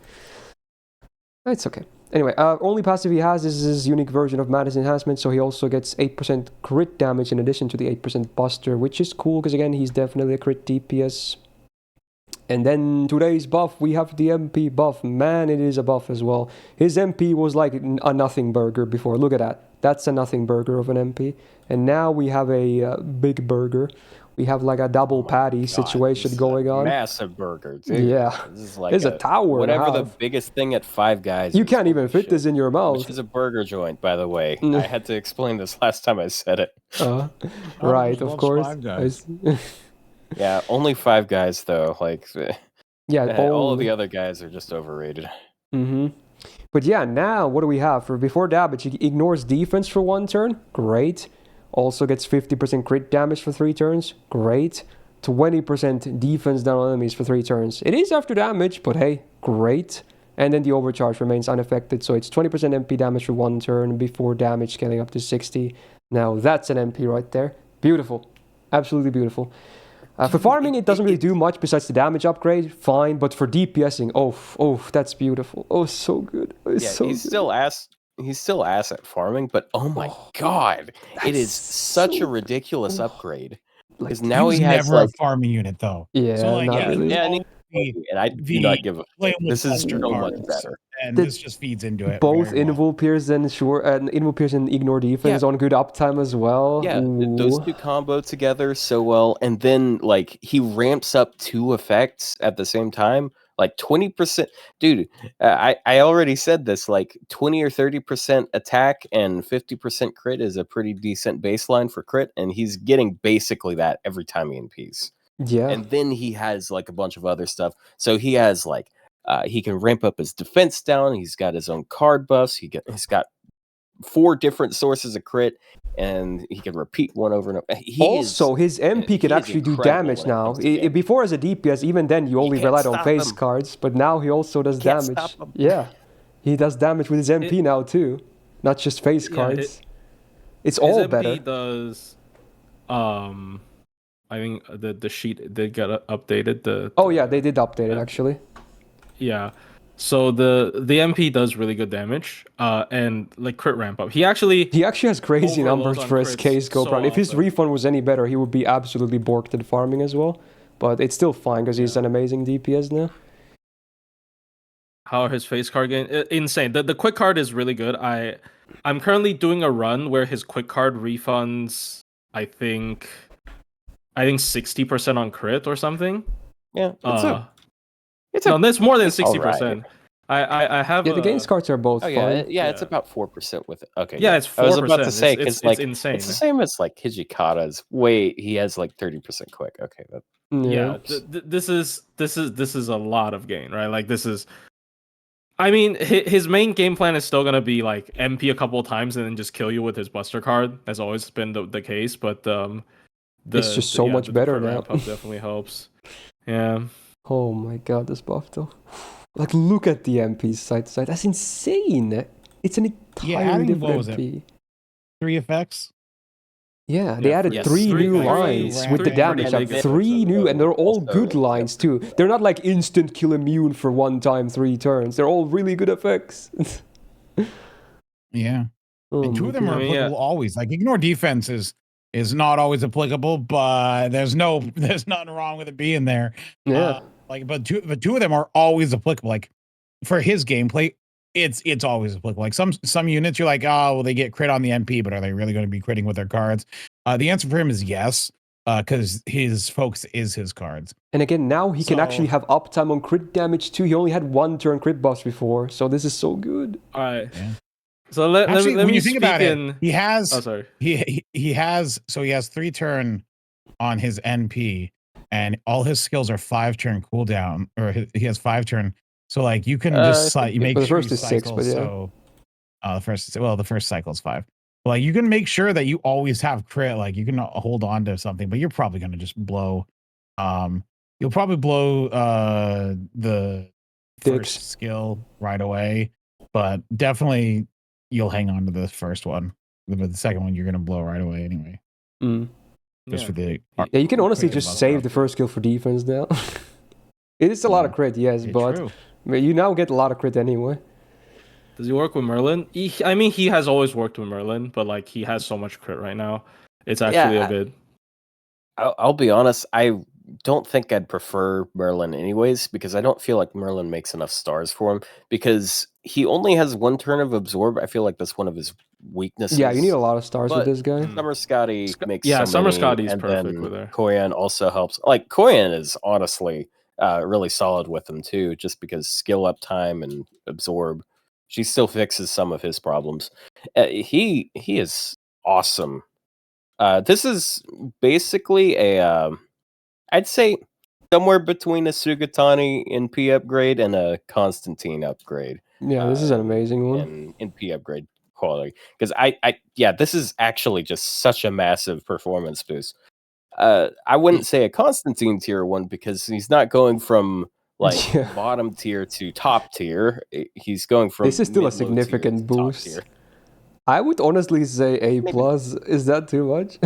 it's okay. Anyway, only passive he has is his unique version of Madness Enhancement, so he also gets 8% crit damage in addition to the 8% Buster, which is cool, because again, he's definitely a crit DPS. And then today's buff, we have the MP buff. Man, it is a buff as well. His MP was like a nothing burger before. Look at that. That's a nothing burger of an MP. And now we have a big burger. We have like a double patty situation going on. Massive burger, dude. Yeah. This is like it's a tower. Whatever the biggest thing at Five Guys. You can't even fit this in your mouth. Which is a burger joint, by the way. I had to explain this last time I said it. Right, of course. Five Guys. Yeah, only Five Guys though. Like, yeah, all of the other guys are just overrated. But yeah, now what do we have? For before damage, he ignores defense for 1 turn. Great. Also gets 50% crit damage for 3 turns. Great. 20% defense down on enemies for 3 turns. It is after damage, but hey, great. And then the overcharge remains unaffected, so it's 20% MP damage for 1 turn before damage scaling up to 60. Now that's an MP right there. Beautiful. Absolutely beautiful. For farming, it doesn't really do much besides the damage upgrade. Fine, but for DPSing, oh, that's beautiful. Oh, so good. It's so he's good. He's still ass at farming, but oh my god, it is such a ridiculous upgrade. Because now he has never a farming unit though. Yeah, so like, not really. And I do not give a fuck. This is so much better. And this just feeds into it. Both Invul Pierce and Invul Pierce and Ignore Defense on good uptime as well. Yeah, those two combo together so well, and then like he ramps up 2 effects at the same time. Like 20%, dude. I already said this. Like 20 or 30% attack and 50% crit is a pretty decent baseline for crit, and he's getting basically that every time he NPs. Yeah, and then he has like a bunch of other stuff. So he has like he can ramp up his defense down. He's got his own card buffs. He's got 4 different sources of crit, and he can repeat one over and over. His MP can actually do damage now. Before as a DPS, even then you only relied on face cards, but now he also does damage. Yeah, he does damage with his MP now too, not just face cards. It's all better. His MP does. I think the sheet did get updated. They did update it actually. Yeah. So the MP does really good damage, and like crit ramp up. He actually has crazy numbers for his K scope run. If his refund was any better, he would be absolutely borked at farming as well. But it's still fine because he's an amazing DPS now. How are his face card gain? Insane. The quick card is really good. I'm currently doing a run where his quick card refunds. I think 60% on crit or something. Yeah, it's more than 60%. Right. I have the gains cards are both fine. Yeah, it's about 4% with it. Okay. Yeah, it's 4%. I was about to say because it's insane. It's the same as like Hijikata's. He has like 30% quick. Okay. This is a lot of gain, right? Like this is. I mean, his main game plan is still gonna be like MP a couple of times and then just kill you with his Buster card. That's always been the case, but it's just so much better now. Ramp up definitely helps. Yeah. Oh my god, this buff though. Like, look at the MP side to side. That's insane. It's an entirely different MP. 3 effects. Yeah, they added 3 new lines with the damage. Like 3 new, and they're all good lines too. They're not like instant kill immune for 1 time 3 turns. They're all really good effects. Yeah. And 2 of them are applicable always. Like Ignore Defense is not always applicable, but there's nothing wrong with it being there. Yeah. But two of them are always applicable. Like for his gameplay, it's always applicable. Like some units, you're like, oh, well, they get crit on the MP, but are they really going to be critting with their cards? The answer for him is yes, because his focus is his cards. And again, now he can actually have uptime on crit damage too. He only had 1 turn crit buffs before, so this is so good. All right. Yeah. So let Actually, me when you think speak about it, in. he has Oh, sorry. he has 3 turn on his NP, and all his skills are 5 turn cooldown, or he has 5 turn. So like you can just you make the sure first you is 6, cycle. but yeah. So the first cycle is 5. But like you can make sure that you always have crit. Like you can hold on to something, but you're probably gonna just blow. You'll probably blow the Dicks. first skill right away, but definitely you'll hang on to the first one. But the second one you're gonna blow right away anyway. Mm. Just for the Yeah, you can honestly creative just buff save drop. the first skill for defense now. It is a lot of crit, yes, Yeah, but true. you now get a lot of crit anyway. Does he work with Merlin? I mean, he has always worked with Merlin, but like he has so much crit right now, it's actually a bit. I'll be honest. I don't think I'd prefer Merlin anyways, because I don't feel like Merlin makes enough stars for him, because he only has 1 turn of absorb. I feel like that's one of his weaknesses. Yeah, you need a lot of stars with this guy. Summer Scotty makes Summer many, Scotty's and perfect then with her. Koyan also helps. Like Koyan is honestly really solid with him too, just because skill up time and absorb. She still fixes some of his problems. He is awesome. This is basically I'd say somewhere between a Sugatani NP upgrade and a Constantine upgrade. Yeah, this is an amazing one. In NP upgrade quality, because this is actually just such a massive performance boost. I wouldn't say a Constantine tier 1, because he's not going from like bottom tier to top tier. He's going from this is still a mid-low tier significant to boost. top tier. I would honestly say A+. Is that too much?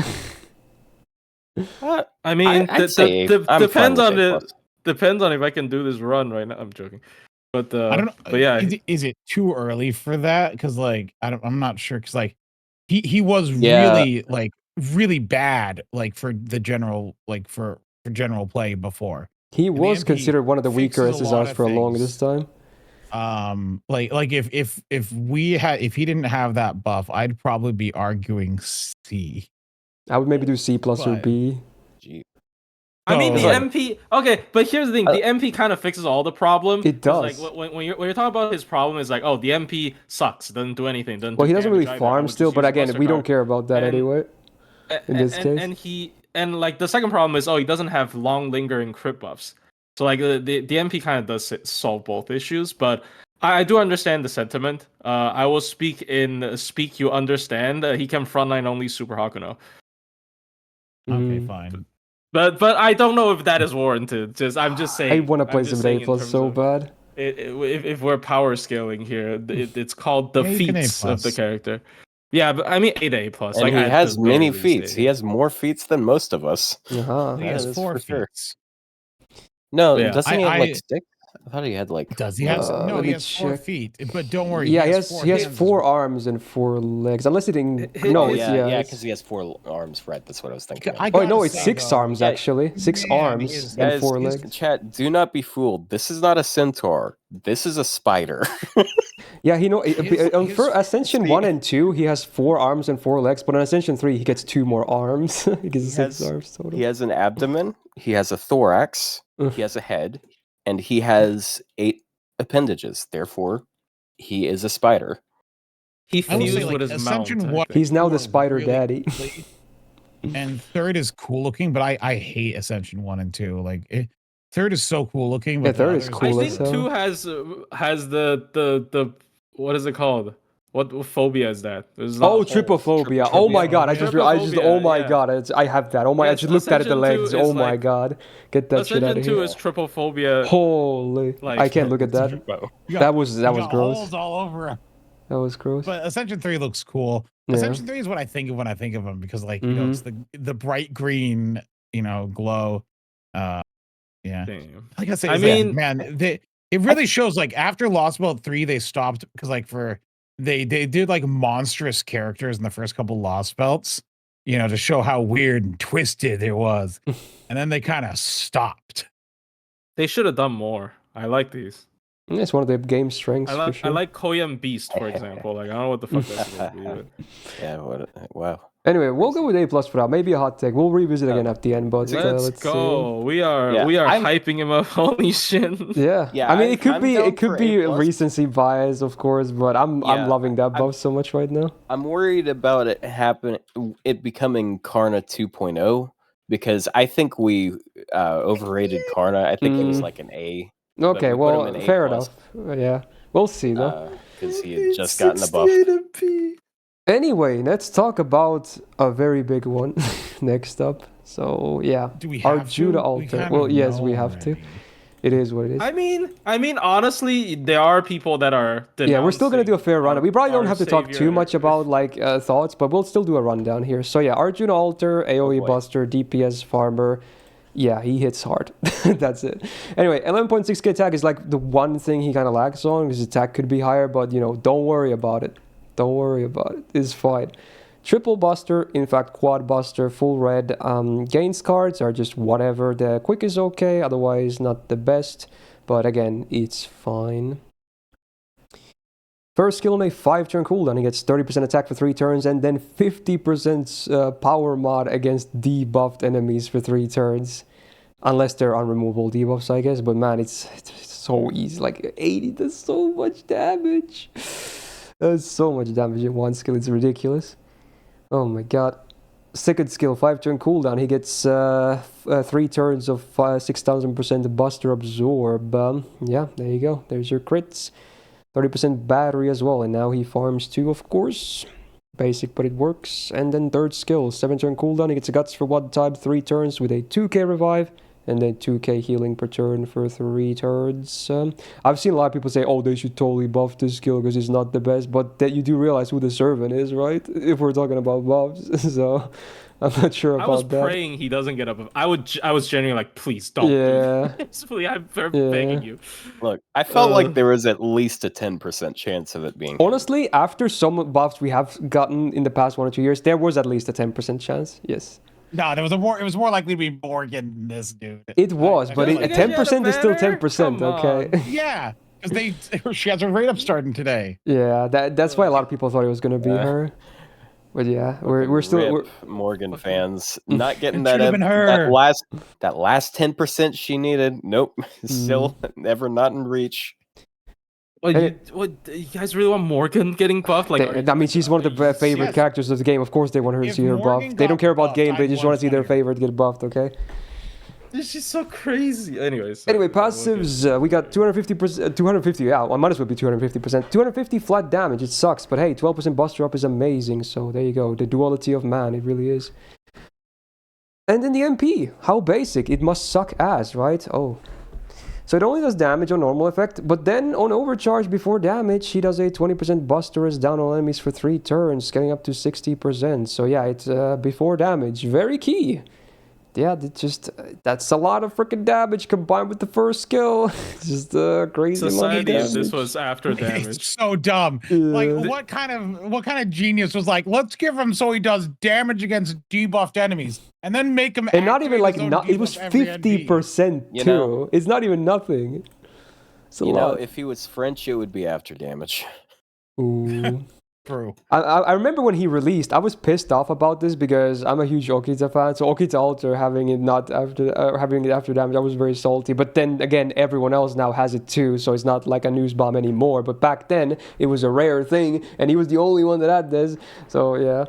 I mean, I'd say depends on depends on if I can do this run right now. I'm joking, but I don't know. But yeah, is it too early for that? Because like I'm not sure. Because like he was really like really bad like for the general for general play before. He was considered one of the weaker SSRs for a longest time. Like if he didn't have that buff, I'd probably be arguing C. I would maybe do C+ or B. I mean, the MP. Okay, but here's the thing: the MP kind of fixes all the problem. It does. Like when you're talking about his problem, is like, oh, the MP sucks, doesn't do anything. Well, he doesn't really farm still, but again, we don't care about that anyway. In this case, and like the second problem is, oh, he doesn't have long lingering crit buffs. So like the MP kind of does solve both issues, but I do understand the sentiment. I will speak you understand. He can frontline only Super Hakuno. Okay, fine. But I don't know if that is warranted. I'm just saying. I want to play some A+ so bad. If we're power scaling here, it's called the feats of the character. Yeah, but I mean A+. And like he has many feats. He has more feats than most of us. He has 4 feats. No, doesn't he have like 6? I thought he had like. Does he have? No, he has 4 feet. But don't worry. Yeah, he has 4 arms and 4 legs. Unless he didn't. No, because he has 4 arms. Right, that's what I was thinking. Oh no, it's 6 arms actually. 6 arms and 4 legs. Chat, do not be fooled. This is not a centaur. This is a spider. Yeah, for Ascension 1 and 2, he has 4 arms and 4 legs, but on Ascension 3, he gets 2 more arms. He gets 6 arms total. He has an abdomen, he has a thorax, he has a head, and he has 8 appendages. Therefore, he is a spider. He fused with his Ascension mount. He's now the spider daddy. And 3rd is cool looking, but I hate Ascension 1 and 2. Like 3rd is so cool looking, but 3rd is cool. I think 2 has the what is it called? What phobia is that? Trypophobia. Oh my god, I just oh my god, I have that. Oh my, I just looked at the legs. Oh my god. Get that shit out of here. Ascension 2 is trypophobia. Holy. I can't look at that. That was gross. Holes all over him. That was gross. But Ascension 3 looks cool. Yeah. Ascension 3 is what I think of when I think of him, because like, you know, it's the bright green, glow. Yeah. Damn. Like I said, man, it really shows like after Lost Belt 3, they stopped because like they did like monstrous characters in the first couple Lost Belts, to show how weird and twisted it was. And then they kind of stopped. They should have done more. I like these. It's one of the game strengths for sure. I like Koyam Beast, for example. Like I don't know what the fuck that's supposed to be. But... Yeah, wow. Anyway, we'll go with A+ for now. Maybe a hot take. We'll revisit again at the end, but let's go. see. We are hyping him up. Holy shit. Yeah. I mean, it could be recency bias, of course, but I'm loving that buff so much right now. I'm worried about it becoming Karna 2.0 because I think we overrated Karna. I think he was like an A. Okay, well, fair enough. Yeah, we'll see though. Because he had just gotten a buff. Anyway, let's talk about a very big one next up. So yeah, do we have Arjuna altar? Well, yes, we have to. It is what it is. I mean, honestly, there are people that are. Yeah, we're still gonna do a fair rundown. We probably don't have to talk too much about like thoughts, but we'll still do a rundown here. So yeah, Arjuna altar, AOE buster, DPS farmer. Yeah, he hits hard. That's it. Anyway, 11.6k attack is like the one thing he kind of lacks on. His attack could be higher, but you know, don't worry about it. Don't worry about it. It's fine. Triple buster, in fact, quad buster, full red. Gains cards are just whatever. The quick is okay, otherwise not the best. But again, it's fine. First skill on a 5-turn cooldown. He gets 30% attack for 3 turns and then 50% power mod against debuffed enemies for 3 turns. Unless they're unremovable debuffs, I guess. But man, it's so easy. Like 80 does so much damage. That's so much damage in one skill. It's ridiculous. Oh my god. Second skill, 5-turn cooldown. He gets 3 turns of 6,000% buster absorb. Yeah, there you go. There's your crits. 30% battery as well. And now he farms 2, of course. Basic, but it works. And then third skill, 7-turn cooldown. He gets a guts for 1 time, 3 turns with a 2k revive. And then 2k healing per turn for 3 turns. I've seen a lot of people say, oh, they should totally buff this skill because it's not the best. But that you do realize who the servant is, right? If we're talking about buffs. So I'm not sure about that. I was praying he doesn't get up. I was genuinely like, please don't. Yeah. Please, I'm begging you. Look, I felt like there was at least a 10% chance of it being. Honestly, after some buffs we have gotten in the past 1 or 2 years, there was at least a 10% chance. Yes. No, it was more likely to be Morgan than this dude. It was, but 10% is still 10%, okay? Yeah, because she has her rate up starting today. Yeah, that's why a lot of people thought it was going to be her. But yeah, we're still Morgan fans not getting that last 10% she needed. Nope, still never not in reach. You guys really want Morgan getting buffed? Like, I mean, she's one of the favorite characters of the game. Of course, they want her to see her buffed. They don't care about game; they just want to see their favorite get buffed. Okay. She's so crazy. Anyway, passives. We got 250%. 250. Yeah, I might as well be 250%. 250 flat damage. It sucks, but hey, 12% buster up is amazing. So there you go. The duality of man. It really is. And then the MP. How basic. It must suck ass, right? Oh. So it only does damage on normal effect, but then on overcharge before damage, she does a 20% buster as down on enemies for 3 turns, getting up to 60%. So yeah, it's before damage. Very key. Yeah, that's a lot of freaking damage combined with the first skill. It's just crazy. Society, this was after damage. It's so dumb. Like, what kind of genius was like, let's give him so he does damage against debuffed enemies, and then make him. And not even like it was 50% too. It's not even nothing. You know, if he was French, it would be after damage. Ooh. True. I remember when he released, I was pissed off about this because I'm a huge Okita fan. So Okita Alter having it after damage, I was very salty. But then again, everyone else now has it too, so it's not like a news bomb anymore. But back then, it was a rare thing, and he was the only one that had this. So yeah,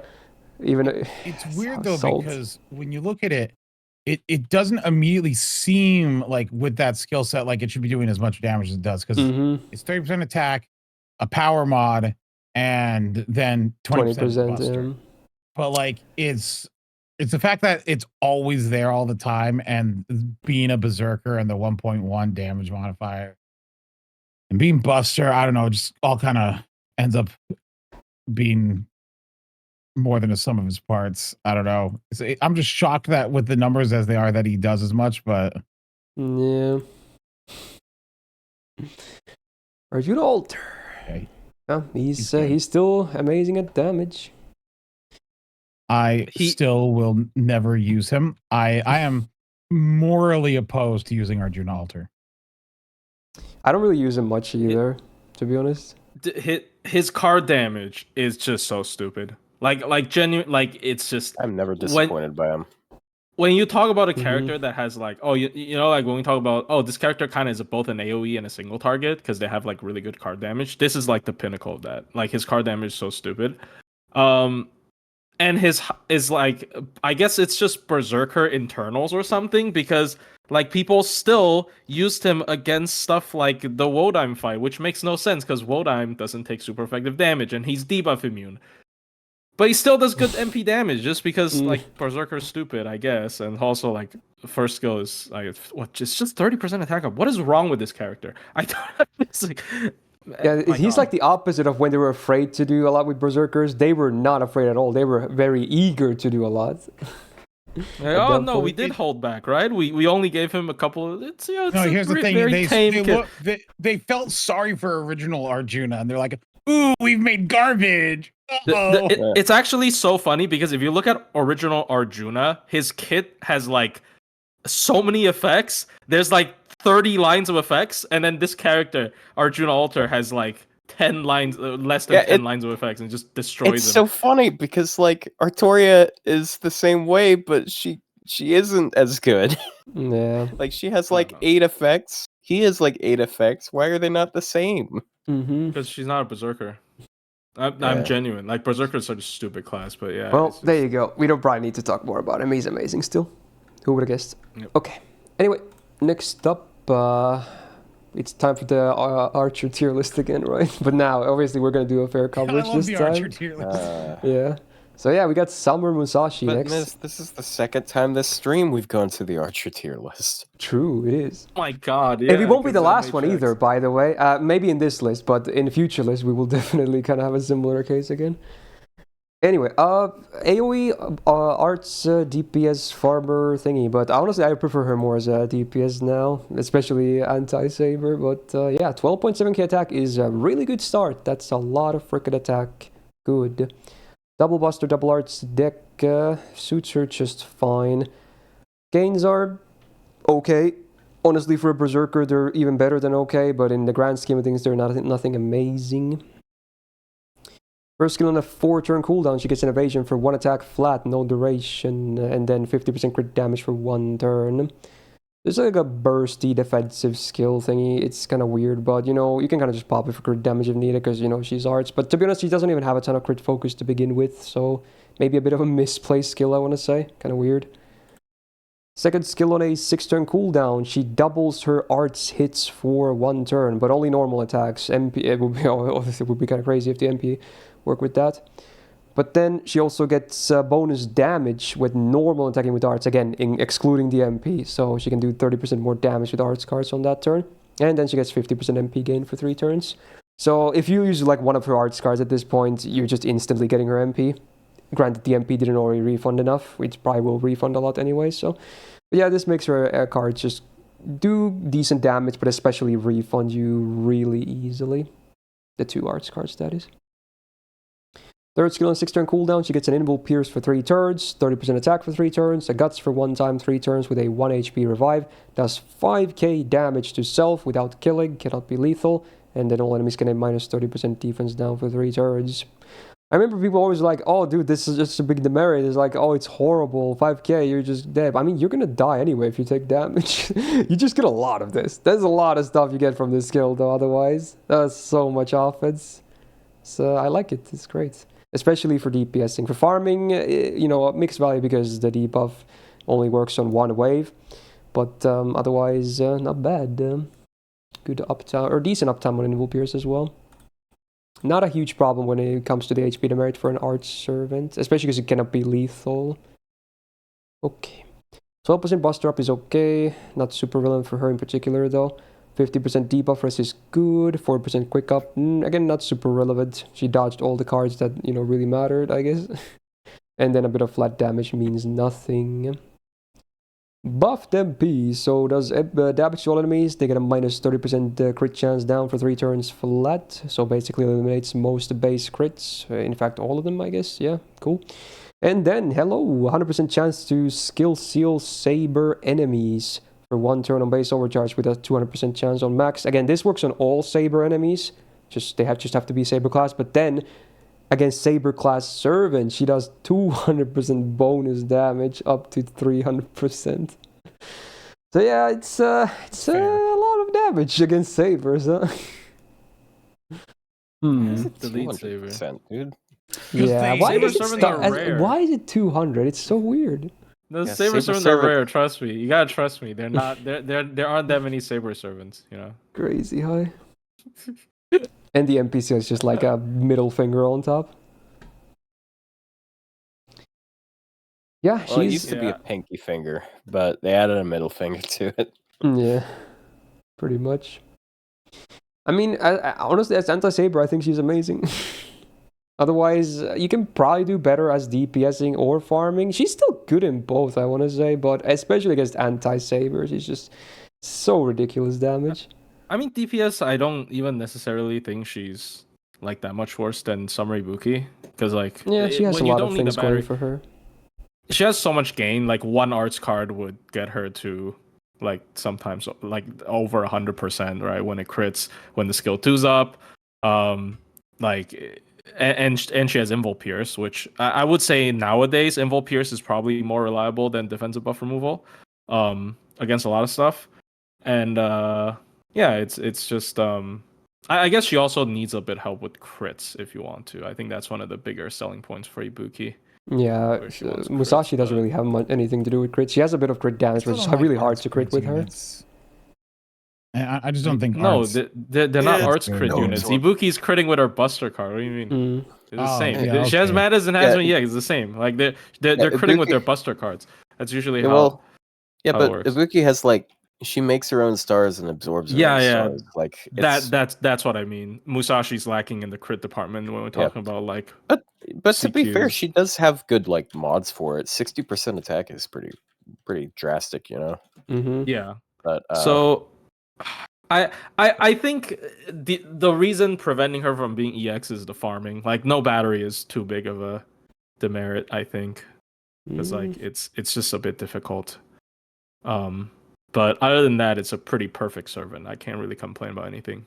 it's weird though because when you look at it, it doesn't immediately seem like with that skill set like it should be doing as much damage as it does because it's 30% attack, a power mod. And then 20% buster. But like it's the fact that it's always there all the time and being a berserker and the 1.1 damage modifier and being buster, I don't know, just all kind of ends up being more than a sum of his parts. I don't know. I'm just shocked that with the numbers as they are that he does as much, but yeah. Arjuna altar. Okay. Yeah, he's still amazing at damage. I still will never use him. I am morally opposed to using Arjuna altar. I don't really use him much either, to be honest. His card damage is just so stupid. Like genuine, like it's just. I'm never disappointed by him. When you talk about a character that has like, you know, like when we talk about, this character kind of is both an AoE and a single target because they have like really good card damage. This is like the pinnacle of that. Like his card damage is so stupid. And his is like, I guess it's just Berserker internals or something because like people still used him against stuff like the Wodime fight, which makes no sense because Wodime doesn't take super effective damage and he's debuff immune. But he still does good MP damage just because like Berserker's stupid, I guess, and also like first skill is like it's just 30% attack up. What is wrong with this character? I don't. It's like, he's like the opposite of when they were afraid to do a lot with Berserkers. They were not afraid at all. They were very eager to do a lot. Oh no, we did hold back, right? We only gave him a couple of. It's no, here's the thing. They felt sorry for original Arjuna, and they're like, "Ooh, we've made garbage." It's actually so funny because if you look at original Arjuna, his kit has like so many effects. There's like 30 lines of effects, and then this character Arjuna Alter has like 10 lines, less than 10 lines of effects, and just destroys It's him. so funny because like Artoria is the same way, but she isn't as good. Yeah. Like she has like 8 effects. He has like 8 effects. Why are they not the same? Because she's not a Berserker. I'm genuine. Like Berserker is such a stupid class, but yeah. Well, there you go. We don't probably need to talk more about him. He's amazing still. Who would have guessed? Yep. Okay. Anyway, next up, it's time for the Archer tier list again, right? But now, obviously, we're gonna do a fair coverage this time. Archer tier list. Yeah. So yeah, we got Summer Musashi next. Myst, this is the second time this stream we've gone to the Archer tier list. True, it is. Oh my god, yeah. And we won't be the last one either, by the way. Maybe in this list, but in the future list, we will definitely kind of have a similar case again. Anyway, AoE, arts, DPS, farmer thingy, but honestly, I prefer her more as a DPS now, especially anti-saber, but yeah, 12.7k attack is a really good start. That's a lot of frickin' attack. Good. Double Buster, Double Arts deck suits her just fine. Gains are okay. Honestly, for a Berserker, they're even better than okay, but in the grand scheme of things, they're nothing amazing. First skill on a 4-turn cooldown, she gets an evasion for 1 attack flat, no duration, and then 50% crit damage for 1 turn. There's like a bursty defensive skill thingy. It's kind of weird, but you know, you can kind of just pop it for crit damage if needed because you know she's arts. But to be honest, she doesn't even have a ton of crit focus to begin with, so maybe a bit of a misplaced skill, I want to say. Kind of weird. Second skill on a 6-turn cooldown, she doubles her arts hits for 1 turn, but only normal attacks. MP, it would be kind of crazy if the MP worked with that. But then she also gets bonus damage with normal attacking with arts, again, excluding the MP. So she can do 30% more damage with arts cards on that turn. And then she gets 50% MP gain for 3 turns. So if you use like one of her arts cards at this point, you're just instantly getting her MP. Granted, the MP didn't already refund enough, which probably will refund a lot anyway. So but yeah, this makes her cards just do decent damage, but especially refund you really easily. The 2 arts cards, that is. Third skill on 6-turn cooldown, she gets an Invul Pierce for 3 turns, 30% attack for 3 turns, a Guts for 1 time 3 turns with a 1 HP revive, does 5k damage to self without killing, cannot be lethal, and then all enemies can have minus 30% defense down for 3 turns. I remember people always like, oh dude, this is just a big demerit. It's like, oh, it's horrible, 5k, you're just dead. I mean, you're gonna die anyway if you take damage. You just get a lot of this. There's a lot of stuff you get from this skill though, otherwise. That's so much offense. So I like it, it's great. Especially for DPSing. For farming, you know, mixed value because the debuff only works on 1 wave. But otherwise, not bad. Good uptime, or decent uptime on Invul Pierce as well. Not a huge problem when it comes to the HP demerit for an Arch Servant, especially because it cannot be lethal. Okay. 12% Buster Up is okay. Not super relevant for her in particular, though. 50% debuff rest is good. 4% quick up. Again, not super relevant. She dodged all the cards that, you know, really mattered, I guess. And then a bit of flat damage means nothing. Buffed MP. So does damage to all enemies. They get a minus 30% crit chance down for 3 turns flat. So basically eliminates most base crits. In fact, all of them, I guess. Yeah, cool. And then, hello, 100% chance to skill seal saber enemies for 1 turn on base overcharge with a 200% chance on max. Again, this works on all Saber enemies. They have to be Saber class. But then against Saber class Servant, she does 200% bonus damage up to 300%. So yeah, it's a lot of damage against Sabers, huh? Delete Saber, dude. Yeah, why is, rare. why is it 200? It's so weird. The Saber Servants are rare. Trust me, you gotta trust me. They're not. There aren't that many Saber Servants. You know. Crazy high. And the NPC is just like a middle finger on top. Yeah, well, it used to be a pinky finger, but they added a middle finger to it. Yeah, pretty much. I mean, honestly, as anti-Saber, I think she's amazing. Otherwise, you can probably do better as DPSing or farming. She's still good in both, I want to say, but especially against anti-Saber, she's just so ridiculous damage. I mean, DPS, I don't even necessarily think she's like that much worse than Summer Ibuki, because like she has a lot of things going for her. She has so much gain. Like one arts card would get her to like sometimes like over 100%, right? When it crits, when the skill 2's up, like. And she has Invul Pierce, which I would say nowadays Invul Pierce is probably more reliable than defensive buff removal, against a lot of stuff. And yeah, it's just I guess she also needs a bit help with crits if you want to. I think that's one of the bigger selling points for Ibuki. Yeah, Musashi doesn't really have anything to do with crits. She has a bit of crit damage, but it's really hard to crit with her. I just don't think. No, they're not arts crit units. Ibuki's critting with her Buster card. What do you mean? It's the same. Yeah, She has Madas and has me. Yeah, it's the same. Like they're critting with their Buster cards. That's usually how. Yeah, but Ibuki has like she makes her own stars and absorbs her own stars. Like that's what I mean. Musashi's lacking in the crit department when we're talking about like. But to be fair, she does have good like mods for it. 60% attack is pretty drastic, you know. Yeah. But so. I think the reason preventing her from being EX is the farming. Like no battery is too big of a demerit, I think. Because like it's just a bit difficult. But other than that, it's a pretty perfect servant. I can't really complain about anything.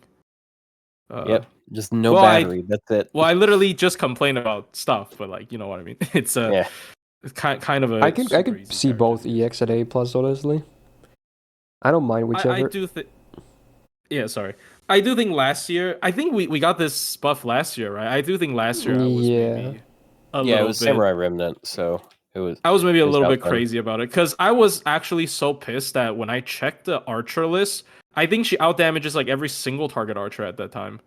Yep, just no battery. That's it. Well, I literally just complain about stuff, but like you know what I mean. It's it's kind of a. I can see both EX at A+, honestly. I don't mind whichever. I do think. Yeah, sorry. I do think last year. I think we got this buff last year, right? I do think last year I was maybe a little it was bit, Samurai Remnant, so it was. I was maybe a little bit crazy about it because I was actually so pissed that when I checked the archer list, I think she outdamages like every single target archer at that time.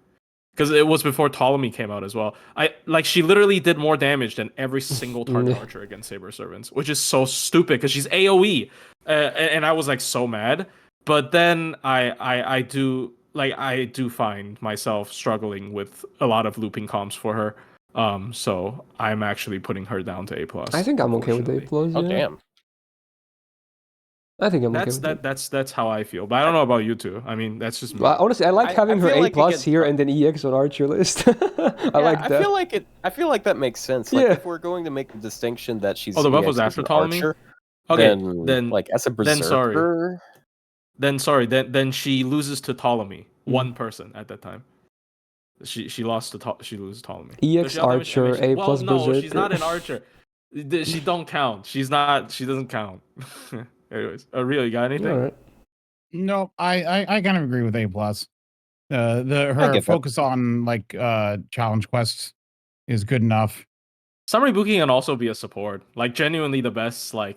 Because it was before Ptolemy came out as well. She literally did more damage than every single target archer against Saber Servants, which is so stupid because she's AoE, and I was like so mad. But then I do find myself struggling with a lot of looping comps for her. So I'm actually putting her down to A+. I think I'm okay with A+. Yeah. Oh damn. I think I'm okay with that. That's how I feel. But I don't know about you two. I mean, that's just me. Well, honestly, I like having her A+ here and then EX on Archer list. I like that. I feel like that makes sense. Like if we're going to make the distinction that she's the buff was after Ptolemy. Archer, okay, then like as a Berserker. Then she loses to Ptolemy. One person at that time. She lost to she loses Ptolemy. EX Archer, A+ Berserker. No, she's not an Archer. She don't count. She doesn't count. Anyways, Rio, you got anything? All right. No, I kind of agree with A+. Her focus on like challenge quests is good enough. Summer Ibuki can also be a support. Like genuinely the best, like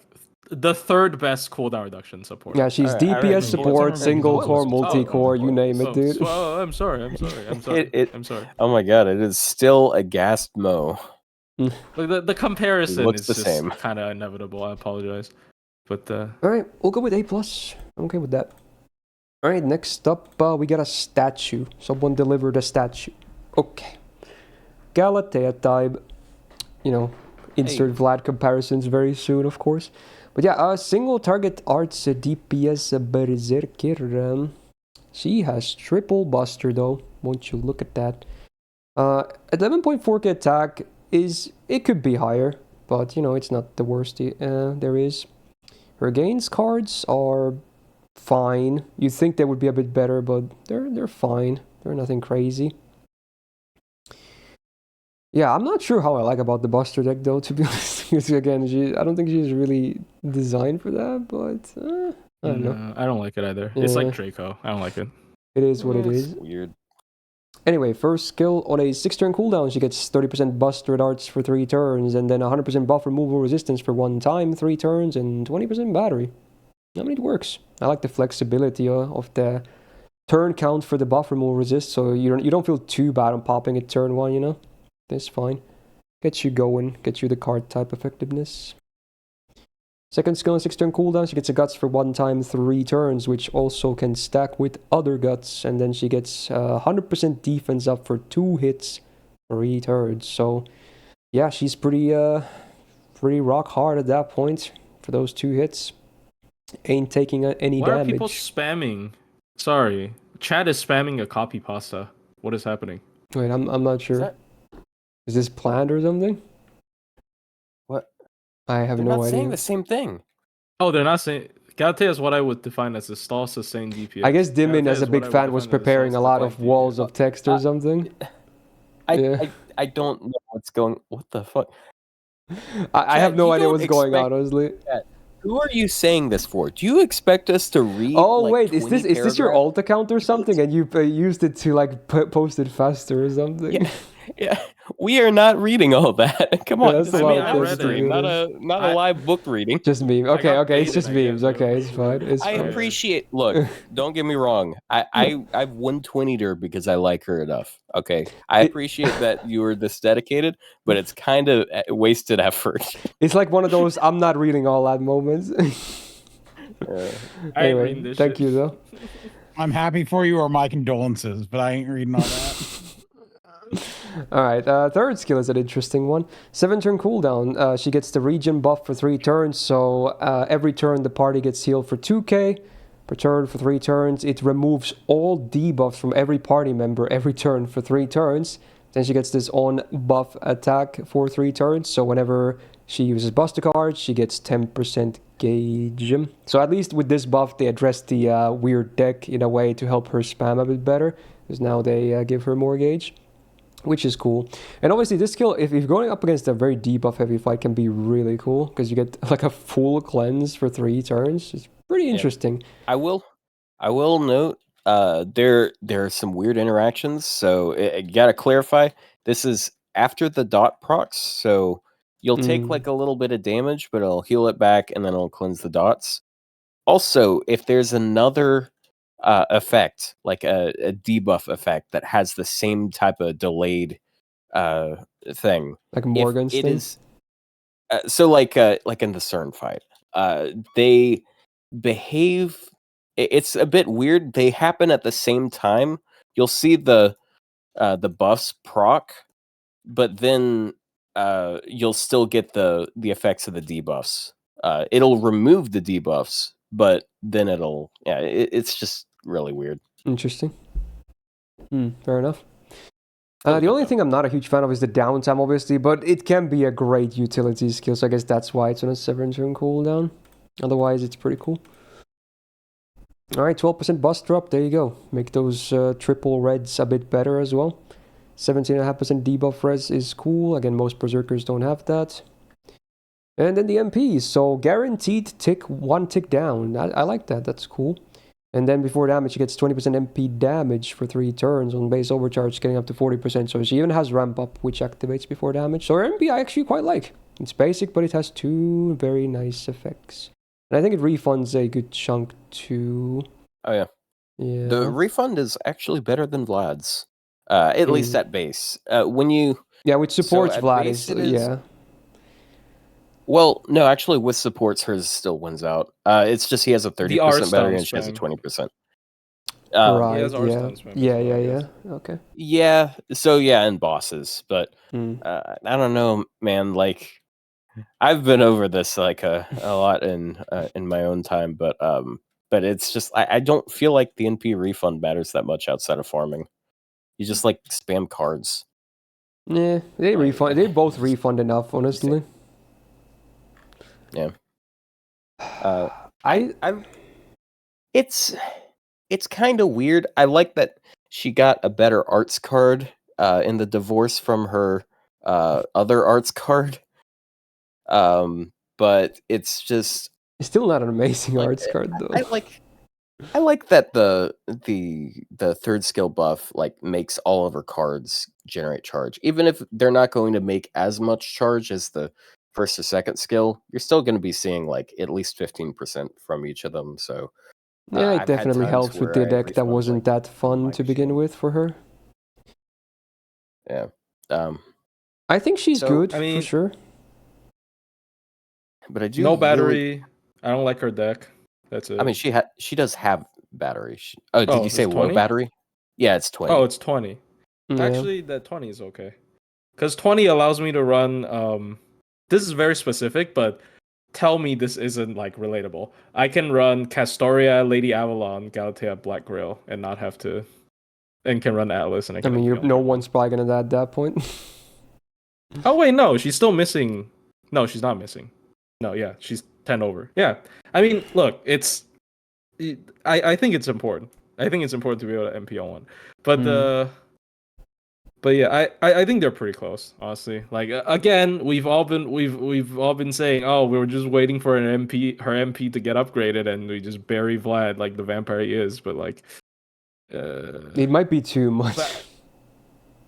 the third best cooldown reduction support. Yeah, she's DPS support, single core, multi-core, you name it, dude. I'm sorry. I'm sorry. Oh my god, it is still a Ghast Mo. Like the comparison is the just same. Kind of inevitable. I apologize. But all right, we'll go with A+. I'm okay with that. All right, next up, we got a statue. Someone delivered a statue. Okay. Galatea type. You know, insert Vlad comparisons very soon, of course. But yeah, single target arts DPS Berserker. She has triple buster though. Won't you look at that? 11.4k attack it could be higher, but you know it's not the worst there is. Her gains cards are fine. You'd think they would be a bit better, but they're fine. They're nothing crazy. Yeah, I'm not sure how I like about the Buster deck though, to be honest. Because again, I don't think she's really designed for that, but I don't know. I don't like it either. Yeah. It's like Draco. I don't like it. It is what it It's is. weird. Anyway, first skill, on a 6-turn cooldown, she gets 30% Buster darts for 3 turns, and then 100% buff removal resistance for 1 time, 3 turns, and 20% battery. I mean, it works. I like the flexibility of the turn count for the buff removal resist, so you don't feel too bad on popping it turn 1, you know? That's fine. Gets you going, gets you the card type effectiveness. Second skill on 6-turn cooldown, she gets a guts for 1 time, 3 turns, which also can stack with other guts, and then she gets 100% defense up for 2 hits, 3 turns. So, yeah, she's pretty rock hard at that point for those 2 hits. Ain't taking any Why damage. are people spamming? Sorry, chat is spamming a copy pasta. What is happening? Wait, I'm not sure. Is this planned or something? What? I have They're no not idea. saying the same thing. Oh, they're not saying. Gate is what I would define as a stall sustained DPS. I guess Dimin, Gate as a is what big I would fan, was define as preparing a lot of stall-sustained walls DPS. of text or something. I don't know what's going. What the fuck? I have no idea what's going on, honestly. Who are you saying this for? Do you expect us to read? Oh like, wait, is this your paragraphs? alt account or something, and you used it to like post it faster or something? Yeah, we are not reading all that. Come on, that's this a is lot a of live text, stream, to not a live book reading. Just meme. Okay, got it's baited, just I memes. guess, Okay, it's fine. It's I fine. appreciate. Look, don't get me wrong. I've 120'd her because I like her enough. Okay, I appreciate that you were this dedicated, but it's kind of wasted effort. It's like one of those I'm not reading all that moments. Anyway, thank you though. I'm happy for you, or my condolences, but I ain't reading all that. Alright, third skill is an interesting one. 7-turn cooldown. She gets the regen buff for 3 turns, so every turn the party gets healed for 2k per turn for 3 turns. It removes all debuffs from every party member every turn for 3 turns. Then she gets this on buff attack for 3 turns, so whenever she uses Buster cards, she gets 10% gauge. So at least with this buff, they address the weird deck in a way to help her spam a bit better, because now they give her more gauge, which is cool. And obviously this skill, if you're going up against a very debuff heavy fight, can be really cool, because you get like a full cleanse for 3 turns. It's pretty interesting. I will note there are some weird interactions, so you gotta clarify. This is after the dot procs, so you'll take like a little bit of damage, but it'll heal it back, and then it'll cleanse the dots. Also, if there's another effect, like a debuff effect that has the same type of delayed thing, Like Morgan's it thing? is so like in the CERN fight, they behave. It's a bit weird. They happen at the same time. You'll see the buffs proc, but then you'll still get the effects of the debuffs. It'll remove the debuffs, but then it's just really weird. Interesting. Fair enough. The only thing I'm not a huge fan of is the downtime, obviously, but it can be a great utility skill, so I guess that's why it's on a 7-turn cooldown. Otherwise, it's pretty cool. Alright, 12% bust drop, there you go. Make those triple reds a bit better as well. 17.5% debuff res is cool. Again, most Berserkers don't have that. And then the MPs, so guaranteed one tick down. I like that, that's cool. And then before damage, she gets 20% MP damage for 3 turns on base overcharge, getting up to 40%. So she even has ramp up, which activates before damage. So her MP I actually quite like. It's basic, but it has 2 very nice effects. And I think it refunds a good chunk too. Oh yeah. Yeah. The refund is actually better than Vlad's. At least at base. When you which supports Vlad base, is yeah. Well, no, actually, with supports, hers still wins out. It's just he has a 30% battery and she has a 20%. Right. He has R-stone spam Yeah. Okay. Yeah. So yeah, and bosses, but I don't know, man. Like, I've been over this like a lot in my own time, but it's just I don't feel like the NP refund matters that much outside of farming. You just like spam cards. Yeah, they refund. They both refund enough, honestly. Yeah. It's kind of weird. I like that she got a better arts card in the divorce from her other arts card. But it's just It's still not an amazing like, arts card though. I like that the third skill buff like makes all of her cards generate charge. Even if they're not going to make as much charge as the first or second skill, you're still going to be seeing like at least 15% from each of them. So Yeah, it I've had definitely times helps with where the I deck that refund, wasn't like, that fun my to begin machine. with for her. Yeah. I think she's So, good I mean, for sure. But I do no really. battery. I don't like her deck. That's it. I mean, she does have battery. Did Oh, you say it's low 20? battery? Yeah, it's 20. Oh, it's 20. Yeah. Actually, the 20 is okay. Because 20 allows me to run. This is very specific, but tell me this isn't like relatable. I can run Castoria, Lady Avalon, Galatea, Black Grail, and not have to, and can run Atlas, and I I can. mean, no one's probably gonna die at that point. Oh wait, no, she's still missing. No, she's not missing. No, yeah, she's 10 over. Yeah, I mean, look, I think it's important. I think it's important to be able to MP on one, but but yeah, I think they're pretty close, honestly. Like again, we've all been saying, oh, we were just waiting for her MP to get upgraded, and we just bury Vlad like the vampire he is. But like, It might be too much.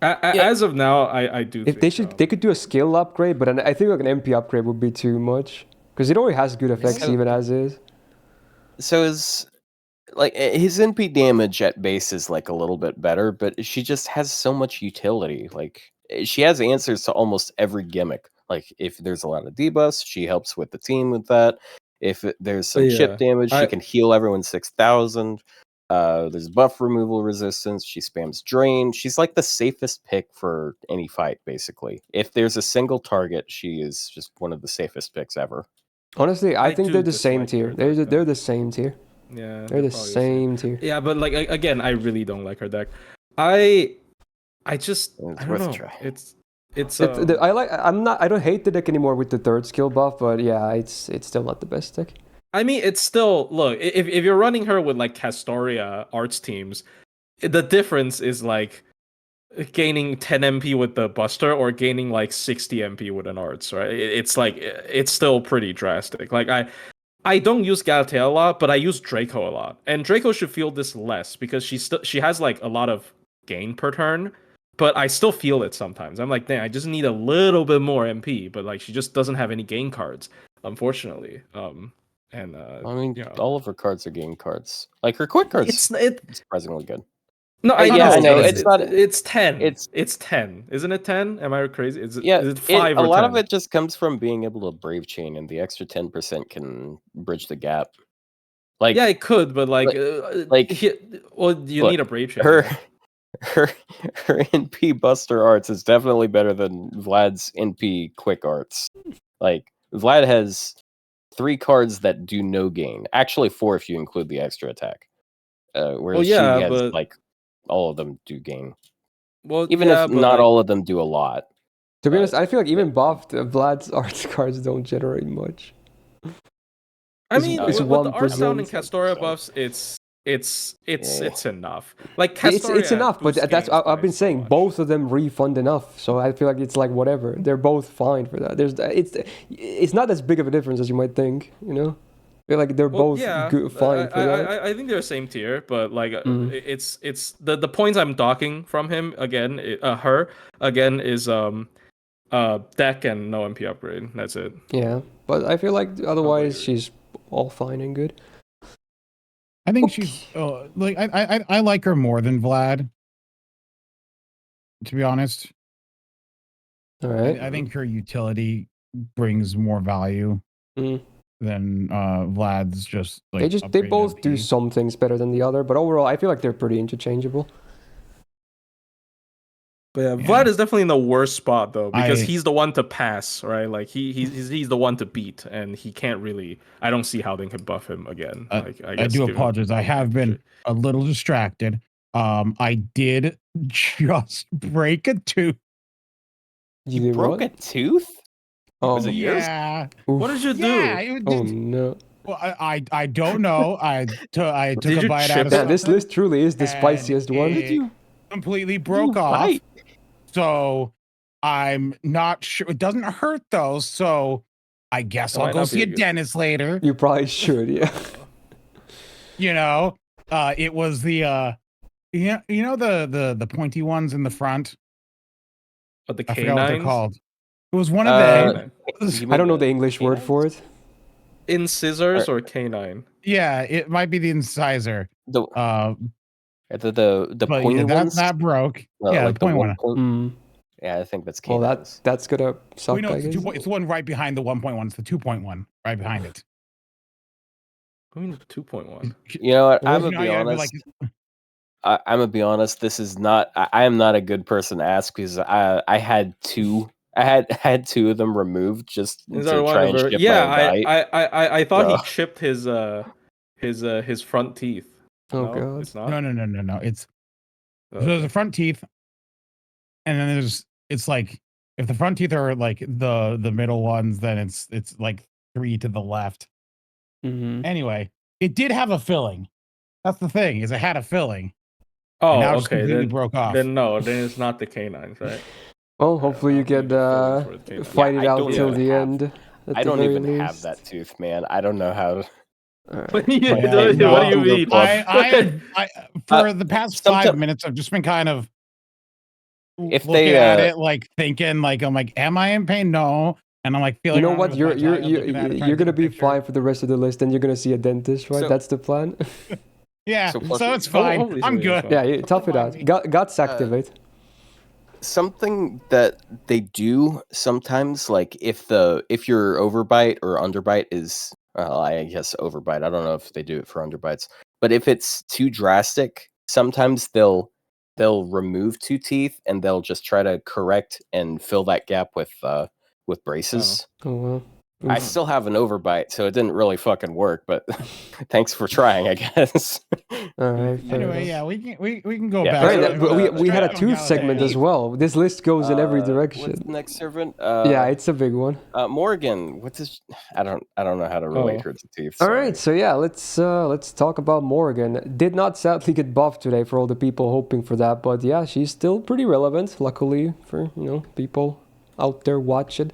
As of now, I do. If think, they could do a skill upgrade, but I think like an MP upgrade would be too much because it already has good effects So- even as is. So his NP damage at base is like a little bit better, but she just has so much utility. Like she has answers to almost every gimmick. Like if there's a lot of debuffs, she helps with the team with that. If there's some chip damage, she can heal everyone 6,000. There's buff removal resistance. She spams drain. She's like the safest pick for any fight, basically. If there's a single target, she is just one of the safest picks ever. Honestly, I think they're the same tier. They're the same tier. Yeah, they're the same tier. Yeah, but like again, I really don't like her deck. I just It's I don't worth a know. try. It's I don't hate the deck anymore with the third skill buff, but yeah, it's still not the best deck. I mean, it's still look if you're running her with like Castoria arts teams, the difference is like gaining 10 MP with the Buster or gaining like 60 MP with an arts, right? It's like it's still pretty drastic. Like I don't use Galatea a lot, but I use Draco a lot, and Draco should feel this less because she has like a lot of gain per turn. But I still feel it sometimes. I'm like, dang, I just need a little bit more MP, but like she just doesn't have any gain cards, unfortunately. I mean, all of her cards are game cards. Like her quick cards, it's surprisingly good. No, I know. It's not. It's 10. It's 10. Isn't it 10? Am I crazy? Is it 5 or 10? A lot of it just comes from being able to brave chain, and the extra 10% can bridge the gap. Like yeah, it could, but you need a brave chain. Her NP Buster arts is definitely better than Vlad's NP quick arts. Like Vlad has 3 cards that do no gain. Actually 4 if you include the extra attack. Whereas she has like all of them do gain. Well, even if not all of them do a lot. To be honest, I feel like even buffed Vlad's arts cards don't generate much. I mean, with the art sound and Castoria buffs, it's enough. Like Castoria it's enough, but that's I've been saying both of them refund enough, so I feel like it's like whatever. They're both fine for that. It's not as big of a difference as you might think, you know. I feel like they're both fine for that. I think they're same tier, but like it's the points I'm docking from him again, her again is deck and no MP upgrade. That's it. Yeah, but I feel like otherwise she's all fine and good. I think she's like I like her more than Vlad, to be honest. All right. I think her utility brings more value than Vlad's. Just like they both do some things better than the other, but overall I feel like they're pretty interchangeable. But yeah, Vlad is definitely in the worst spot though, because he's the one to pass, right? Like he's the one to beat, and he can't really. I don't see how they can buff him again. Like I do apologize. I have been a little distracted. I did just break a tooth. You broke a tooth? Oh, was it yours? Yeah. What did you do? Oh no. Well, I don't know. I took Did a you bite chip out of it? Yeah, this something, list truly is the and spiciest one. it completely broke off. Bite? So I'm not sure. It doesn't hurt though. So I guess That I'll might go not see be a a good- dentist later. You probably should, yeah. You know, it was the the pointy ones in the front. But the I forgot what they're canines called. It was one of them. Canine. I don't know the English word for it. Incisors or canine. Yeah, it might be the incisor. The But pointy yeah, ones. that broke. Yeah, Like the point one. Mm. Yeah, I think that's Well, canines. that's gonna suck, We know I it's, guess. it's the one right behind the 1.1. It's the 2.1 right behind it. I mean 2.1. You know what? Well, I'm You gonna know, be you gotta be honest. like, I'm gonna be honest. This is not. I am not a good person to ask because I had two. I had two of them removed just Is to there one try of and her? ship Yeah, my own bite. I thought he So- chipped his front teeth. Oh, No, God. it's not. no. It's Oh, so there's okay. the front teeth, and then it's like if the front teeth are like the middle ones, then it's like 3 to the left. Mm-hmm. Anyway, it did have a filling. That's the thing, is it had a filling. Oh, and now it just okay. completely Then broke off. Then no, then it's not the canines, right? Well, hopefully you I'll can give it filling for the canines. fight Yeah, it I out don't till even the have- end. I don't even have that tooth, man. I don't know how to. Alright. What do you, Yeah, what no, do you Google mean? Club. I for the past sometime- 5 minutes, I've just been kind of If looking they, at it, like thinking, like I'm like, am I in pain? No, and I'm like feeling. You know around what? with You're my you're tongue, I'm you're looking at it, trying you're to gonna take a be picture. fine for the rest of the list, and you're gonna see a dentist, right? So- That's the plan. Yeah, So so, it's Hopefully fine. something I'm is good. fine. Yeah, tough it out. Guts activate. Something that they do sometimes, like if your overbite or underbite is, I guess overbite. I don't know if they do it for underbites, but if it's too drastic, sometimes they'll remove 2 teeth and they'll just try to correct and fill that gap with braces. Oh well. I Oof. still have an overbite, so it didn't really fucking work. But thanks for trying, I guess. All right. Fair Anyway, enough. yeah, we can go Yeah, back. Right, so, but we had a Straight tooth on segment as egalitarian. well. This list goes in every What's direction. the next servant? Yeah, it's a big one. Morgan. What's his? I don't know how to relate her to teeth. All Sorry. right, so yeah, let's talk about Morgan. Did not sadly get buffed today for all the people hoping for that, but yeah, she's still pretty relevant. Luckily for people out there watching.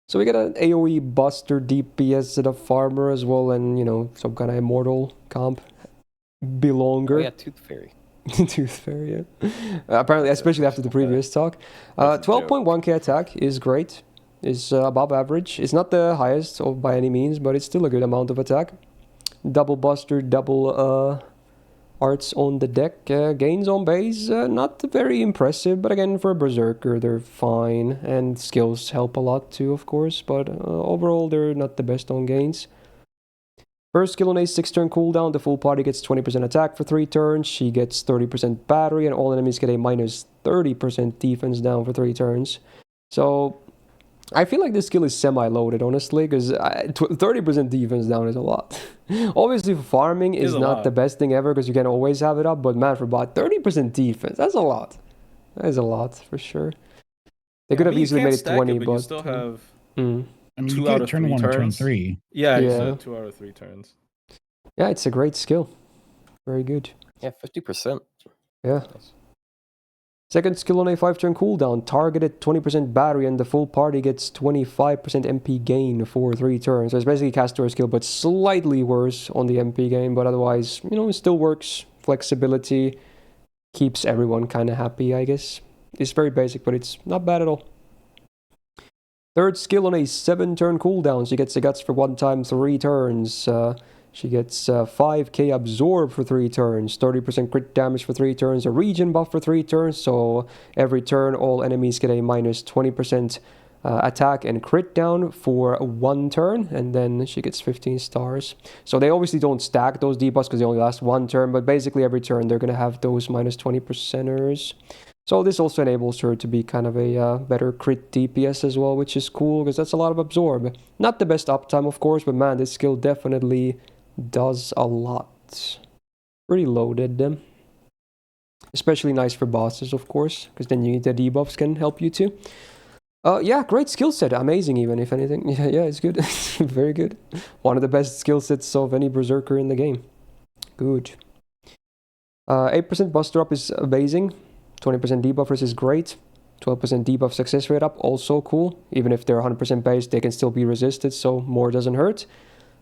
So we got an AOE Buster DPS and a farmer as well, and some kind of immortal comp belonger. Oh, yeah, Tooth Fairy. Tooth Fairy, yeah. Apparently, especially after the previous talk. 12.1k attack is great. Is above average. It's not the highest by any means, but it's still a good amount of attack. Double Buster, double arts on the deck. Gains on base, not very impressive, but again, for a Berserker, they're fine. And skills help a lot too, of course, but overall, they're not the best on gains. First skill on a 6-turn cooldown, the full party gets 20% attack for 3 turns, she gets 30% battery, and all enemies get a minus 30% defense down for 3 turns. So, I feel like this skill is semi-loaded, honestly, because 30% defense down is a lot. Obviously, farming is not the best thing ever, because you can always have it up, but man, for about 30% defense, that's a lot. That is a lot, for sure. They could have easily made it 20, but... you still have... I mean, 2 you get out of turn 3 1 or turn turns. 3. Yeah, Yeah. you said 2 out of 3 turns. Yeah, it's a great skill. Very good. Yeah, 50%. Yeah. Second skill on a 5-turn cooldown, targeted 20% battery, and the full party gets 25% MP gain for 3 turns. So it's basically caster skill, but slightly worse on the MP gain, but otherwise, it still works. Flexibility keeps everyone kind of happy, I guess. It's very basic, but it's not bad at all. Third skill on a 7-turn cooldown, she gets the guts for 1 time 3 turns. She gets 5k absorb for 3 turns, 30% crit damage for 3 turns, a regen buff for 3 turns, so every turn all enemies get a minus 20% attack and crit down for 1 turn, and then she gets 15 stars. So they obviously don't stack those debuffs because they only last 1 turn, but basically every turn they're going to have those minus 20%ers. So this also enables her to be kind of a better crit DPS as well, which is cool because that's a lot of absorb. Not the best uptime, of course, but man, this skill definitely does a lot. Pretty loaded. Especially nice for bosses, of course, because then the debuffs can help you too. Yeah, great skill set. Amazing, even if anything. Yeah, it's good. Very good. One of the best skill sets of any Berserker in the game. Good. 8% buster up is amazing. 20% debuffers is great. 12% debuff success rate up, also cool. Even if they're 100% base, they can still be resisted, so more doesn't hurt.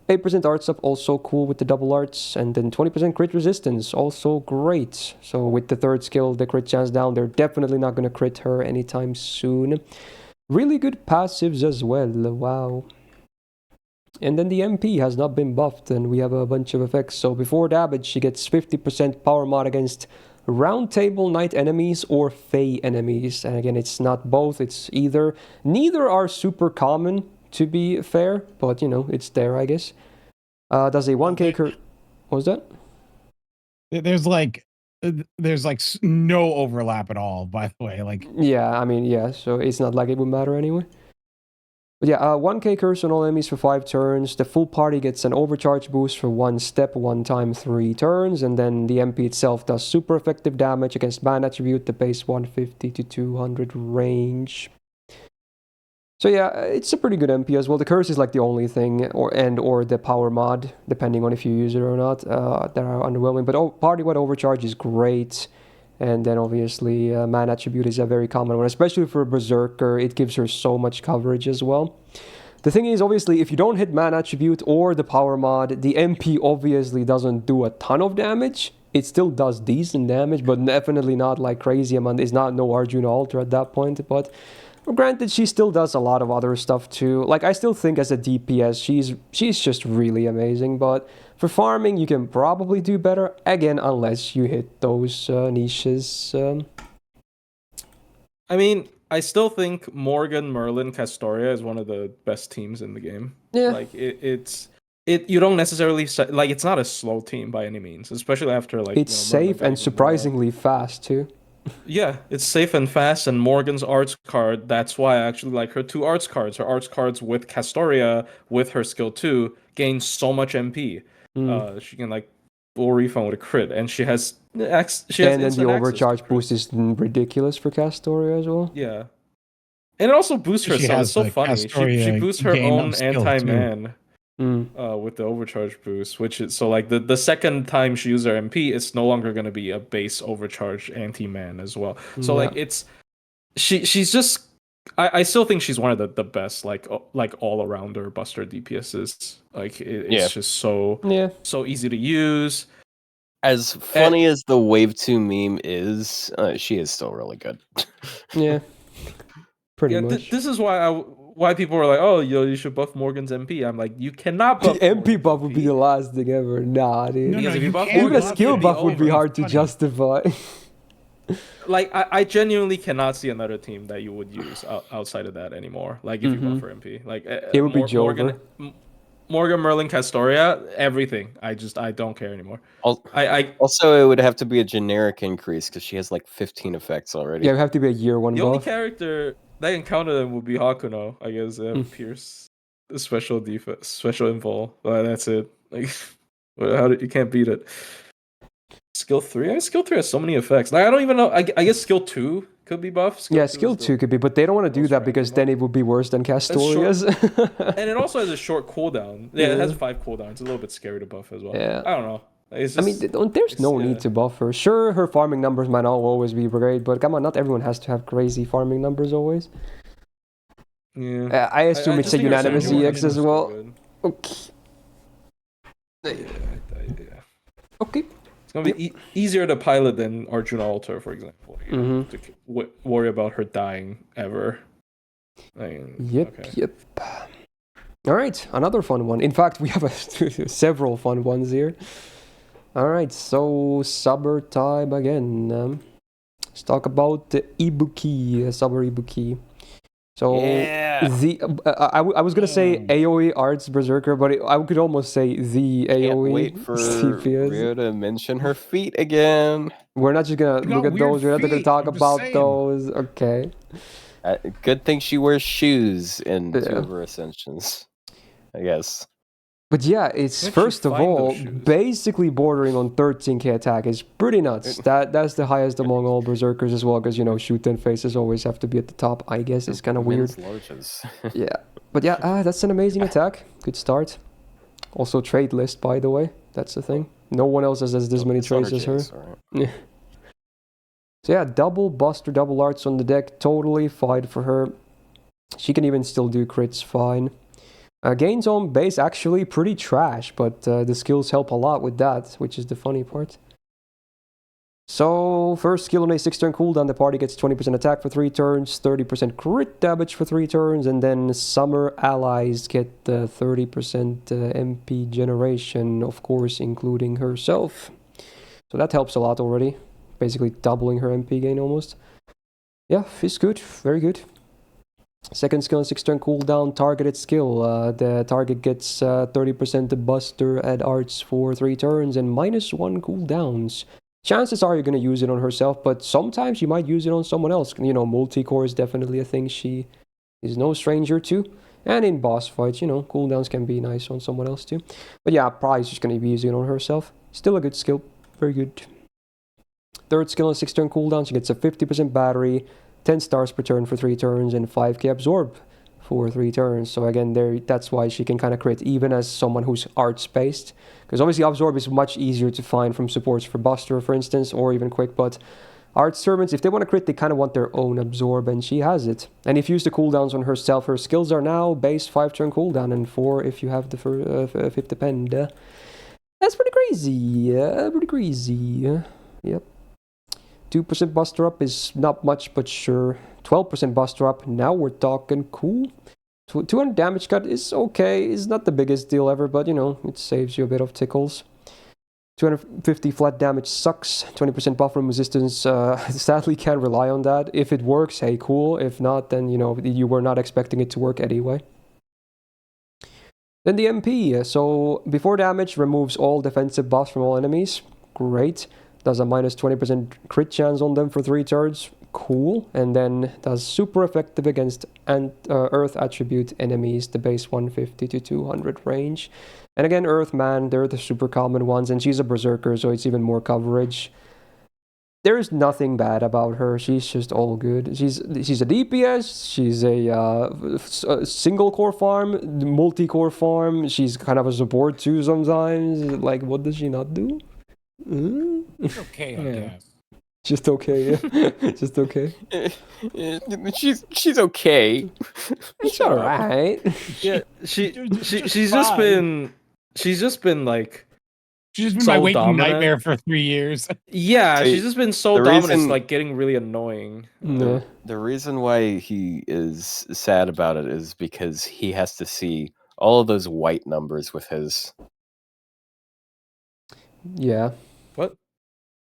8% arts up, also cool with the double arts. And then 20% crit resistance, also great. So with the third skill, the crit chance down, they're definitely not going to crit her anytime soon. Really good passives as well, wow. And then the MP has not been buffed, and we have a bunch of effects. So before damage, she gets 50% power mod against Round Table Knight enemies or Fey enemies. And again, it's not both, it's either. Neither are super common, to be fair, but you know, it's there, I guess. Does a 1k what was that? There's like no overlap at all, by the way. Like, yeah, I mean, yeah, so it's not like it would matter anyway. But yeah, 1k curse on all enemies for 5 turns. The full party gets an overcharge boost for 1 step, 1 time, 3 turns. And then the MP itself does super effective damage against man attribute, the base 150 to 200 range. So yeah, it's a pretty good MP as well. The curse is like the only thing, or the power mod, depending on if you use it or not, that are underwhelming. But party-wide overcharge is great. And then obviously man attribute is a very common one, especially for a Berserker. It gives her so much coverage as well. The thing is, obviously, if you don't hit man attribute or the power mod, the MP obviously doesn't do a ton of damage. It still does decent damage, but definitely not like crazy amount. It's not no Arjuna Alter at that point, but granted, she still does a lot of other stuff too. Like, I still think as a DPS, she's just really amazing, but for farming, you can probably do better, again, unless you hit those niches. I mean, I still think Morgan, Merlin, Castoria is one of the best teams in the game. Yeah. Like, you don't necessarily, like, it's not a slow team by any means, especially after, like, it's safe and surprisingly fast too. Yeah, it's safe and fast, and Morgan's arts card, that's why I actually like her 2 arts cards. Her arts cards with Castoria, with her skill 2, gain so much MP. She can, like, full refund with a crit, and she has and then the overcharge boost is ridiculous for Castoria as well. Yeah. And it also boosts herself. It's so funny. She boosts her own anti-man with the overcharge boost, which is so like the second time she uses her MP, it's no longer going to be a base overcharge anti-man as well. So like it's she's just I still think she's one of the best like all arounder buster DPSs. Like it's just so easy to use. As funny as the Wave 2 meme is, she is still really good. Yeah. Pretty much. This is why people are like, oh, you should buff Morgan's MP. I'm like, you cannot buff the MP buff would be the last thing ever. Nah, dude. Because if you buff even a skill buff would be hard to justify. Like, I genuinely cannot see another team that you would use outside of that anymore. Like, if you buff for MP. Like, it would be Jover. Morgan, Merlin, Castoria, everything. I don't care anymore. Also, it would have to be a generic increase because she has like 15 effects already. Yeah, it would have to be a year 1 buff. The only character that can counter them would be Hakuno, I guess. Pierce, special defense, special invul. That's it. Like, you can't beat it. Skill 3? Skill 3 has so many effects. Like, I don't even know. I guess skill 2 could be buffed. Skill 2 could be, but they don't want to do that because then it would be worse than Castoria's. And it also has a short cooldown. Yeah, it has 5 cooldowns. It's a little bit scary to buff as well. Yeah. I don't know. Just, I mean, there's no need to buff her. Sure, her farming numbers might not always be great, but come on, not everyone has to have crazy farming numbers always. Yeah. I assume it's a unanimous EX as well. Good. Okay. Yeah. Okay. It's gonna be easier to pilot than Arjuna Alter, for example. You to worry about her dying ever. Yep. All right, another fun one. In fact, we have several fun ones here. All right, so Subber time again. Let's talk about the Ibuki, Subber Ibuki. So I was gonna say AOE Arts Berserker, but I could almost say the AOE. Can't wait for Rio to mention her feet again. We're not just gonna look at those. We're not gonna talk about those. Okay. Good thing she wears shoes in 2 of her ascensions, I guess. But yeah, it's Where'd she first of find those all shoes? basically bordering on 13k attack. Is pretty nuts. That's the highest among all berserkers as well, because you know shoot and faces always have to be at the top. I guess it's kind of weird. Larges. Yeah, but yeah, that's an amazing attack. Good start. Also trade list, by the way. That's the thing. No one else has this many trades as her. Right. So yeah, double Buster, double arts on the deck. Totally fine for her. She can even still do crits fine. Gains on base actually pretty trash, but the skills help a lot with that, which is the funny part. So, first skill on a 6-turn cooldown, the party gets 20% attack for 3 turns, 30% crit damage for 3 turns, and then summer allies get 30% MP generation, of course, including herself. So that helps a lot already, basically doubling her MP gain almost. Yeah, it's good, very good. Second skill on 6-turn cooldown, targeted skill. The target gets 30% Buster and Arts for 3 turns and -1 cooldowns. Chances are you're going to use it on herself, but sometimes you might use it on someone else. You know, multi-core is definitely a thing she is no stranger to. And in boss fights, you know, cooldowns can be nice on someone else too. But yeah, probably just going to be using it on herself. Still a good skill. Very good. Third skill on 6-turn cooldown, she gets a 50% battery, 10 stars per turn for 3 turns, and 5k absorb for 3 turns. So again, that's why she can kind of crit even as someone who's arts based. Because obviously absorb is much easier to find from supports for Buster, for instance, or even Quick, but arts servants, if they want to crit, they kind of want their own absorb, and she has it. And if you use the cooldowns on herself, her skills are now base 5-turn cooldown, and 4 if you have the 5th depend. That's pretty crazy. Pretty crazy. Yep. 2% Buster up is not much, but sure. 12% Buster up, now we're talking cool. 200 damage cut is okay, it's not the biggest deal ever, but you know, it saves you a bit of tickles. 250 flat damage sucks, 20% buff from resistance, sadly can't rely on that. If it works, hey cool, if not, then you know, you were not expecting it to work anyway. Then the MP, so before damage removes all defensive buffs from all enemies, great. Does a -20% crit chance on them for 3 turns, cool. And then does super effective against Earth attribute enemies, the base 150 to 200 range. And again, Earth Man, they're the super common ones, and she's a Berserker, so it's even more coverage. There's nothing bad about her, she's just all good. She's a DPS, she's a single core farm, multi-core farm, she's kind of a support too sometimes. Like, what does she not do? It's okay, I guess. Just okay, yeah. Just okay. She's okay. She's alright. Yeah, she's just been like She's been so my waking dominant. nightmare for 3 years. Yeah, she's just been so the dominant, reason- it's like getting really annoying. Yeah. The reason why he is sad about it is because he has to see all of those white numbers with his. Yeah. What?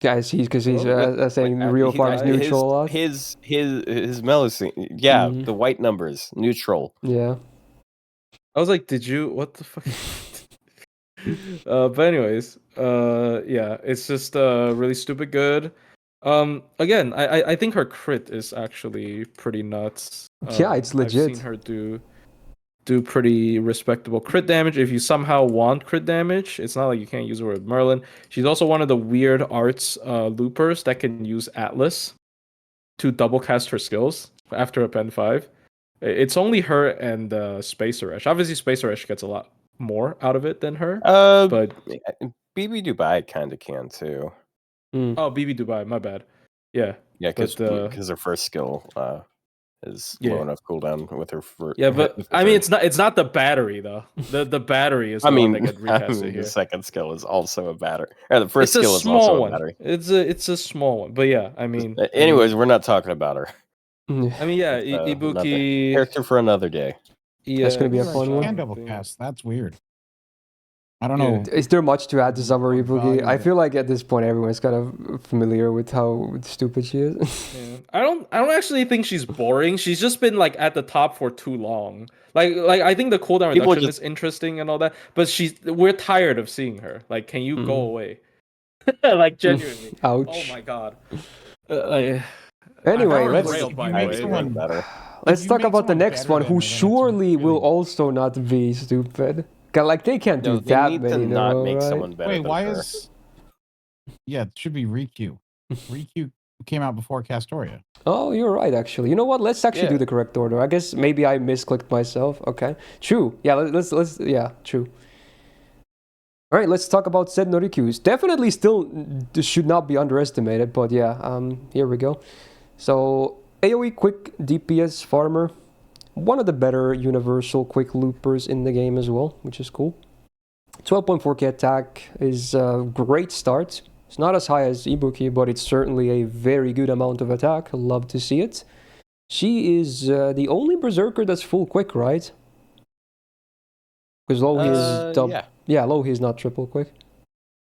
Guys, because he's saying Like, real farm is neutral a lot. His melusine, yeah, Mhm. the white numbers, neutral. Yeah. I was like, did you? What the fuck? But anyways, yeah, it's just really stupid good. Again, I think her crit is actually pretty nuts. Yeah, it's legit. I've seen her do pretty respectable crit damage. If you somehow want crit damage, it's not like you can't use her with Merlin. She's also one of the weird arts loopers that can use Atlas to double cast her skills after a Pen 5. It's only her and Spacer Ash. Obviously, Spacer Ash gets a lot more out of it than her. But BB Dubai kind of can too. Oh, BB Dubai, my bad. Yeah. Yeah, because her first skill is low enough cooldown with her. But I mean, it's not the battery though. The battery is the one that get recasted here. The second skill is also a battery. Or the first it's skill a is small also one. a battery. It's a small one, but yeah, I mean. Anyways, we're not talking about her. I mean, yeah, Ibuki character for another day. Yeah, that's gonna be a fun one. Can double cast. That's weird. I don't know. Is there much to add to Summer Ibuki? I feel like at this point everyone's kind of familiar with how stupid she is. Yeah. I don't actually think she's boring. She's just been like at the top for too long. Like I think the cooldown reduction is interesting and all that, but we're tired of seeing her. Like, can you go away? Like genuinely. Ouch. Oh my god. Anyway, let's talk about the next one, who surely will also not be stupid. Like they can't do No, they that need many to in a not row, make right? someone better Wait, than why her. is? Yeah, it should be Riku. Riku came out before Castoria. Oh, you're right, actually. You know what? Let's actually do Yeah. the correct order. I guess maybe I misclicked myself. Okay. True. Yeah, let's yeah, true. All right, let's talk about said Norikyus. Definitely still should not be underestimated, but yeah, here we go. So, AoE quick DPS farmer. One of the better universal quick loopers in the game as well, which is cool. 12.4k attack is a great start. It's not as high as Ibuki, but it's certainly a very good amount of attack. Love to see it. She is the only Berserker that's full quick, right? Because low is Yeah. low is not triple quick.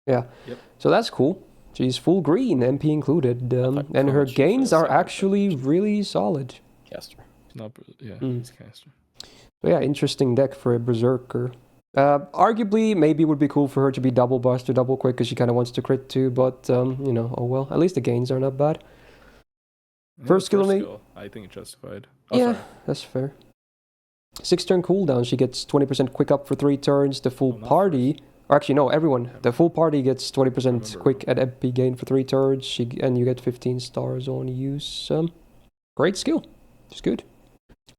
Yeah. Yep. So that's cool. She's full green, MP included, and her covered you for a gains are second, but actually just- really solid. Caster. Not, yeah, Mm. he's caster. So yeah, interesting deck for a Berserker. Arguably, maybe it would be cool for her to be double bust or double quick because she kind of wants to crit too, but you know, oh well. At least the gains are not bad. Yeah, First skill first only- skill, I think it's justified. Oh, Yeah, sorry. that's fair. 6-turn cooldown. She gets 20% quick up for 3 turns. The full Oh, not party, or actually no, everyone. The full party gets 20% Remember quick at MP gain for 3 turns. And you get 15 stars on use. Great skill. It's good.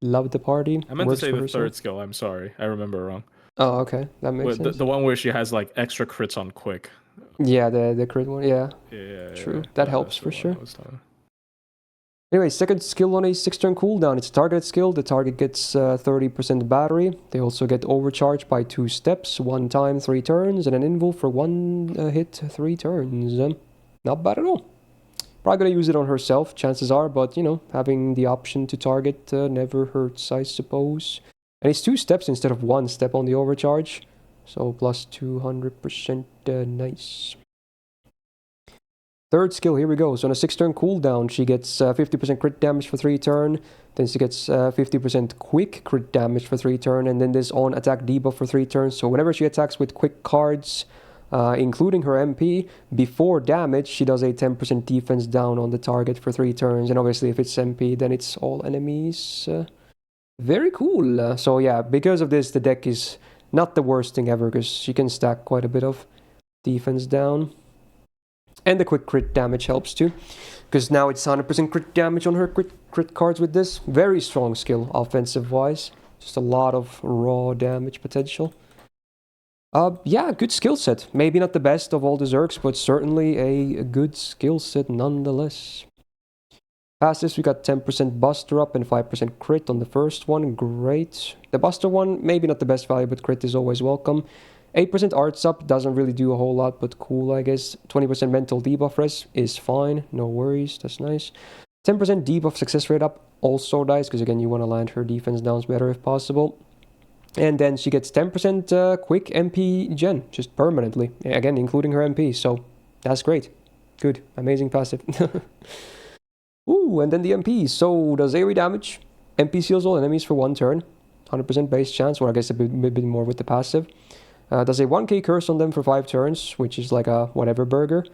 Love the party. I meant to Works say for the herself. third skill. I'm sorry, I remember wrong. Oh, okay, that makes sense. The one where she has like extra crits on quick. Yeah, the crit one. Yeah. Yeah, True. That helps that's for the one sure. I was talking. Anyway, second skill on a 6-turn cooldown. It's a target skill. The target gets 30% battery. They also get overcharged by 2 steps, 1 time, 3 turns, and an invul for 1 hit, 3 turns. Not bad at all. Probably gonna use it on herself, chances are, but you know, having the option to target never hurts, I suppose. And it's 2 steps instead of 1 step on the overcharge. So plus 200%, nice. Third skill, here we go. So on a 6-turn cooldown, she gets 50% crit damage for 3 turn. Then she gets 50% quick crit damage for 3 turn. And then this on attack debuff for 3 turns. So whenever she attacks with quick cards, including her MP, before damage, she does a 10% defense down on the target for 3 turns. And obviously if it's MP, then it's all enemies. Very cool. So yeah, because of this, the deck is not the worst thing ever, because she can stack quite a bit of defense down. And the quick crit damage helps too, because now it's 100% crit damage on her crit cards with this. Very strong skill, offensive-wise. Just a lot of raw damage potential. Yeah, good skill set. Maybe not the best of all the Zergs, but certainly a good skill set nonetheless. Passives, we got 10% Buster up and 5% crit on the first one. Great. The Buster one, maybe not the best value, but crit is always welcome. 8% arts up, doesn't really do a whole lot, but cool, I guess. 20% mental debuff res is fine, no worries, that's nice. 10% debuff success rate up, also nice, because again, you want to land her defense downs better if possible. And then she gets 10% quick MP gen, just permanently, again, including her MP, so that's great. Good, amazing passive. Ooh, and then the MP, so does AoE damage. MP seals all enemies for 1 turn, 100% base chance, or I guess a bit more with the passive. Does a 1k curse on them for 5 turns, which is like a whatever burger.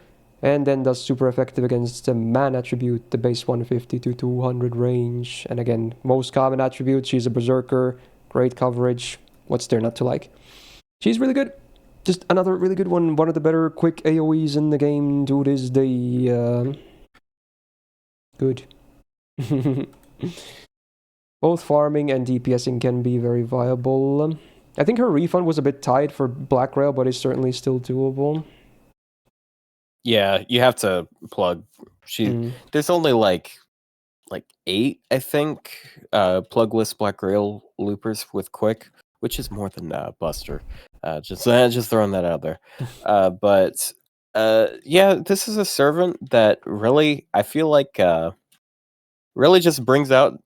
And then does super effective against the man attribute, the base 150 to 200 range. And again, most common attribute, she's a Berserker, great coverage. What's there not to like? She's really good. Just another really good one. One of the better quick AoEs in the game to this day. Good. Both farming and DPSing can be very viable. I think her refund was a bit tight for Black Rail, but it's certainly still doable. Yeah, you have to plug. There's only like 8, I think, plugless Black Rail loopers with quick, which is more than Buster. Just throwing that out there. But yeah, this is a servant that really, I feel like, really just brings out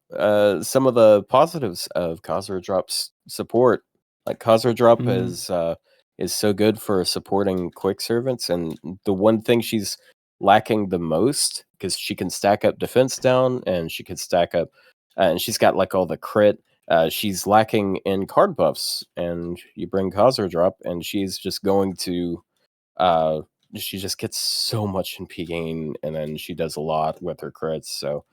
some of the positives of Khazra Drop's support. Like Khazra Drop is so good for supporting quick servants, and the one thing she's lacking the most, because she can stack up defense down, and she can stack up, and she's got like all the crit. She's lacking in card buffs, and you bring Khazra Drop, and she's just going to. She just gets so much MP gain, and then she does a lot with her crits. So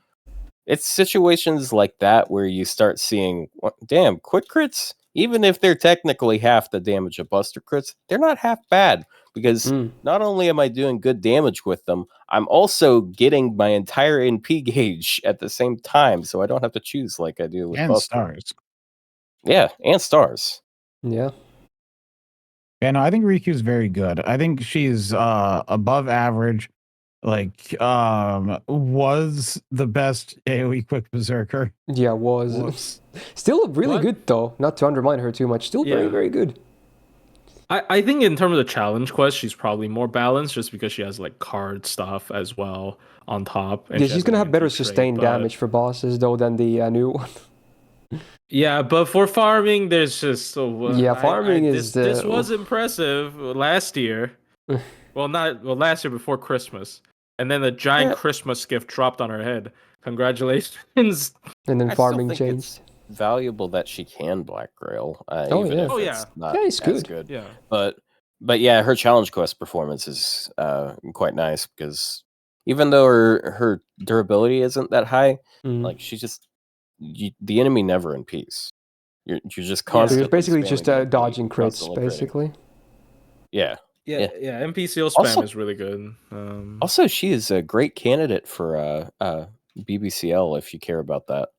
it's situations like that where you start seeing, damn, quick crits even if they're technically half the damage of Buster crits, they're not half bad. Because not only am I doing good damage with them, I'm also getting my entire NP gauge at the same time, so I don't have to choose like I do with Buster. Stars. Yeah, and stars. Yeah. Yeah, no, I think Riku's very good. I think she's above average. Like, was the best AoE quick berserker. Yeah, was. Still really good though. Not to undermine her too much. Still very, very good. I think in terms of the challenge quest, she's probably more balanced just because she has like card stuff as well on top. And yeah, she's gonna have better sustained damage for bosses though than the new one. Yeah, but for farming, there's just farming is this was impressive last year. Last year before Christmas, and then a giant Christmas gift dropped on her head. Congratulations! And then farming changed. Valuable that she can Black Grail. It's good. Yeah, but yeah, her challenge quest performance is quite nice because even though her durability isn't that high, like she's just the enemy never in peace. You're just constantly. You're basically just dodging crits, basically. Yeah. NPCL spam is really good. Also, she is a great candidate for BBCL if you care about that.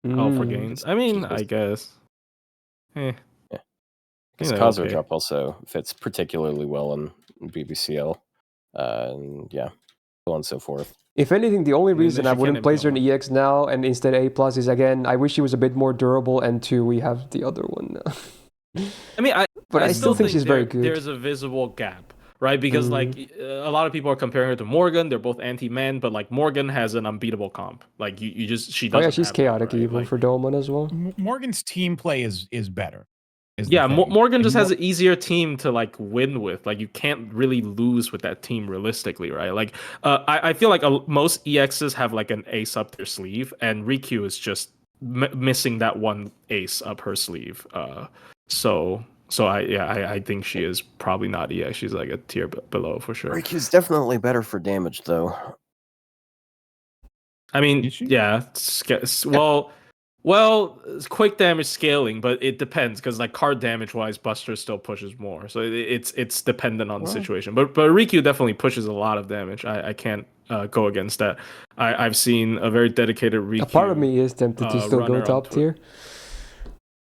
For gains. I mean, I guess. Because Khazra Drop also fits particularly well in BBCL. And so on and so forth. If anything, the only reason I wouldn't place her in EX now and instead A+ is, again, I wish she was a bit more durable, and 2, we have the other one now. I mean, I still think she's very good. There's a visible gap, right? Because like a lot of people are comparing her to Morgan. They're both anti-man, but like Morgan has an unbeatable comp. Like she doesn't. Oh yeah, she's chaotic evil for Doman as well. Morgan's team play is better. Morgan just has an easier team to like win with. Like you can't really lose with that team realistically, right? Like I feel like most EXs have like an ace up their sleeve, and Riku is just missing that one ace up her sleeve. So I think she is probably not EX. She's like a tier below for sure. Riku's definitely better for damage though. I mean, well, quick damage scaling, but it depends because like card damage wise, Buster still pushes more, so it's dependent on the situation. But Riku definitely pushes a lot of damage. I can't go against that. I've seen a very dedicated Riku. A part of me is tempted to still go top tier.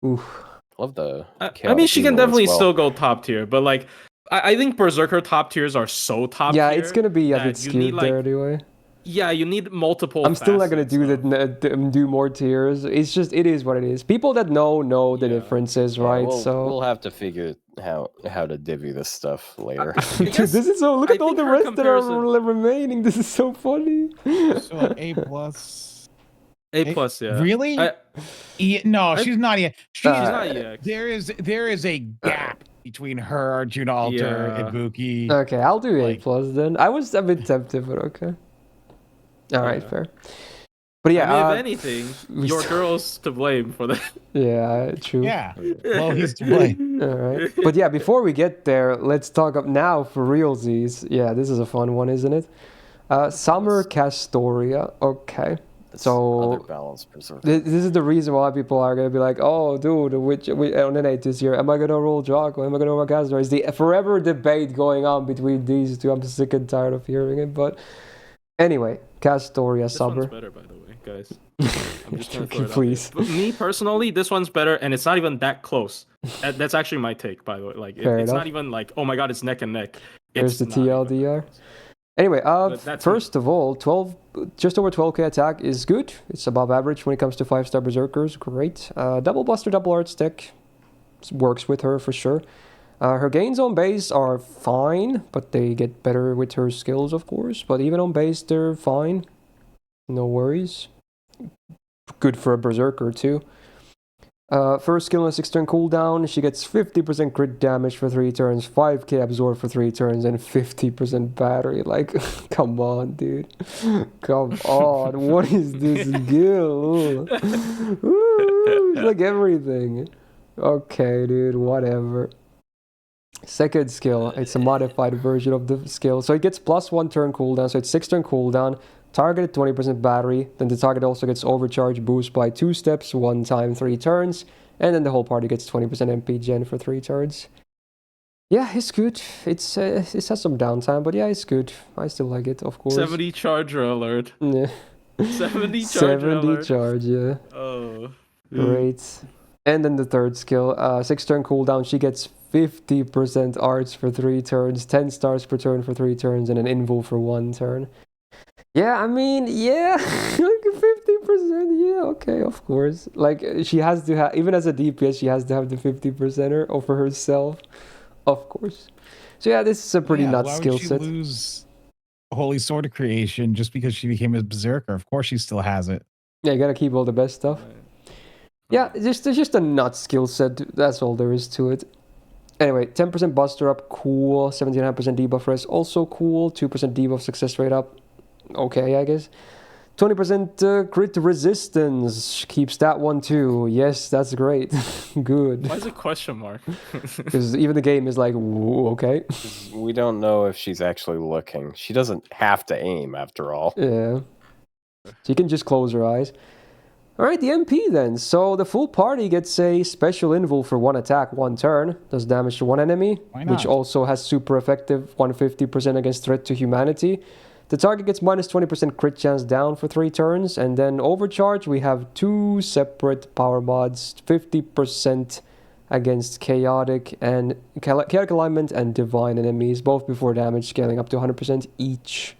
Oof. Love the. I mean, she can definitely still go top tier, but like I think Berserker top tiers are so top tier. Yeah, it's gonna be a bit skewed there anyway. Yeah, you need multiple. I'm still not gonna do more tiers. It's just it is what it is. People that know the differences, right? We'll have to figure how to divvy this stuff later. This is so. Look at all the rest that are remaining. This is so funny. So A+. A+, yeah. Really? No, she's not EX. She's not EX. There is a gap between her, Arjuna Alter, Ibuki. Okay, I'll do A+ then. I was a bit tempted, but okay. All right, fair. But yeah, I mean, if anything, your girl's to blame for that. Yeah, true. Yeah, well, he's to blame. All right, but yeah, before we get there, let's talk up now for realsies. Yeah, this is a fun one, isn't it? Summer Castoria. Okay. So this is the reason why people are gonna be like, "Oh, dude, which on the this year, am I gonna roll Jocko? Am I gonna roll Castoria?" It's the forever debate going on between these two. I'm sick and tired of hearing it, but anyway, Castoria Summer. This one's better, by the way, guys. I'm just gonna throw it please. But me personally, this one's better, and it's not even that close. That's actually my take, by the way. Like, it's not even like, oh my god, it's neck and neck. There's the TLDR. Anyway, first of all, just over 12k attack is good. It's above average when it comes to 5-star berserkers. Great. Double Buster, double art stick works with her for sure. Her gains on base are fine, but they get better with her skills, of course. But even on base, they're fine. No worries. Good for a berserker too. First skill on a 6-turn cooldown, she gets 50% crit damage for 3 turns, 5k absorb for 3 turns, and 50% battery. Like, come on, dude. Come on. What is this skill? It's like everything. Okay, dude, whatever. Second skill, it's a modified version of the skill. So it gets +1 turn cooldown, so it's 6-turn cooldown. Target at 20% battery, then the target also gets overcharge boost by 2 steps, 1 time, 3 turns, And then the whole party gets 20% MP gen for 3 turns. Yeah, it's good. It has some downtime, but yeah, it's good. I still like it, of course. 70 charger alert. Yeah. 70 charger 70 alert. charge, yeah. Oh. Great. And then the third skill, 6 turn cooldown, she gets 50% arts for 3 turns, 10 stars per turn for 3 turns, and an invul for 1 turn. Yeah, I mean, yeah, like 50%, yeah, okay, of course. Like, she has to have, even as a DPS, she has to have the 50%er over herself, of course. So yeah, this is a pretty nuts skill set. Why would she lose Holy Sword creation just because she became a Berserker? Of course she still has it. Yeah, you gotta keep all the best stuff. Yeah, it's just a nut skill set, that's all there is to it. Anyway, 10% buster up, cool. 79% debuff rest, also cool. 2% debuff success rate up, okay, I guess. 20% crit resistance, keeps that one too. Yes, that's great. Good. Why is it question mark? Because even the game is like, whoa, okay. We don't know if she's actually looking. She doesn't have to aim, after all. Yeah. So you can just close her eyes. Alright, the MP then. So the full party gets a special invul for 1 attack, 1 turn. Does damage to 1 enemy, which also has super effective 150% against threat to humanity. The target gets minus 20% crit chance down for 3 turns. And then overcharge, we have 2 separate power mods. 50% against chaotic alignment and divine enemies, both before damage scaling up to 100% each.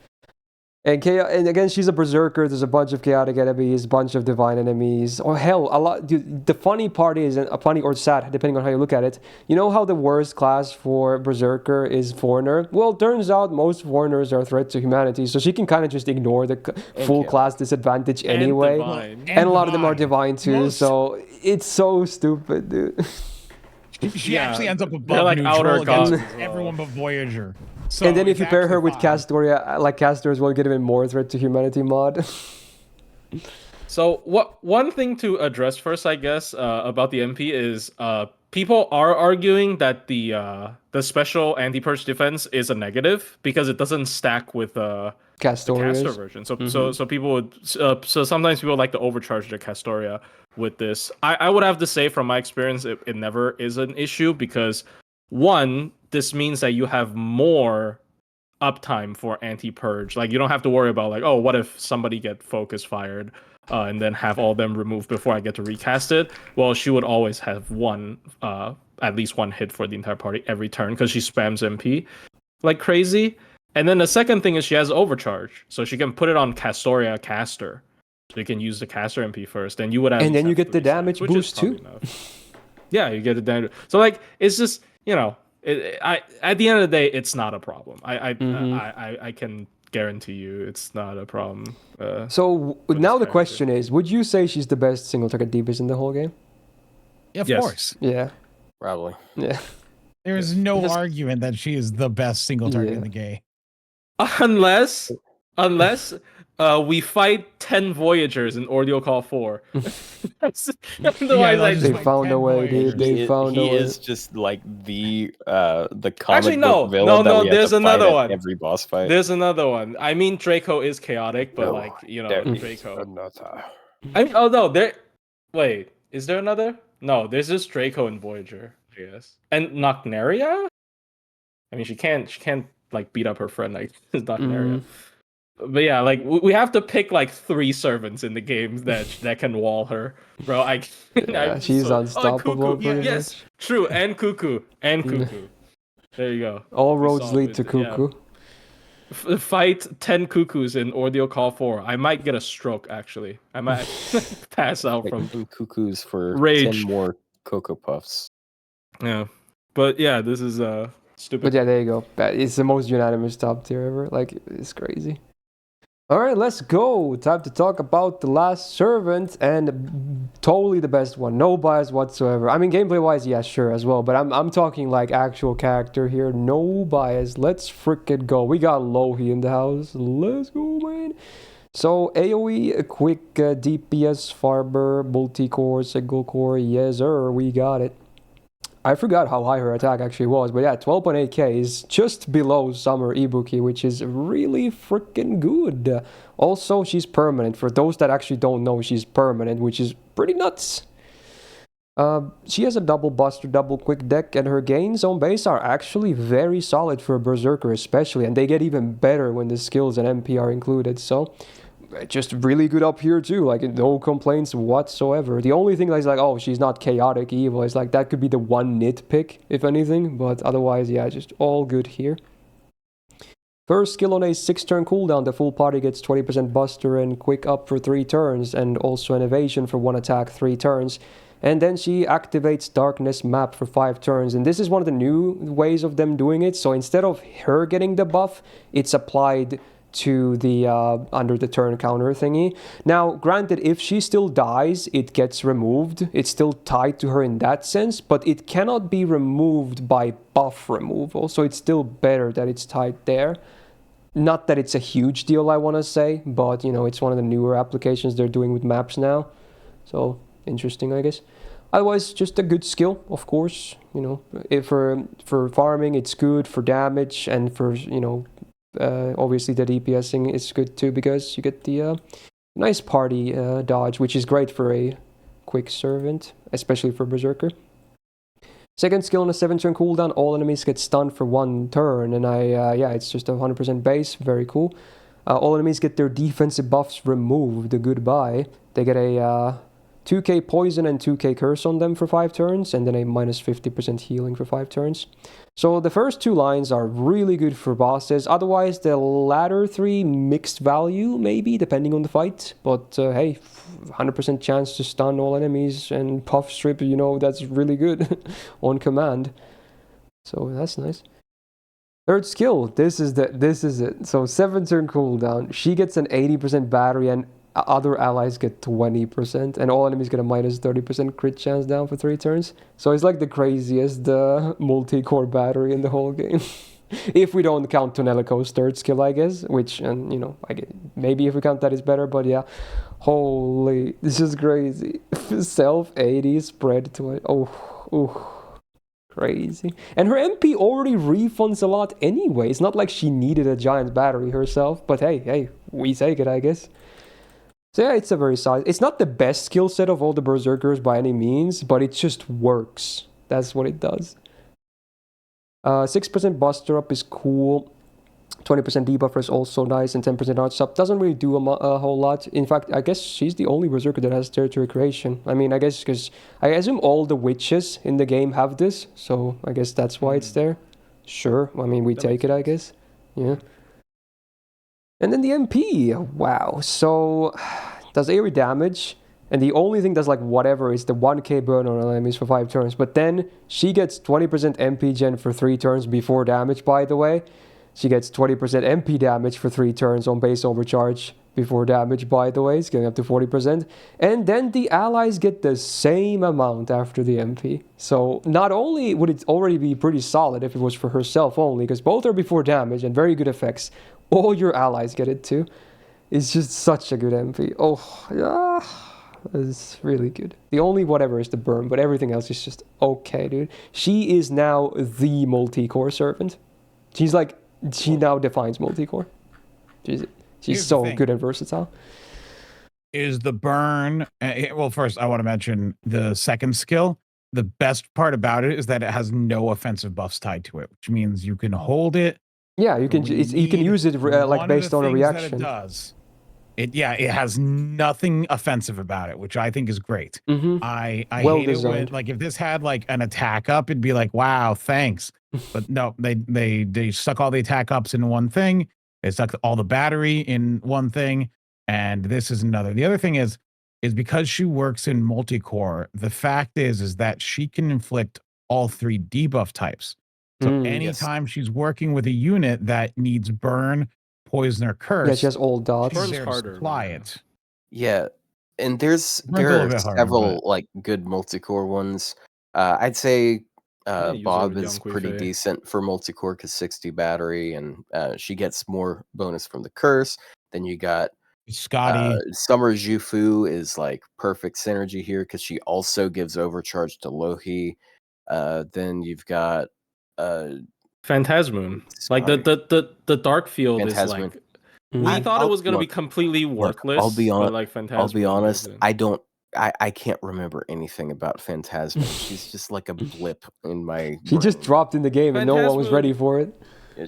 And again, she's a berserker. There's a bunch of chaotic enemies, bunch of divine enemies. Oh hell, a lot. Dude, the funny part is, funny or sad, depending on how you look at it. You know how the worst class for berserker is foreigner? Well, turns out most foreigners are a threat to humanity, so she can kind of just ignore the full class disadvantage anyway. And a lot of them are divine too. So it's so stupid, dude. She actually ends up above like neutral against everyone but Voyager. So and then if you pair her with Castoria, like Castor as well, get even more threat to humanity mod. So one thing to address first, I guess, about the MP is people are arguing that the special anti-purge defense is a negative because it doesn't stack with the Castor version. So so people would so sometimes people like to overcharge the Castoria with this. I would have to say from my experience, it never is an issue because one, this means that you have more uptime for anti-purge. Like you don't have to worry about like, oh, what if somebody get focus fired and then have all them removed before I get to recast it? Well, she would always have one, at least one hit for the entire party every turn because she spams MP like crazy. And then the second thing is she has overcharge, so she can put it on Castoria caster. So you can use the caster MP first, and you would have. And then you get the damage boost too. Yeah, you get the damage. So like, it's just at the end of the day, it's not a problem. I can guarantee you, it's not a problem. So now the question is, would you say she's the best single target DPS in the whole game? Yeah, of course. Yeah. Probably. Yeah. There is no argument that she is the best single target in the game. Unless we fight 10 Voyagers in Ordeal Call 4. They found a way, dude. They found a way. He is just like the comic Actually, book villain that we there's have to another fight one. at every boss fight. There's another one. I mean, Draco is chaotic, but Draco. Oh no, wait, is there another? No, there's just Draco and Voyager, I guess. And Nocnaria? I mean, she can't like beat up her friend like Nocnaria. But yeah, like we have to pick like 3 servants in the game that can wall her, bro. She's unstoppable. Yes, true, and Cuckoo. There you go. All roads lead to Cuckoo. Yeah. Fight 10 Cuckoos in Ordeal Call 4. I might get a stroke. Actually, I might pass out from Cuckoos for rage. 10 more Cocoa Puffs. Yeah, but yeah, this is stupid. But yeah, there you go. It's the most unanimous top tier ever. Like, it's crazy. All right, let's go. Time to talk about the last servant, and totally the best one. No bias whatsoever. I mean, gameplay-wise, yeah, sure as well. But I'm talking like actual character here. No bias. Let's frickin' go. We got Lohi in the house. Let's go, man. So AOE, a quick DPS, farmer, multi-core, single core. Yes, sir. We got it. I forgot how high her attack actually was, but yeah, 12.8k is just below Summer Ibuki, which is really freaking good. Also, she's permanent. For those that actually don't know, she's permanent, which is pretty nuts. She has a double buster, double quick deck, and her gains on base are actually very solid for a Berserker especially, and they get even better when the skills and MP are included, so just really good up here too, like no complaints whatsoever. The only thing is like, oh, she's not chaotic evil, it's like that could be the one nitpick, if anything, but otherwise, yeah, just all good here. First skill on a 6-turn cooldown, the full party gets 20% buster and quick up for 3 turns, and also an evasion for 1 attack 3 turns. And then she activates Darkness Map for 5 turns, and this is one of the new ways of them doing it. So instead of her getting the buff, it's applied to the under the turn counter thingy. Now, granted, if she still dies, it gets removed. It's still tied to her in that sense, but it cannot be removed by buff removal, so it's still better that it's tied there. Not that it's a huge deal, I want to say, but, you know, it's one of the newer applications they're doing with maps now. So, interesting, I guess. Otherwise, just a good skill, of course. You know, if for farming, it's good. For damage and for, you know, obviously the DPSing is good too, because you get the nice party dodge, which is great for a quick servant, especially for Berserker. Second skill on a 7-turn cooldown, all enemies get stunned for 1 turn, and yeah, it's just 100% base, very cool. All enemies get their defensive buffs removed, goodbye. They get a 2k poison and 2k curse on them for 5 turns, and then a minus 50% healing for 5 turns. So the first 2 lines are really good for bosses. Otherwise, the latter 3 mixed value, maybe, depending on the fight. But hey, 100% chance to stun all enemies and puff strip, you know, that's really good on command. So that's nice. Third skill, this is it. So 7-turn cooldown. She gets an 80% battery, and other allies get 20%, and all enemies get a minus 30% crit chance down for 3 turns. So it's like the craziest multi-core battery in the whole game. If we don't count Tonelico's third skill, I guess, which, and you know, maybe if we count that is better, but yeah. Holy, this is crazy. Self 80 spread to it. Oh, crazy. And her MP already refunds a lot anyway. It's not like she needed a giant battery herself, but hey, we take it, I guess. So yeah, it's a very solid. It's not the best skill set of all the Berserkers by any means, but it just works. That's what it does. 6% buster up is cool. 20% debuffer is also nice, and 10% arch up doesn't really do a whole lot. In fact, I guess she's the only Berserker that has territory creation. I mean, I guess because I assume all the witches in the game have this, so I guess that's why it's there. Sure, I mean, we take it, I guess. Yeah. And then the MP, wow. So, does area damage, and the only thing that's like whatever is the 1k burn on enemies for 5 turns. But then she gets 20% MP gen for 3 turns before damage, by the way. She gets 20% MP damage for 3 turns on base overcharge before damage, by the way. It's getting up to 40%. And then the allies get the same amount after the MP. So not only would it already be pretty solid if it was for herself only, because both are before damage and very good effects, all your allies get it too. It's just such a good MP. Oh, yeah. It's really good. The only whatever is the burn, but everything else is just okay, dude. She is now the multi-core servant. She now defines multi-core. She's so good and versatile. Is the burn... well, first, I want to mention the second skill. The best part about it is that it has no offensive buffs tied to it, which means you can hold it. Yeah, you can use it like based on a reaction. That it does. It has nothing offensive about it, which I think is great. Mm-hmm. I hate it when, like, if this had like an attack up, it'd be like, wow, thanks. But no, they stuck all the attack ups in one thing. They stuck all the battery in one thing, and this is another. The other thing is because she works in multi-core, the fact is that she can inflict all 3 debuff types. So anytime she's working with a unit that needs burn, poison, or curse, yeah, she has all dots. She's there to supply it. Yeah, and there are several like good multi-core ones. I'd say Bob is pretty decent for multi-core because 60 battery, and she gets more bonus from the curse. Then you got Scotty. Summer Jufu is like perfect synergy here because she also gives overcharge to Lohi. Then you've got Phantasmoon. Like the dark field is like, we thought it was going to be completely worthless. I'll be honest. But like I'll be honest. I don't I can't remember anything about Phantasma. She's just like a blip in my She just brain. dropped in the game and no one was ready for it.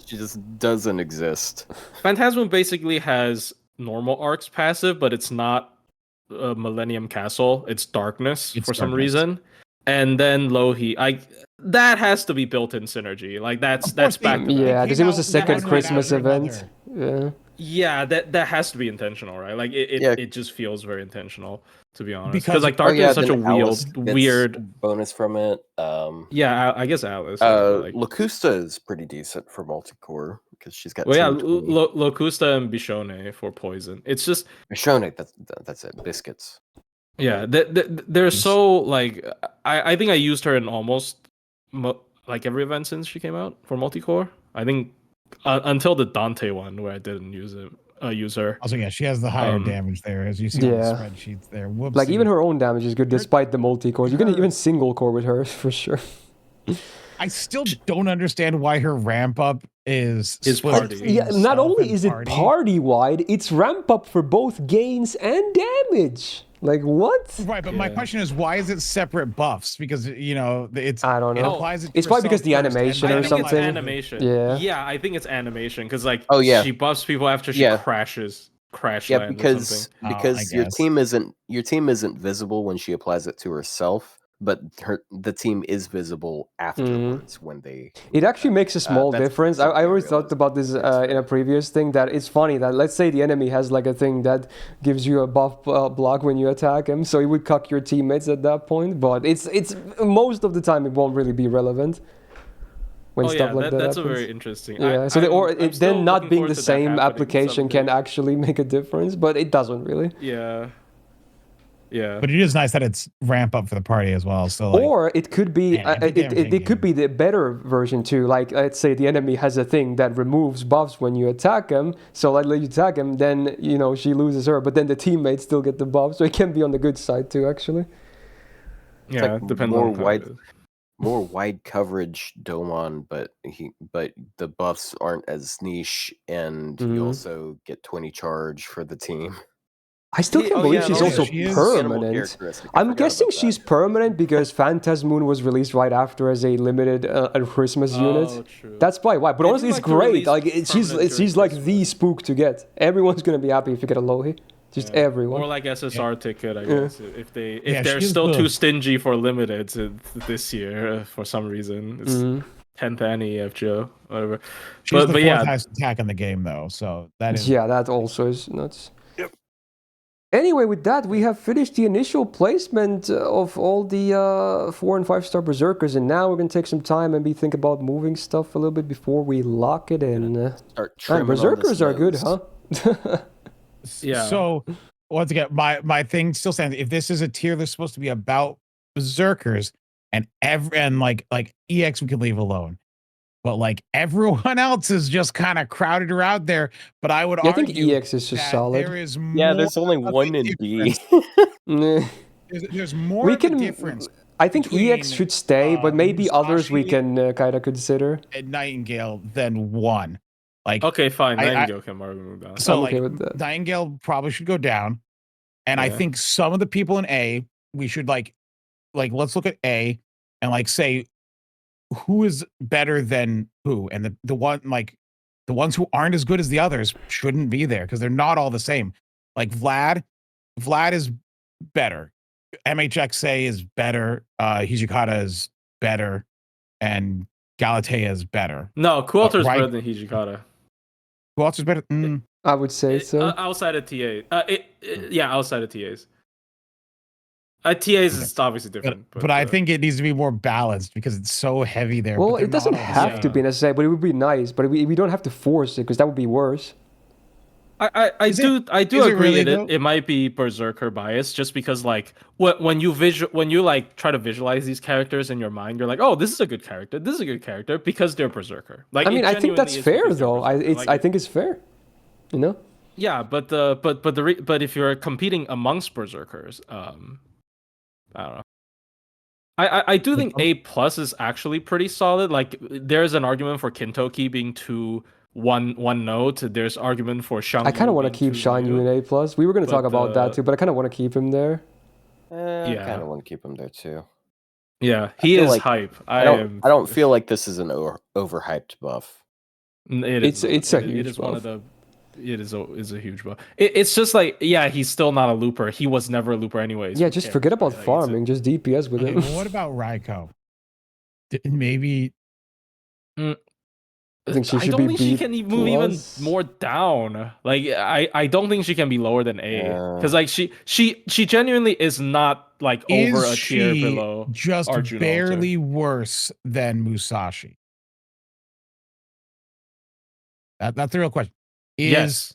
She just doesn't exist. Phantasma basically has normal arcs passive, but it's not Millennium Castle. It's Darkness for some reason. And then Lohi, that has to be built-in synergy. Like that's back to back. Yeah, because it was the second Christmas event. Yeah. Yeah, that has to be intentional, right? Like it just feels very intentional, to be honest. Because like Darkness is such a weird bonus from it. Yeah, I guess Alice. Locusta is pretty decent for multicore because she's got. Well, yeah, Locusta and Bishone for poison. It's just Bishone. That's it. Biscuits. Yeah, they're so like I think I used her in almost like every event since she came out for multicore. I think until the Dante one where I didn't use her. Also, yeah, she has the higher damage there, as you see on the spreadsheets there. Whoopsie. Like even her own damage is good despite the multi-cores. You can even single core with her for sure. I still don't understand why her ramp up is party. Yeah, not only is it party wide, it's ramp up for both gains and damage. Like what? Right, but my question is, why is it separate buffs? Because it's I don't know. It's probably because the animation or something. It's animation. Yeah, I think it's animation because like she buffs people after she crashes. Yeah, because your team isn't visible when she applies it to herself, but the team is visible afterwards when they. It actually makes a small difference. I always thought about this in a previous thing, that it's funny that let's say the enemy has like a thing that gives you a buff block when you attack him, so it would cuck your teammates at that point. But it's most of the time it won't really be relevant. When stuff like that that's happens. a very interesting. Yeah, so then not being the same application can actually make a difference, but it doesn't really. Yeah. Yeah, but it is nice that it's ramp up for the party as well. So, or it could be it could be the better version too. Like let's say the enemy has a thing that removes buffs when you attack him. So like you attack him, then she loses her, but then the teammates still get the buff. So it can be on the good side too, actually. Yeah, like depends on more wide coverage Domon, but the buffs aren't as niche, and you also get 20 charge for the team. I still can't believe she's also permanent. I'm guessing she's permanent because Phantasmoon was released right after as a limited Christmas unit. True. That's probably why. But honestly, it's great. Like she's like the spook to get. Everyone's gonna be happy if you get a Lohi. Just everyone. Or like SSR ticket, I guess. If they're still too stingy for limited this year for some reason. It's 10th Annie FGO, whatever. She's the fourth highest attack in the game though, so that is that also is nuts. Anyway, with that, we have finished the initial placement of all the 4 and 5-star Berserkers, and now we're going to take some time and think about moving stuff a little bit before we lock it in. Berserkers are good, huh? Yeah. So, once again, my thing still stands. If this is a tier that's supposed to be about Berserkers, and like EX we could leave alone. But like everyone else is just kind of crowded around there. But I would argue I think EX is just solid. There is there's only one in B. There's more of a difference. I think EX should stay, but maybe others we can kind of consider. And Nightingale then one. Like okay, fine. Nightingale can move down. So like Nightingale probably should go down. And I think some of the people in A, we should like let's look at A and like say who is better than who, and the ones who aren't as good as the others shouldn't be there because they're not all the same. Like Vlad is better, MHXA is better, Hijikata is better, and Galatea is better. No, Quilter's better than Hijikata. Who else is better? I would say so. Outside of TA, outside of TAs. TAs is obviously different. But I think it needs to be more balanced because it's so heavy there. Well, it doesn't have to be necessary, but it would be nice. But we don't have to force it because that would be worse. I do agree it might be Berserker bias just because like when you like try to visualize these characters in your mind, you're like, oh, this is a good character because they're Berserker. Like I mean, I think that's fair though. I think it's fair. Yeah, but if you're competing amongst Berserkers, I don't know. I do think A+ is actually pretty solid. Like there's an argument for Kintoki being one note. There's argument for Shang. I kind of want to keep Shan Yu in A+. We were going to talk about that too, but I kind of want to keep him there. I kind of want to keep him there too. Yeah, he is like hype. I don't feel like this is an overhyped buff. It's a huge it is buff. One of the. It is a huge buff. It's just like, yeah, he's still not a looper. He was never a looper anyways. Yeah, just forget about farming. Just DPS with him. Well, what about Raikou? Maybe. I think she should don't be think she can move even more down. Like I don't think she can be lower than A, because like she genuinely is not like over a tier below. Just Arjuna barely worse than Musashi. That's the real question. Yes.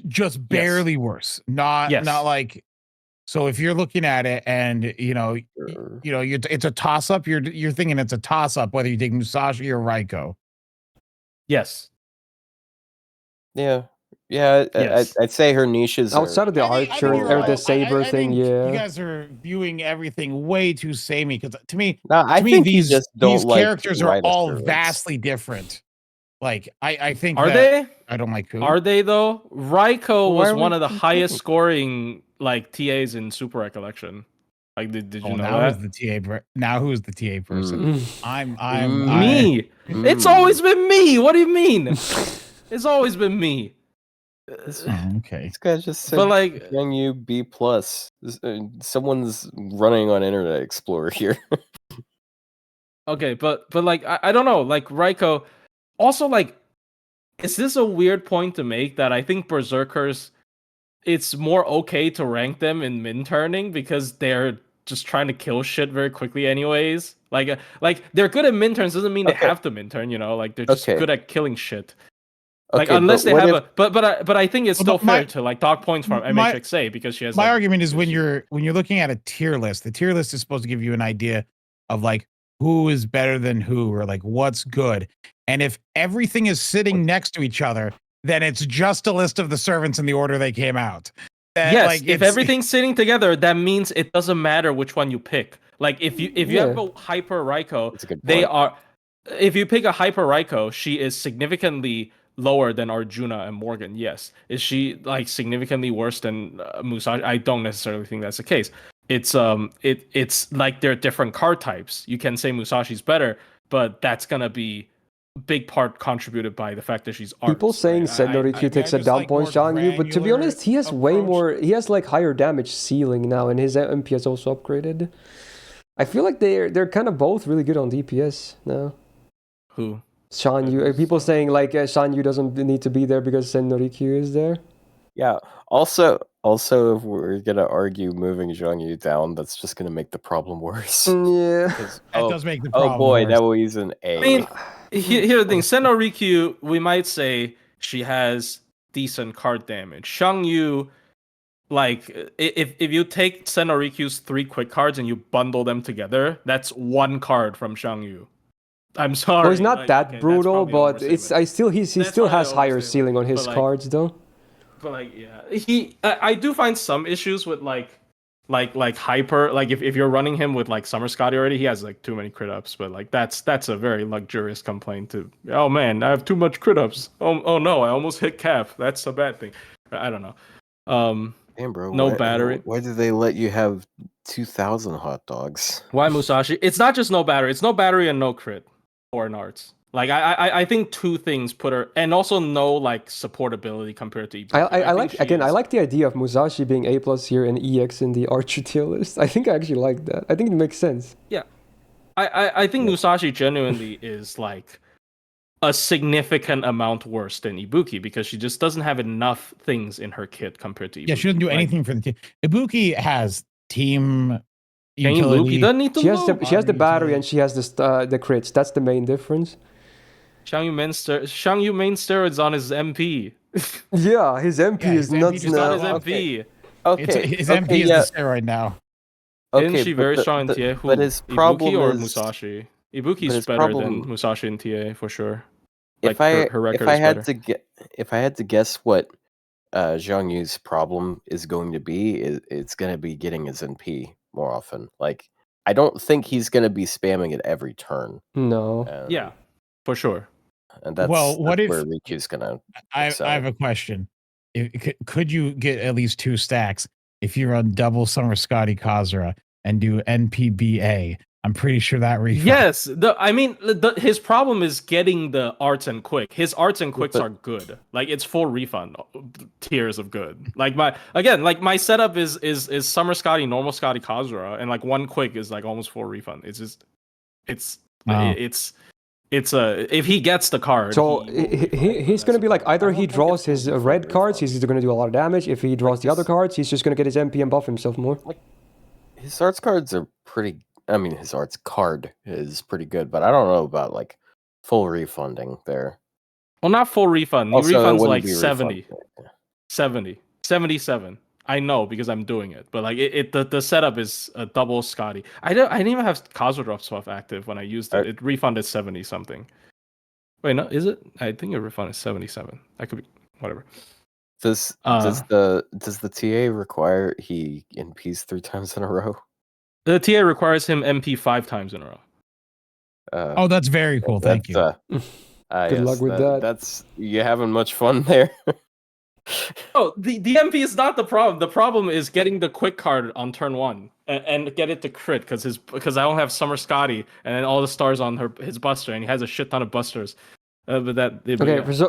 Just barely worse. Not like. So if you're looking at it and it's a toss up, you're thinking it's a toss up whether you take Musashi or Raikou. Yes. Yeah. I'd say her niches outside of the archer or the saber thing. Yeah, you guys are viewing everything way too samey, because to me, these characters are all vastly different. Like I think they? I don't like who. Are they though? Raikou was one of the highest scoring like TAs in Super Recollection. Like, did you know now that? Who's the TA? Now who's the TA person? I'm me. It's always been me. What do you mean? It's always been me. Okay. This guy just said, but like, young you B+. Someone's running on Internet Explorer here. Okay, but like, I don't know. Like, Raikou. Also, like, is this a weird point to make that I think Berserkers, it's more okay to rank them in min turning because they're just trying to kill shit very quickly anyways. Like they're good at min turns doesn't mean they have to min turn, like they're just good at killing shit. Like, unless they have but I think it's still fair to like dock points from MHXA because she has. My argument is when you're looking at a tier list, the tier list is supposed to give you an idea of like who is better than who, or like what's good. And if everything is sitting next to each other, then it's just a list of the servants in the order they came out. Yes, like, if everything's sitting together, that means it doesn't matter which one you pick. Like if you have a hyper Raikou, they are. If you pick a hyper Raikou, she is significantly lower than Arjuna and Morgan. Yes, is she like significantly worse than Musashi? I don't necessarily think that's the case. It's it's like they're different card types. You can say Musashi's better, but that's gonna be big part contributed by the fact that she's arts. People saying Sennorikyu takes a dump on Xiangyu, but to be honest, he has way more. He has like higher damage ceiling now, and his MP is also upgraded. I feel like they're kind of both really good on DPS now. Who? Xiangyu. People saying like Xiangyu doesn't need to be there because Sennorikyu is there. Yeah. Also, if we're gonna argue moving Xiangyu down, that's just gonna make the problem worse. Yeah, that does make the problem. Oh boy, worse. now he's an A. I mean, here's the thing: Sennorikyu, we might say she has decent card damage. Xiangyu, like if you take Senorikyu's 3 quick cards and you bundle them together, that's 1 card from Xiangyu. I'm sorry. Well, he's not that brutal, but he still has higher ceiling on his cards though. But like, yeah, I do find some issues with like hyper. Like if you're running him with like Summer Scotty already, he has like too many crit ups. But like that's a very luxurious complaint to. Oh man, I have too much crit ups. Oh no, I almost hit cap. That's a bad thing. I don't know. Damn, bro. No battery. Why do they let you have 2,000 hot dogs? Why Musashi? It's not just no battery. It's no battery and no crit or an arts. Like I think 2 things put her, and also no like supportability compared to Ibuki. I like the idea of Musashi being A+ here and EX in the Archer tier list. I think I actually like that. I think it makes sense. Yeah, I think Musashi genuinely is like a significant amount worse than Ibuki because she just doesn't have enough things in her kit compared to Ibuki. Yeah, she doesn't do anything for the team. Ibuki has team. Can you loop? He doesn't need to loop. She has the battery and she has the crits. That's the main difference. Xiangyu main steroids on his MP. Yeah, his MP is nuts now. On his MP. Okay. His MP is the steroid now. Okay, isn't she very strong in TA? But his problem Ibuki or is Musashi? Ibuki's better than Musashi in TA for sure. Like her record if I had to guess what Zhang Yu's problem is going to be, it's going to be getting his NP more often. Like, I don't think he's going to be spamming it every turn. No. Yeah, for sure. And that's, what if where Rikyu's going to I have a question. Could you get at least 2 stacks if you run double Summer Scotty Kazura and do NPBA, I'm pretty sure that refund. Yes, his problem is getting the arts and quick. His arts and quicks are good. Like it's full refund tiers of good. Like my setup is Summer Scotty, normal Scotty Kazura, and like one quick is like almost full refund. It's if he gets the card. So he's going to be like, either he draws his red cards, he's either going to do a lot of damage. If he draws the other cards, he's just going to get his MP and buff himself more. Like, his arts cards are pretty. I mean, his arts card is pretty good, but I don't know about like full refunding there. Well, not full refund. He Also, refunds like 77. I know because I'm doing it, but like the setup is a double Scotty. I didn't even have Kazura stuff active when I used it. It refunded 70 something. Wait, no, is it? I think it refunded 77. That could be whatever. Does the TA require he NPs 3 times in a row? The TA requires him MP 5 times in a row. Oh, that's very cool. Thank you. Good luck with that. That's you having much fun there. Oh, the MP is not the problem. The problem is getting the quick card on turn 1 and get it to crit because I don't have Summer Scotty and then all the stars on his buster and he has a shit ton of busters. For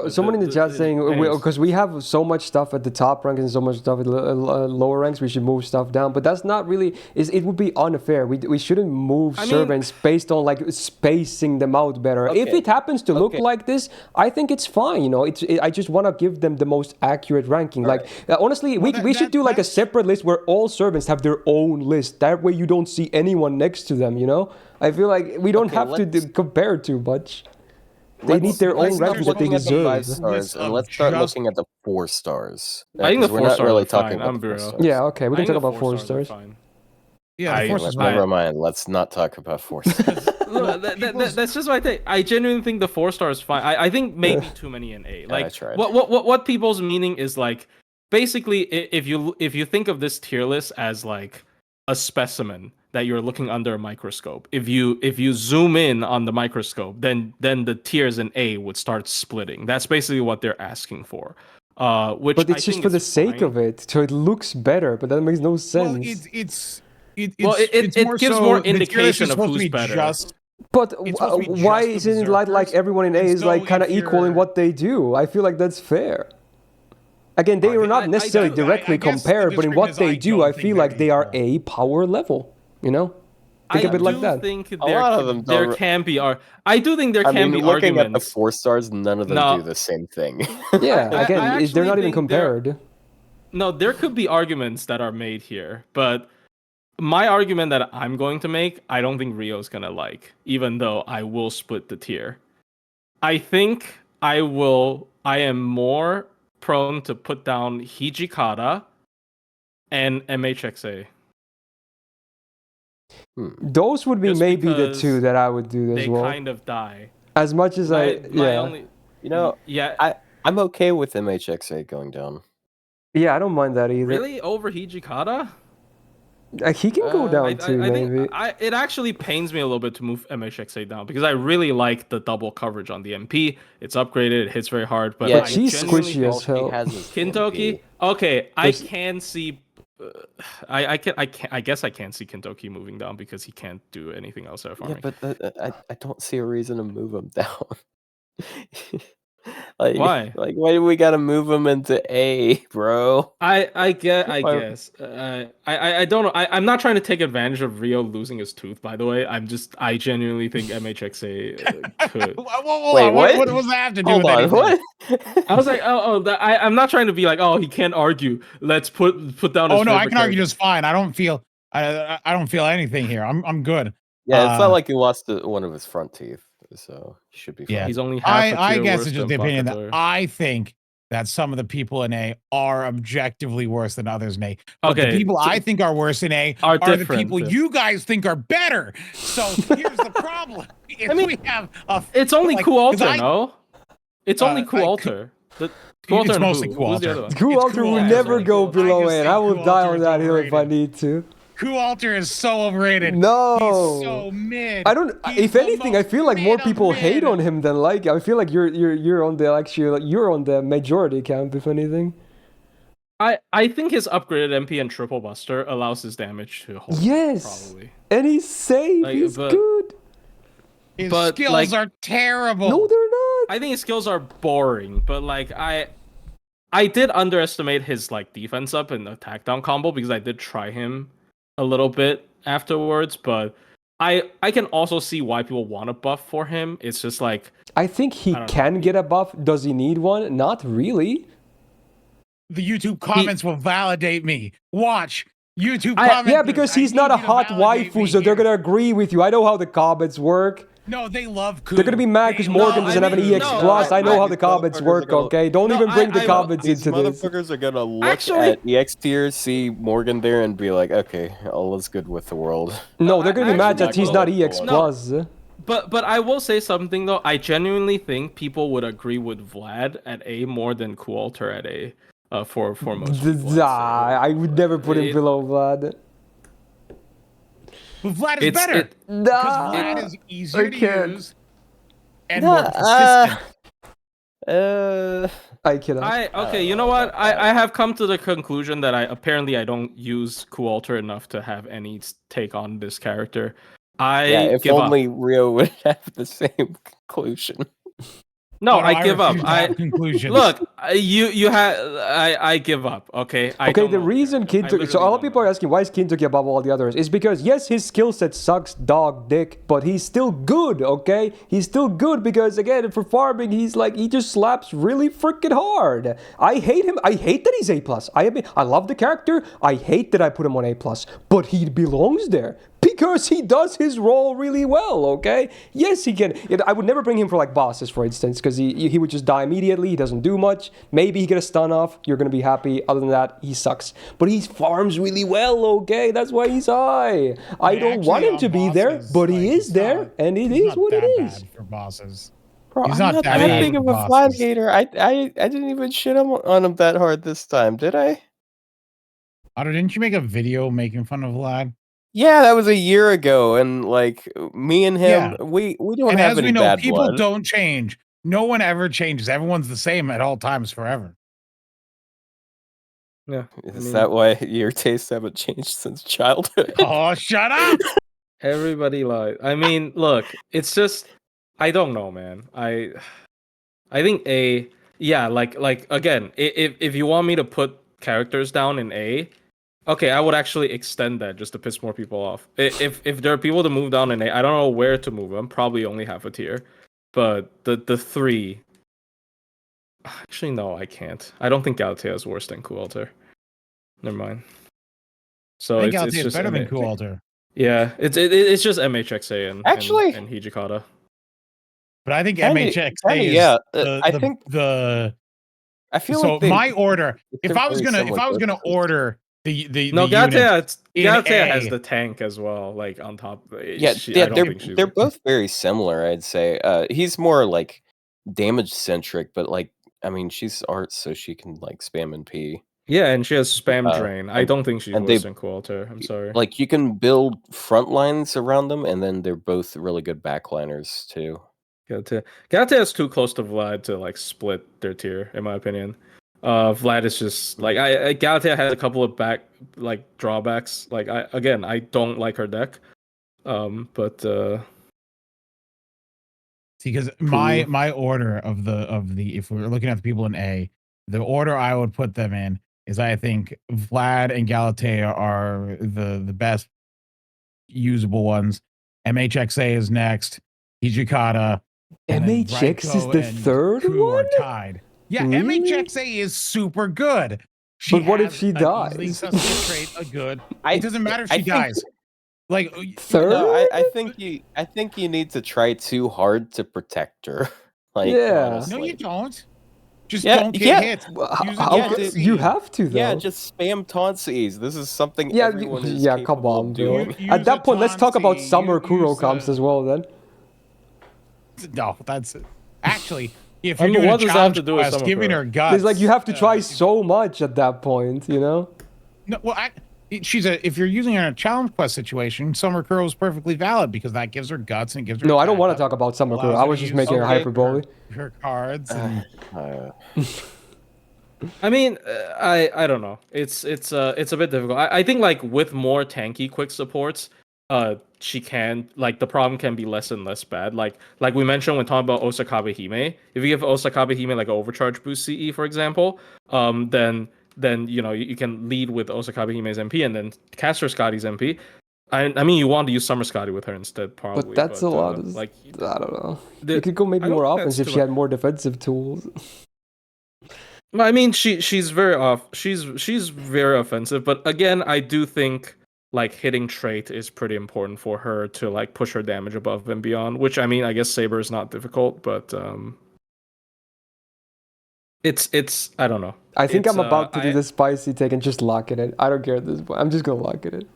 someone in the chat saying, because we have so much stuff at the top rank and so much stuff at lower ranks, we should move stuff down. But that's not really, it would be unfair. We shouldn't move servants based on like spacing them out better. Okay. If it happens to look like this, I think it's fine. You know, I just want to give them the most accurate ranking. Like honestly, we should do like a separate list where all servants have their own list. That way you don't see anyone next to them. You know, I feel like we don't have to compare too much. They need their own ranking that they deserve. And let's start looking at the 4 stars. I think the 4 stars really are talking fine. about 4 stars. Yeah, okay, we can talk about 4 stars. Yeah, the 4 stars. Never mind. Let's not talk about 4 stars. That's just my thing. I genuinely think the 4 stars fine. I think maybe too many in A. Like what people's meaning is like basically if you think of this tier list as like a specimen that you're looking under a microscope. If you zoom in on the microscope, then the tiers in A would start splitting. That's basically what they're asking for. But it's just for the sake of it, so it looks better. But that makes no sense. Well, it gives more indication of who's better. But why isn't it like everyone in A is like kind of equal in what they do? I feel like that's fair. Again, they are not necessarily directly compared, but in what they do, I feel like they are A power level. You know, think of it like that. A lot of them there can be. I do think there can be arguments. Looking at the 4 stars, none of them do the same thing. Yeah, again, they're not even compared. No, there could be arguments that are made here, but my argument that I'm going to make, I don't think Rio's gonna like, even though I will split the tier. I think I am more prone to put down Hijikata and MHXA. Those would be maybe the 2 that I would do as well. They kind of die. As much as I'm okay with MHXA going down. Yeah, I don't mind that either. Really? Over Hijikata? He can go down too, maybe. It actually pains me a little bit to move MHXA down because I really like the double coverage on the MP. It's upgraded, it hits very hard, but she's squishy as hell. Kintoki? Okay, I can see. I guess I can't see Kintoki moving down because he can't do anything else at farming. Yeah, but I don't see a reason to move him down. Why? Like, why do we gotta move him into A, bro? I guess. I don't know. I'm not trying to take advantage of Rio losing his tooth. By the way, I genuinely think MHXA could. Wait, what does that have to do with anything? What? I was like, I'm not trying to be like, he can't argue. Let's put down. Oh no, I can argue just fine. I don't feel anything here. I'm good. Yeah, it's not like he lost one of his front teeth. So he should be fine. Yeah, he's only half a tier I guess worse it's just the opinion that I think that some of the people in A are objectively worse than others in A. But the people I think are worse in A are the people you guys think are better. So here's the problem. We have it's only Cool Alter, no? It's only Cool Alter. It's mostly Cool Alter. Cool Alter will never go below A. I will die on that hill if I need to. Cool Alter is so overrated. No, he's so mid. I don't. If anything, I feel like more people hate on him than like. I feel like you're on the majority camp. If anything. I think his upgraded MP and triple buster allows his damage to hold. Yes, probably. And he's safe. Like, he's good. His But, skills like- are terrible. No, they're not. I think his skills are boring, but like I did underestimate his like defense up and attack down combo because I did try him a little bit afterwards, but I can also see why people want a buff for him. It's just like I think he can get a buff. Does he need one? Not really. The YouTube comments will validate me. Watch. YouTube comments. Yeah, because he's not a hot waifu, so they're gonna agree with you. I know how the comments work. No, they love Ku. They're gonna be mad because Morgan doesn't have an EX plus. I know how the comments work. Okay, don't even bring the comments into this. Motherfuckers are gonna look at EX tier, see Morgan there, and be like, "Okay, all is good with the world." No, they're gonna be mad that he's not EX plus. But I will say something though. I genuinely think people would agree with Vlad at A more than Coolter at A. For most people, I would never put him below Vlad. But Vlad is better. Because Vlad is easier to use and more consistent. I cannot. Okay, you know what? I have come to the conclusion that I don't use Coolter enough to have any take on this character. If only Rio would have the same conclusion. No, I give up. Look, you have. I give up. Okay. The reason Kinto. So a lot of people are asking why is Kintoki above all the others? Is because yes, his skill set sucks dog dick, but he's still good. Okay, he's still good because again, for farming, he just slaps really freaking hard. I hate him. I hate that he's A plus. I love the character. I hate that I put him on A plus, but he belongs there. Because he does his role really well, okay? Yes, he can. I would never bring him for like bosses, for instance, because he would just die immediately. He doesn't do much. Maybe he get a stun off. You're gonna be happy. Other than that, he sucks. But he farms really well, okay? That's why he's high. I don't want him to be there, but he is there, and it is what it is. For bosses. Bro, he's not that big of a Vlad hater. I didn't even shit on him that hard this time, did I? Otto, didn't you make a video making fun of Vlad? Yeah, that was a year ago, and like me and him, we don't and have any bad blood. And as we know, people don't change. No one ever changes. Everyone's the same at all times forever. Yeah. Is that why your tastes haven't changed since childhood? Oh, shut up! Everybody lies. I mean, look, it's just I don't know, man. I think like again, if you want me to put characters down in A. Okay, I would actually extend that just to piss more people off. If there are people to move down in A, I don't know where to move them. Probably only half a tier. But the 3... Actually, no, I can't. I don't think Galatea is worse than Coolter. Never mind. So I think it's Galatea is better than Coolter. Yeah, it's just MHXA and Hijikata. But I think MHXA is I think I feel so like my order. If I was gonna order Galatea has the tank as well, like on top. They're both very similar. I'd say he's more like damage centric, but like I mean, she's art, so she can like spam and P. Yeah, and she has spam drain. I don't think she's worse than Coolter. I'm sorry. Like you can build front lines around them, and then they're both really good backliners too. Galatea is too close to Vlad to like split their tier, in my opinion. Vlad is just like Galatea has a couple of drawbacks. Like I don't like her deck. But see, because my order of the if we're looking at the people in A, the order I would put them in is I think Vlad and Galatea are the best usable ones. MHXA is next. Hijikata. MHX is the third one? Are tied. Yeah, really? MHXA is super good. But what if she dies? It doesn't matter if she dies. Like third? No, I think you need to try too hard to protect her. Like honestly. No, you don't. Just don't get hit. You have to though. Yeah, just spam tauntsies. This is something everyone is come on, doing. At that point, let's talk about summer Kuro comps as well then. No, that's it. Actually, if you're doing a challenge quest, giving her guts. It's like you have to try so much at that point, you know? No, well, if you're using her in a challenge quest situation, Summer Kuro is perfectly valid because that gives her guts and gives her. No, I don't want to talk about Summer Kuro. I was just making her hyperbole. Her cards. And... I mean, I don't know. It's a bit difficult. I think like with more tanky quick supports, she can like the problem can be less and less bad. Like we mentioned when talking about Osakabe Hime, if you give Osakabe Hime like an overcharge boost CE, for example, then you know you can lead with Osakabe Hime's MP and then Caster Scotty's MP. I mean, you want to use Summer Scotty with her instead, probably. But that's a lot. Like, I don't know. You could go maybe I don't more think offense that's if too she much. had more defensive tools. I mean, she's very off. She's very offensive, but again, I do think like hitting trait is pretty important for her to like push her damage above and beyond. Which I mean, I guess Saber is not difficult, but it's I don't know. I think It's, I'm about to do the spicy take and just lock it in. I don't care at this point. I'm just gonna lock it in.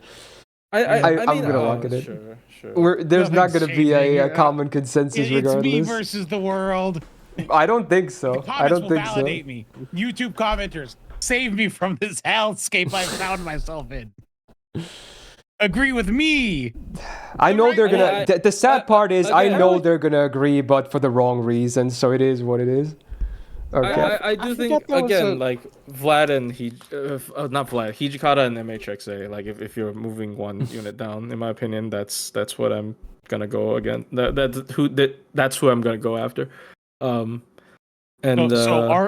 I mean, I'm gonna lock it in. Sure. There's not gonna be changing. a common consensus It's regardless. me versus the world. I don't think so. The I comments don't will think so. validate me. YouTube commenters, save me from this hellscape I've found myself in. Agree with me. I know Right? they're gonna. The sad part is, I again, know they're gonna agree, but for the wrong reasons. So it is what it is. Okay. I do think again like Vlad and not Vlad, Hijikata and MHXA. Like if you're moving one unit down, in my opinion, that's what I'm gonna go again. That's who I'm gonna go after. So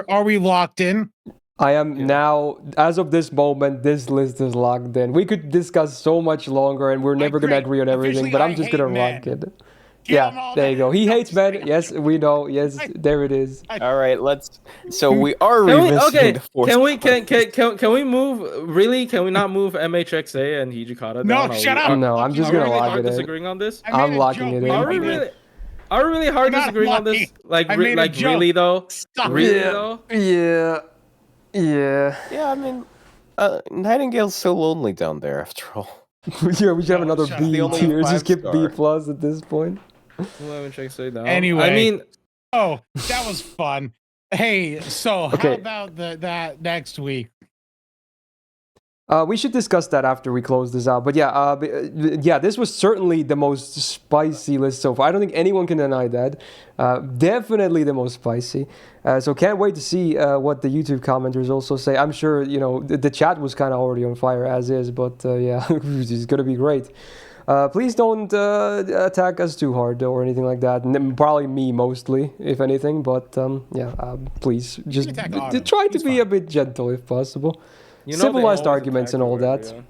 are we locked in? I am now, as of this moment, this list is locked in. We could discuss so much longer, and we're never gonna agree on everything. But I'm just gonna lock it. Yeah, there you go. He hates men. Yes, we know. Yes, there it is. All right, let's. So we are revisiting the fourth. Can we move? Really? Can we not move MHXA and Hijikata down? No, shut up. No, I'm just gonna lock it in. Disagreeing on this? I'm locking it in. Are we really hard disagreeing on this? Like really though? Really though? Yeah. Yeah, I mean, Nightingale's so lonely down there after all. Yeah, we should have another shut B up. tier. Just skip B Five-star. plus at this point. Anyway, I mean, oh, that was fun. Hey, so how about that next week? We should discuss that after we close this out. But yeah, this was certainly the most spicy list so far. I don't think anyone can deny that. Definitely the most spicy. So can't wait to see what the YouTube commenters also say. I'm sure, you know, the chat was kind of already on fire as is, but yeah, it's going to be great. Please don't attack us too hard or anything like that. Probably me mostly, if anything. But please just try to be a bit gentle if possible. Civilized arguments and all that. Yeah.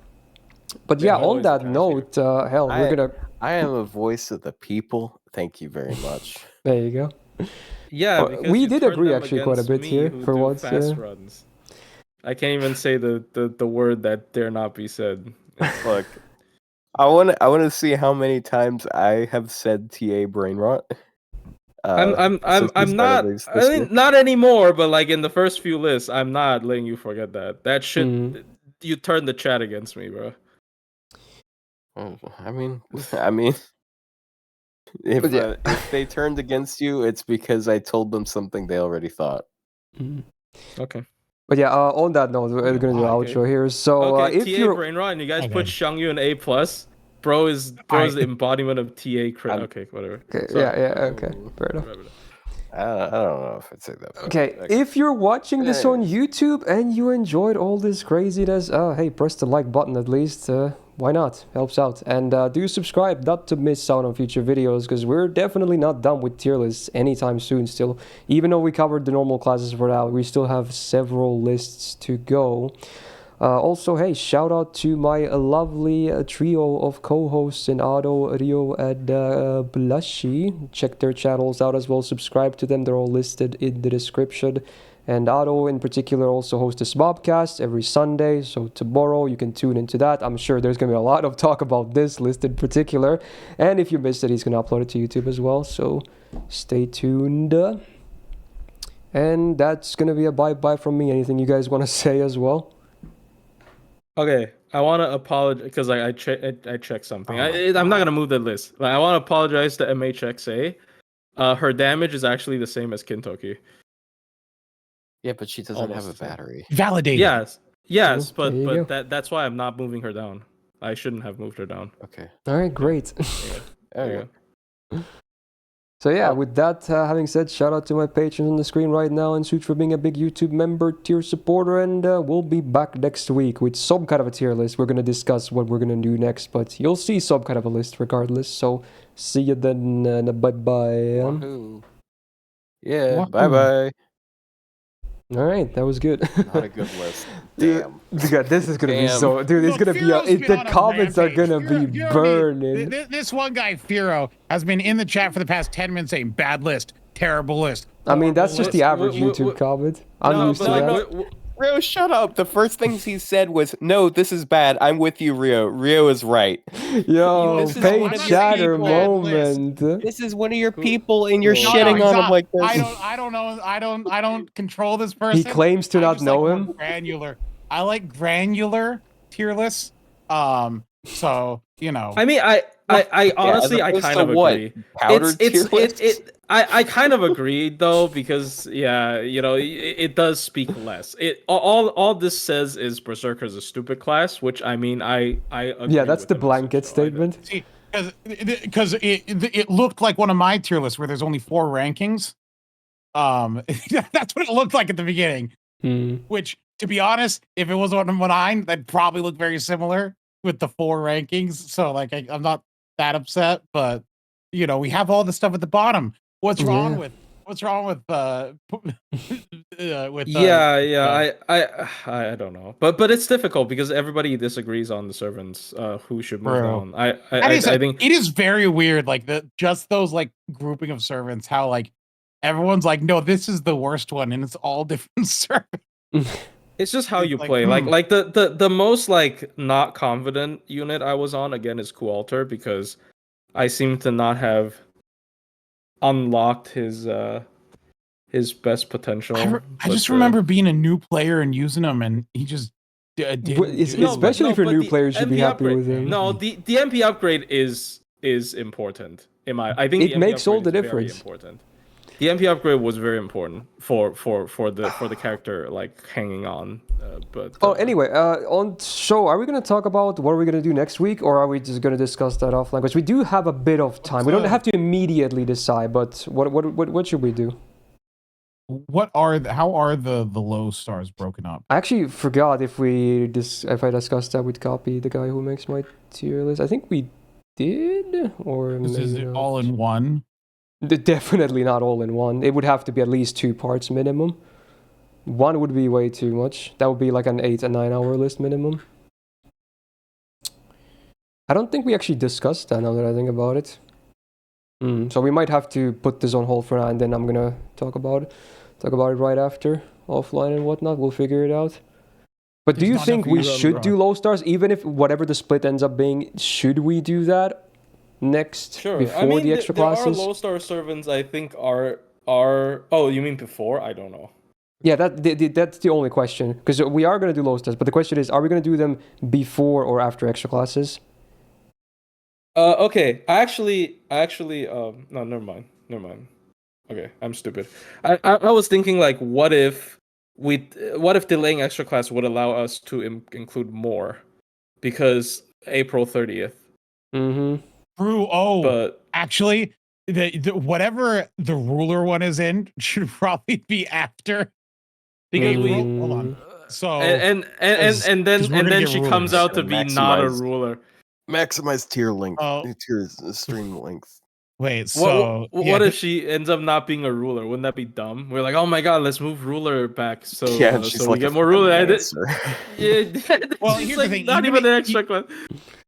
But yeah, on that note, hell, we're gonna. I am a voice of the people. Thank you very much. There you go. Yeah, we did agree actually quite a bit here for once. Runs. I can't even say the word that dare not be said. Look, I want to see how many times I have said TA brain rot. I'm not. I mean, not anymore. But like in the first few lists, I'm not letting you forget that. That shit, you turned the chat against me, bro. I mean, if they turned against you, it's because I told them something they already thought. Okay. But yeah, on that note, we're gonna do an outro here. So if TA you're brain rot and you guys put Xiangyu an A+, bro is the embodiment of TA crit. Okay, whatever. Okay, okay, fair enough. I don't know if I'd say that. Okay, if you're watching this on YouTube and you enjoyed all this craziness, hey, press the like button at least. Why not? Helps out. And do subscribe not to miss out on future videos, because we're definitely not done with tier lists anytime soon still. Even though we covered the normal classes for now, we still have several lists to go. Also, hey, shout out to my lovely trio of co-hosts in Otto, Rio, and Blushi. Check their channels out as well. Subscribe to them. They're all listed in the description. And Otto, in particular, also hosts a Smobcast every Sunday. So tomorrow, you can tune into that. I'm sure there's going to be a lot of talk about this list in particular. And if you missed it, he's going to upload it to YouTube as well. So stay tuned. And that's going to be a bye-bye from me. Anything you guys want to say as well? Okay, I want to apologize because I checked something. I'm not gonna move the list. I want to apologize to MHXA. Her damage is actually the same as Kintoki. Yeah, but she doesn't have a battery. Validated. Yes, but that's why I'm not moving her down. I shouldn't have moved her down. Okay. All right, great. There you go. So yeah, with that having said, shout out to my patrons on the screen right now, and Suits for being a big YouTube member, tier supporter, and we'll be back next week with some kind of a tier list. We're going to discuss what we're going to do next, but you'll see some kind of a list regardless. So see you then, bye-bye. Wahoo. Yeah, Wahoo. bye-bye. All right, that was good. Not a good list. Damn. Dude, this is gonna be Damn. so. Dude, it's Look, gonna Firo's be. been The on a comments are rampage. gonna be Firo, burning. This one guy, Firo, has been in the chat for the past 10 minutes saying bad list, terrible list. I mean, that's just list. the average YouTube comment. I'm used to that. Rio, shut up. The first things he said was, "No, this is bad. I'm with you, Rio. Rio is right." Yo, This is paid one of your chatter people. moment. This is one of your people, and you're No, shitting on him like this. I don't know. I don't control this person. He claims to I not just know like him. more granular. I like granular tier lists. So you know. I mean, I honestly, I kind of agree. Powdered tier lists? I kind of agree though, because yeah, you know, it does speak less. All this says is Berserker's a stupid class, which I mean, I agree Yeah, that's with the him blanket as well. statement. See, because it looked like one of my tier lists where there's only 4 rankings. That's what it looked like at the beginning. Which, to be honest, if it was one of mine, that'd probably look very similar with the 4 rankings. So like, I'm not that upset, but you know, we have all the stuff at the bottom. What's wrong with I don't know, but it's difficult because everybody disagrees on the servants who should move down. I think it is very weird, like just those like grouping of servants, how like everyone's like, no, this is the worst one, and it's all different servants. It's just how you like, play. Like the most like not confident unit I was on again is Coalter, because I seem to not have unlocked his best potential. I just remember being a new player and using him, and he just especially for new players, should be happy with him. No, the MP upgrade is important. I think it makes all the difference. Important. The MP upgrade was very important for the character like hanging on. Anyway, on show, are we going to talk about what we're going to do next week, or are we just going to discuss that offline? Because we do have a bit of time. We don't have to immediately decide, but what should we do? How are the low stars broken up? I actually forgot if I discussed that with Copy, the guy who makes my tier list. I think we did, or is it all in one? Definitely not all in one. It would have to be at least 2 parts minimum. One would be way too much. That would be like an 8 and 9 hour list minimum. I don't think we actually discussed that now that I think about it. So we might have to put this on hold for now, and then I'm gonna talk about it right after, offline and whatnot. We'll figure it out. But do you think we should do low stars, even if whatever the split ends up being? Should we do that next before the extra classes? There are low star servants I think are oh, you mean before? I don't know. Yeah, that's the only question, because we are going to do low stars, but the question is, are we going to do them before or after extra classes? Okay, I actually no, never mind. Okay, I'm stupid. I was thinking like, what if delaying extra class would allow us to include more, because April 30th. Mm-hmm. True. Oh, but actually, the whatever the ruler one is in should probably be after. Because hold on. So and then she comes out to be not a ruler. Maximize tier length. Tier stream length. Wait, so what if she ends up not being a ruler? Wouldn't that be dumb? We're like, oh my god, let's move ruler back so we get more ruler. Yeah. Well, here's the thing. Not even an extra class.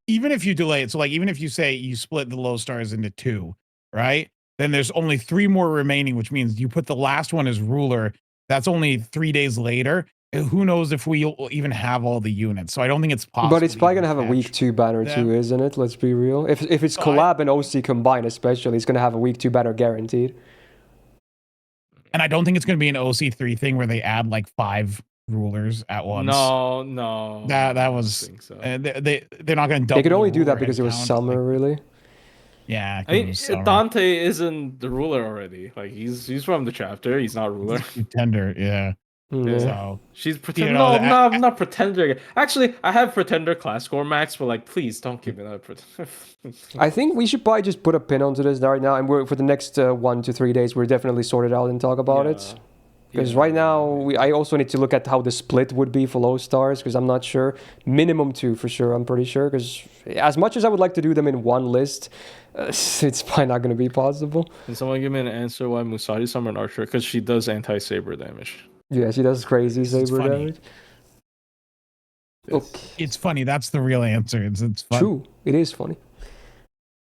Even if you delay it, so like even if you say you split the low stars into 2, right? Then there's only 3 more remaining, which means you put the last one as ruler. That's only 3 days later. And who knows if we'll even have all the units? So I don't think it's possible. But it's probably gonna have a week 2 banner too, isn't it? Let's be real. If it's collab and OC combined, especially, it's gonna have a week 2 banner guaranteed. And I don't think it's gonna be an OC3 thing where they add like 5 rulers at once. No. That was. I think so. They're not gonna double. They could only do that because it was summer, really. Yeah, I mean, Dante isn't the ruler already. Like he's from the chapter. He's not ruler. Tender, yeah. Yeah. So She's pretending. You know, No, I'm not pretender. Actually, I have pretender class score max, but like, please don't give me that. I think we should probably just put a pin onto this right now, and for the next 1 to 3 days, we're definitely sort it out and talk about it. Because right now, I also need to look at how the split would be for low stars, because I'm not sure. Minimum 2 for sure, I'm pretty sure. Because as much as I would like to do them in one list, it's probably not going to be possible. Can someone give me an answer why Musadi's an archer? Because she does anti-saber damage. Yeah, she does crazy saber damage. Yes. Okay. it's funny. That's the real answer. It's funny. True, it is funny.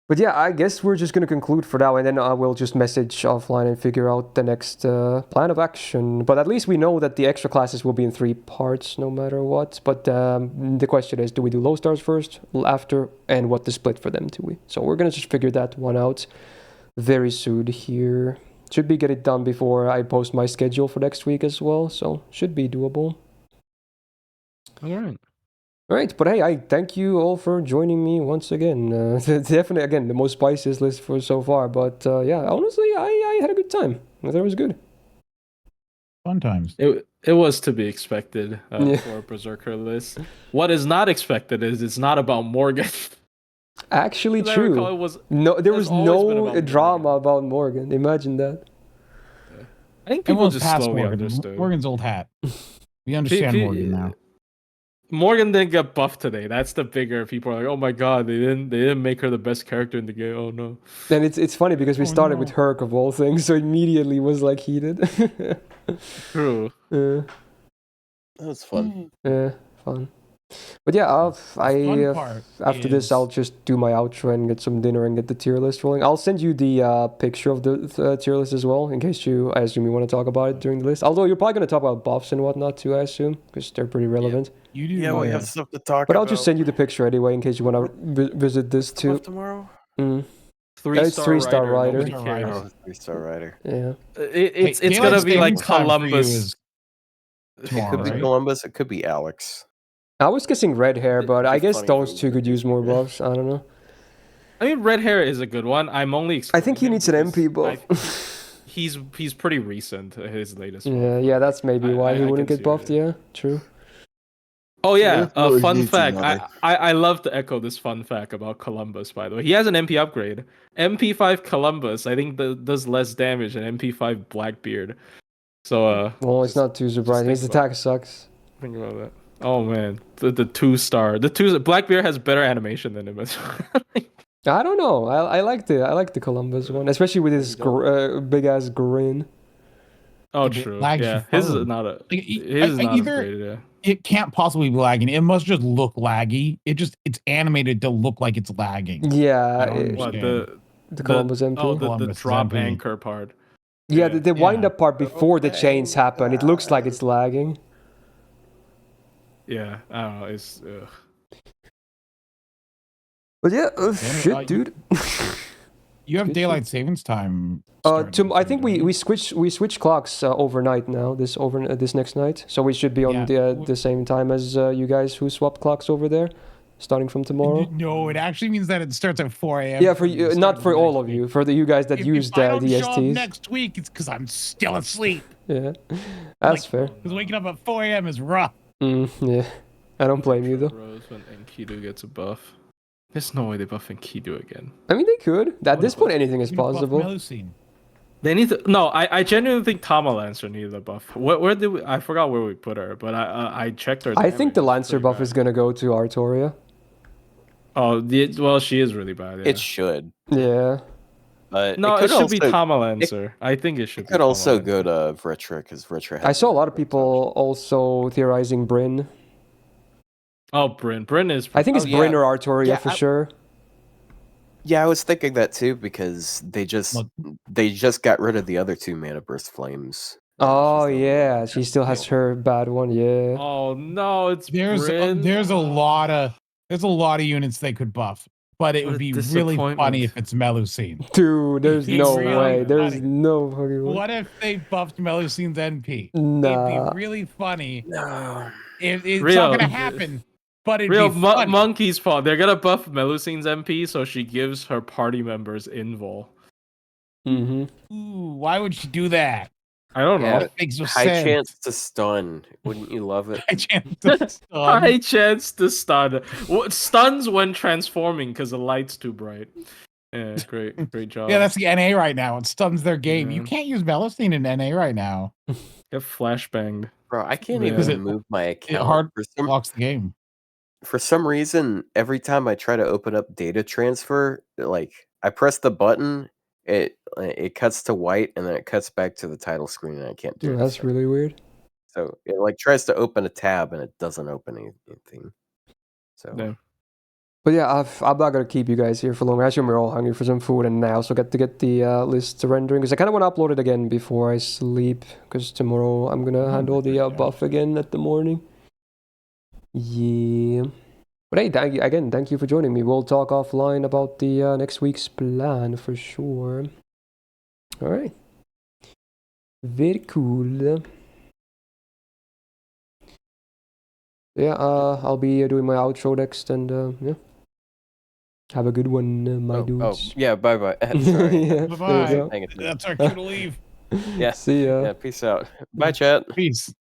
But yeah, I guess we're just going to conclude for now, and then I will just message offline and figure out the next plan of action. But at least we know that the extra classes will be in 3 parts, no matter what. But the question is, do we do low stars first, after, and what the split for them do we? So we're going to just figure that one out very soon here. Should be get it done before I post my schedule for next week as well, so should be doable. All right. All right, but hey, I thank you all for joining me once again. Definitely, again, the most spiciest list for so far. But yeah, honestly, I had a good time. I thought it was good. Fun times. It was to be expected Yeah. for a Berserker list. What is not expected is it's not about Morgan. Actually, As I recall, true. it was, No, there was always been no about drama Morgan. about Morgan. Imagine that. I think people Everyone's just past slowly Morgan. understood. Morgan's old hat. We understand Morgan now. Morgan didn't get buffed today. That's the bigger. People are like, "Oh my god, they didn't make her the best character in the game." Oh no. And it's funny because we started no. with Herc of all things, so immediately was like heated. True. That was fun. Yeah, fun. But yeah, after this, is- I'll just do my outro and get some dinner and get the tier list rolling. I'll send you the picture of the tier list as well, in case I assume you want to talk about it during the list. Although you're probably going to talk about buffs and whatnot too, I assume, because they're pretty relevant. You do. Yeah, we have stuff to talk But about. I'll just send you the picture anyway, in case you want to visit this too. Stuff tomorrow? Mm. 3-star It's 3-star rider. Nobody cares. Oh, 3-star rider. Yeah. It's Daylight gonna be like savings time for you Columbus. is It tomorrow, could be right? Columbus. It could be Alex. I was guessing red hair, It'd but be I guess funny those if it two was could a use more different- buffs. I don't know. I mean, red hair is a good one. I'm only. I think he excluding needs an him MP because buff. he's pretty recent. His latest. Yeah, that's maybe why he I wouldn't can get see buffed. it. Yeah, true. Oh yeah, always fun needs fact. another. I love to echo this fun fact about Columbus. By the way, he has an MP upgrade. MP5 Columbus, I think does less damage than MP5 Blackbeard. So Well, it's just not too surprising. His think about attack sucks. think about that. Oh man, the 2-star. Blackbeard has better animation than him. I don't know. I like the Columbus one, especially with his big ass grin. Oh, It true. lags Yeah, your his is phone. not a. Like, His is not either- upgraded. Yeah. It can't possibly be lagging. It must just look laggy. It's animated to look like it's lagging. Yeah, I don't What understand. the Columbus MP. Oh, the Columbus drop MP. anchor part. Yeah, the wind Yeah. up part before the Okay. chains happen. It looks like it's lagging. Yeah, I don't know. It's. But yeah, shit, you- dude. You have Good daylight savings time. starting I think soon, we switch clocks overnight now. This next night, so we should be on Yeah. the same time as you guys who swapped clocks over there, starting from tomorrow. No, it actually means that it starts at 4 a.m. Yeah, for you, not for all of you, for you guys that use if I don't show up DSTs. next week, it's because I'm still asleep. Yeah, that's fair. Because waking up at 4 a.m. is rough. Yeah, I don't blame you though. Rose when Enkidu gets a buff. There's no way they buff Enkidu again. I mean, they could. At this point, anything is You buff possible. Melusine. They need to. No, I genuinely think Tama Lancer needed a buff. Where did we? I forgot where we put her, but I checked her. I think the damage. Lancer It's buff pretty is gonna go to Artoria. bad. Well, she is really bad. Yeah. It should. Yeah. But No, it should be also, Tama Lancer. I think it should. It be could Tama also Lancer. go to Vritra because Vritra. I saw a lot of people also theorizing Bryn. Oh, Bryn is. I think it's Oh, yeah. Bryn or Artoria Yeah, for sure. Yeah, I was thinking that too because they just got rid of the other 2 mana burst flames. Oh yeah, she still has her bad one. Yeah. Oh no, it's There's Bryn. there's a lot of units they could buff, but it What would a be really disappointment. funny if it's Melusine. Dude, there's It's no really way. There's funny. no fucking way. What if they buffed Melusine's NP? Nah. It'd be really funny. No. It's Real. not gonna happen, but it'd Real be funny. monkey's fault. They're gonna buff Melusine's MP so she gives her party members invul. Mm-hmm. Ooh, why would she do that? I don't know. That makes no High sense. chance to stun. Wouldn't you love it? High chance to stun. High chance to stun. Stuns when transforming because the light's too bright. Yeah, great job. Yeah, that's the NA right now. It stuns their game. Yeah. You can't use Melostine in NA right now. Get flashbanged. Bro, I can't Yeah. even move my It account. hard For some, blocks the game. for some reason, every time I try to open up data transfer, like I press the button, it cuts to white and then it cuts back to the title screen and I can't do Dude, it. that's really weird. So it like tries to open a tab and it doesn't open anything. So Yeah. But yeah, I'm not gonna keep you guys here for long. I assume we're all hungry for some food, and I also get to get the list rendering because I kind of want to upload it again before I sleep. Because tomorrow I'm gonna handle the buff again at the morning. Yeah. But hey, thank you for joining me. We'll talk offline about the next week's plan for sure. All right. Very cool. Yeah, I'll be doing my outro next, and yeah. Have a good one, my dudes. yeah, bye. Sorry. Yeah, Bye-bye. there you go. That's our cue to leave. Yeah. See ya. Yeah, peace out. Bye, chat. Peace.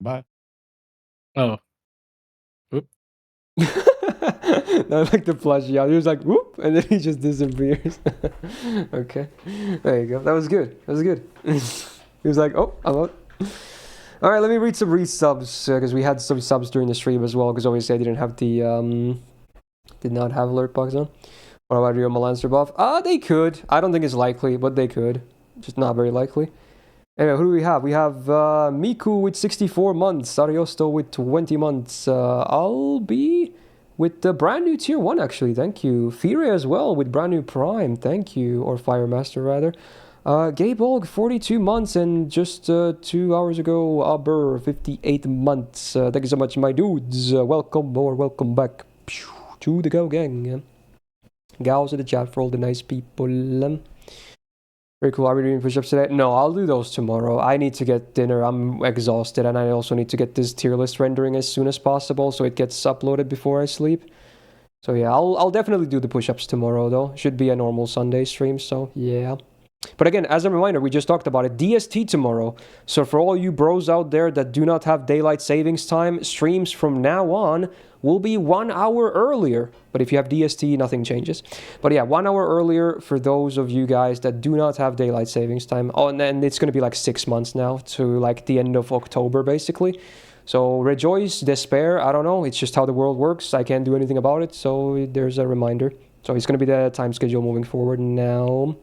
Bye. Oh. I like the plushie. He was like, whoop, and then he just disappears. Okay. There you go. That was good. He was like, oh, I'm out. All right, let me read some resubs because we had some subs during the stream as well. Because obviously I didn't have the did not have alert box on. What about Rio Melancer buff? They could. I don't think it's likely, but they could. Just not very likely. Anyway, who do we have? We have Miku with 64 months, Ariosto with 20 months. I'll be with the brand new tier 1 actually, thank you. Fury as well with brand new Prime, thank you. Or Firemaster rather. Gaybolg 42 months and just 2 hours ago, Aber 58 months. Thank you so much my dudes. Welcome or welcome back to the Go Gang. Gals in the chat for all the nice people. Very cool. Are we doing push-ups today? No, I'll do those tomorrow. I need to get dinner. I'm exhausted, and I also need to get this tier list rendering as soon as possible so it gets uploaded before I sleep. So yeah, I'll definitely do the push-ups tomorrow, though. Should be a normal Sunday stream, so yeah. But again, as a reminder, we just talked about it. DST tomorrow. So for all you bros out there that do not have daylight savings time, streams from now on will be 1 hour earlier. But if you have DST, nothing changes. But yeah, 1 hour earlier for those of you guys that do not have daylight savings time. Oh, and then it's going to be like 6 months now to like the end of October, basically. So rejoice, despair, I don't know. It's just how the world works. I can't do anything about it. So there's a reminder. So it's going to be the time schedule moving forward now.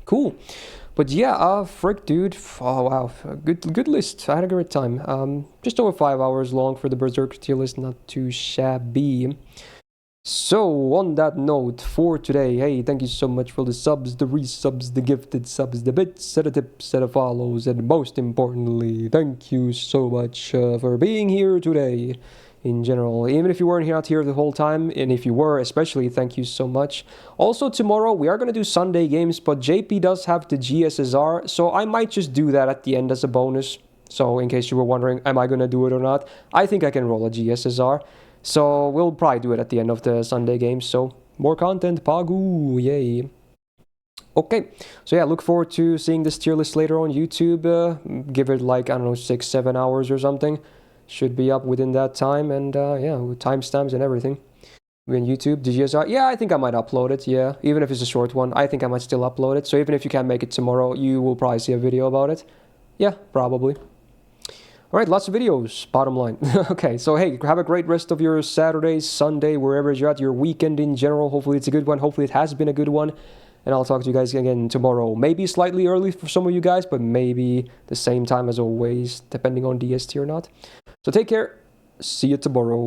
Cool. But yeah, frick, dude. Oh, wow. Good list. I had a great time. Just over 5 hours long for the Berserker tier list. Not too shabby. So, on that note, for today, hey, thank you so much for the subs, the resubs, the gifted subs, the bits, the tips, the follows, and most importantly, thank you so much for being here today. In general, even if you weren't not here the whole time, and if you were especially, thank you so much. Also tomorrow we are going to do Sunday games, but JP does have the GSSR, so I might just do that at the end as a bonus. So in case you were wondering, am I going to do it or not, I think I can roll a GSSR. So we'll probably do it at the end of the Sunday games, so more content, Pagu, yay. Okay, so yeah, look forward to seeing this tier list later on YouTube. Give it like, I don't know, 6-7 hours or something. Should be up within that time, and yeah, with timestamps and everything. On YouTube, the GSR, yeah, I think I might upload it, yeah. Even if it's a short one, I think I might still upload it. So even if you can't make it tomorrow, you will probably see a video about it. Yeah, probably. Alright, lots of videos, bottom line. Okay, so hey, have a great rest of your Saturday, Sunday, wherever you're at, your weekend in general. Hopefully it's a good one. Hopefully it has been a good one. And I'll talk to you guys again tomorrow. Maybe slightly early for some of you guys, but maybe the same time as always, depending on DST or not. So take care. See you tomorrow.